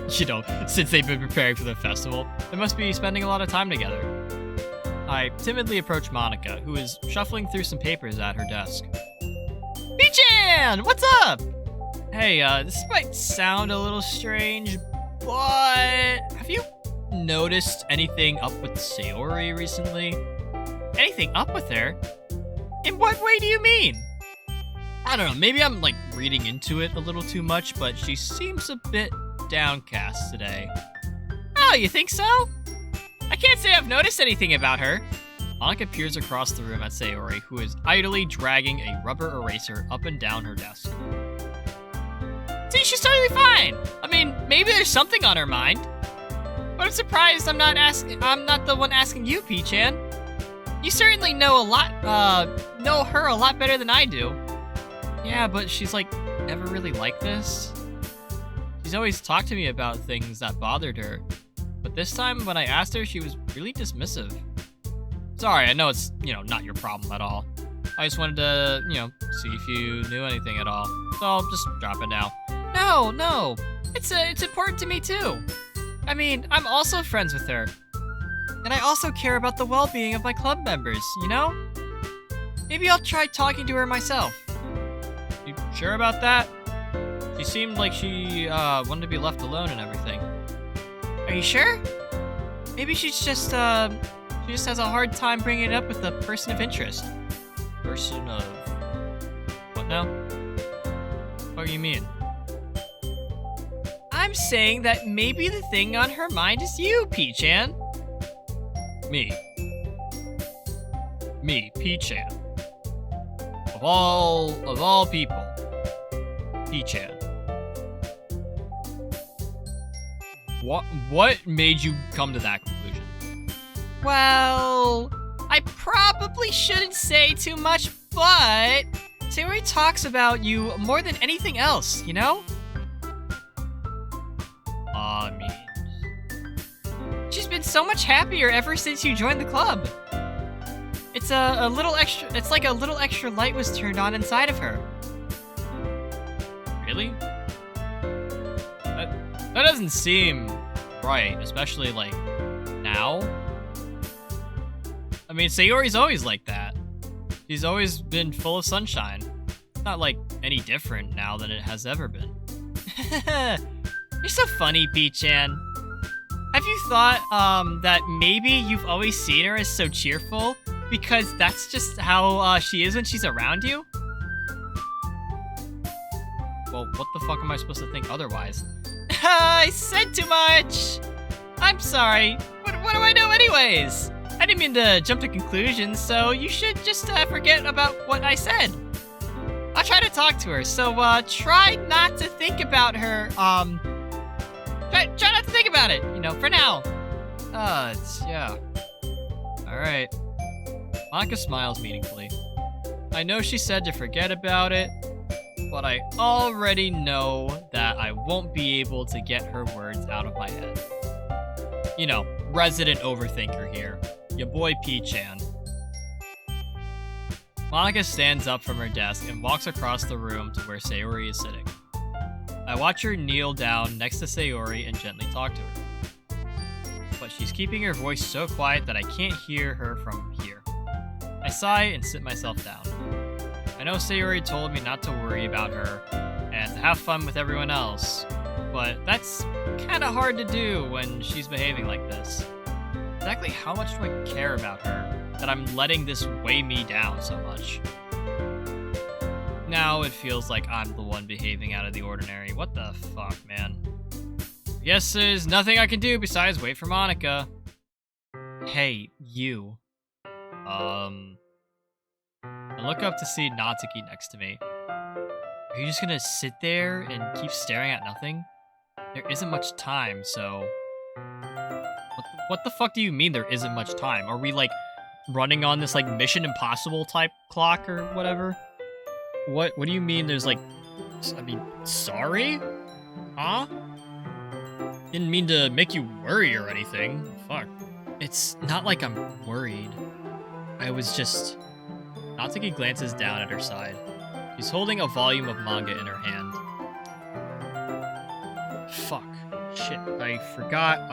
Since they've been preparing for the festival, they must be spending a lot of time together. I timidly approach Monica, who is shuffling through some papers at her desk. P-chan! What's up? Hey, this might sound a little strange, but have you noticed anything up with Sayori recently? Anything up with her? In what way do you mean? I don't know, maybe I'm, reading into it a little too much, but she seems a bit downcast today. Oh, you think so? I can't say I've noticed anything about her. Monica peers across the room at Sayori, who is idly dragging a rubber eraser up and down her desk. See, she's totally fine. I mean, maybe there's something on her mind. But I'm surprised I'm not the one asking you, P-chan. You certainly know her a lot better than I do. Yeah, but she's never really like this. She's always talked to me about things that bothered her. But this time, when I asked her, she was really dismissive. Sorry, I know it's, not your problem at all. I just wanted to, see if you knew anything at all. So I'll just drop it now. No. It's important to me too. I mean, I'm also friends with her. And I also care about the well-being of my club members, Maybe I'll try talking to her myself. You sure about that? She seemed like she wanted to be left alone and everything. Are you sure? Maybe she just has a hard time bringing it up with a person of interest. Person of... what now? What do you mean? I'm saying that maybe the thing on her mind is you, P-chan. Me, P-chan. Of all people, P-chan. What made you come to that conclusion? Well, I probably shouldn't say too much, but Sayori talks about you more than anything else, you know? I mean, she's been so much happier ever since you joined the club. It's a little extra, it's like a little extra light was turned on inside of her. Really? That doesn't seem right, especially like now. I mean, Sayori's always like that. She's always been full of sunshine. It's not like any different now than it has ever been. You're so funny, P-chan. Have you thought that maybe you've always seen her as so cheerful because that's just how she is when she's around you? Well, what the fuck am I supposed to think otherwise? I said too much! I'm sorry. What do I know anyways? I didn't mean to jump to conclusions, so you should just forget about what I said. I'll try to talk to her, so try not to think about her, try not to think about it, you know, for now. Yeah. Alright. Monika smiles meaningfully. I know she said to forget about it, but I already know that I won't be able to get her words out of my head. You know, resident overthinker here. Your boy P-chan. Monika stands up from her desk and walks across the room to where Sayori is sitting. I watch her kneel down next to Sayori and gently talk to her. But she's keeping her voice so quiet that I can't hear her from here. I sigh and sit myself down. I know Sayori told me not to worry about her and to have fun with everyone else, but that's kinda hard to do when she's behaving like this. Exactly how much do I care about her that I'm letting this weigh me down so much? Now it feels like I'm the one behaving out of the ordinary. What the fuck, man? I guess there's nothing I can do besides wait for Monika. Hey, you. I look up to see Natsuki next to me. Are you just gonna sit there and keep staring at nothing? There isn't much time, so... What the fuck do you mean there isn't much time? Are we, like, running on this, like, Mission Impossible type clock or whatever? What do you mean there's, like... I mean, sorry? Huh? Didn't mean to make you worry or anything. Fuck. It's not like I'm worried. I was just... Natsuki glances down at her side. She's holding a volume of manga in her hand. Fuck. Shit. I forgot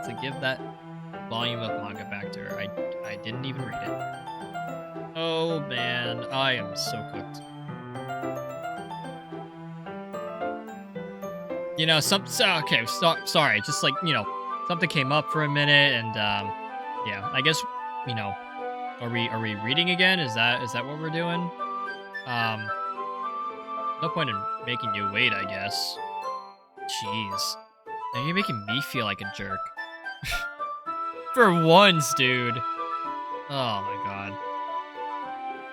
to give that volume of manga back to her. I didn't even read it. Oh man, I am so cooked. You know, sorry, just like, you know, something came up for a minute and yeah, I guess, you know, are we reading again? Is that what we're doing? No point in making you wait, I guess. Jeez. Now you're making me feel like a jerk. For once, dude. Oh my god.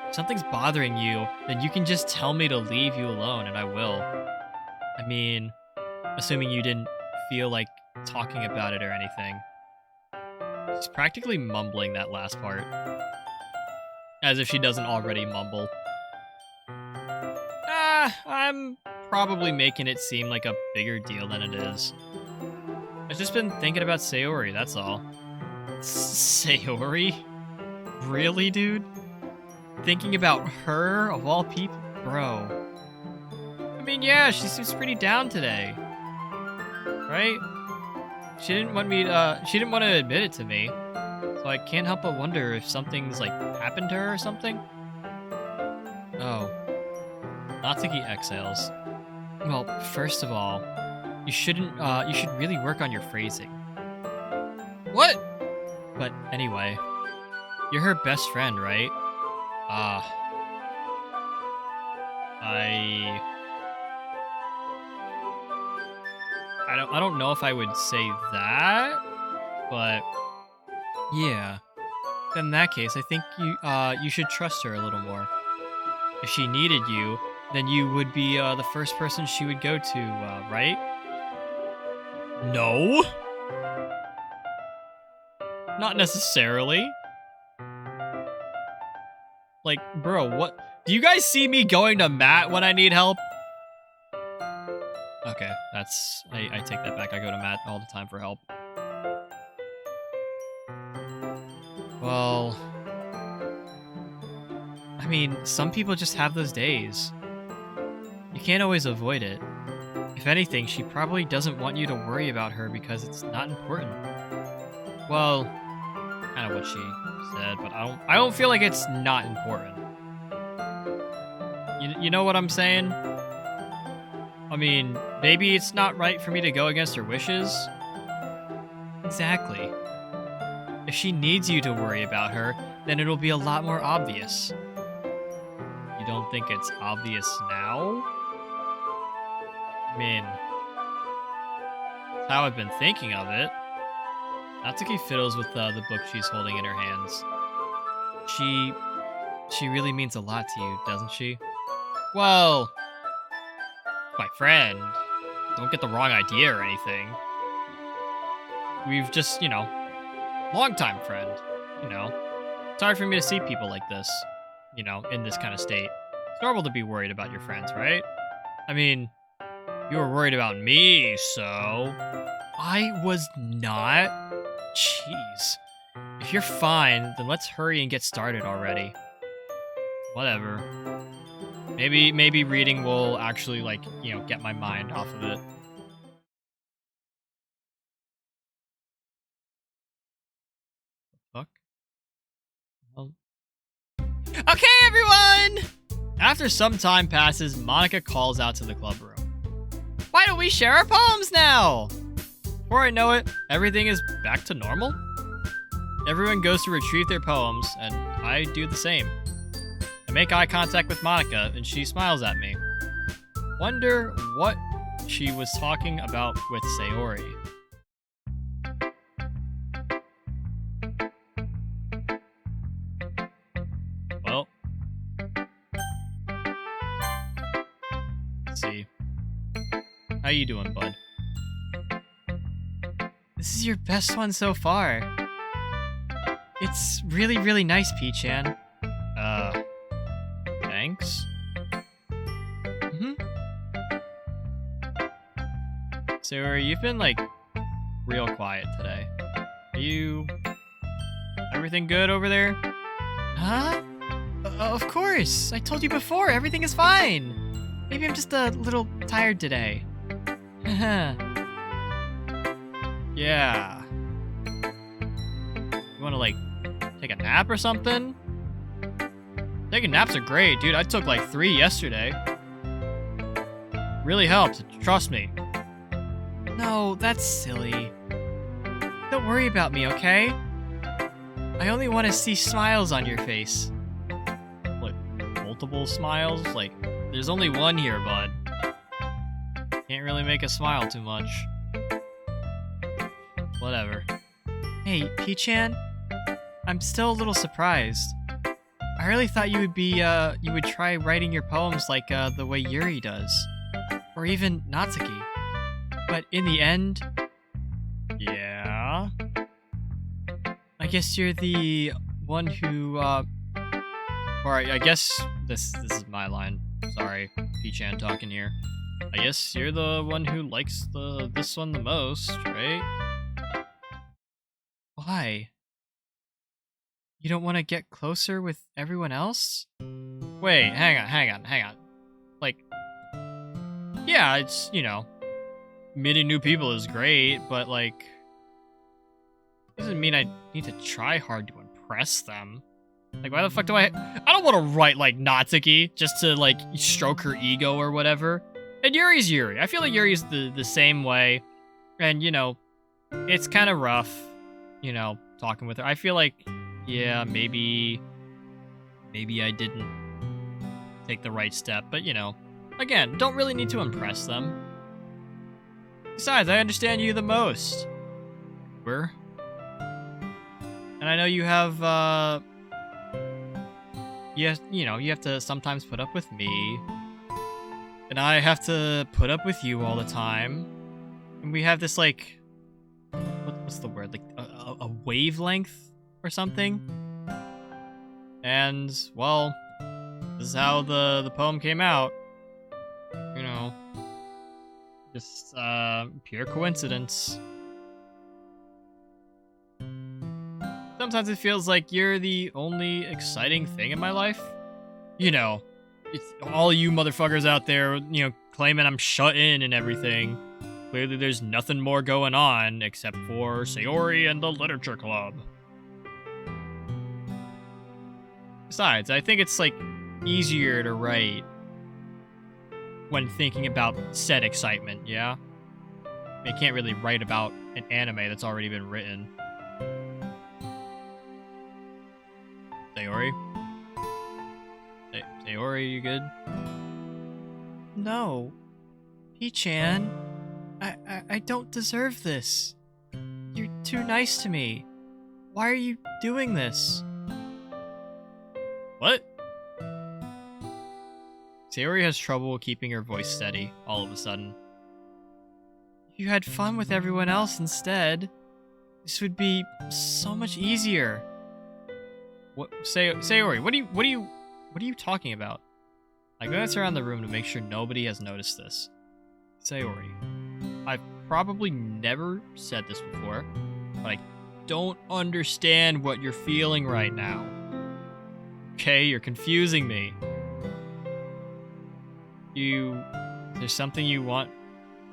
If something's bothering you, then you can just tell me to leave you alone and I will. I mean, assuming you didn't feel like talking about it or anything. She's practically mumbling that last part. As if she doesn't already mumble. I'm probably making it seem like a bigger deal than it is. I've just been thinking about Sayori, that's all. Sayori? Really, dude? Thinking about her, of all people? Bro. I mean, yeah, she seems pretty down today. Right? She didn't want to admit it to me. So I can't help but wonder if something's, like, happened to her or something? Oh. Natsuki exhales. Well, first of all, You shouldn't, you should really work on your phrasing. What? But anyway, you're her best friend, right? I don't know if I would say that, but yeah. In that case, I think you should trust her a little more. If she needed you, then you would be the first person she would go to, right? No. Not necessarily. Like, bro, what? Do you guys see me going to Matt when I need help? Okay, I take that back. I go to Matt all the time for help. Well, I mean, some people just have those days. You can't always avoid it. If anything, she probably doesn't want you to worry about her because it's not important. Well, kind of what she said, but I don't feel like it's not important. You know what I'm saying? I mean, maybe it's not right for me to go against her wishes. Exactly. If she needs you to worry about her, then it'll be a lot more obvious. You don't think it's obvious now? I mean, that's how I've been thinking of it. Natsuki fiddles with the book she's holding in her hands. She really means a lot to you, doesn't she? Well, my friend. Don't get the wrong idea or anything. We've just, longtime friend, It's hard for me to see people like this, in this kind of state. It's normal to be worried about your friends, right? I mean, you were worried about me, so... I was not? Jeez. If you're fine, then let's hurry and get started already. Whatever. Maybe reading will actually, get my mind off of it. Fuck? Well... Okay, everyone! After some time passes, Monica calls out to the club room. Why don't we share our poems now? Before I know it, everything is back to normal. Everyone goes to retrieve their poems, and I do the same. I make eye contact with Monica, and she smiles at me. Wonder what she was talking about with Sayori. Well, let's see. How you doing, bud? This is your best one so far. It's really, really nice, P-chan. Thanks. So, you've been, real quiet today. Are you... everything good over there? Huh? Of course! I told you before, everything is fine! Maybe I'm just a little tired today. Yeah. You wanna, take a nap or something? Taking naps are great, dude. I took, 3 yesterday. Really helps, trust me. No, that's silly. Don't worry about me, okay? I only want to see smiles on your face. What, multiple smiles? There's only one here, bud. Can't really make a smile too much. Whatever. Hey, P-chan? I'm still a little surprised. I really thought you would try writing your poems the way Yuri does. Or even Natsuki. But in the end... Yeah... I guess you're the one who, Or I guess this is my line. Sorry, P-chan talking here. I guess you're the one who likes this one the most, right? Why? You don't want to get closer with everyone else? Wait, hang on. Yeah, it's, meeting new people is great, but, doesn't mean I need to try hard to impress them. Why the fuck do I don't want to write, Natsuki, just to, stroke her ego or whatever. And Yuri's Yuri. I feel like Yuri's the same way. And, you know, it's kind of rough, you know, talking with her. I feel like, yeah, maybe I didn't take the right step. But, you know, again, don't really need to impress them. Besides, I understand you the most. And I know you have, you know, you have to sometimes put up with me. And I have to put up with you all the time. And we have this, like, what's the word? Like, a wavelength or something? And, well, this is how the poem came out. You know, just, pure coincidence. Sometimes it feels like you're the only exciting thing in my life. You know, it's all you motherfuckers out there, you know, claiming I'm shut in and everything. Clearly there's nothing more going on except for Sayori and the literature club. Besides, I think it's, like, easier to write when thinking about said excitement, yeah? You can't really write about an anime that's already been written. Sayori? Sayori, you good? No. P-chan, I don't deserve this. You're too nice to me. Why are you doing this? What? Sayori has trouble keeping her voice steady all of a sudden. You had fun with everyone else instead. This would be so much easier. What, Sayori, what are you talking about? I glance around the room to make sure nobody has noticed this. Sayori, I've probably never said this before, but I don't understand what you're feeling right now. Okay, you're confusing me. Is there something you want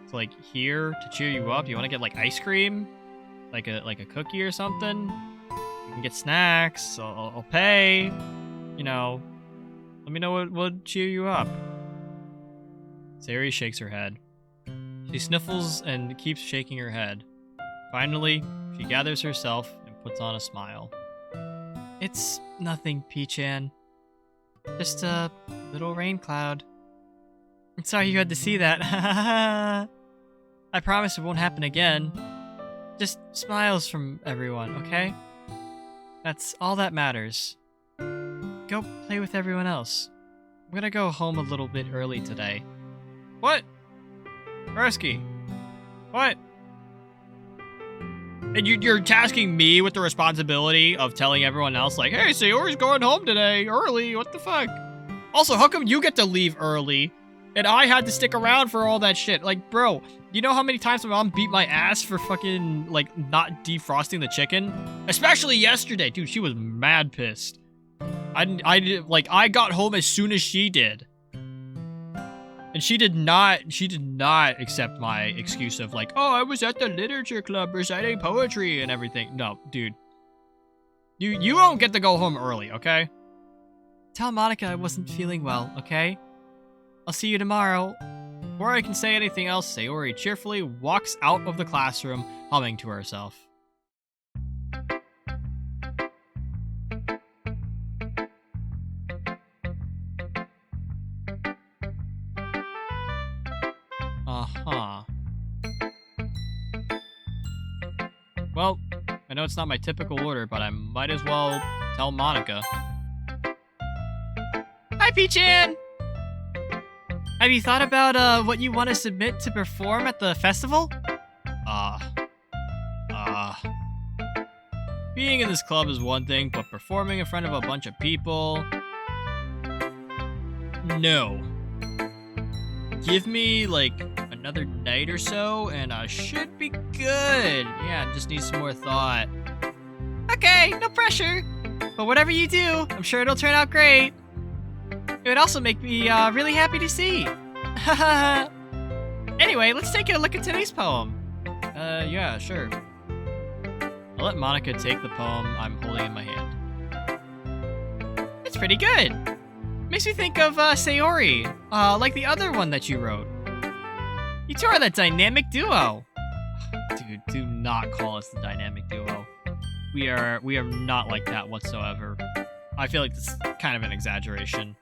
to, like, hear to cheer you up? You want to get, like, ice cream? Like a cookie or something? You can get snacks. I'll pay. You know, let me know what would cheer you up. Sayori shakes her head. She sniffles and keeps shaking her head. Finally, she gathers herself and puts on a smile. It's nothing, P-chan. Just a little rain cloud. I'm sorry you had to see that. I promise it won't happen again. Just smiles from everyone, okay? That's all that matters. Go play with everyone else. I'm gonna go home a little bit early today. What? Rersky. What? And you're tasking me with the responsibility of telling everyone else, like, hey, Sayori's going home today, early, what the fuck? Also, how come you get to leave early, and I had to stick around for all that shit? Like, bro, you know how many times my mom beat my ass for fucking, like, not defrosting the chicken? Especially yesterday, dude, she was mad pissed. I got home as soon as she did. And she did not accept my excuse of, like, oh, I was at the literature club reciting poetry and everything. No, dude. You don't get to go home early, okay? Tell Monica I wasn't feeling well, okay? I'll see you tomorrow. Before I can say anything else, Sayori cheerfully walks out of the classroom, humming to herself. Uh-huh. Well, I know it's not my typical order, but I might as well tell Monica. Hi, P-chan! Have you thought about, what you want to submit to perform at the festival? Being in this club is one thing, but performing in front of a bunch of people... No. Give me, like, another night or so, and I should be good. Yeah, just need some more thought. Okay, no pressure. But whatever you do, I'm sure it'll turn out great. It would also make me, really happy to see. Anyway, let's take a look at today's poem. Yeah, sure. I'll let Monica take the poem I'm holding in my hand. It's pretty good. Makes me think of, Sayori, like the other one that you wrote. You two are the dynamic duo. Dude, do not call us the dynamic duo. We are not like that whatsoever. I feel like this is kind of an exaggeration.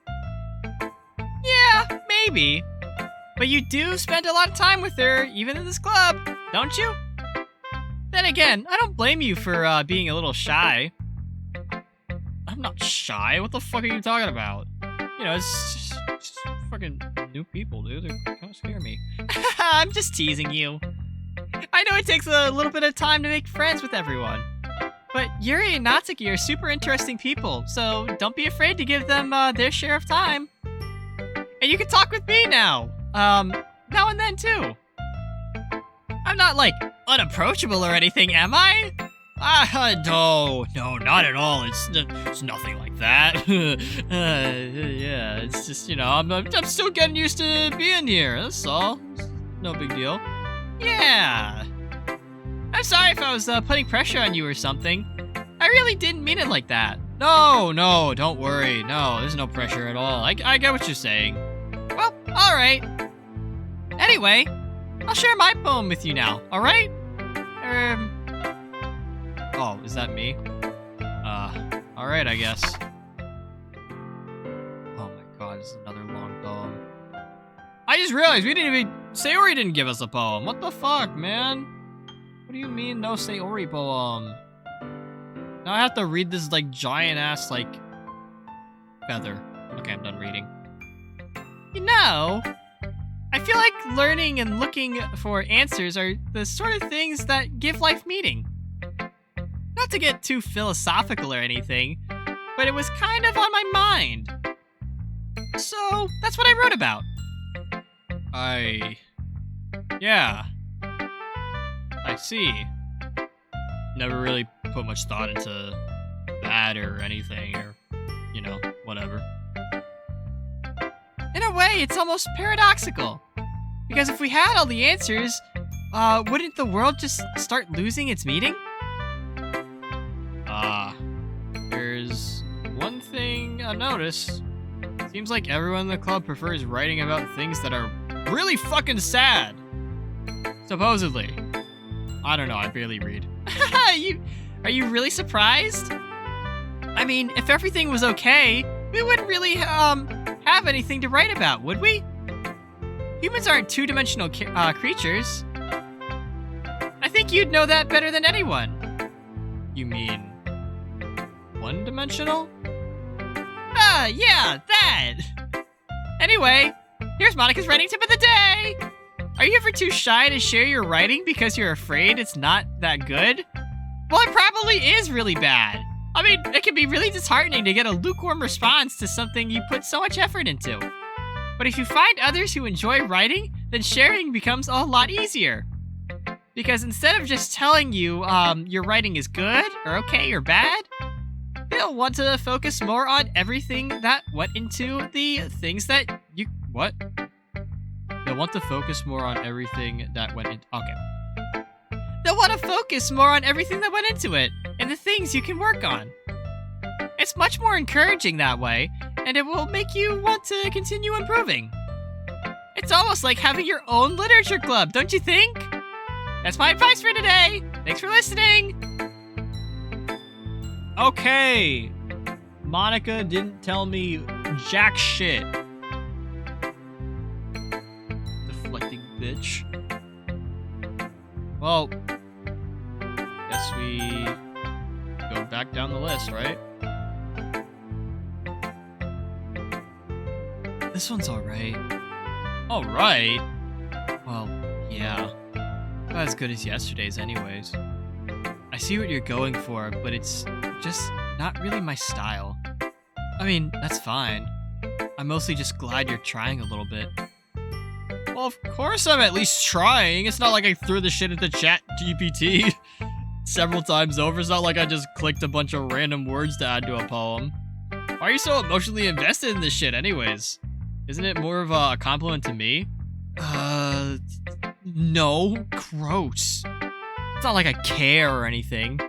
Yeah, maybe. But you do spend a lot of time with her, even in this club, don't you? Then again, I don't blame you for being a little shy. I'm not shy. What the fuck are you talking about? You know, it's just fucking new people, dude. They kind of scare me. I'm just teasing you. I know it takes a little bit of time to make friends with everyone. But Yuri and Natsuki are super interesting people, so don't be afraid to give them their share of time. And you can talk with me now. Now and then too. I'm not, like, unapproachable or anything, am I? No, not at all. It's nothing like that. Yeah, it's just, you know, I'm still getting used to being here, that's all. It's no big deal. Yeah. I'm sorry if I was putting pressure on you or something. I really didn't mean it like that. No, don't worry. No, there's no pressure at all. I get what you're saying. Well, alright. Anyway, I'll share my poem with you now, alright? Oh, is that me? Alright, I guess. Oh my god, this is another long poem. I just realized we didn't even... Sayori didn't give us a poem. What the fuck, man? What do you mean, no Sayori poem? Now I have to read this, like, giant-ass, like, feather. Okay, I'm done reading. You know, I feel like learning and looking for answers are the sort of things that give life meaning. Not to get too philosophical or anything, but it was kind of on my mind. So, that's what I wrote about. Yeah. I see. Never really put much thought into that or anything, or, you know, whatever. In a way, it's almost paradoxical. Because if we had all the answers, wouldn't the world just start losing its meaning? There's one thing I've noticed. Seems like everyone in the club prefers writing about things that are really fucking sad. Supposedly. I don't know, I barely read. Are you really surprised? I mean, if everything was okay, we wouldn't really, have anything to write about, would we? Humans aren't two-dimensional creatures. I think you'd know that better than anyone. You mean... one-dimensional? Yeah, that! Anyway, here's Monica's writing tip of the day! Are you ever too shy to share your writing because you're afraid it's not that good? Well, it probably is really bad. I mean, it can be really disheartening to get a lukewarm response to something you put so much effort into. But if you find others who enjoy writing, then sharing becomes a lot easier. Because instead of just telling you your writing is good, or okay, or bad, they'll want to focus more on everything that went into the things that you... What? They'll want to focus more on everything that went into... Okay. They'll want to focus more on everything that went into it, and the things you can work on. It's much more encouraging that way, and it will make you want to continue improving. It's almost like having your own literature club, don't you think? That's my advice for today. Thanks for listening. Okay. Monica didn't tell me jack shit. Deflecting bitch. Well, guess we go back down the list, right? This one's alright. Alright? Well, yeah. Not as good as yesterday's anyways. I see what you're going for, but it's just not really my style. I mean, that's fine. I'm mostly just glad you're trying a little bit. Well, of course I'm at least trying. It's not like I threw the shit at the chat GPT several times over. It's not like I just clicked a bunch of random words to add to a poem. Why are you so emotionally invested in this shit anyways? Isn't it more of a compliment to me? No. Gross. It's not like I care or anything.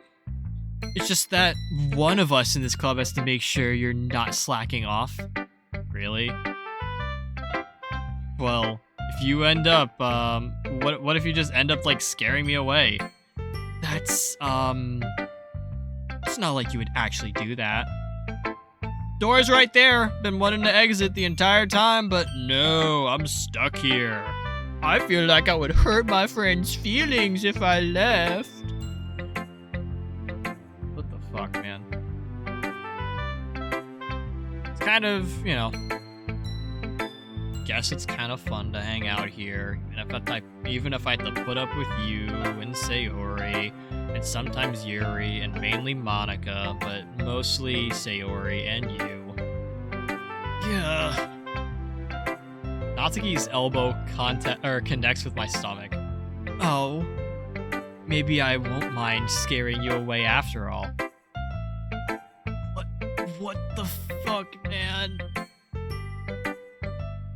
It's just that one of us in this club has to make sure you're not slacking off. Really? Well, if you end up, what if you just end up, like, scaring me away? That's, it's not like you would actually do that. Door's right there. Been wanting to exit the entire time, but no, I'm stuck here. I feel like I would hurt my friend's feelings if I left. What the fuck, man? It's kind of, you know, guess it's kind of fun to hang out here, even if I have to put up with you and Sayori, and sometimes Yuri, and mainly Monica, but mostly Sayori and you. Yeah. Natsuki's elbow connects with my stomach. Oh, maybe I won't mind scaring you away after all. What the fuck, man?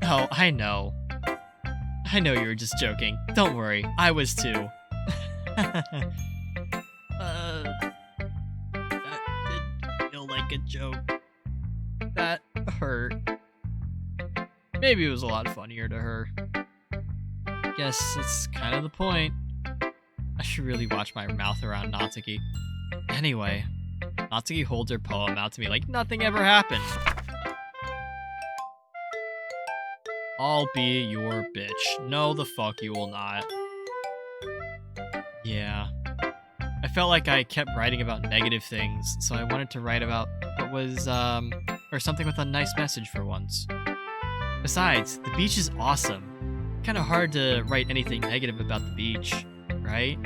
Oh, I know. I know you were just joking. Don't worry, I was too. That didn't feel like a joke. That hurt. Maybe it was a lot funnier to her. Guess it's kind of the point. I should really watch my mouth around Natsuki. Anyway, Natsuki holds her poem out to me like nothing ever happened. I'll be your bitch. No, the fuck you will not. Yeah. I felt like I kept writing about negative things, so I wanted to write about what was, or something with a nice message for once. Besides, the beach is awesome. Kinda hard to write anything negative about the beach, right?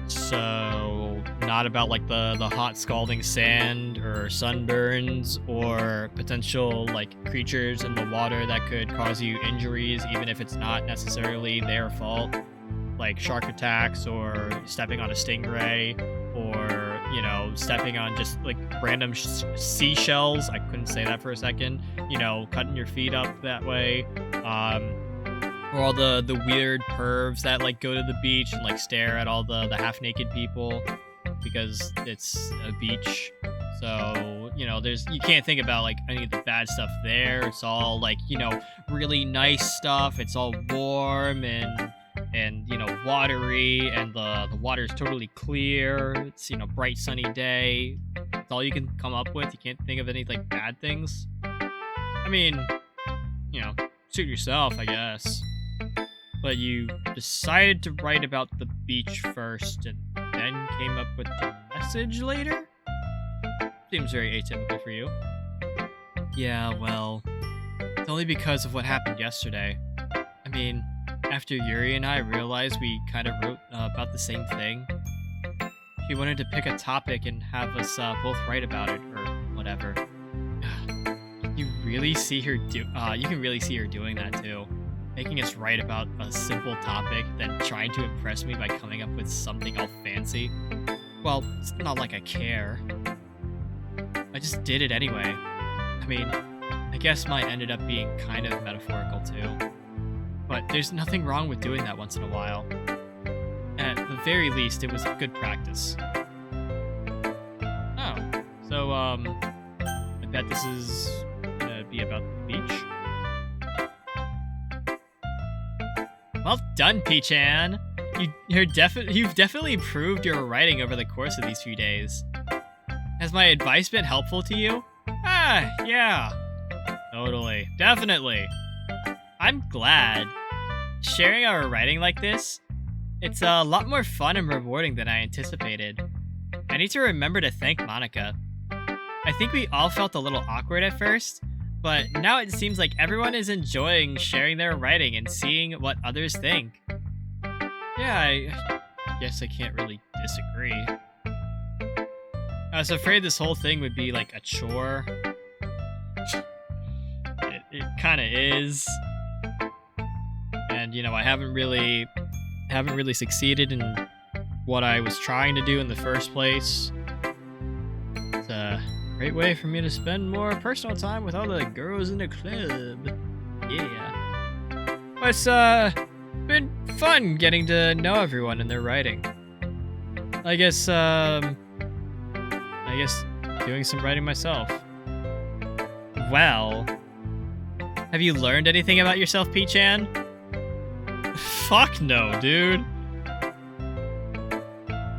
So, not about like the hot scalding sand or sunburns or potential like creatures in the water that could cause you injuries even if it's not necessarily their fault, like shark attacks or stepping on a stingray or, you know, stepping on just like random seashells. I couldn't say that for a second. You know, cutting your feet up that way. Or all the weird pervs that like go to the beach and like stare at all the half-naked people because it's a beach. So, you know, you can't think about like any of the bad stuff there. It's all like, you know, really nice stuff. It's all warm and you know, watery, and the water is totally clear. It's, you know, bright sunny day. That's all you can come up with. You can't think of any like bad things. I mean, you know, suit yourself, I guess. But you decided to write about the beach first and then came up with the message later? Seems very atypical for you. Yeah, well, it's only because of what happened yesterday. I mean, after Yuri and I realized we kind of wrote about the same thing, she wanted to pick a topic and have us both write about it, or whatever. You can really see her doing that too. Making us write about a simple topic, then trying to impress me by coming up with something all fancy. Well, it's not like I care. I just did it anyway. I mean, I guess mine ended up being kind of metaphorical too. But there's nothing wrong with doing that once in a while. At the very least, it was good practice. Oh, so, I bet this is gonna be about the beach. Well done, P-chan. You've definitely improved your writing over the course of these few days. Has my advice been helpful to you? Ah, yeah. Totally. Definitely. I'm glad. Sharing our writing like this, it's a lot more fun and rewarding than I anticipated. I need to remember to thank Monica. I think we all felt a little awkward at first, but now it seems like everyone is enjoying sharing their writing and seeing what others think. Yeah, I guess I can't really disagree. I was afraid this whole thing would be like a chore. It kind of is. And, you know, I haven't really succeeded in what I was trying to do in the first place. It's a great way for me to spend more personal time with all the girls in the club. Yeah. It's been fun getting to know everyone and their writing. I guess doing some writing myself. Well, Have you learned anything about yourself, P-chan? Fuck no, dude.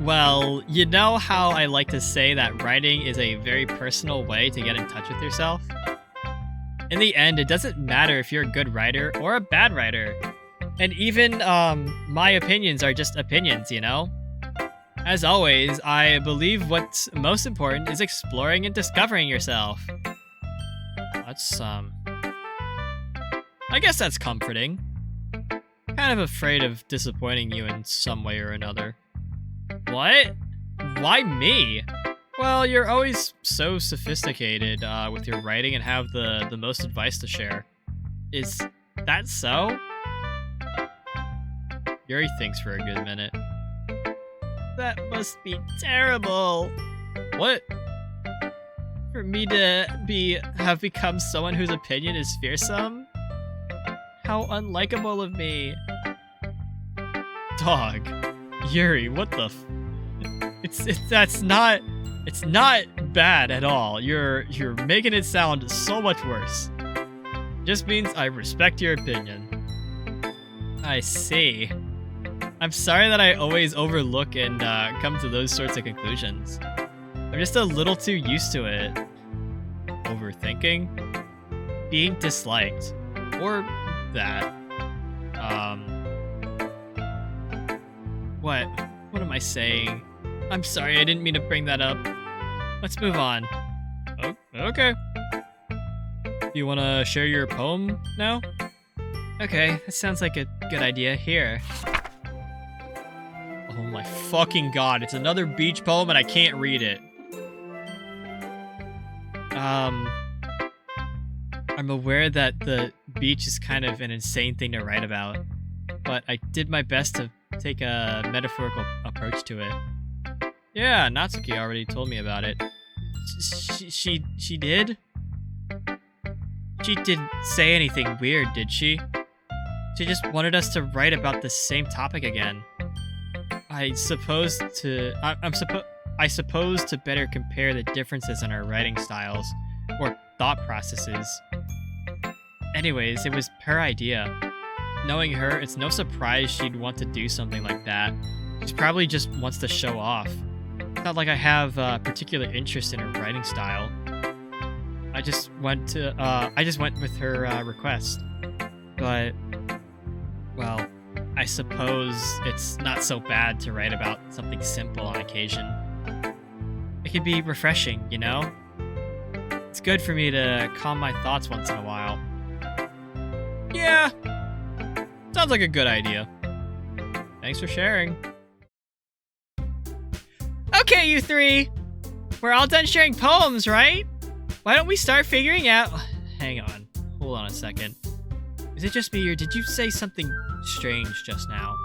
Well, you know how I like to say that writing is a very personal way to get in touch with yourself? In the end, it doesn't matter if you're a good writer or a bad writer. And even, my opinions are just opinions, you know? As always, I believe what's most important is exploring and discovering yourself. That's, I guess that's comforting. Kind of afraid of disappointing you in some way or another. What? Why me? Well, you're always so sophisticated with your writing and have the most advice to share. Is that so? Yuri thinks for a good minute. That must be terrible. What? For me to have become someone whose opinion is fearsome? How unlikable of me. Dog. Yuri, what the It's not bad at all. You're making it sound so much worse. Just means I respect your opinion. I see. I'm sorry that I always overlook and come to those sorts of conclusions. I'm just a little too used to it. Overthinking? Being disliked. Or that. What? What am I saying? I'm sorry, I didn't mean to bring that up. Let's move on. Oh, okay. You wanna share your poem now? Okay, that sounds like a good idea. Here. Oh my fucking god, it's another beach poem and I can't read it. I'm aware that the beach is kind of an insane thing to write about, but I did my best to take a metaphorical approach to it. Yeah, Natsuki already told me about it. She did? She didn't say anything weird, did she? She just wanted us to write about the same topic again. I suppose to better compare the differences in our writing styles or thought processes. Anyways, it was her idea. Knowing her, it's no surprise she'd want to do something like that. She probably just wants to show off. It's not like I have a particular interest in her writing style. I just went with her request. But, well, I suppose it's not so bad to write about something simple on occasion. It can be refreshing, you know? It's good for me to calm my thoughts once in a while. Yeah, sounds like a good idea. Thanks for sharing. Okay, you three. We're all done sharing poems, right? Why don't we start figuring out... Hang on. Hold on a second. Is it just me, or did you say something strange just now?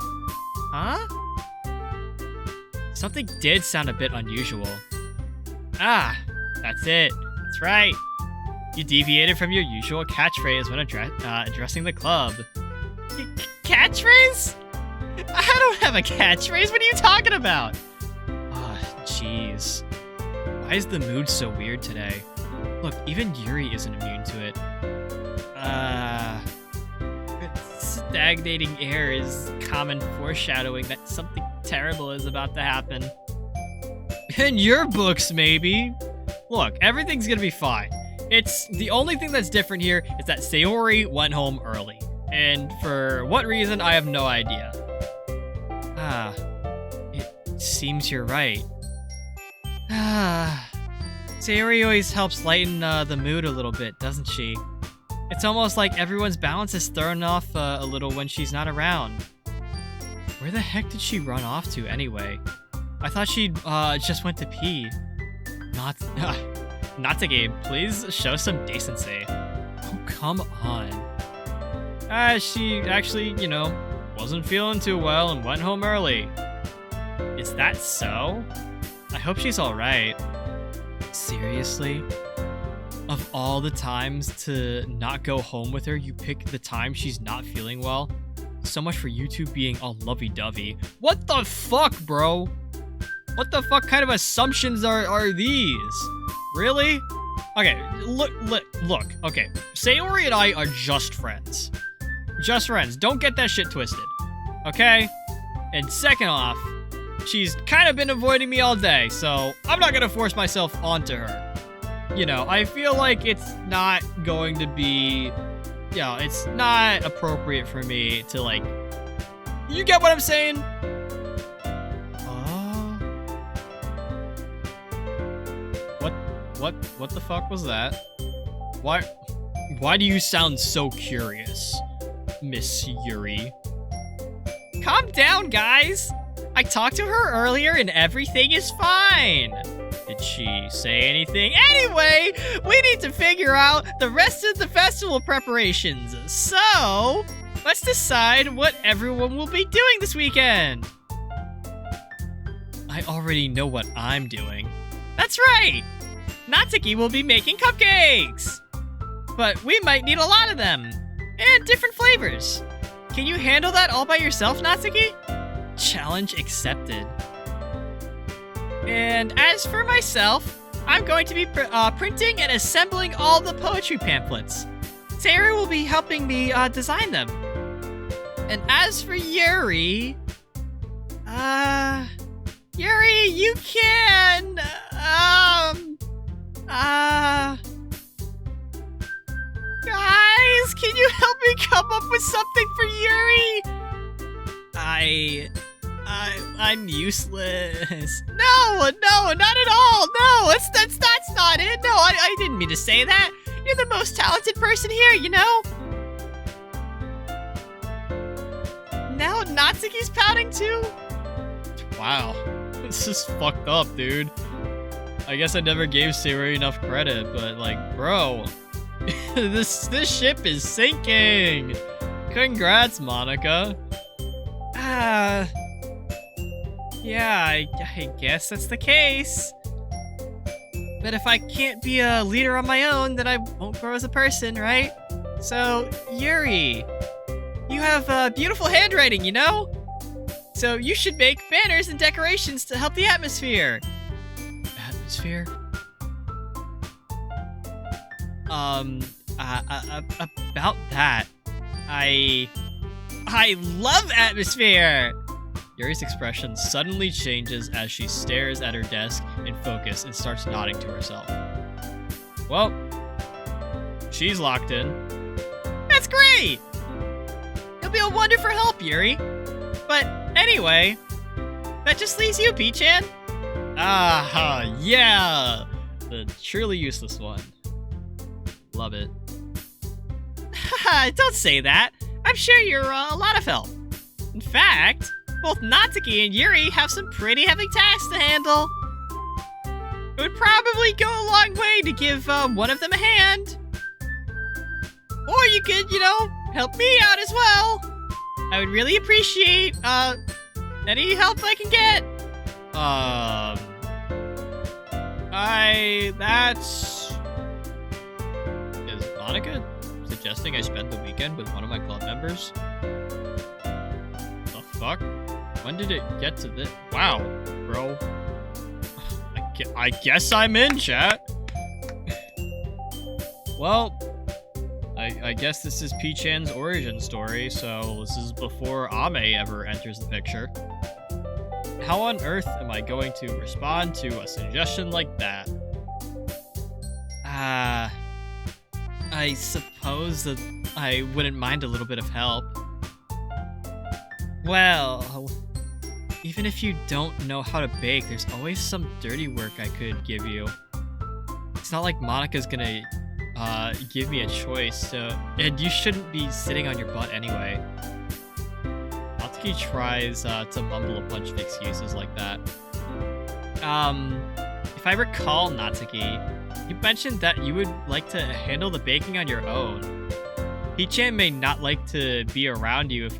Huh? Something did sound a bit unusual. Ah, that's it. That's right. You deviated from your usual catchphrase when addressing the club. Catchphrase? I don't have a catchphrase. What are you talking about? Ah, jeez. Why is the mood so weird today? Look, even Yuri isn't immune to it. Stagnating air is common foreshadowing that something terrible is about to happen. In your books, maybe. Look, everything's gonna be fine. It's the only thing that's different here is that Sayori went home early. And for what reason, I have no idea. Ah, it seems you're right. Ah, Sayori always helps lighten the mood a little bit, doesn't she? It's almost like everyone's balance is thrown off a little when she's not around. Where the heck did she run off to anyway? I thought she'd just went to pee. Not to game, please show some decency. Oh, come on. She actually, you know, wasn't feeling too well and went home early. Is that so? I hope she's alright. Seriously? Of all the times to not go home with her, you pick the time she's not feeling well? So much for you two being all lovey-dovey. What the fuck, bro? What the fuck kind of assumptions are these? Really? Okay, look. Okay, Sayori and I are just friends. Just friends. Don't get that shit twisted. Okay? And second off, she's kind of been avoiding me all day, so I'm not gonna force myself onto her. You know, I feel like it's not going to be... it's not appropriate for me to, like... You get what I'm saying? What the fuck was that? Why do you sound so curious, Miss Yuri? Calm down, guys. I talked to her earlier and everything is fine. Did she say anything? Anyway, we need to figure out the rest of the festival preparations. So, let's decide what everyone will be doing this weekend. I already know what I'm doing. That's right. Natsuki will be making cupcakes. But we might need a lot of them. And different flavors. Can you handle that all by yourself, Natsuki? Challenge accepted. And as for myself, I'm going to be printing and assembling all the poetry pamphlets. Sarah will be helping me design them. And as for Yuri... Yuri, you can... Guys, can you help me come up with something for Yuri? I'm useless. No, not at all. No, that's not it. No, I didn't mean to say that. You're the most talented person here, you know? Now Natsuki's pouting too? Wow. This is fucked up, dude. I guess I never gave Sayori enough credit, but like, bro, this ship is sinking. Congrats, Monica. Yeah, I guess that's the case. But if I can't be a leader on my own, then I won't grow as a person, right? So, Yuri, you have beautiful handwriting, you know? So you should make banners and decorations to help the atmosphere. Atmosphere? About that, I love atmosphere! Yuri's expression suddenly changes as she stares at her desk in focus and starts nodding to herself. Well, she's locked in. That's great! You'll be a wonderful help, Yuri. But anyway, that just leaves you, P-chan. Yeah! The truly useless one. Love it. Don't say that. I'm sure you're a lot of help. In fact, both Natsuki and Yuri have some pretty heavy tasks to handle. It would probably go a long way to give one of them a hand. Or you could, help me out as well. I would really appreciate any help I can get. Is Monica suggesting I spend the weekend with one of my club members? The fuck? When did it get to this? Wow, bro. I guess I'm in, chat. Well, I guess this is P-chan's origin story, so this is before Ame ever enters the picture. How on earth am I going to respond to a suggestion like that? I suppose that I wouldn't mind a little bit of help. Well, even if you don't know how to bake, there's always some dirty work I could give you. It's not like Monica's gonna give me a choice, and you shouldn't be sitting on your butt anyway. Natsuki tries to mumble a bunch of excuses like that. If I recall, Natsuki, you mentioned that you would like to handle the baking on your own. P-chan may not like to be around you if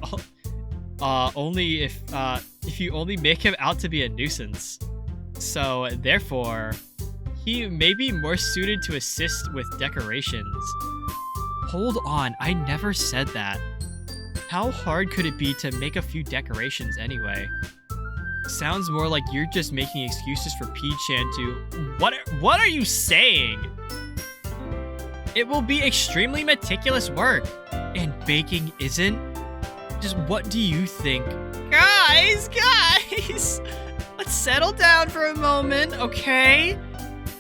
you only make him out to be a nuisance. So, therefore, he may be more suited to assist with decorations. Hold on, I never said that. How hard could it be to make a few decorations anyway? Sounds more like you're just making excuses for P-chan to... What are you saying? It will be extremely meticulous work. And baking isn't? Just what do you think? Guys! Let's settle down for a moment, okay?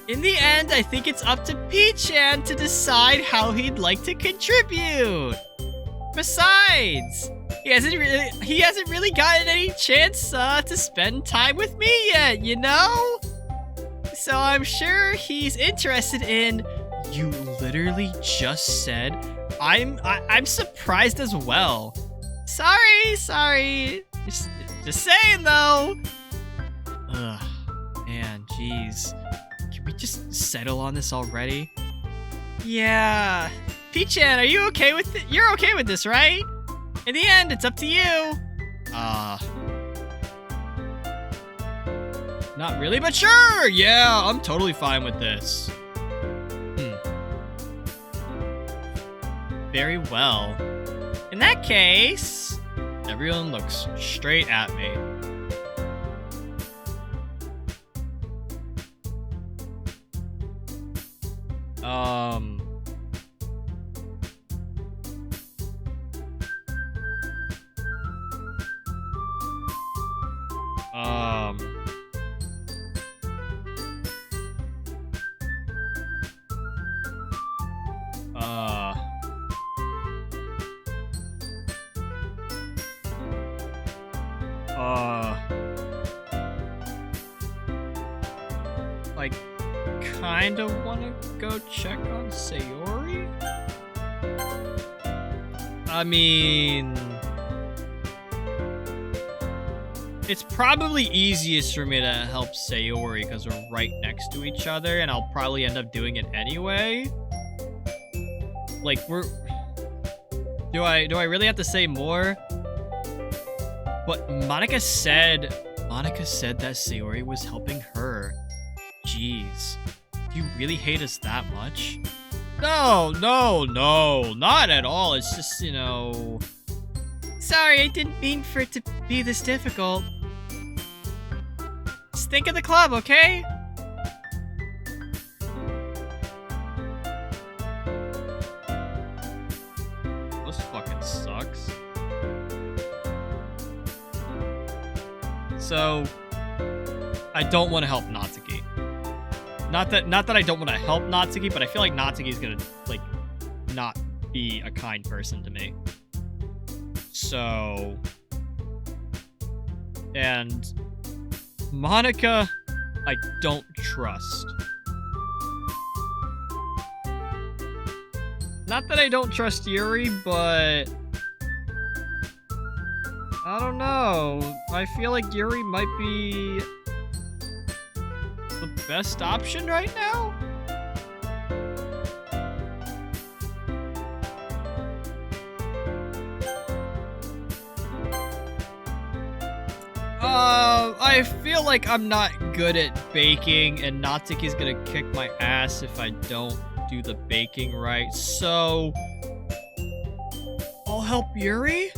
In the end, I think it's up to P-chan to decide how he'd like to contribute. Besides, he hasn't really gotten any chance to spend time with me yet, you know? So I'm sure he's interested in. You literally just said. I'm surprised as well. Sorry. Just saying though. Ugh, man, jeez. Can we just settle on this already? Yeah. P-chan, are you okay with it? You're okay with this, right? In the end, it's up to you. Not really, but sure. Yeah, I'm totally fine with this. Very well. In that case, everyone looks straight at me. I kinda wanna go check on Sayori? I mean, it's probably easiest for me to help Sayori because we're right next to each other, and I'll probably end up doing it anyway. Like, do I really have to say more? But Monica said that Sayori was helping her. Jeez. Do you really hate us that much? No, not at all. It's just, you know... Sorry, I didn't mean for it to be this difficult. Just think of the club, okay? This fucking sucks. So, I don't want to help Natsuki. Not that I don't want to help Natsuki, but I feel like Natsuki's gonna, like, not be a kind person to me. So... And... Monica, I don't trust. Not that I don't trust Yuri, but... I don't know. I feel like Yuri might be... the best option right now? I feel like I'm not good at baking, and Natsuki's gonna kick my ass if I don't do the baking right, so... I'll help Yuri?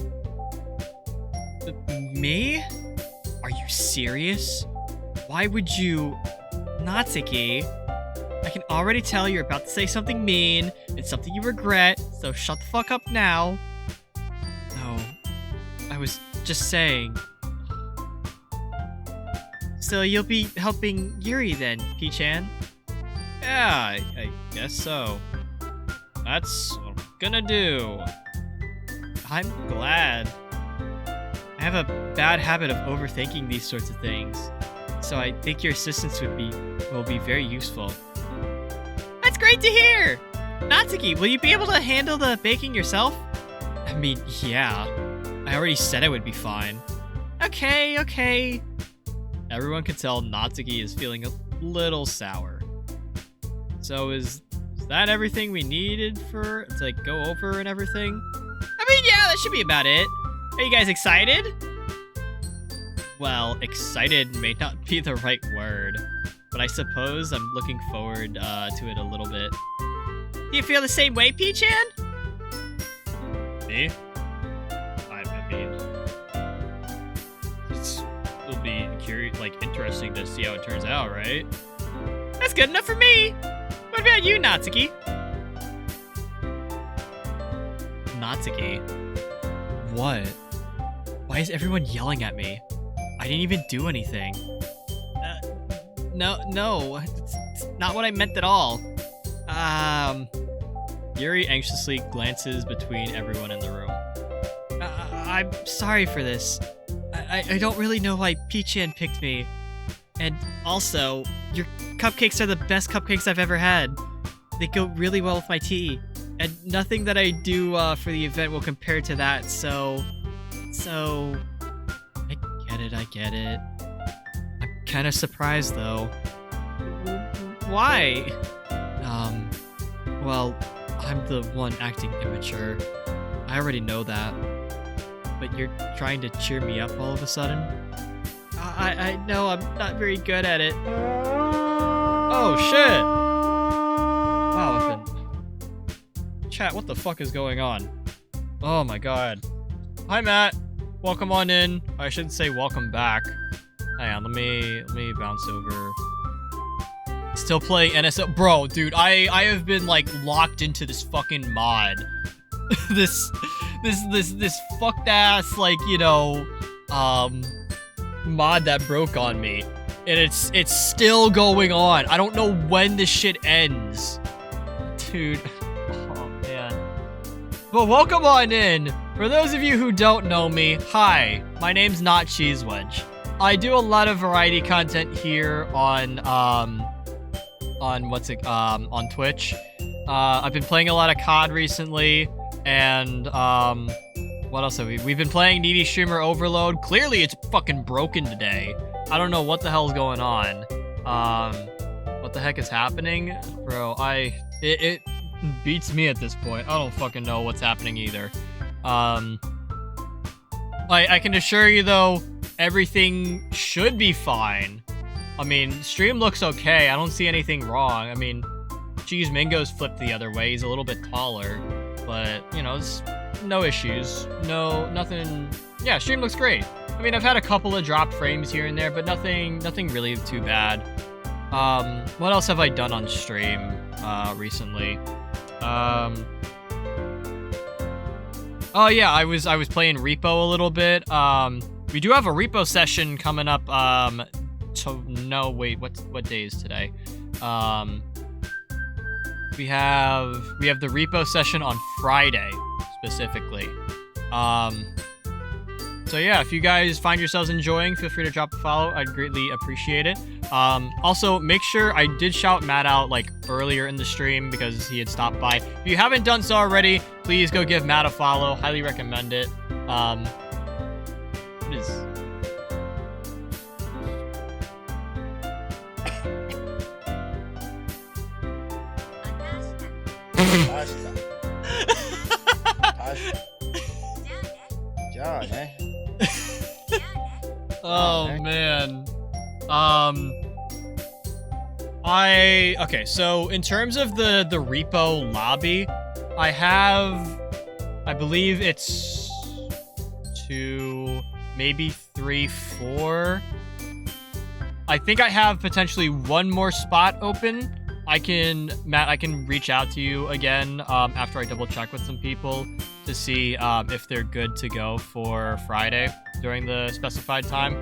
Me? Are you serious? Why would you... Natsuki, I can already tell you're about to say something mean and something you regret, so shut the fuck up now. No, I was just saying. So you'll be helping Yuri then, P-chan? Yeah, I guess so. That's what I'm gonna do. I'm glad. I have a bad habit of overthinking these sorts of things, so I think your assistance will be very useful. That's great to hear! Natsuki, will you be able to handle the baking yourself? I mean, yeah. I already said I would be fine. Okay. Everyone can tell Natsuki is feeling a little sour. So is that everything we needed to like go over and everything? I mean, yeah, that should be about it. Are you guys excited? Well, excited may not be the right word, but I suppose I'm looking forward to it a little bit. Do you feel the same way, P-chan? Me? I mean, it'll be interesting to see how it turns out, right? That's good enough for me. What about you, Natsuki? Natsuki. What? Why is everyone yelling at me? I didn't even do anything. No, it's not what I meant at all. Yuri anxiously glances between everyone in the room. I'm sorry for this. I don't really know why Peachan picked me. And also, your cupcakes are the best cupcakes I've ever had. They go really well with my tea. And nothing that I do for the event will compare to that, so... I get it. I'm kind of surprised, though. Why? Well, I'm the one acting immature. I already know that. But you're trying to cheer me up all of a sudden? I know I'm not very good at it. Oh, shit! Wow, Chat, what the fuck is going on? Oh my god. Hi, Matt. Welcome on in. I shouldn't say welcome back. Hang on, let me bounce over. Still playing NSO. Bro, dude, I have been, like, locked into this fucking mod. this fucked ass, like, you know, mod that broke on me. And it's still going on. I don't know when this shit ends. Dude. Oh, man. But welcome on in. For those of you who don't know me, hi. My name's Not Cheese Wedge. I do a lot of variety content here on Twitch. I've been playing a lot of COD recently, and what else have we've been playing Needy Streamer Overload. Clearly it's fucking broken today. I don't know what the hell's going on. What the heck is happening? Bro, it beats me at this point. I don't fucking know what's happening either. I can assure you though, everything should be fine. I mean, stream looks okay. I don't see anything wrong. I mean, Cheese Mingo's flipped the other way. He's a little bit taller, but you know, it's no issues. No, nothing. Yeah, stream looks great. I mean, I've had a couple of dropped frames here and there, but nothing really too bad. What else have I done on stream, recently? Oh yeah, I was playing Repo a little bit. We do have a Repo session coming up, no, wait, what day is today? We have the Repo session on Friday, specifically. So yeah, if you guys find yourselves enjoying, feel free to drop a follow. I'd greatly appreciate it. Also, make sure I did shout Matt out like earlier in the stream because he had stopped by. If you haven't done so already, please go give Matt a follow. Highly recommend it. What is... Oh man. Okay, so in terms of the repo lobby, I believe it's 2, maybe 3, 4. I think I have potentially 1 more spot open. Matt, I can reach out to you again after I double check with some people to see if they're good to go for Friday during the specified time.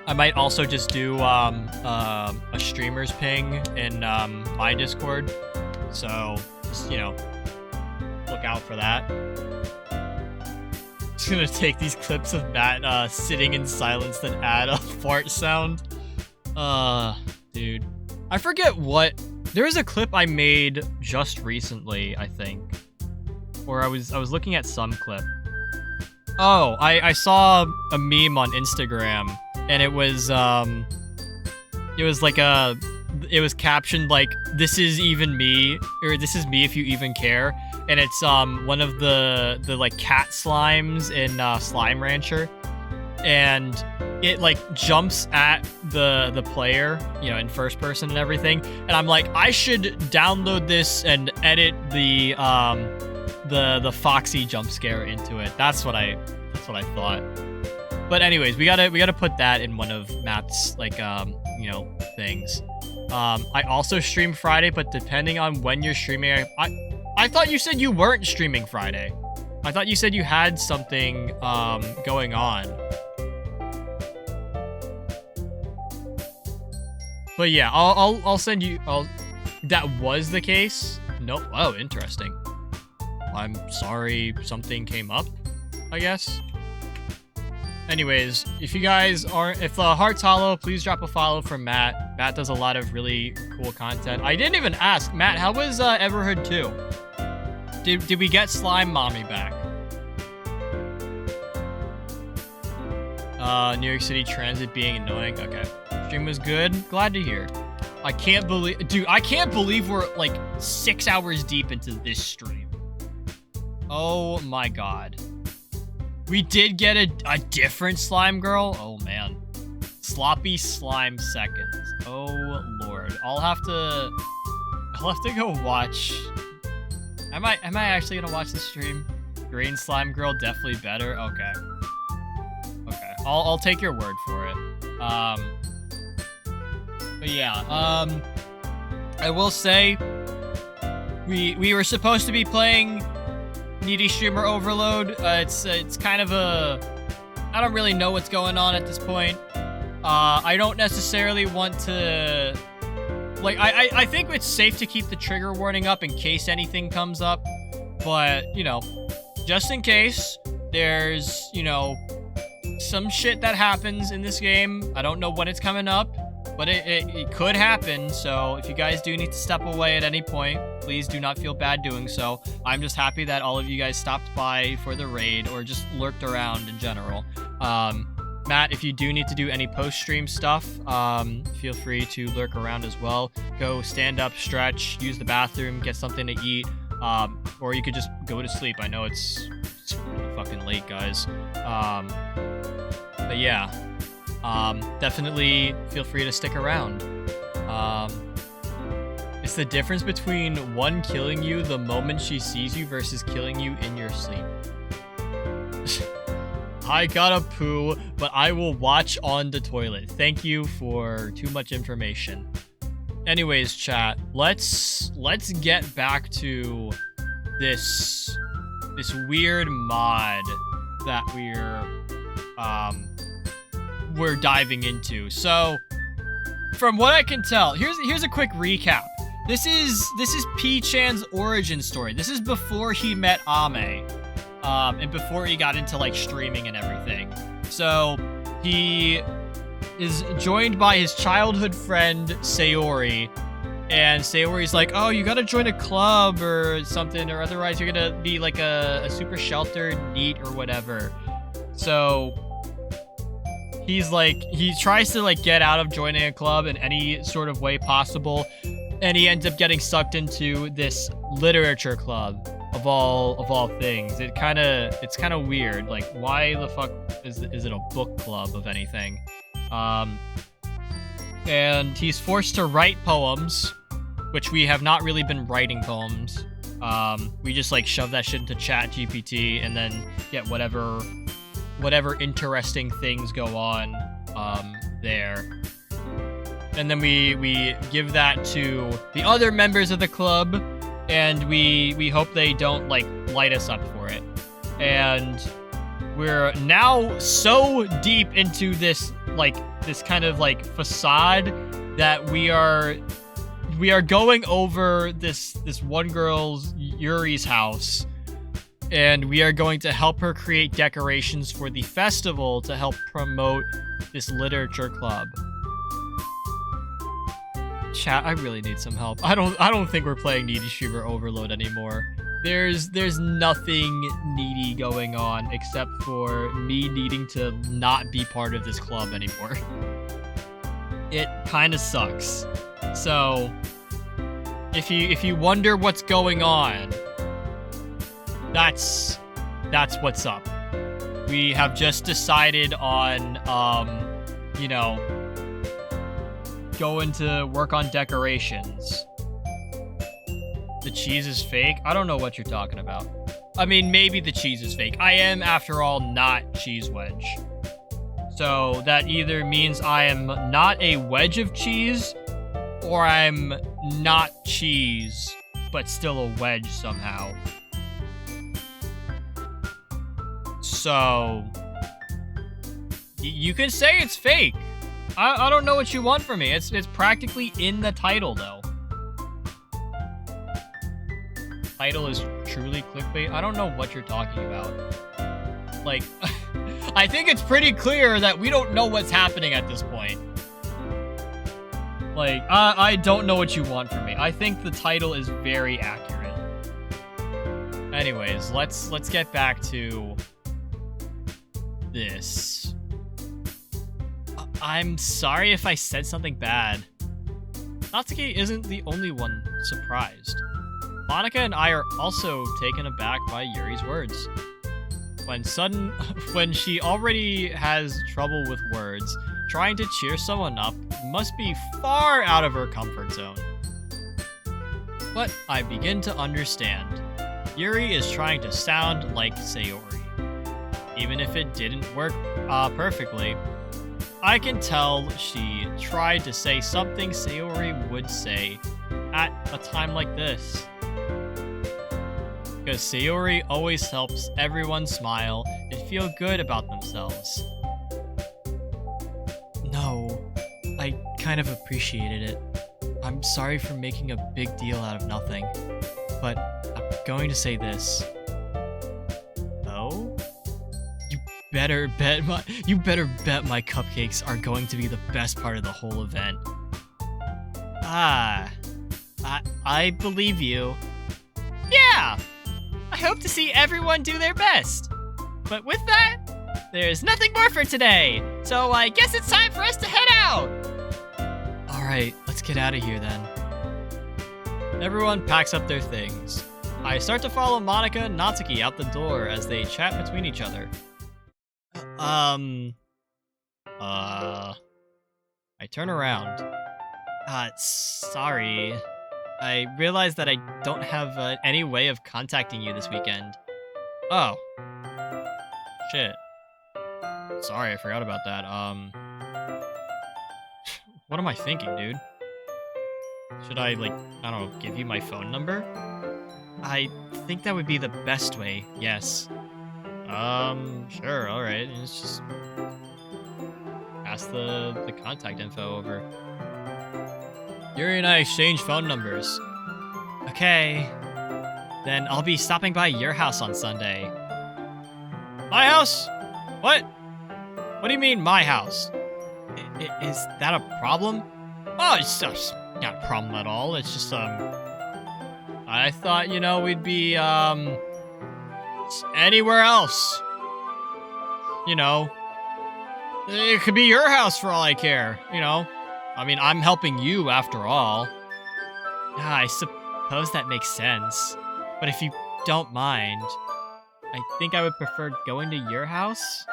I might also just do a streamer's ping in my Discord, so just, you know, look out for that. Just gonna take these clips of Matt sitting in silence, then add a fart sound. Dude. I forget what... There was a clip I made just recently, I think. Or I was looking at some clip. Oh, I saw a meme on Instagram, and it was like it was captioned like, "This is even me," or "This is me if you even care," and it's one of the like cat slimes in Slime Rancher, and it like jumps at the player, you know, in first person and everything, and I'm like, I should download this and edit the Foxy jump scare into it. That's what I thought. But anyways, we gotta put that in one of Matt's like you know, things. I also stream Friday, but depending on when you're streaming, I thought you said you weren't streaming Friday. I thought you said you had something going on. But yeah, I'll send you. That was the case. Nope. Oh, interesting. I'm sorry something came up, I guess. Anyways, if you guys aren't, if the heart's hollow, please drop a follow for Matt. Matt does a lot of really cool content. I didn't even ask, Matt, how was Everhood 2? Did we get Slime Mommy back? New York City Transit being annoying. Okay. Stream was good. Glad to hear. I can't believe, dude, I can't believe we're like 6 hours deep into this stream. Oh my god. We did get a different slime girl. Oh man. Sloppy slime seconds. Oh lord. I'll have to go watch. Am I actually gonna watch the stream? Green slime girl definitely better. Okay. Okay. I'll take your word for it. But yeah, I will say we were supposed to be playing Needy Streamer Overload. It's kind of a, I don't really know what's going on at this point. I don't necessarily want to, like, I think it's safe to keep the trigger warning up in case anything comes up, but, you know, just in case there's, you know, some shit that happens in this game. I don't know when it's coming up, but it could happen. So if you guys do need to step away at any point, please do not feel bad doing so. I'm just happy that all of you guys stopped by for the raid or just lurked around in general. Matt, if you do need to do any post-stream stuff, feel free to lurk around as well. Go stand up, stretch, use the bathroom, get something to eat, or you could just go to sleep. I know it's pretty fucking late, guys. But yeah, definitely feel free to stick around. It's the difference between one killing you the moment she sees you versus killing you in your sleep. I gotta poo, but I will watch on the toilet. Thank you for too much information. Anyways, chat, let's get back to this weird mod that we're diving into. So, from what I can tell, here's a quick recap. This is P-chan's origin story. This is before he met Ame. And before he got into like streaming and everything. So he is joined by his childhood friend Sayori, and Sayori's like, oh, you gotta join a club or something, or otherwise you're gonna be like a super sheltered NEET or whatever. So he's like, he tries to like get out of joining a club in any sort of way possible, and he ends up getting sucked into this literature club. Of all things, it's kind of weird. Like, why the fuck is it a book club of anything? And he's forced to write poems, which we have not really been writing poems. We just like shove that shit into Chat GPT and then get whatever interesting things go on there. And then we give that to the other members of the club. And we hope they don't like light us up for it. And we're now so deep into this kind of like facade that we are going over this one girl's Yuri's house, and we are going to help her create decorations for the festival to help promote this literature club. Chat, I really need some help. I don't think we're playing Needy Streamer Overload anymore. There's nothing needy going on except for me needing to not be part of this club anymore. It kind of sucks. So, if you wonder what's going on, that's what's up. We have just decided on you know, going to work on decorations. The cheese is fake? I don't know what you're talking about. I mean, maybe the cheese is fake. I am, after all, not Cheese Wedge. So that either means I am not a wedge of cheese, or I'm not cheese. but still a wedge somehow. So you can say it's fake. I don't know what you want from me. It's practically in the title though. Title is truly clickbait. I don't know what you're talking about. Like, I think it's pretty clear that we don't know what's happening at this point. Like, I don't know what you want from me. I think the title is very accurate. Anyways, let's get back to this. I'm sorry if I said something bad. Natsuki isn't the only one surprised. Monica and I are also taken aback by Yuri's words. When she already has trouble with words, trying to cheer someone up must be far out of her comfort zone. But I begin to understand. Yuri is trying to sound like Sayori. Even if it didn't work perfectly, I can tell she tried to say something Sayori would say at a time like this. Because Sayori always helps everyone smile and feel good about themselves. No, I kind of appreciated it. I'm sorry for making a big deal out of nothing, but I'm going to say this. Oh? You better bet my cupcakes are going to be the best part of the whole event. I believe you. Yeah! I hope to see everyone do their best. But with that, there's nothing more for today. So I guess it's time for us to head out. Alright, let's get out of here then. Everyone packs up their things. I start to follow Monica and Natsuki out the door as they chat between each other. I turn around. Sorry. I realized that I don't have any way of contacting you this weekend. Oh. Shit. Sorry, I forgot about that. What am I thinking, dude? Should I, like, I don't know, give you my phone number? I think that would be the best way, yes. Sure, alright. Let's just pass the contact info over. Yuri and I exchange phone numbers. Okay. Then I'll be stopping by your house on Sunday. My house? What? What do you mean, my house? Is that a problem? Oh, it's not a problem at all. It's just, I thought, you know, we'd be, anywhere else. You know. It could be your house for all I care, you know. I mean, I'm helping you after all. I suppose that makes sense. But if you don't mind, I think I would prefer going to your house.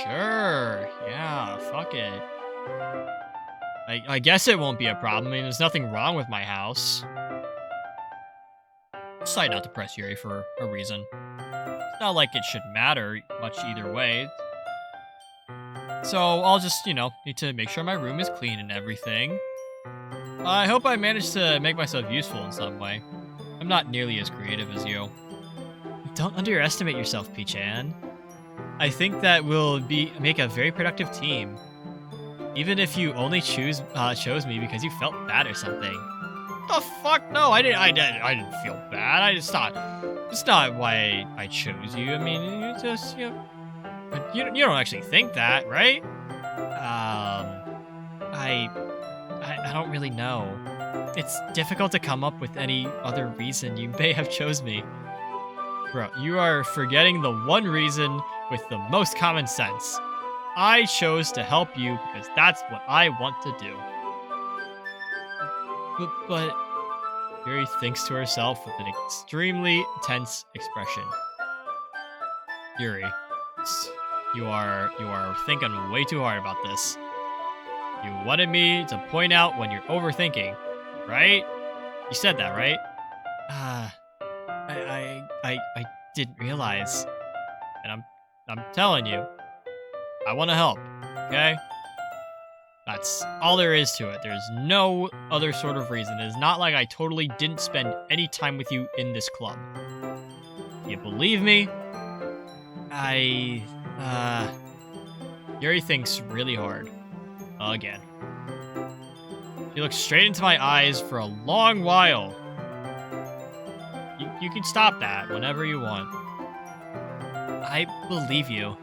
Sure. Yeah, fuck it. I guess it won't be a problem. I mean, there's nothing wrong with my house. Decide not to press Yuri for a reason. It's not like it should matter much either way. So I'll just, you know, need to make sure my room is clean and everything. I hope I managed to make myself useful in some way. I'm not nearly as creative as you. Don't underestimate yourself, Pichan. I think that we'll make a very productive team. Even if you only chose me because you felt bad or something. The fuck? No, I didn't feel bad. It's not why I chose you. I mean, you just, you know, but you don't actually think that, right? I don't really know. It's difficult to come up with any other reason you may have chose me. Bro, you are forgetting the one reason with the most common sense. I chose to help you because that's what I want to do. But Yuri thinks to herself with an extremely tense expression. Yuri, you are thinking way too hard about this. You wanted me to point out when you're overthinking, right? You said that, right? I didn't realize. And I'm telling you, I want to help, okay? That's all there is to it. There's no other sort of reason. It is not like I totally didn't spend any time with you in this club. You believe me? Yuri thinks really hard. Again. She looks straight into my eyes for a long while. You can stop that whenever you want. I believe you.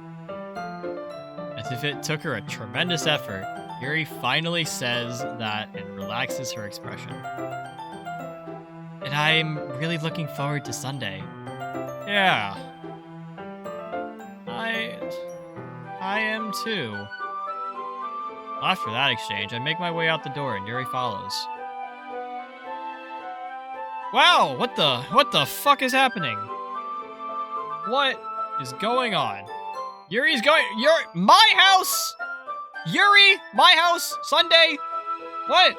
As if it took her a tremendous effort, Yuri finally says that and relaxes her expression. And I'm really looking forward to Sunday. Yeah. I am too. After that exchange, I make my way out the door and Yuri follows. Wow, what the fuck is happening? What is going on? Yuri, my house! Yuri, my house, Sunday! What?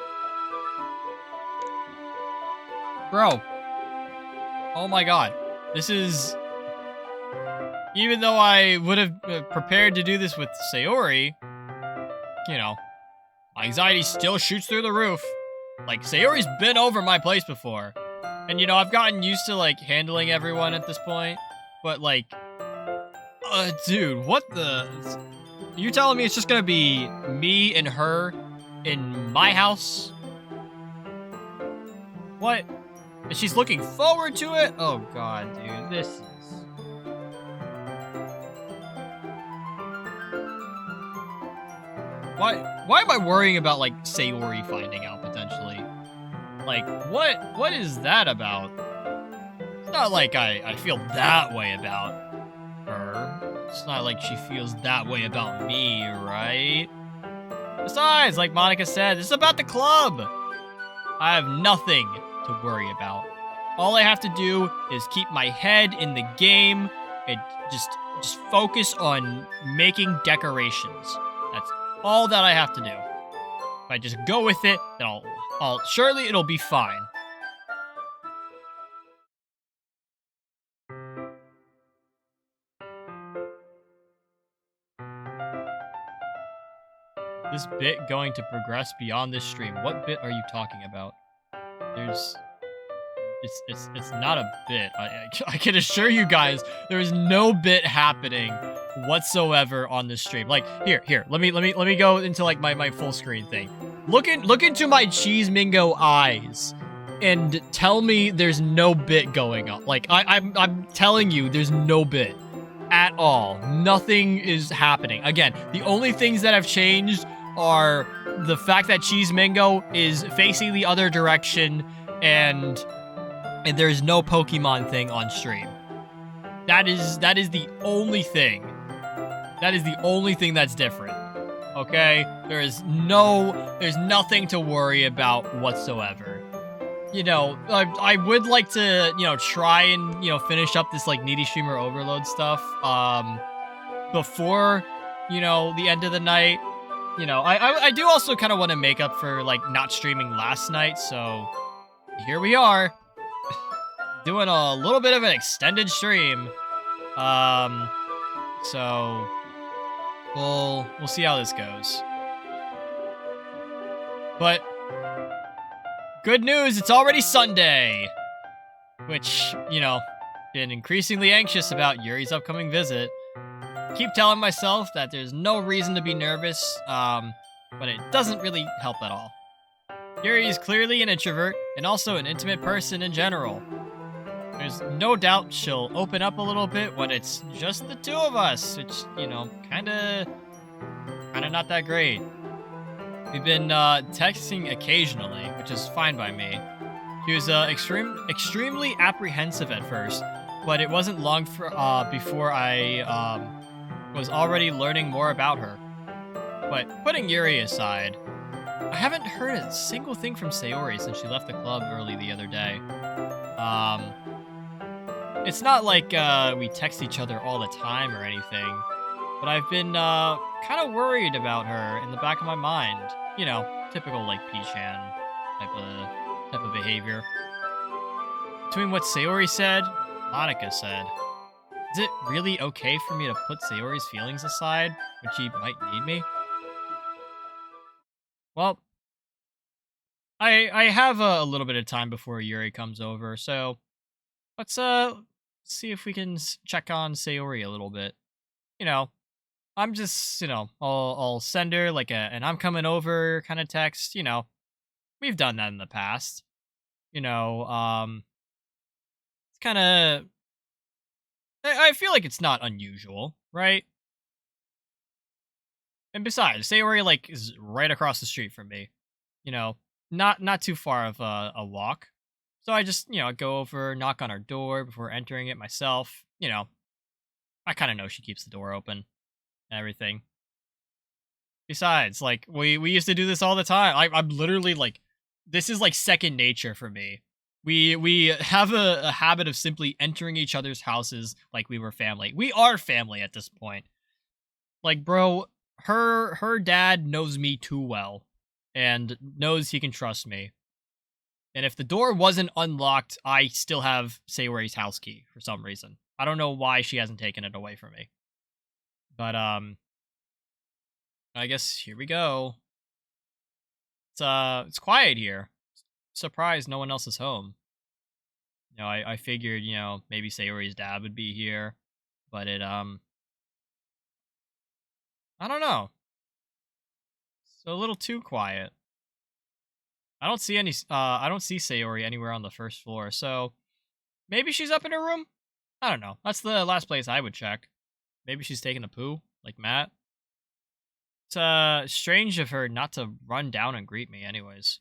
Bro. Oh my god. This is... Even though I would have prepared to do this with Sayori, you know, my anxiety still shoots through the roof. Like, Sayori's been over my place before. And, you know, I've gotten used to, like, handling everyone at this point. But, like, dude, what the... You're telling me it's just gonna be me and her in my house? What? And she's looking forward to it? Oh, God, dude, this is... Why am I worrying about, like, Sayori finding out, potentially? Like, what is that about? It's not like I feel that way about her. It's not like she feels that way about me, right? Besides, like Monica said, this is about the club. I have nothing to worry about. All I have to do is keep my head in the game and just focus on making decorations. That's all that I have to do. If I just go with it, then surely it'll be fine. This bit going to progress beyond this stream. What bit are you talking about? It's not a bit. I can assure you guys, there is no bit happening whatsoever on this stream. Like, here, let me go into like my full screen thing. Look into my Cheese Mingo eyes and tell me there's no bit going on. Like, I'm telling you, there's no bit at all. Nothing is happening. Again, the only things that have changed are the fact that Cheese Mingo is facing the other direction and there's no Pokemon thing on stream. That is the only thing. That is the only thing that's different. Okay? There's nothing to worry about whatsoever. You know, I would like to, you know, try and, you know, finish up this, like, Needy Streamer Overload stuff, before, you know, the end of the night. You know, I do also kind of want to make up for, like, not streaming last night, so here we are. Doing a little bit of an extended stream. So we'll see how this goes. But good news, it's already Sunday. Which, you know, been increasingly anxious about Yuri's upcoming visit. Keep telling myself that there's no reason to be nervous, but it doesn't really help at all. Yuri is clearly an introvert and also an intimate person in general. There's no doubt she'll open up a little bit when it's just the two of us, which, you know, kinda not that great. We've been texting occasionally, which is fine by me. She was extremely apprehensive at first, but it wasn't long before I was already learning more about her. But putting Yuri aside, I haven't heard a single thing from Sayori since she left the club early the other day. It's not like we text each other all the time or anything, but I've been kind of worried about her in the back of my mind. You know, typical like P-chan type of behavior. Between what Sayori said, Monica said, is it really okay for me to put Sayori's feelings aside when she might need me? Well, I have a little bit of time before Yuri comes over, so let's see if we can check on Sayori a little bit. You know, I'm just, I'll send her like an I'm coming over kind of text. We've done that in the past. It's kind of, I feel like it's not unusual, right? And besides, Sayori like is right across the street from me. You know, not too far of a walk. So I just, go over, knock on her door before entering it myself. I kind of know she keeps the door open and everything. Besides, like we used to do this all the time. I'm literally like, this is like second nature for me. We have a habit of simply entering each other's houses like we were family. We are family at this point. Like, bro, her dad knows me too well and knows he can trust me. And if the door wasn't unlocked, I still have Sayori's house key for some reason. I don't know why she hasn't taken it away from me. But I guess here we go. It's quiet here. Surprised no one else is home. I figured, maybe Sayori's dad would be here, but I don't know. It's a little too quiet. I don't see Sayori anywhere on the first floor, so maybe she's up in her room? I don't know. That's the last place I would check. Maybe she's taking a poo, like Matt. It's strange of her not to run down and greet me anyways.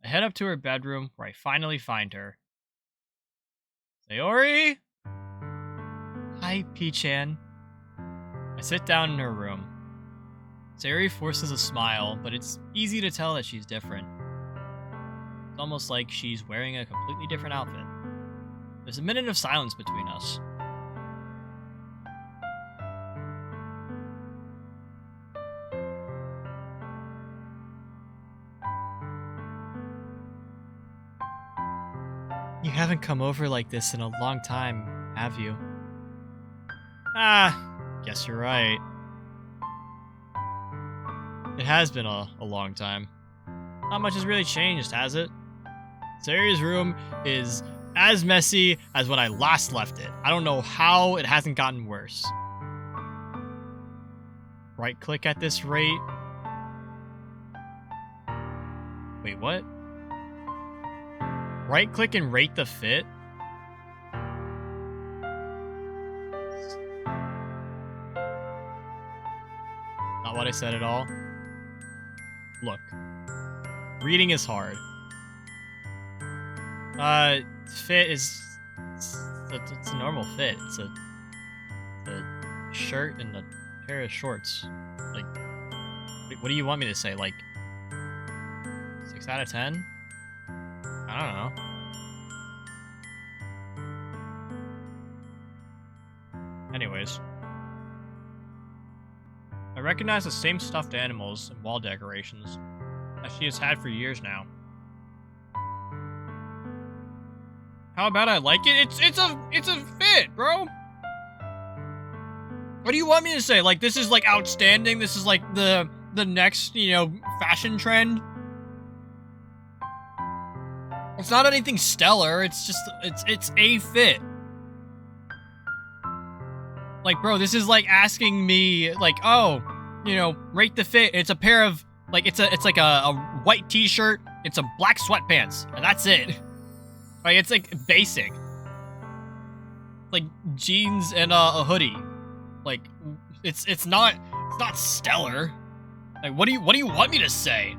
I head up to her bedroom where I finally find her. Sayori? Hi, P-chan. I sit down in her room. Sayori forces a smile, but it's easy to tell that she's different. It's almost like she's wearing a completely different outfit. There's a minute of silence between us. You haven't come over like this in a long time, have you? Guess you're right. It has been a long time. Not much has really changed, has it? Sayori's room is as messy as when I last left it. I don't know how it hasn't gotten worse. Right click at this rate. Wait, what? Right click and rate the fit? Not what I said at all. Look. Reading is hard. Fit is... It's a normal fit. It's a shirt and a pair of shorts. Like, what do you want me to say? Like, 6 out of 10? I don't know. Anyways. I recognize the same stuffed animals and wall decorations that she has had for years now. How about I like it? It's a fit, bro. What do you want me to say? Like, this is like outstanding? This is like the next, fashion trend? It's not anything stellar. It's just it's a fit. Like, bro, this is like asking me, like, oh, rate the fit. It's a pair of, like, it's like a white t-shirt, it's a black sweatpants, and that's it. Like, it's like basic. Like jeans and a hoodie. Like, it's not stellar. Like, what do you want me to say?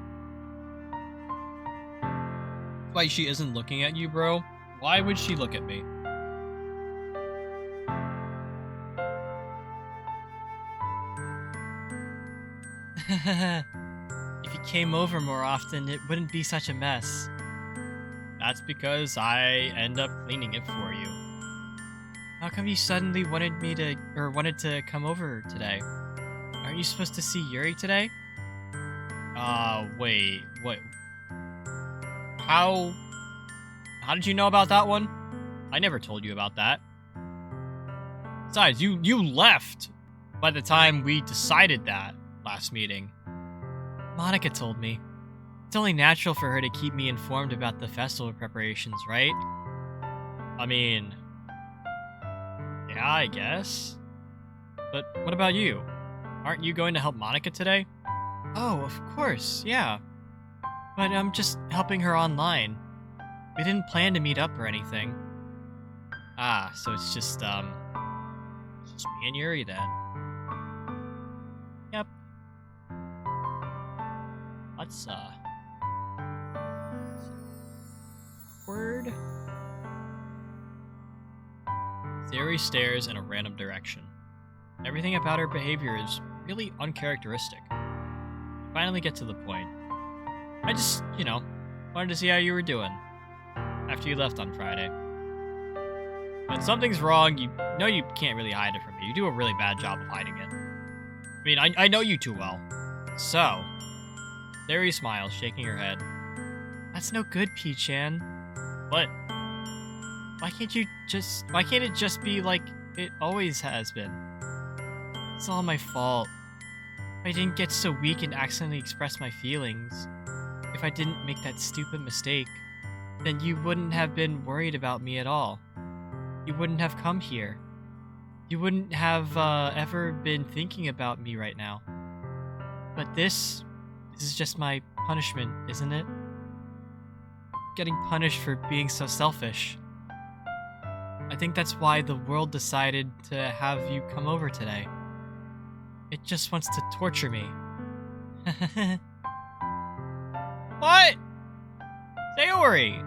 Like, she isn't looking at you, bro. Why would she look at me? If you came over more often, it wouldn't be such a mess. That's because I end up cleaning it for you. How come you suddenly wanted to come over today? Aren't you supposed to see Yuri today? Wait, what? How did you know about that one? I never told you about that. Besides, you left by the time we decided that last meeting. Monica told me. It's only natural for her to keep me informed about the festival preparations, right? I mean, yeah, I guess. But what about you? Aren't you going to help Monica today? Oh, of course, yeah. But I'm just helping her online. We didn't plan to meet up or anything. Ah, so it's just me and Yuri then. Yep. Let's word. Sayori stares in a random direction. Everything about her behavior is really uncharacteristic. Finally get to the point. I just, wanted to see how you were doing after you left on Friday. When something's wrong, you know you can't really hide it from me. You do a really bad job of hiding it. I mean, I know you too well. So, Sayori smiles, shaking her head. That's no good, P-chan. What? Why can't it just be like it always has been? It's all my fault. If I didn't get so weak and accidentally express my feelings, if I didn't make that stupid mistake, then you wouldn't have been worried about me at all. You wouldn't have come here. You wouldn't have ever been thinking about me right now. But this is just my punishment, isn't it? Getting punished for being so selfish. I think that's why the world decided to have you come over today. It just wants to torture me. What? Sayori!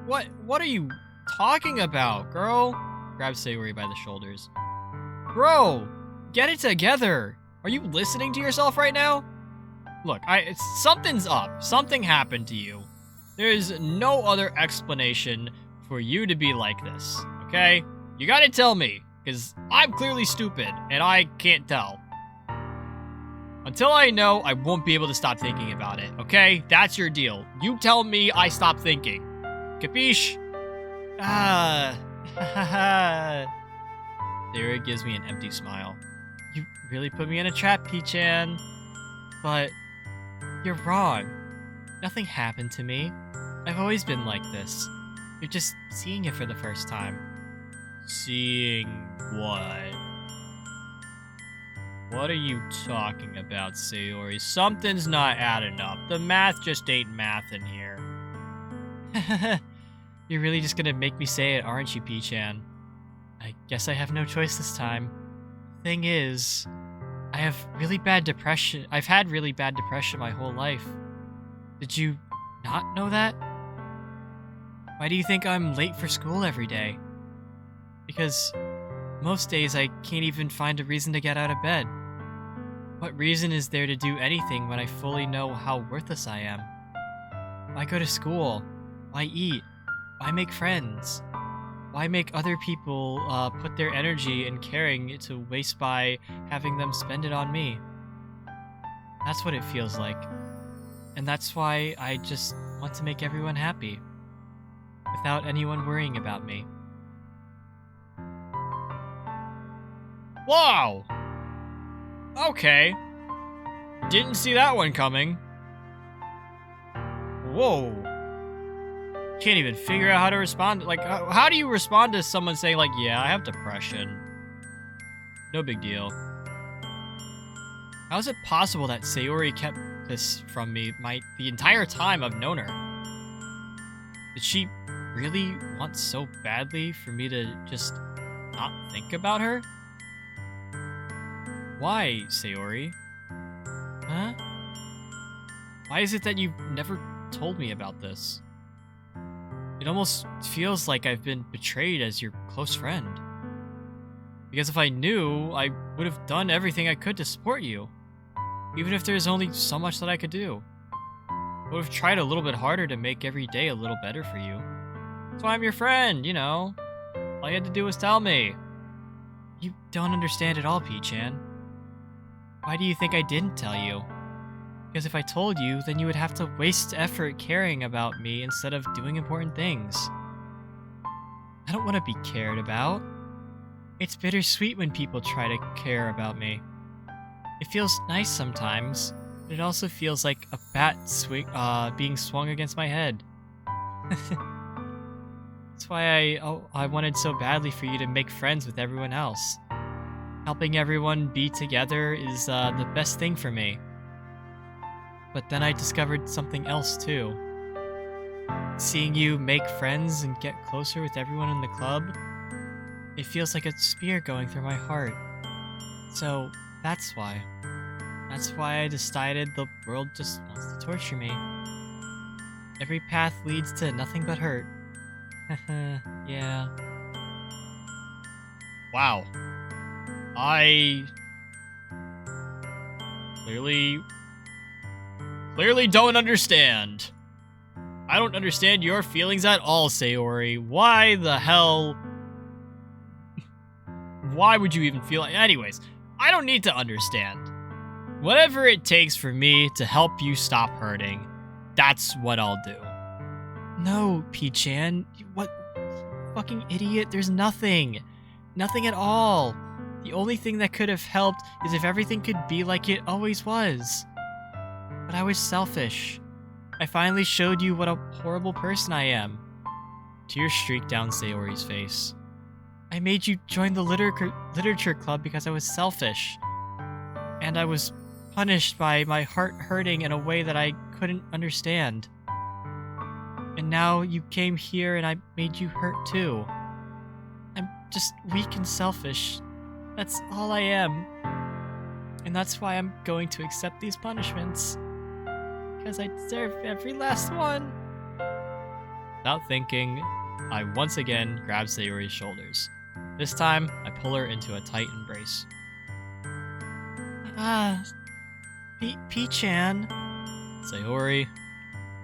What are you talking about, girl? Grabs Sayori by the shoulders. Bro, get it together. Are you listening to yourself right now? Look, something's up. Something happened to you. There's no other explanation for you to be like this, okay? You gotta tell me, because I'm clearly stupid, and I can't tell. Until I know, I won't be able to stop thinking about it, okay? That's your deal. You tell me I stop thinking. Capiche? Sayori gives me an empty smile. You really put me in a trap, P-chan. But you're wrong. Nothing happened to me. I've always been like this. You're just seeing it for the first time. Seeing what? What are you talking about, Sayori? Something's not adding up. The math just ain't math in here. You're really just gonna make me say it, aren't you, P-chan? I guess I have no choice this time. Thing is, I have really bad depression. I've had really bad depression my whole life. Did you not know that? Why do you think I'm late for school every day? Because most days I can't even find a reason to get out of bed. What reason is there to do anything when I fully know how worthless I am? Why go to school? Why eat? Why make friends? Why make other people put their energy and caring to waste by having them spend it on me? That's what it feels like. And that's why I just want to make everyone happy. Without anyone worrying about me. Wow! Okay. Didn't see that one coming. Whoa. Can't even figure out how to respond. Like, how do you respond to someone saying, like, yeah, I have depression? No big deal. How is it possible that Sayori kept this from me the entire time I've known her? Did she really want so badly for me to just not think about her? Why, Sayori? Huh? Why is it that you've never told me about this? It almost feels like I've been betrayed as your close friend. Because if I knew, I would have done everything I could to support you. Even if there's only so much that I could do. I would have tried a little bit harder to make every day a little better for you. That's why I'm your friend, you know. All you had to do was tell me. You don't understand at all, P-chan. Why do you think I didn't tell you? Because if I told you, then you would have to waste effort caring about me instead of doing important things. I don't want to be cared about. It's bittersweet when people try to care about me. It feels nice sometimes, It also feels like a bat being swung against my head. That's why I wanted so badly for you to make friends with everyone else. Helping everyone be together is the best thing for me. But then I discovered something else too. Seeing you make friends and get closer with everyone in the club, it feels like a spear going through my heart. So that's why. That's why I decided the world just wants to torture me. Every path leads to nothing but hurt. Yeah. Wow. I clearly don't understand. I don't understand your feelings at all, Sayori. Why the hell? Why would you even feel like... Anyways, I don't need to understand. Whatever it takes for me to help you stop hurting, that's what I'll do. No, P-chan. What? Fucking idiot. There's nothing. Nothing at all. The only thing that could have helped is if everything could be like it always was. But I was selfish. I finally showed you what a horrible person I am. Tears streaked down Sayori's face. I made you join the literature club because I was selfish. And I was punished by my heart hurting in a way that I couldn't understand. And now you came here and I made you hurt too. I'm just weak and selfish. That's all I am. And that's why I'm going to accept these punishments. Because I deserve every last one. Without thinking, I once again grab Sayori's shoulders. This time, I pull her into a tight embrace. P-chan. Sayori,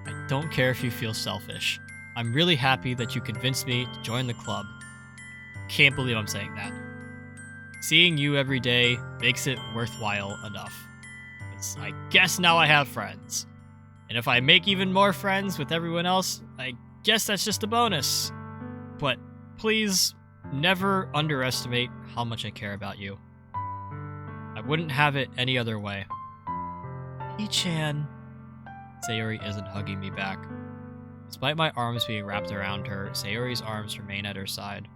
I don't care if you feel selfish. I'm really happy that you convinced me to join the club. Can't believe I'm saying that. Seeing you every day makes it worthwhile enough. 'Cause I guess now I have friends. And if I make even more friends with everyone else, I guess that's just a bonus. But please, never underestimate how much I care about you. I wouldn't have it any other way. P-chan. Sayori isn't hugging me back. Despite my arms being wrapped around her, Sayori's arms remain at her side.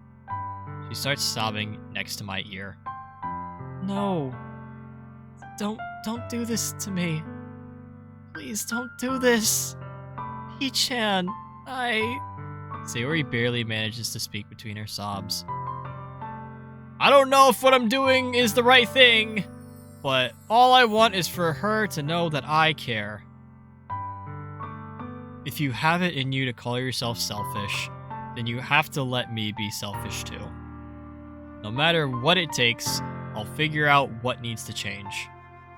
She starts sobbing next to my ear. No. Don't do this to me. Please don't do this. P-chan, Sayori barely manages to speak between her sobs. I don't know if what I'm doing is the right thing, but all I want is for her to know that I care. If you have it in you to call yourself selfish, then you have to let me be selfish too. No matter what it takes, I'll figure out what needs to change.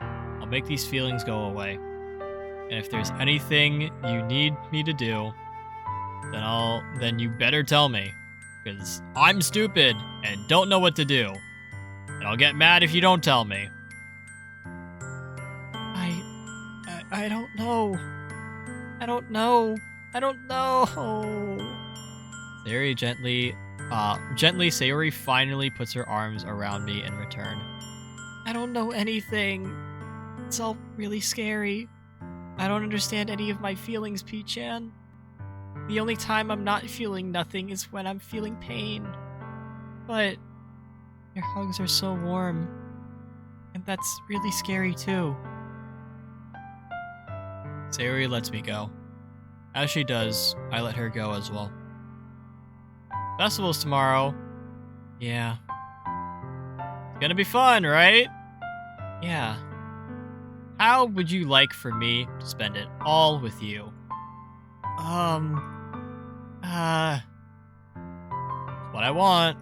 I'll make these feelings go away. And if there's anything you need me to do, then you better tell me. Because I'm stupid and don't know what to do. And I'll get mad if you don't tell me. I don't know. I don't know. Sayori gently, Sayori finally puts her arms around me in return. I don't know anything. It's all really scary. I don't understand any of my feelings, P-chan. The only time I'm not feeling nothing is when I'm feeling pain. But your hugs are so warm. And that's really scary too. Sayori lets me go. As she does, I let her go as well. Festival's tomorrow. Yeah. It's gonna be fun, right? Yeah. How would you like for me to spend it all with you? What I want.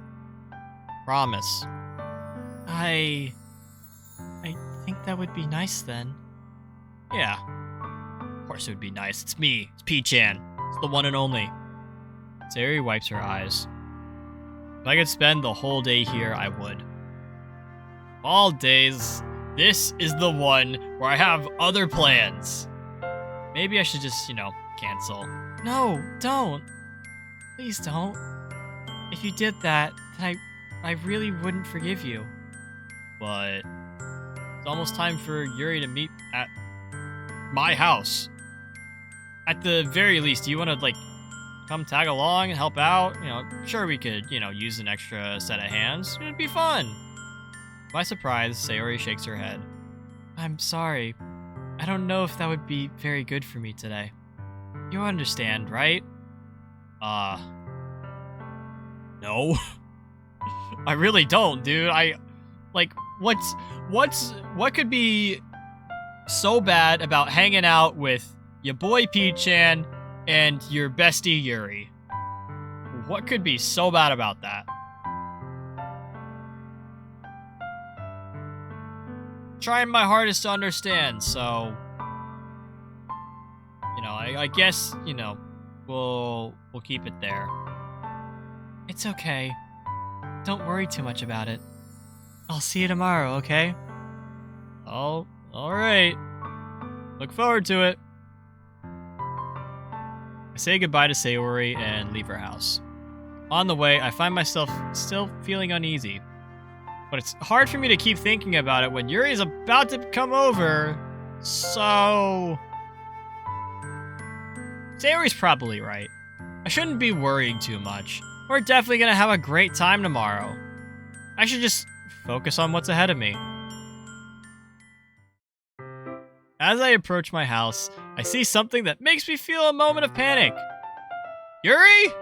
Promise. I think that would be nice then. Yeah. Of course it would be nice. It's me. It's P-chan. It's the one and only. Sayori wipes her eyes. If I could spend the whole day here, I would. All days, this is the one where I have other plans. Maybe I should just, cancel. No, don't. Please don't. If you did that, then I really wouldn't forgive you. But it's almost time for Yuri to meet at my house. At the very least, do you want to, like, come tag along and help out? You know, sure we could, use an extra set of hands. It'd be fun. To my surprise, Sayori shakes her head. I'm sorry. I don't know if that would be very good for me today. You understand, right? No. I really don't, dude. What could be so bad about hanging out with your boy P-chan and your bestie Yuri? What could be so bad about that? Trying my hardest to understand, so I guess, we'll keep it there. It's okay. Don't worry too much about it. I'll see you tomorrow, okay? Oh, alright. Look forward to it. I say goodbye to Sayori and leave her house. On the way, I find myself still feeling uneasy. But it's hard for me to keep thinking about it when Yuri's about to come over, so... Sayori's probably right. I shouldn't be worrying too much. We're definitely gonna have a great time tomorrow. I should just focus on what's ahead of me. As I approach my house, I see something that makes me feel a moment of panic. Yuri?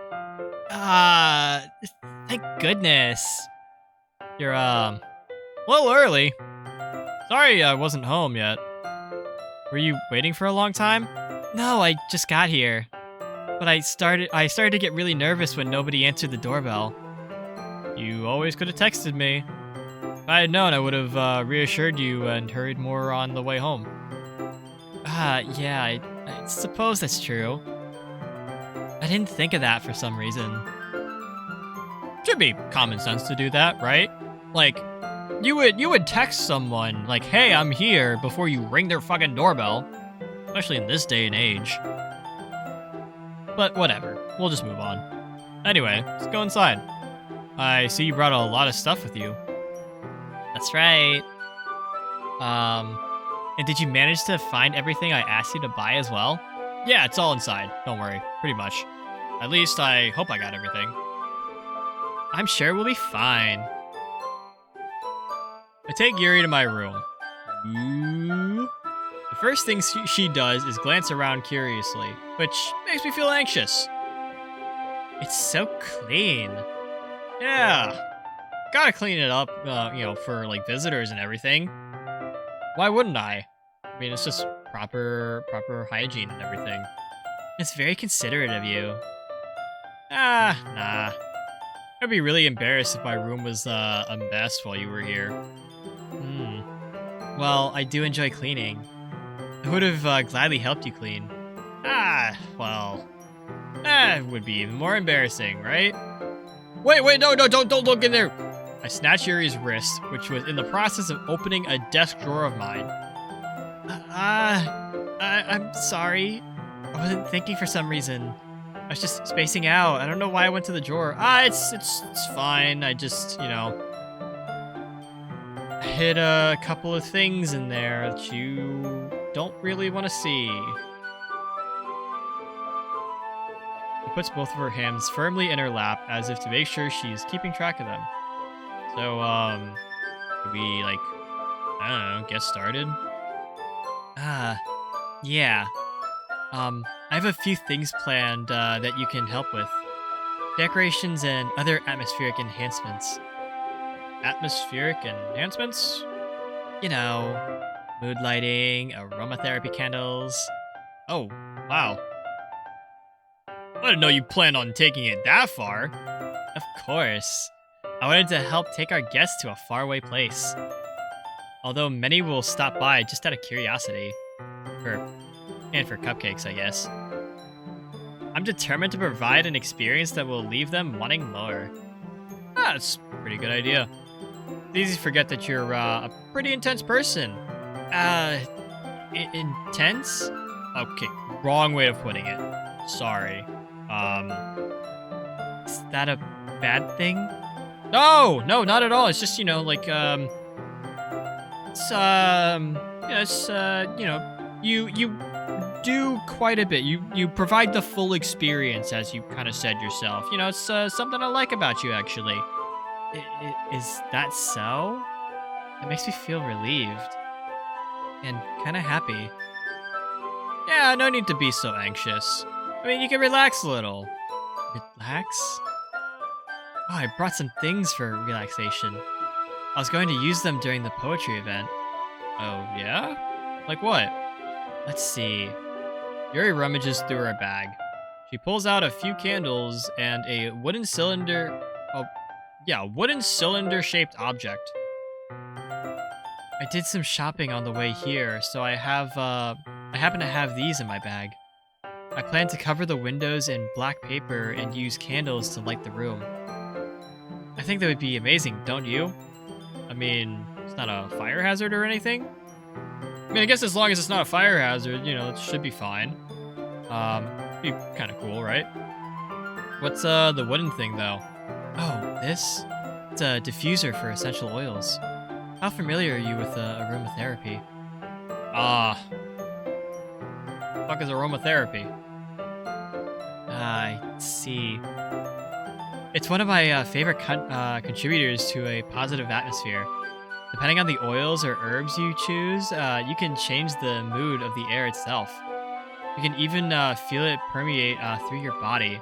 Thank goodness. You're, a little early. Sorry I wasn't home yet. Were you waiting for a long time? No, I just got here. But I started to get really nervous when nobody answered the doorbell. You always could have texted me. If I had known, I would have reassured you and hurried more on the way home. Yeah, I suppose that's true. I didn't think of that for some reason. Should be common sense to do that, right? Like, you would text someone, like, hey, I'm here, before you ring their fucking doorbell. Especially in this day and age. But whatever, we'll just move on. Anyway, let's go inside. I see you brought a lot of stuff with you. That's right. And did you manage to find everything I asked you to buy as well? Yeah, it's all inside, don't worry, pretty much. At least I hope I got everything. I'm sure we'll be fine. I take Yuri to my room. Ooh. The first thing she does is glance around curiously, which makes me feel anxious. It's so clean. Yeah. Gotta clean it up, for, like, visitors and everything. Why wouldn't I? I mean, it's just proper hygiene and everything. It's very considerate of you. Nah. I'd be really embarrassed if my room was a mess while you were here. Well, I do enjoy cleaning. I would have gladly helped you clean. It would be even more embarrassing, right? Wait, no, don't look in there! I snatch Yuri's wrist, which was in the process of opening a desk drawer of mine. I'm sorry. I wasn't thinking for some reason. I was just spacing out. I don't know why I went to the drawer. It's fine. I just, hid a couple of things in there that you don't really want to see. She puts both of her hands firmly in her lap as if to make sure she's keeping track of them. So, could we, like, I don't know, get started? Yeah. I have a few things planned that you can help with. Decorations and other atmospheric enhancements. Atmospheric enhancements? You know, mood lighting, aromatherapy candles. Oh, wow. I didn't know you planned on taking it that far. Of course. I wanted to help take our guests to a faraway place. Although many will stop by just out of curiosity. And for cupcakes, I guess. I'm determined to provide an experience that will leave them wanting more. That's a pretty good idea. It's easy to forget that you're a pretty intense person. Intense? Okay, wrong way of putting it. Sorry. Is that a bad thing? No, not at all. It's just, You do quite a bit. You provide the full experience, as you kind of said yourself. You know, it's something I like about you, actually. Is that so? It makes me feel relieved and kind of happy. Yeah, no need to be so anxious. I mean, you can relax a little. Relax? Oh, I brought some things for relaxation. I was going to use them during the poetry event. Oh, yeah? Like what? Let's see. Yuri rummages through her bag. She pulls out a few candles and a wooden cylinder. Oh, yeah, wooden cylinder-shaped object. I did some shopping on the way here, so I happen to have these in my bag. I plan to cover the windows in black paper and use candles to light the room. I think that would be amazing, don't you? I mean, it's not a fire hazard or anything. I mean, I guess as long as it's not a fire hazard, you know, it should be fine. Be kind of cool, right? What's the wooden thing though? Oh, this? It's a diffuser for essential oils. How familiar are you with aromatherapy? Fuck is aromatherapy? I see. It's one of my favorite contributors to a positive atmosphere. Depending on the oils or herbs you choose, you can change the mood of the air itself. You can even feel it permeate through your body.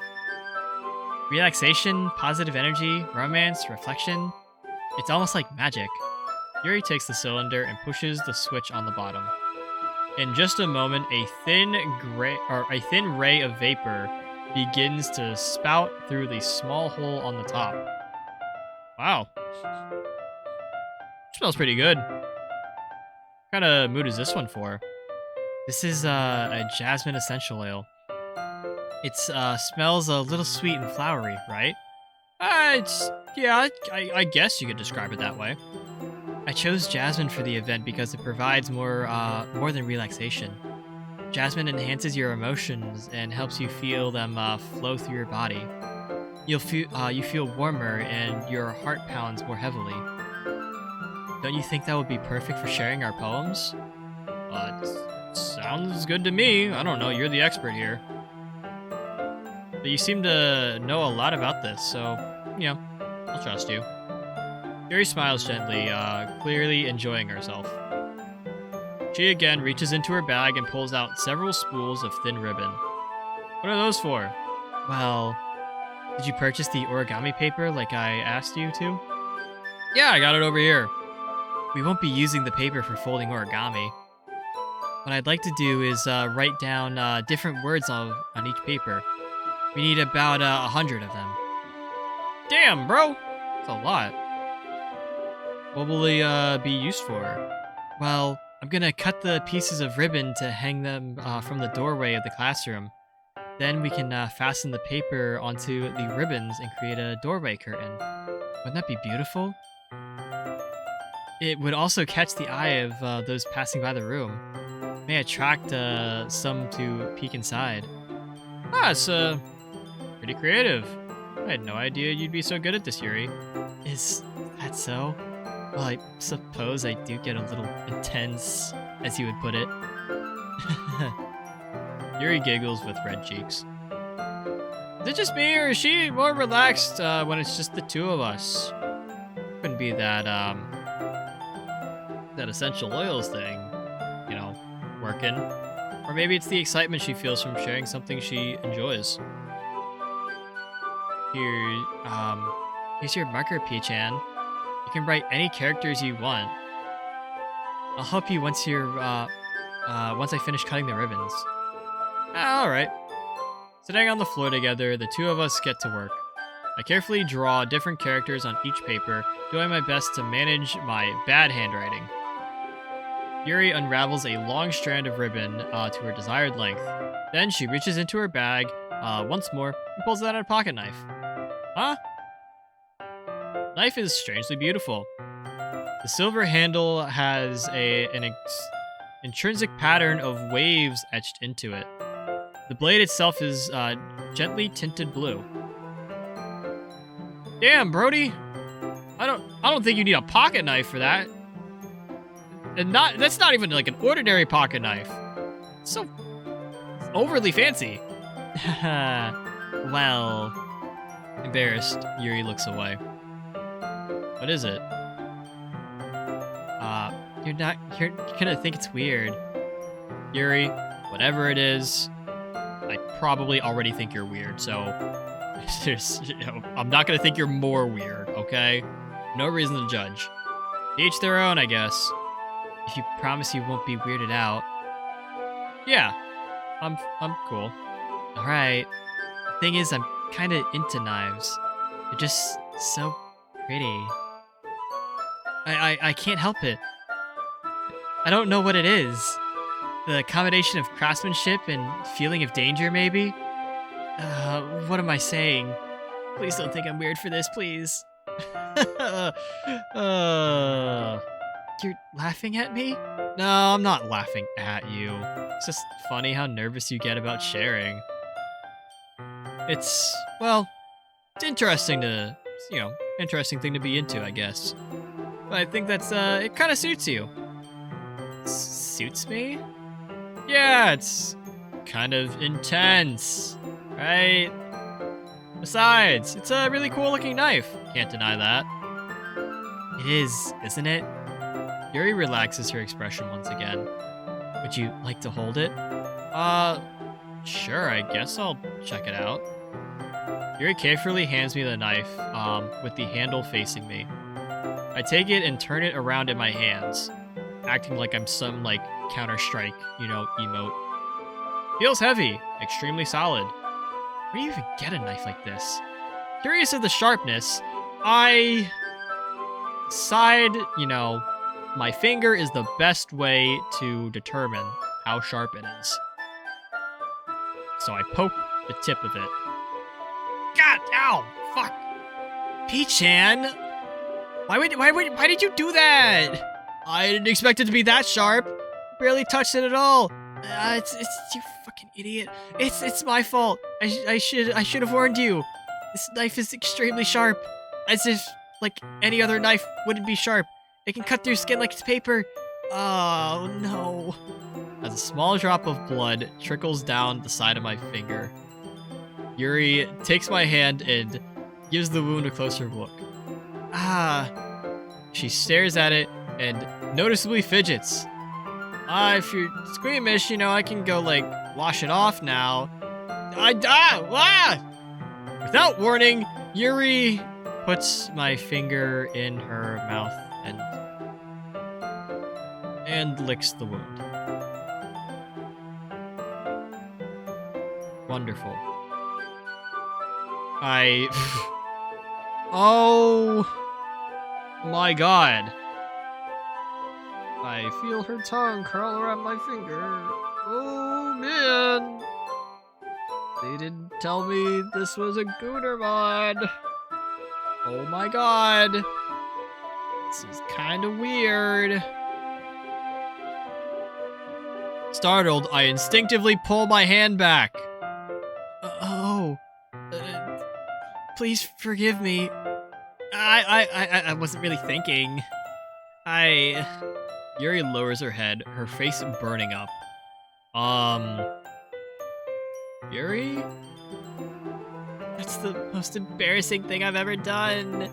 Relaxation, positive energy, romance, reflection. It's almost like magic. Yuri takes the cylinder and pushes the switch on the bottom. In just a moment, a thin ray of vapor begins to spout through the small hole on the top. Wow. Smells pretty good. What kind of mood is this one for? This is a jasmine essential oil. It smells a little sweet and flowery, right? I guess you could describe it that way. I chose jasmine for the event because it provides more than relaxation. Jasmine enhances your emotions and helps you feel them flow through your body. You feel warmer and your heart pounds more heavily. Don't you think that would be perfect for sharing our poems? It sounds good to me. I don't know, you're the expert here. But you seem to know a lot about this, so, you know, I'll trust you. Yuri smiles gently, clearly enjoying herself. She again reaches into her bag and pulls out several spools of thin ribbon. What are those for? Well, did you purchase the origami paper like I asked you to? Yeah, I got it over here. We won't be using the paper for folding origami. What I'd like to do is write down different words on each paper. We need about 100 of them. Damn, bro! That's a lot. What will they be used for? Well, I'm gonna cut the pieces of ribbon to hang them from the doorway of the classroom. Then we can fasten the paper onto the ribbons and create a doorway curtain. Wouldn't that be beautiful? It would also catch the eye of those passing by the room. May attract some to peek inside. It's pretty creative. I had no idea you'd be so good at this, Yuri. Is that so? Well, I suppose I do get a little intense, as you would put it. Yuri giggles with red cheeks. Is it just me, or is she more relaxed when it's just the two of us? Couldn't be that, that essential oils thing, you know, working. Or maybe it's the excitement she feels from sharing something she enjoys. Here's your marker, P-chan. You can write any characters you want. I'll help you once I finish cutting the ribbons. Alright. Sitting on the floor together, the two of us get to work. I carefully draw different characters on each paper, doing my best to manage my bad handwriting. Yuri unravels a long strand of ribbon to her desired length. Then she reaches into her bag once more and pulls out a pocket knife. Huh? Knife is strangely beautiful. The silver handle has an intrinsic pattern of waves etched into it. The blade itself is gently tinted blue. Damn, Brody! I don't think you need a pocket knife for that. And that's not even like an ordinary pocket knife. so overly fancy. Well, Embarrassed, Yuri looks away. What is it? you're gonna think it's weird. Yuri, whatever it is, I probably already think you're weird, so I'm not gonna think you're more weird, okay? No reason to judge. Each their own, I guess. If you promise you won't be weirded out. Yeah, I'm cool. Alright. The thing is, I'm kinda into knives. They're just so pretty. I can't help it. I don't know what it is. The combination of craftsmanship and feeling of danger, maybe? What am I saying? Please don't think I'm weird for this, please. You're laughing at me? No, I'm not laughing at you. It's just funny how nervous you get about sharing. It's interesting to, interesting thing to be into, I guess. But I think that's, it kind of suits you. Suits me? Yeah, it's kind of intense, right? Besides, it's a really cool looking knife. Can't deny that. It is, isn't it? Yuri relaxes her expression once again. Would you like to hold it? Sure, I guess I'll check it out. Yuri carefully hands me the knife, with the handle facing me. I take it and turn it around in my hands, acting like I'm some, Counter-Strike, emote. Feels heavy, extremely solid. Where do you even get a knife like this? Curious of the sharpness, I decide, my finger is the best way to determine how sharp it is. So I poke the tip of it. God, ow, fuck. P-chan! Why did you do that? I didn't expect it to be that sharp. Barely touched it at all. It's you fucking idiot. It's my fault. I should have warned you. This knife is extremely sharp. As if, any other knife wouldn't be sharp. It can cut through skin like it's paper. Oh, no. As a small drop of blood trickles down the side of my finger, Yuri takes my hand and gives the wound a closer look. She stares at it and noticeably fidgets. If you're squeamish, I can go, wash it off now. Without warning, Yuri puts my finger in her mouth and licks the wound. Wonderful. Oh my god. I feel her tongue curl around my finger. Oh man. They didn't tell me this was a Gooner mod. Oh my god. This is kinda weird. Startled, I instinctively pull my hand back. Please forgive me. I wasn't really thinking. Yuri lowers her head, her face burning up. Yuri? That's the most embarrassing thing I've ever done.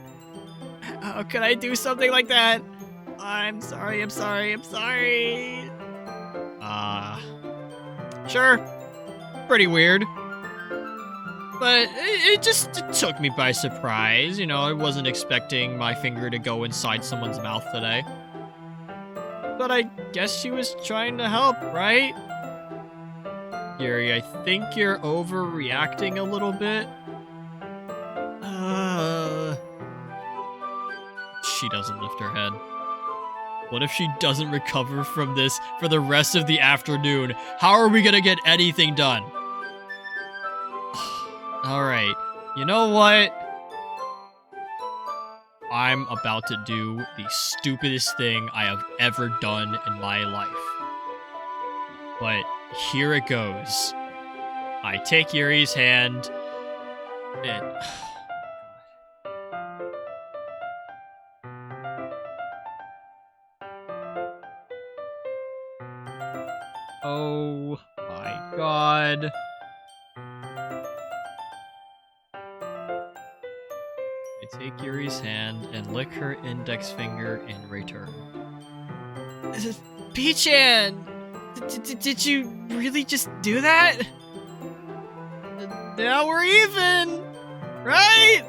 How could I do something like that? I'm sorry. Sure. Pretty weird. But it took me by surprise. I wasn't expecting my finger to go inside someone's mouth today. But I guess she was trying to help, right? Yuri, I think you're overreacting a little bit. She doesn't lift her head. What if she doesn't recover from this for the rest of the afternoon? How are we gonna get anything done? Alright, you know what? I'm about to do the stupidest thing I have ever done in my life. But here it goes. I take Yuri's hand and... Oh god. I take Yuri's hand and lick her index finger in return. P-chan! Did you really just do that? Now we're even! Right?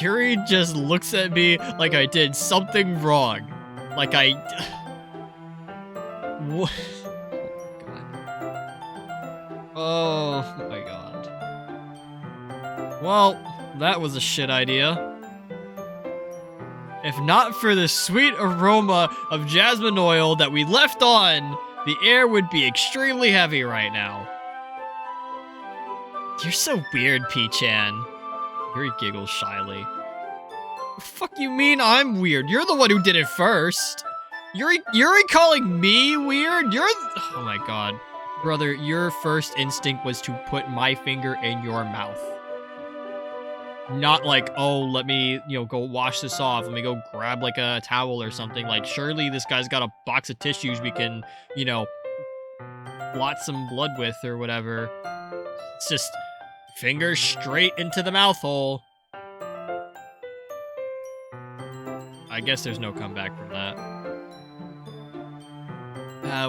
Yuri just looks at me like I did something wrong. Like I... What? Oh my god. Well, that was a shit idea. If not for the sweet aroma of jasmine oil that we left on, the air would be extremely heavy right now. You're so weird, P-chan. Yuri giggles shyly. Fuck you mean I'm weird? You're the one who did it first. Yuri calling me weird? Oh my god. Brother, your first instinct was to put my finger in your mouth. Not like, oh, let me, go wash this off. Let me go grab like a towel or something. Like, surely this guy's got a box of tissues we can, blot some blood with or whatever. It's just finger straight into the mouth hole. I guess there's no comeback from that.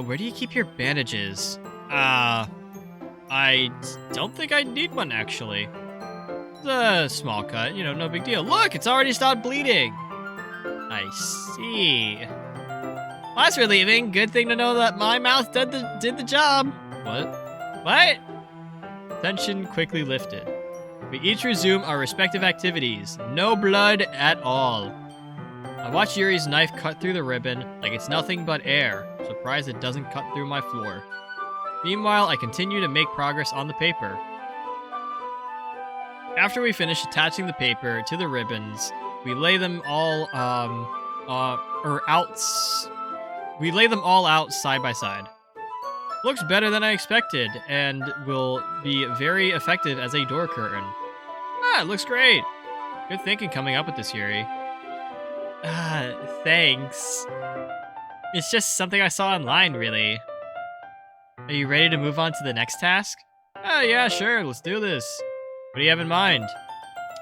Where do you keep your bandages? I don't think I need one, actually. It's a small cut, no big deal. Look, it's already stopped bleeding. I see. Well, that's relieving. Good thing to know that my mouth did the job. What? Tension quickly lifted. We each resume our respective activities. No blood at all. I watch Yuri's knife cut through the ribbon like it's nothing but air. Surprised it doesn't cut through my floor. Meanwhile, I continue to make progress on the paper. After we finish attaching the paper to the ribbons, we lay them all out side by side. Looks better than I expected and will be very effective as a door curtain. It looks great. Good thinking coming up with this, Yuri. Thanks. It's just something I saw online, really. Are you ready to move on to the next task? Yeah, sure, let's do this. What do you have in mind?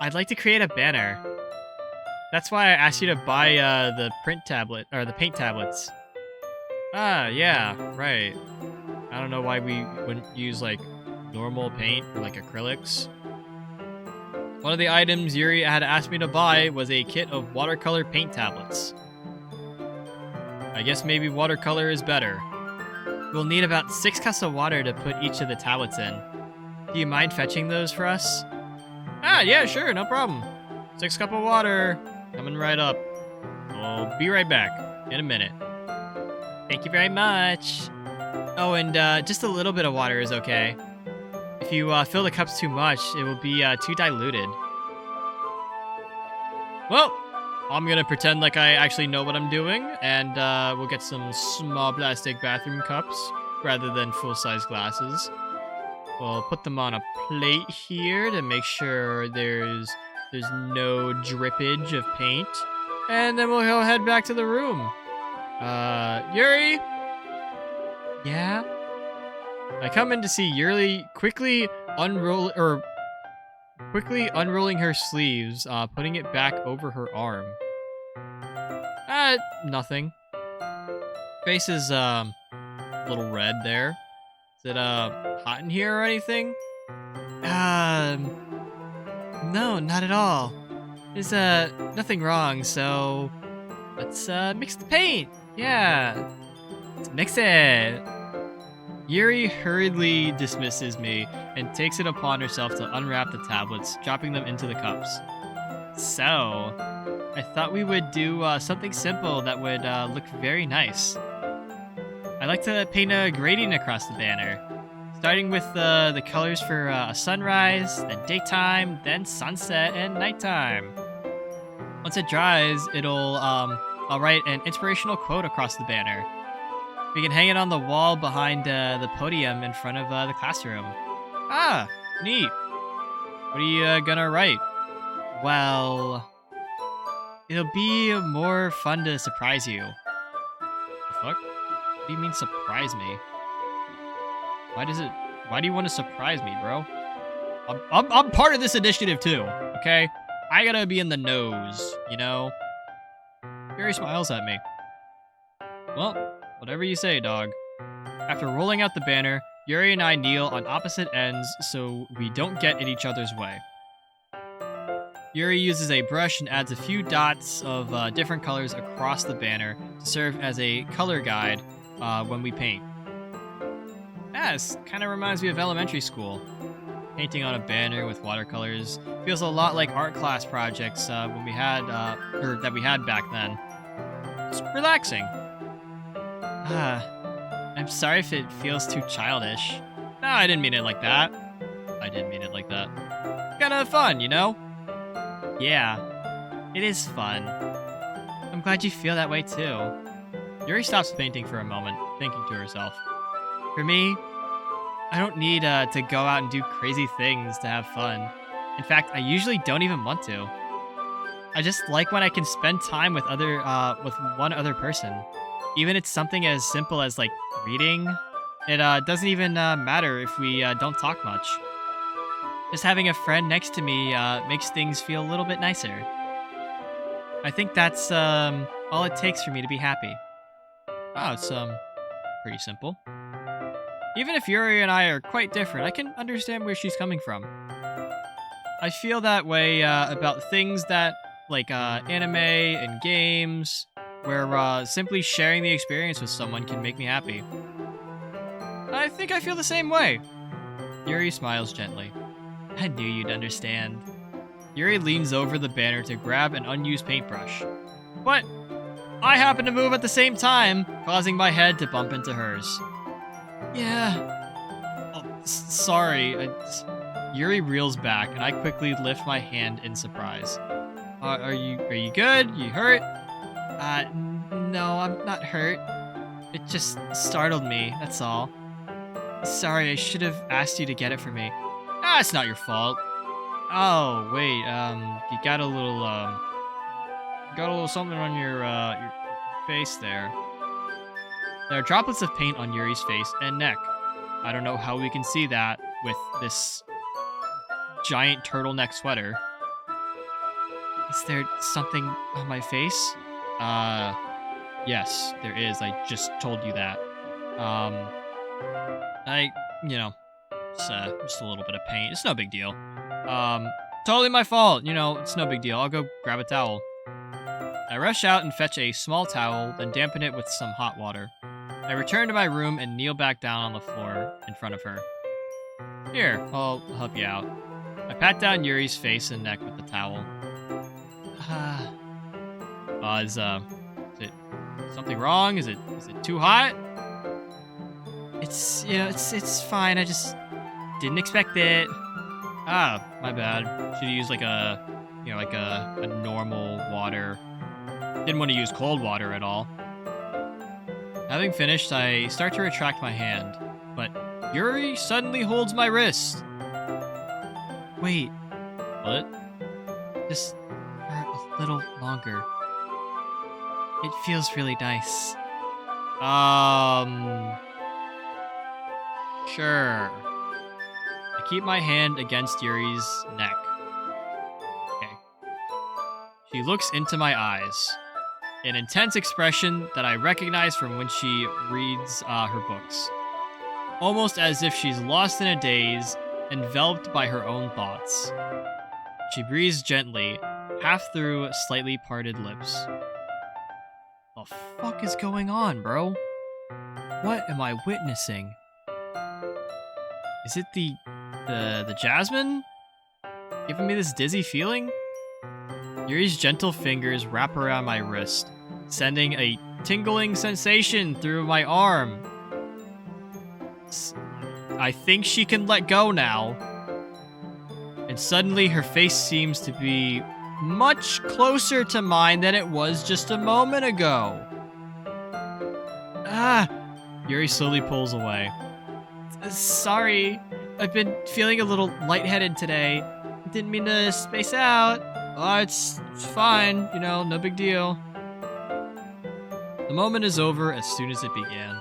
I'd like to create a banner. That's why I asked you to buy the paint tablets. Yeah, right. I don't know why we wouldn't use like normal paint or like acrylics. One of the items Yuri had asked me to buy was a kit of watercolor paint tablets. I guess maybe watercolor is better. We'll need about 6 cups of water to put each of the tablets in. Do you mind fetching those for us? Yeah, sure, no problem. 6 cups of water. Coming right up. I'll be right back in a minute. Thank you very much. Oh, and just a little bit of water is okay. If you fill the cups too much, it will be too diluted. Well, I'm gonna pretend like I actually know what I'm doing, and we'll get some small plastic bathroom cups rather than full-size glasses. We'll put them on a plate here to make sure there's no drippage of paint, and then we'll go head back to the room. Yuri? Yeah? I come in to see Yuri quickly unrolling her sleeves, putting it back over her arm. Nothing. Face is, a little red there. Is it, hot in here or anything? No, not at all. There's, nothing wrong, so let's, mix the paint. Yeah. Let's mix it. Yuri hurriedly dismisses me and takes it upon herself to unwrap the tablets, dropping them into the cups. So, I thought we would do something simple that would look very nice. I'd like to paint a gradient across the banner, starting with the colors for a sunrise, then daytime, then sunset, and nighttime. Once it dries, I'll write an inspirational quote across the banner. We can hang it on the wall behind the podium in front of the classroom. Ah, neat. What are you gonna write? Well, it'll be more fun to surprise you. The fuck? do you mean surprise me? Why do you want to surprise me, bro? I'm part of this initiative too, okay? I gotta be in the nose, you know? Yuri smiles at me. Well, whatever you say, dog. After rolling out the banner, Yuri and I kneel on opposite ends so we don't get in each other's way. Yuri uses a brush and adds a few dots of different colors across the banner to serve as a color guide when we paint. Yeah, this kind of reminds me of elementary school. Painting on a banner with watercolors feels a lot like art class projects when we had, or that we had back then. It's relaxing. I'm sorry if it feels too childish. No, I didn't mean it like that. I didn't mean it like that. Kinda fun, you know? Yeah, it is fun. I'm glad you feel that way too. Yuri stops painting for a moment, thinking to herself. For me, I don't need to go out and do crazy things to have fun. In fact, I usually don't even want to. I just like when I can spend time with one other person. Even if it's something as simple as like reading, it doesn't even matter if we don't talk much. Just having a friend next to me makes things feel a little bit nicer. I think that's all it takes for me to be happy. Oh, it's pretty simple. Even if Yuri and I are quite different, I can understand where she's coming from. I feel that way about things that, like anime and games, where simply sharing the experience with someone can make me happy. I think I feel the same way. Yuri smiles gently. I knew you'd understand. Yuri leans over the banner to grab an unused paintbrush. But I happen to move at the same time, causing my head to bump into hers. Yeah. Oh, sorry. Yuri reels back, and I quickly lift my hand in surprise. Are you good? You hurt? No, I'm not hurt. It just startled me, that's all. Sorry, I should have asked you to get it for me. Ah, it's not your fault. Oh, wait, you got a little something on your face there. There are droplets of paint on Yuri's face and neck. I don't know how we can see that with this giant turtleneck sweater. Is there something on my face? Yes, there is. I just told you that. Just a little bit of paint. It's no big deal. Totally my fault. It's no big deal. I'll go grab a towel. I rush out and fetch a small towel, then dampen it with some hot water. I return to my room and kneel back down on the floor in front of her. Here, I'll help you out. I pat down Yuri's face and neck with the towel. Is it something wrong? Is it too hot? It's fine. I just didn't expect it. Ah, my bad. Should've used like a normal water. Didn't want to use cold water at all. Having finished, I start to retract my hand, but Yuri suddenly holds my wrist. Wait. What? Just for a little longer. It feels really nice. Sure. I keep my hand against Yuri's neck. Okay. She looks into my eyes. An intense expression that I recognize from when she reads her books. Almost as if she's lost in a daze, enveloped by her own thoughts. She breathes gently, half through slightly parted lips. The fuck is going on, bro? What am I witnessing? Is it the jasmine? Giving me this dizzy feeling? Yuri's gentle fingers wrap around my wrist, sending a tingling sensation through my arm. I think she can let go now. And suddenly her face seems to be much closer to mine than it was just a moment ago. Yuri slowly pulls away. Sorry, I've been feeling a little lightheaded today. Didn't mean to space out. Oh, it's fine, no big deal. The moment is over as soon as it began.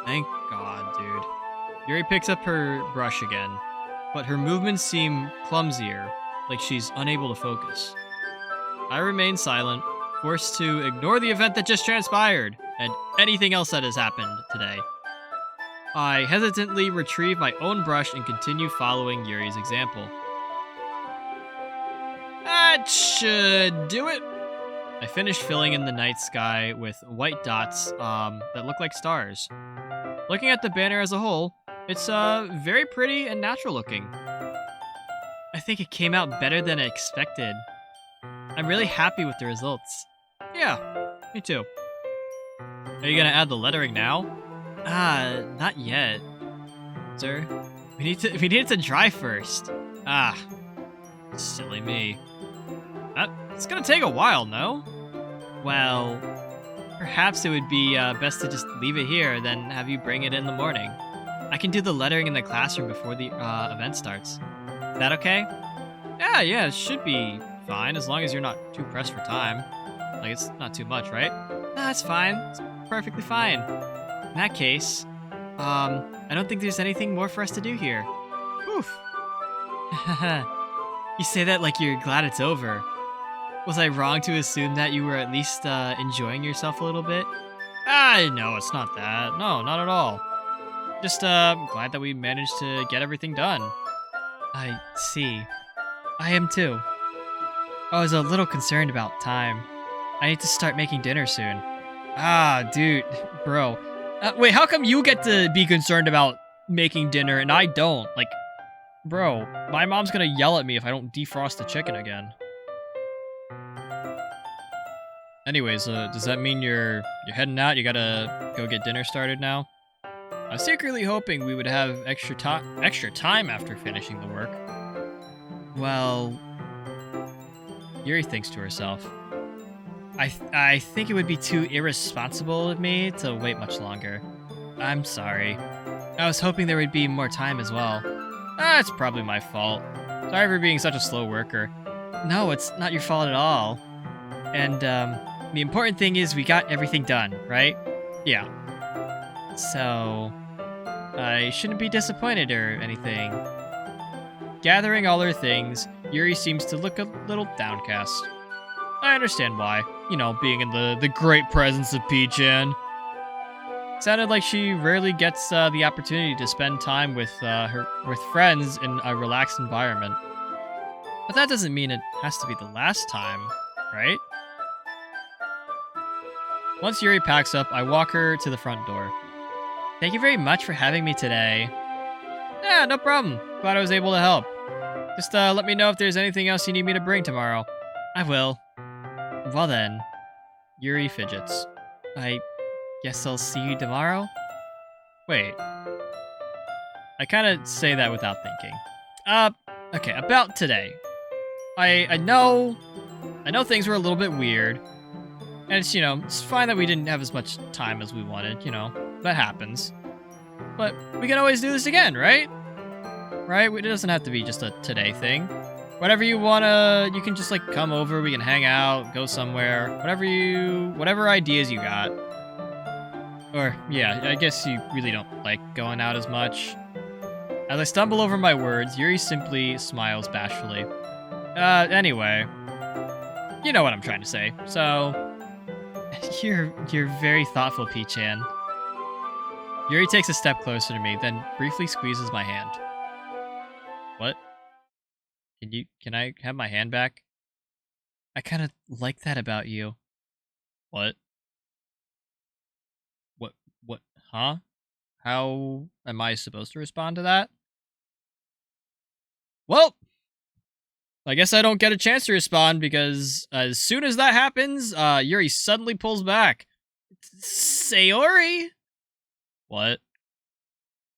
Thank God, dude. Yuri picks up her brush again, but her movements seem clumsier, like she's unable to focus. I remain silent, forced to ignore the event that just transpired, and anything else that has happened today. I hesitantly retrieve my own brush and continue following Yuri's example. That should do it. I finish filling in the night sky with white dots that look like stars. Looking at the banner as a whole, it's very pretty and natural looking. I think it came out better than I expected. I'm really happy with the results. Yeah, me too. Are you gonna add the lettering now? Not yet. Sir, we need it to dry first. Silly me. It's gonna take a while, no? Well, perhaps it would be best to just leave it here, then have you bring it in the morning. I can do the lettering in the classroom before the event starts. Is that okay? Yeah, it should be fine, as long as you're not too pressed for time. Like, it's not too much, right? That's fine. It's perfectly fine. In that case, I don't think there's anything more for us to do here. Whew. You say that like you're glad it's over. Was I wrong to assume that you were at least enjoying yourself a little bit? No, it's not that. No, not at all. Just glad that we managed to get everything done. I see. I am too. I was a little concerned about time. I need to start making dinner soon. Dude, bro. Wait, how come you get to be concerned about making dinner and I don't? Like, bro, my mom's gonna yell at me if I don't defrost the chicken again. Anyways, does that mean you're heading out? You gotta go get dinner started now? I was secretly hoping we would have extra time after finishing the work. Well, Yuri thinks to herself. I think it would be too irresponsible of me to wait much longer. I'm sorry. I was hoping there would be more time as well. It's probably my fault. Sorry for being such a slow worker. No, it's not your fault at all. And, the important thing is we got everything done, right? Yeah. So, I shouldn't be disappointed or anything. Gathering all her things, Yuri seems to look a little downcast. I understand why. You know, being in the great presence of P-chan. Sounded like she rarely gets the opportunity to spend time with friends in a relaxed environment. But that doesn't mean it has to be the last time, right? Once Yuri packs up, I walk her to the front door. Thank you very much for having me today. Yeah, no problem. Glad I was able to help. Just let me know if there's anything else you need me to bring tomorrow. I will. Well then. Yuri fidgets. I guess I'll see you tomorrow? Wait. I kind of say that without thinking. Okay, about today. I know things were a little bit weird. And it's, it's fine that we didn't have as much time as we wanted, that happens. But we can always do this again, right? Right? It doesn't have to be just a today thing. Whatever you you can just come over, we can hang out, go somewhere, whatever ideas you got. Or, yeah, I guess you really don't like going out as much. As I stumble over my words, Yuri simply smiles bashfully. Anyway. You know what I'm trying to say, so... You're very thoughtful, P-chan. Yuri takes a step closer to me, then briefly squeezes my hand. What? Can I have my hand back? I kind of like that about you. What? What, huh? How am I supposed to respond to that? Well, I guess I don't get a chance to respond because as soon as that happens, Yuri suddenly pulls back. Sayori? What?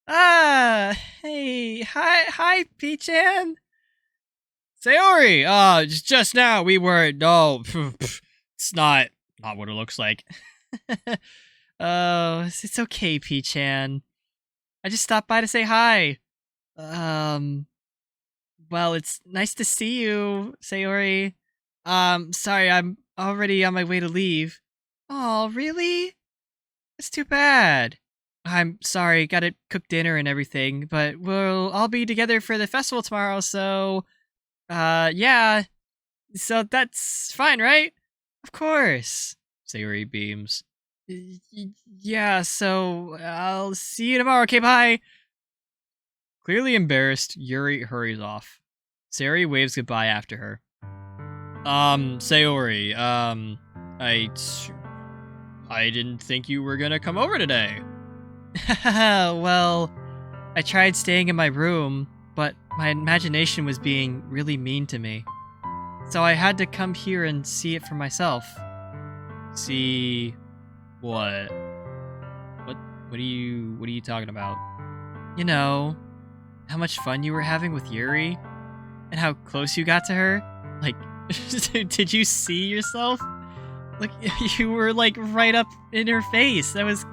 Hey, hi, P-chan. Sayori, just now we were, no, it's not what it looks like. Oh, it's okay, P-chan. I just stopped by to say hi. Well, it's nice to see you, Sayori. Sorry, I'm already on my way to leave. Oh, really? That's too bad. I'm sorry, gotta cook dinner and everything, but we'll all be together for the festival tomorrow, so, yeah. So that's fine, right? Of course. Sayori beams. Yeah, so I'll see you tomorrow. Okay, bye. Clearly embarrassed, Yuri hurries off. Sayori waves goodbye after her. Sayori, I didn't think you were gonna come over today. Well, I tried staying in my room, but my imagination was being really mean to me. So I had to come here and see it for myself. See what? What are you talking about? You know, how much fun you were having with Yuri and how close you got to her? Like, did you see yourself? Like, you were like right up in her face. That was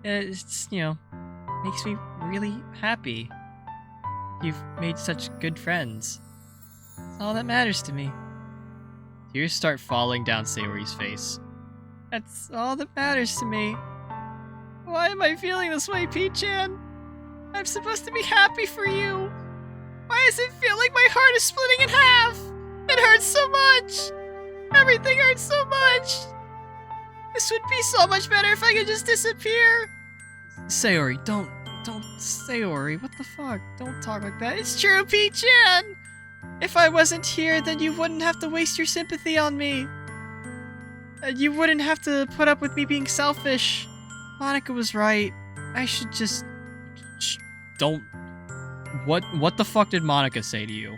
it's, makes me really happy. You've made such good friends. That's all that matters to me. Tears start falling down Sayori's face. That's all that matters to me. Why am I feeling this way, P-chan? I'm supposed to be happy for you. Why does it feel like my heart is splitting in half? It hurts so much. Everything hurts so much. This would be so much better if I could just disappear. Sayori, don't, Sayori, what the fuck? Don't talk like that. It's true, P-chan. If I wasn't here, then you wouldn't have to waste your sympathy on me. You wouldn't have to put up with me being selfish. Monika was right. I should just... Don't... What the fuck did Monika say to you?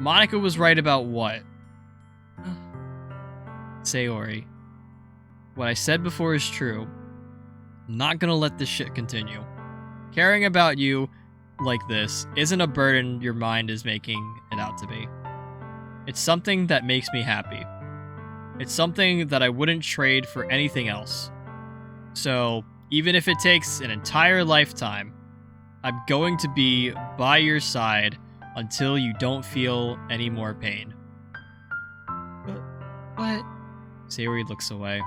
Monika was right about what? Sayori, what I said before is true. I'm not gonna let this shit continue. Caring about you like this isn't a burden your mind is making it out to be. It's something that makes me happy. It's something that I wouldn't trade for anything else. So, even if it takes an entire lifetime, I'm going to be by your side until you don't feel any more pain. What? Sayori looks away.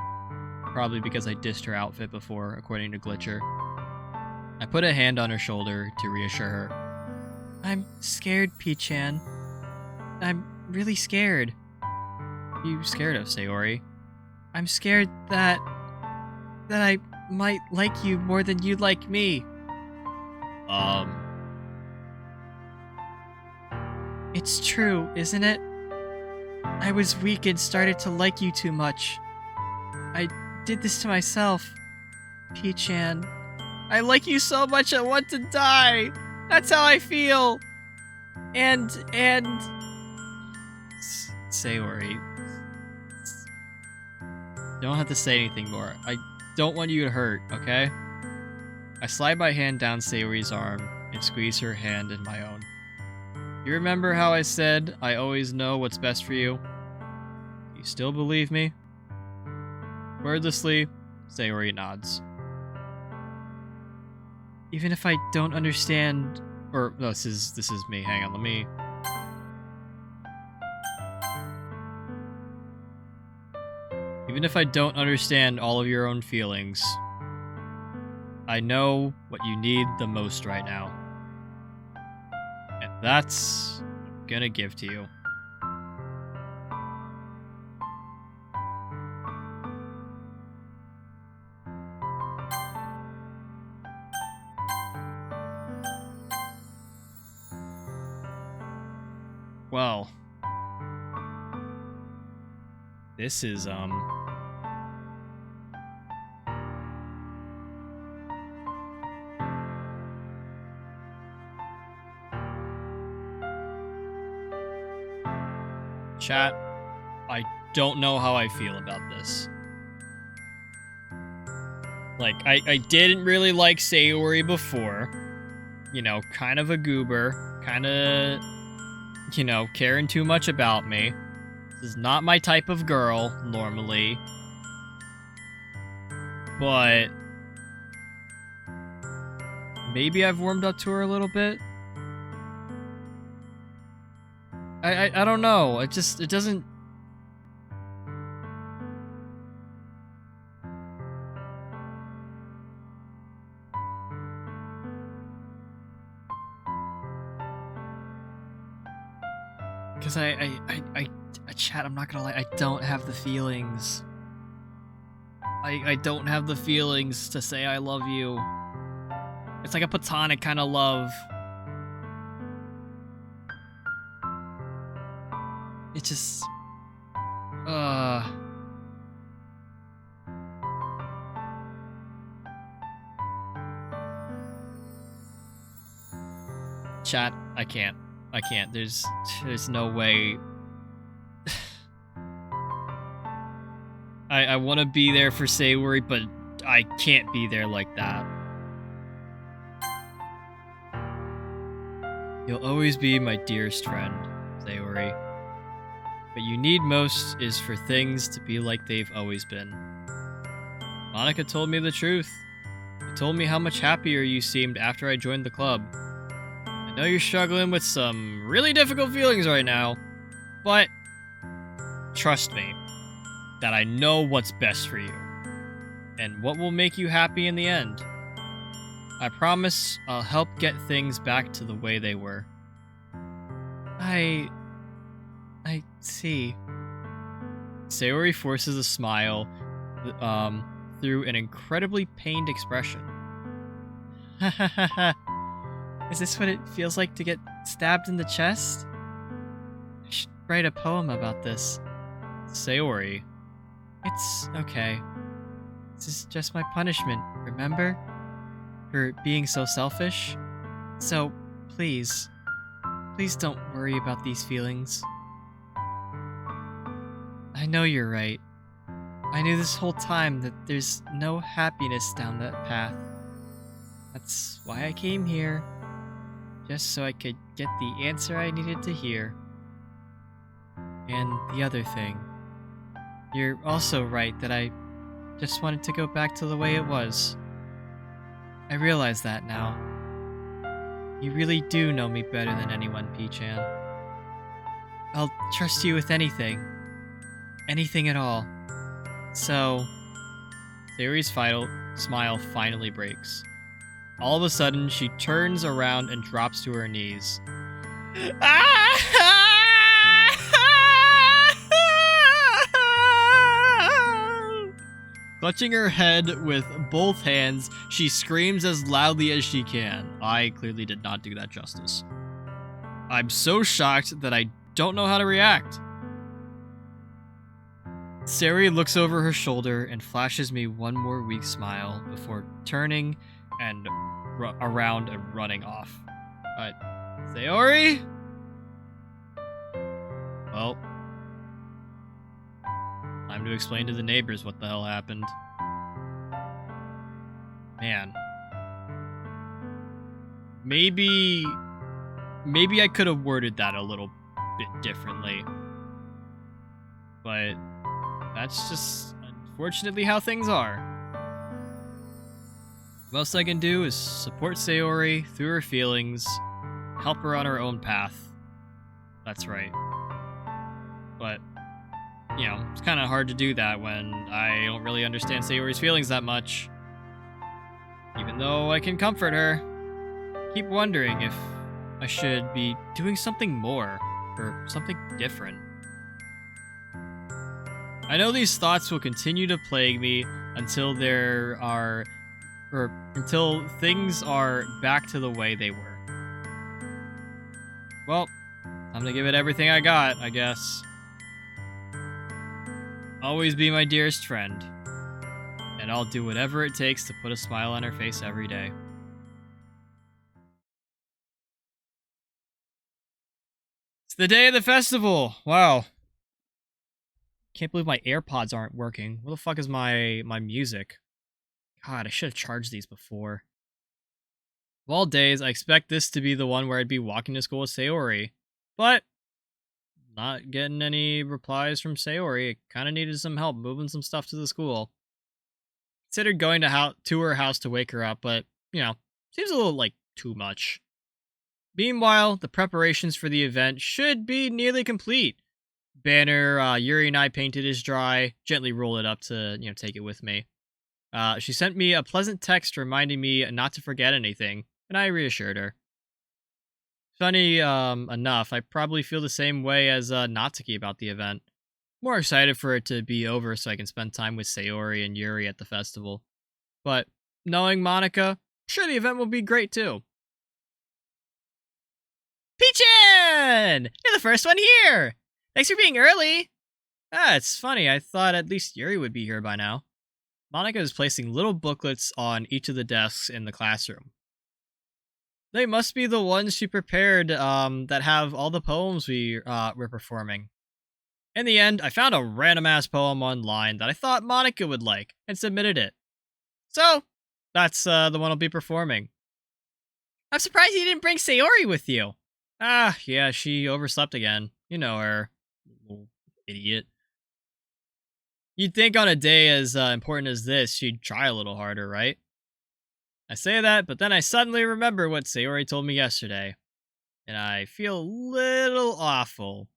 Probably because I dissed her outfit before, according to Glitcher. I put a hand on her shoulder to reassure her. I'm scared, P-chan. I'm really scared. What are you scared of, Sayori? I'm scared that I might like you more than you like me. It's true, isn't it? I was weak and started to like you too much. I did this to myself. P-chan. I like you so much I want to die. That's how I feel. And... Sayori. You don't have to say anything more. I don't want you to hurt, okay? I slide my hand down Sayori's arm and squeeze her hand in my own. You remember how I said I always know what's best for you? You still believe me? Wordlessly, Sayori nods. even if I don't understand... Or, no, this is me. Hang on, let me... Even if I don't understand all of your own feelings, I know what you need the most right now. And that's what I'm gonna give to you. Well, this is, Chat, I don't know how I feel about this. Like, I didn't really like Sayori before. You know, kind of a goober. Kind of, you know, caring too much about me. This is not my type of girl, normally. But maybe I've warmed up to her a little bit. I don't know. It doesn't... Because chat, I'm not gonna lie, I don't have the feelings. I don't have the feelings to say I love you. It's like a platonic kind of love. It just... Chat, I can't. There's no way. I want to be there for Sayori, but I can't be there like that. You'll always be my dearest friend, Sayori. What you need most is for things to be like they've always been. Monica told me the truth. She told me how much happier you seemed after I joined the club. I know you're struggling with some really difficult feelings right now, but trust me that I know what's best for you and what will make you happy in the end. I promise I'll help get things back to the way they were. I see. Sayori forces a smile through an incredibly pained expression. Is this what it feels like to get stabbed in the chest? I should write a poem about this. Sayori. It's okay. This is just my punishment, remember? For being so selfish. So, please don't worry about these feelings. I know you're right. I knew this whole time that there's no happiness down that path. That's why I came here. Just so I could get the answer I needed to hear. And the other thing. You're also right that I just wanted to go back to the way it was. I realize that now. You really do know me better than anyone, P-chan. I'll trust you with anything. Anything at all. So... Sayori's smile finally breaks. All of a sudden, she turns around and drops to her knees. Clutching her head with both hands, she screams as loudly as she can. I clearly did not do that justice. I'm so shocked that I don't know how to react. Sayori looks over her shoulder and flashes me one more weak smile before turning and around and running off. Sayori? Well, time to explain to the neighbors what the hell happened. Man. Maybe I could have worded that a little bit differently. But that's just unfortunately how things are. The most I can do is support Sayori through her feelings, help her on her own path. That's right. But, you know, it's kind of hard to do that when I don't really understand Sayori's feelings that much. Even though I can comfort her, I keep wondering if I should be doing something more, or something different. I know these thoughts will continue to plague me until until things are back to the way they were. Well, time to give it everything I got, I guess. Always be my dearest friend. And I'll do whatever it takes to put a smile on her face every day. It's the day of the festival! Wow. Can't believe my AirPods aren't working. Where the fuck is my music? God, I should have charged these before. Of all days, I expect this to be the one where I'd be walking to school with Sayori. But, not getting any replies from Sayori. I kind of needed some help moving some stuff to the school. Considered going to her house to wake her up, but, you know, seems a little, like, too much. Meanwhile, the preparations for the event should be nearly complete. Banner Yuri and I painted is dry. Gently roll it up to, you know, take it with me. She sent me a pleasant text reminding me not to forget anything, and I reassured her. funny enough, I probably feel the same way as Natsuki about the event. More excited for it to be over so I can spend time with Sayori and Yuri at the festival. But knowing Monica, I'm sure the event will be great too. Peachin! You're the first one here! Thanks for being early! Ah, it's funny, I thought at least Yuri would be here by now. Monica is placing little booklets on each of the desks in the classroom. They must be the ones she prepared that have all the poems we're performing. In the end, I found a random-ass poem online that I thought Monica would like, and submitted it. So, that's the one I'll be performing. I'm surprised you didn't bring Sayori with you. Ah, yeah, she overslept again. You know her. Little idiot. You'd think on a day as important as this, she'd try a little harder, right? I say that, but then I suddenly remember what Sayori told me yesterday. And I feel a little awful,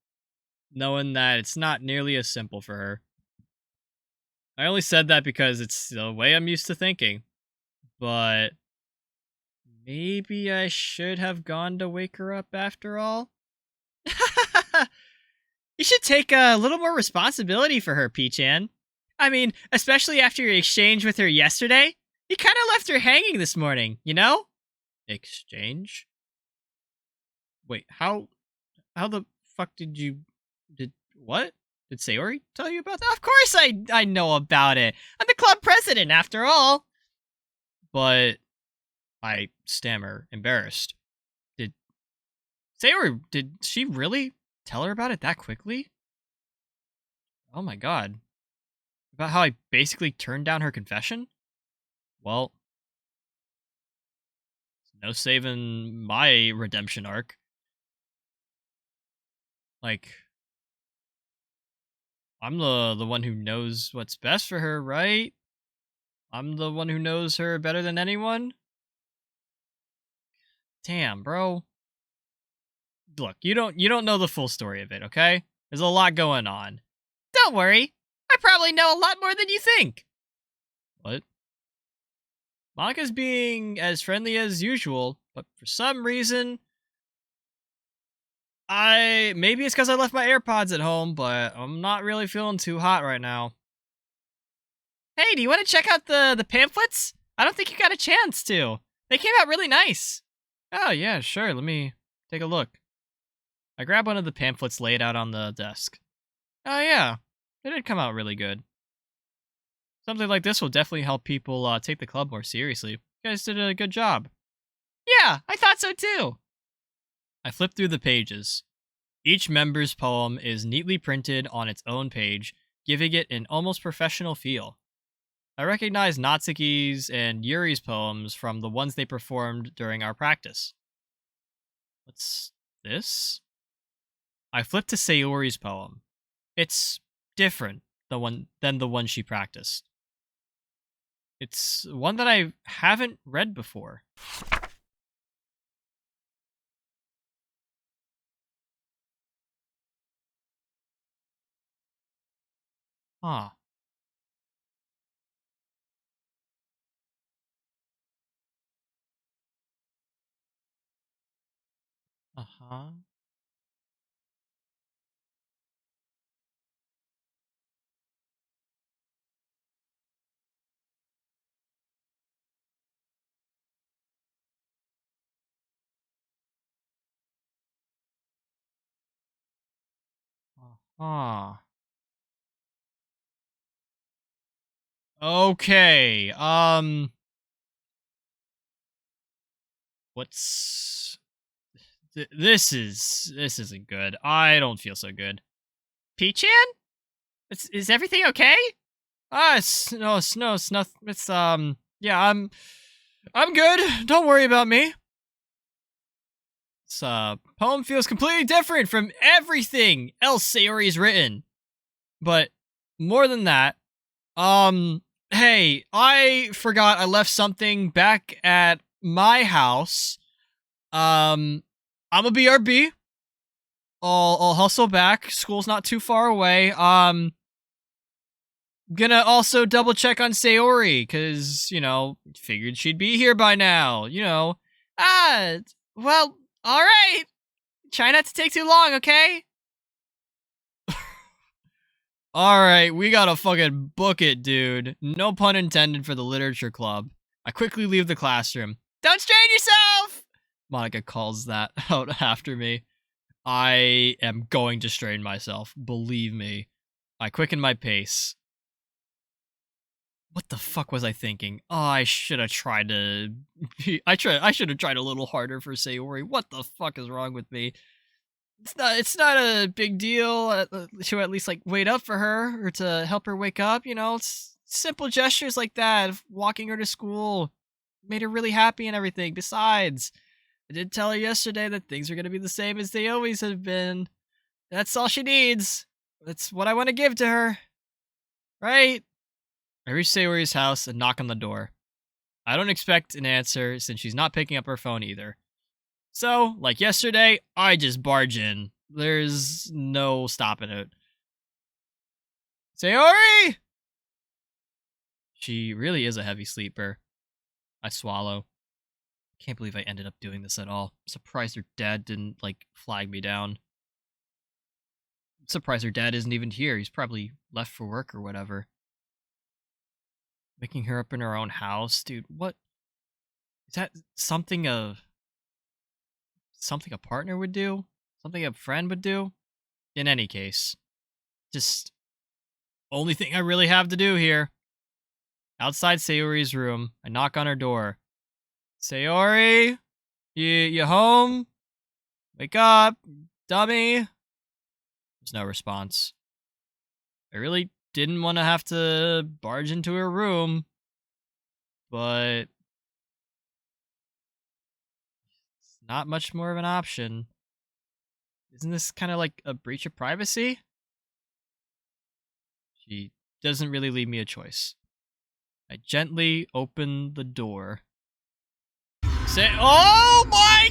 knowing that it's not nearly as simple for her. I only said that because it's the way I'm used to thinking. But maybe I should have gone to wake her up after all? You should take a little more responsibility for her, Peachan. I mean, especially after your exchange with her yesterday. You kind of left her hanging this morning, you know? Exchange? Wait, how the fuck did what? Did Sayori tell you about that? Of course I know about it. I'm the club president, after all. But I stammer, embarrassed. Did she really tell her about it that quickly? Oh my god. About how I basically turned down her confession? Well, no saving my redemption arc. Like, I'm the one who knows what's best for her, right? I'm the one who knows her better than anyone? Damn, bro. Look, you don't know the full story of it, okay? There's a lot going on. Don't worry. I probably know a lot more than you think. What? Monica's being as friendly as usual, but for some reason, maybe it's because I left my AirPods at home, but I'm not really feeling too hot right now. Hey, do you want to check out the pamphlets? I don't think you got a chance to. They came out really nice. Oh, yeah, sure. Let me take a look. I grab one of the pamphlets laid out on the desk. Oh, yeah. They did come out really good. Something like this will definitely help people take the club more seriously. You guys did a good job. Yeah, I thought so too. I flip through the pages. Each member's poem is neatly printed on its own page, giving it an almost professional feel. I recognize Natsuki's and Yuri's poems from the ones they performed during our practice. What's this? I flip to Sayori's poem. It's different than the one she practiced. It's one that I haven't read before. Huh. Uh-huh. Uh-huh. Okay. What's this isn't good. I don't feel so good. Peachan? Is everything okay? It's nothing. It's yeah, I'm good. Don't worry about me. This poem feels completely different from everything else Sayori's written. But more than that, hey, I forgot I left something back at my house. I'm a BRB. I'll hustle back. School's not too far away. Gonna also double check on Sayori, cause, figured she'd be here by now, Well, alright. Try not to take too long, okay? Alright, we gotta fucking book it, dude. No pun intended for the literature club. I quickly leave the classroom. Don't strain yourself! Monica calls that out after me. I am going to strain myself, believe me. I quicken my pace. What the fuck was I thinking? Oh, I should have tried to... I should have tried a little harder for Sayori. What the fuck is wrong with me? It's not a big deal to at least like wait up for her or to help her wake up, you know? It's simple gestures like that of walking her to school made her really happy and everything. Besides, I did tell her yesterday that things are going to be the same as they always have been. That's all she needs. That's what I want to give to her. Right? I reach Sayori's house and knock on the door. I don't expect an answer since she's not picking up her phone either. So, like yesterday, I just barge in. There's no stopping it. Sayori! She really is a heavy sleeper. I swallow. Can't believe I ended up doing this at all. I'm surprised her dad didn't, like, flag me down. I'm surprised her dad isn't even here. He's probably left for work or whatever. Waking her up in her own house? Dude, what? Is that something a partner would do? Something a friend would do? In any case, just only thing I really have to do here. Outside Sayori's room, I knock on her door. Sayori? You home? Wake up, dummy. There's no response. I really didn't want to have to barge into her room, but it's not much more of an option. Isn't this kind of like a breach of privacy? She doesn't really leave me a choice. I gently open the door. Say, oh my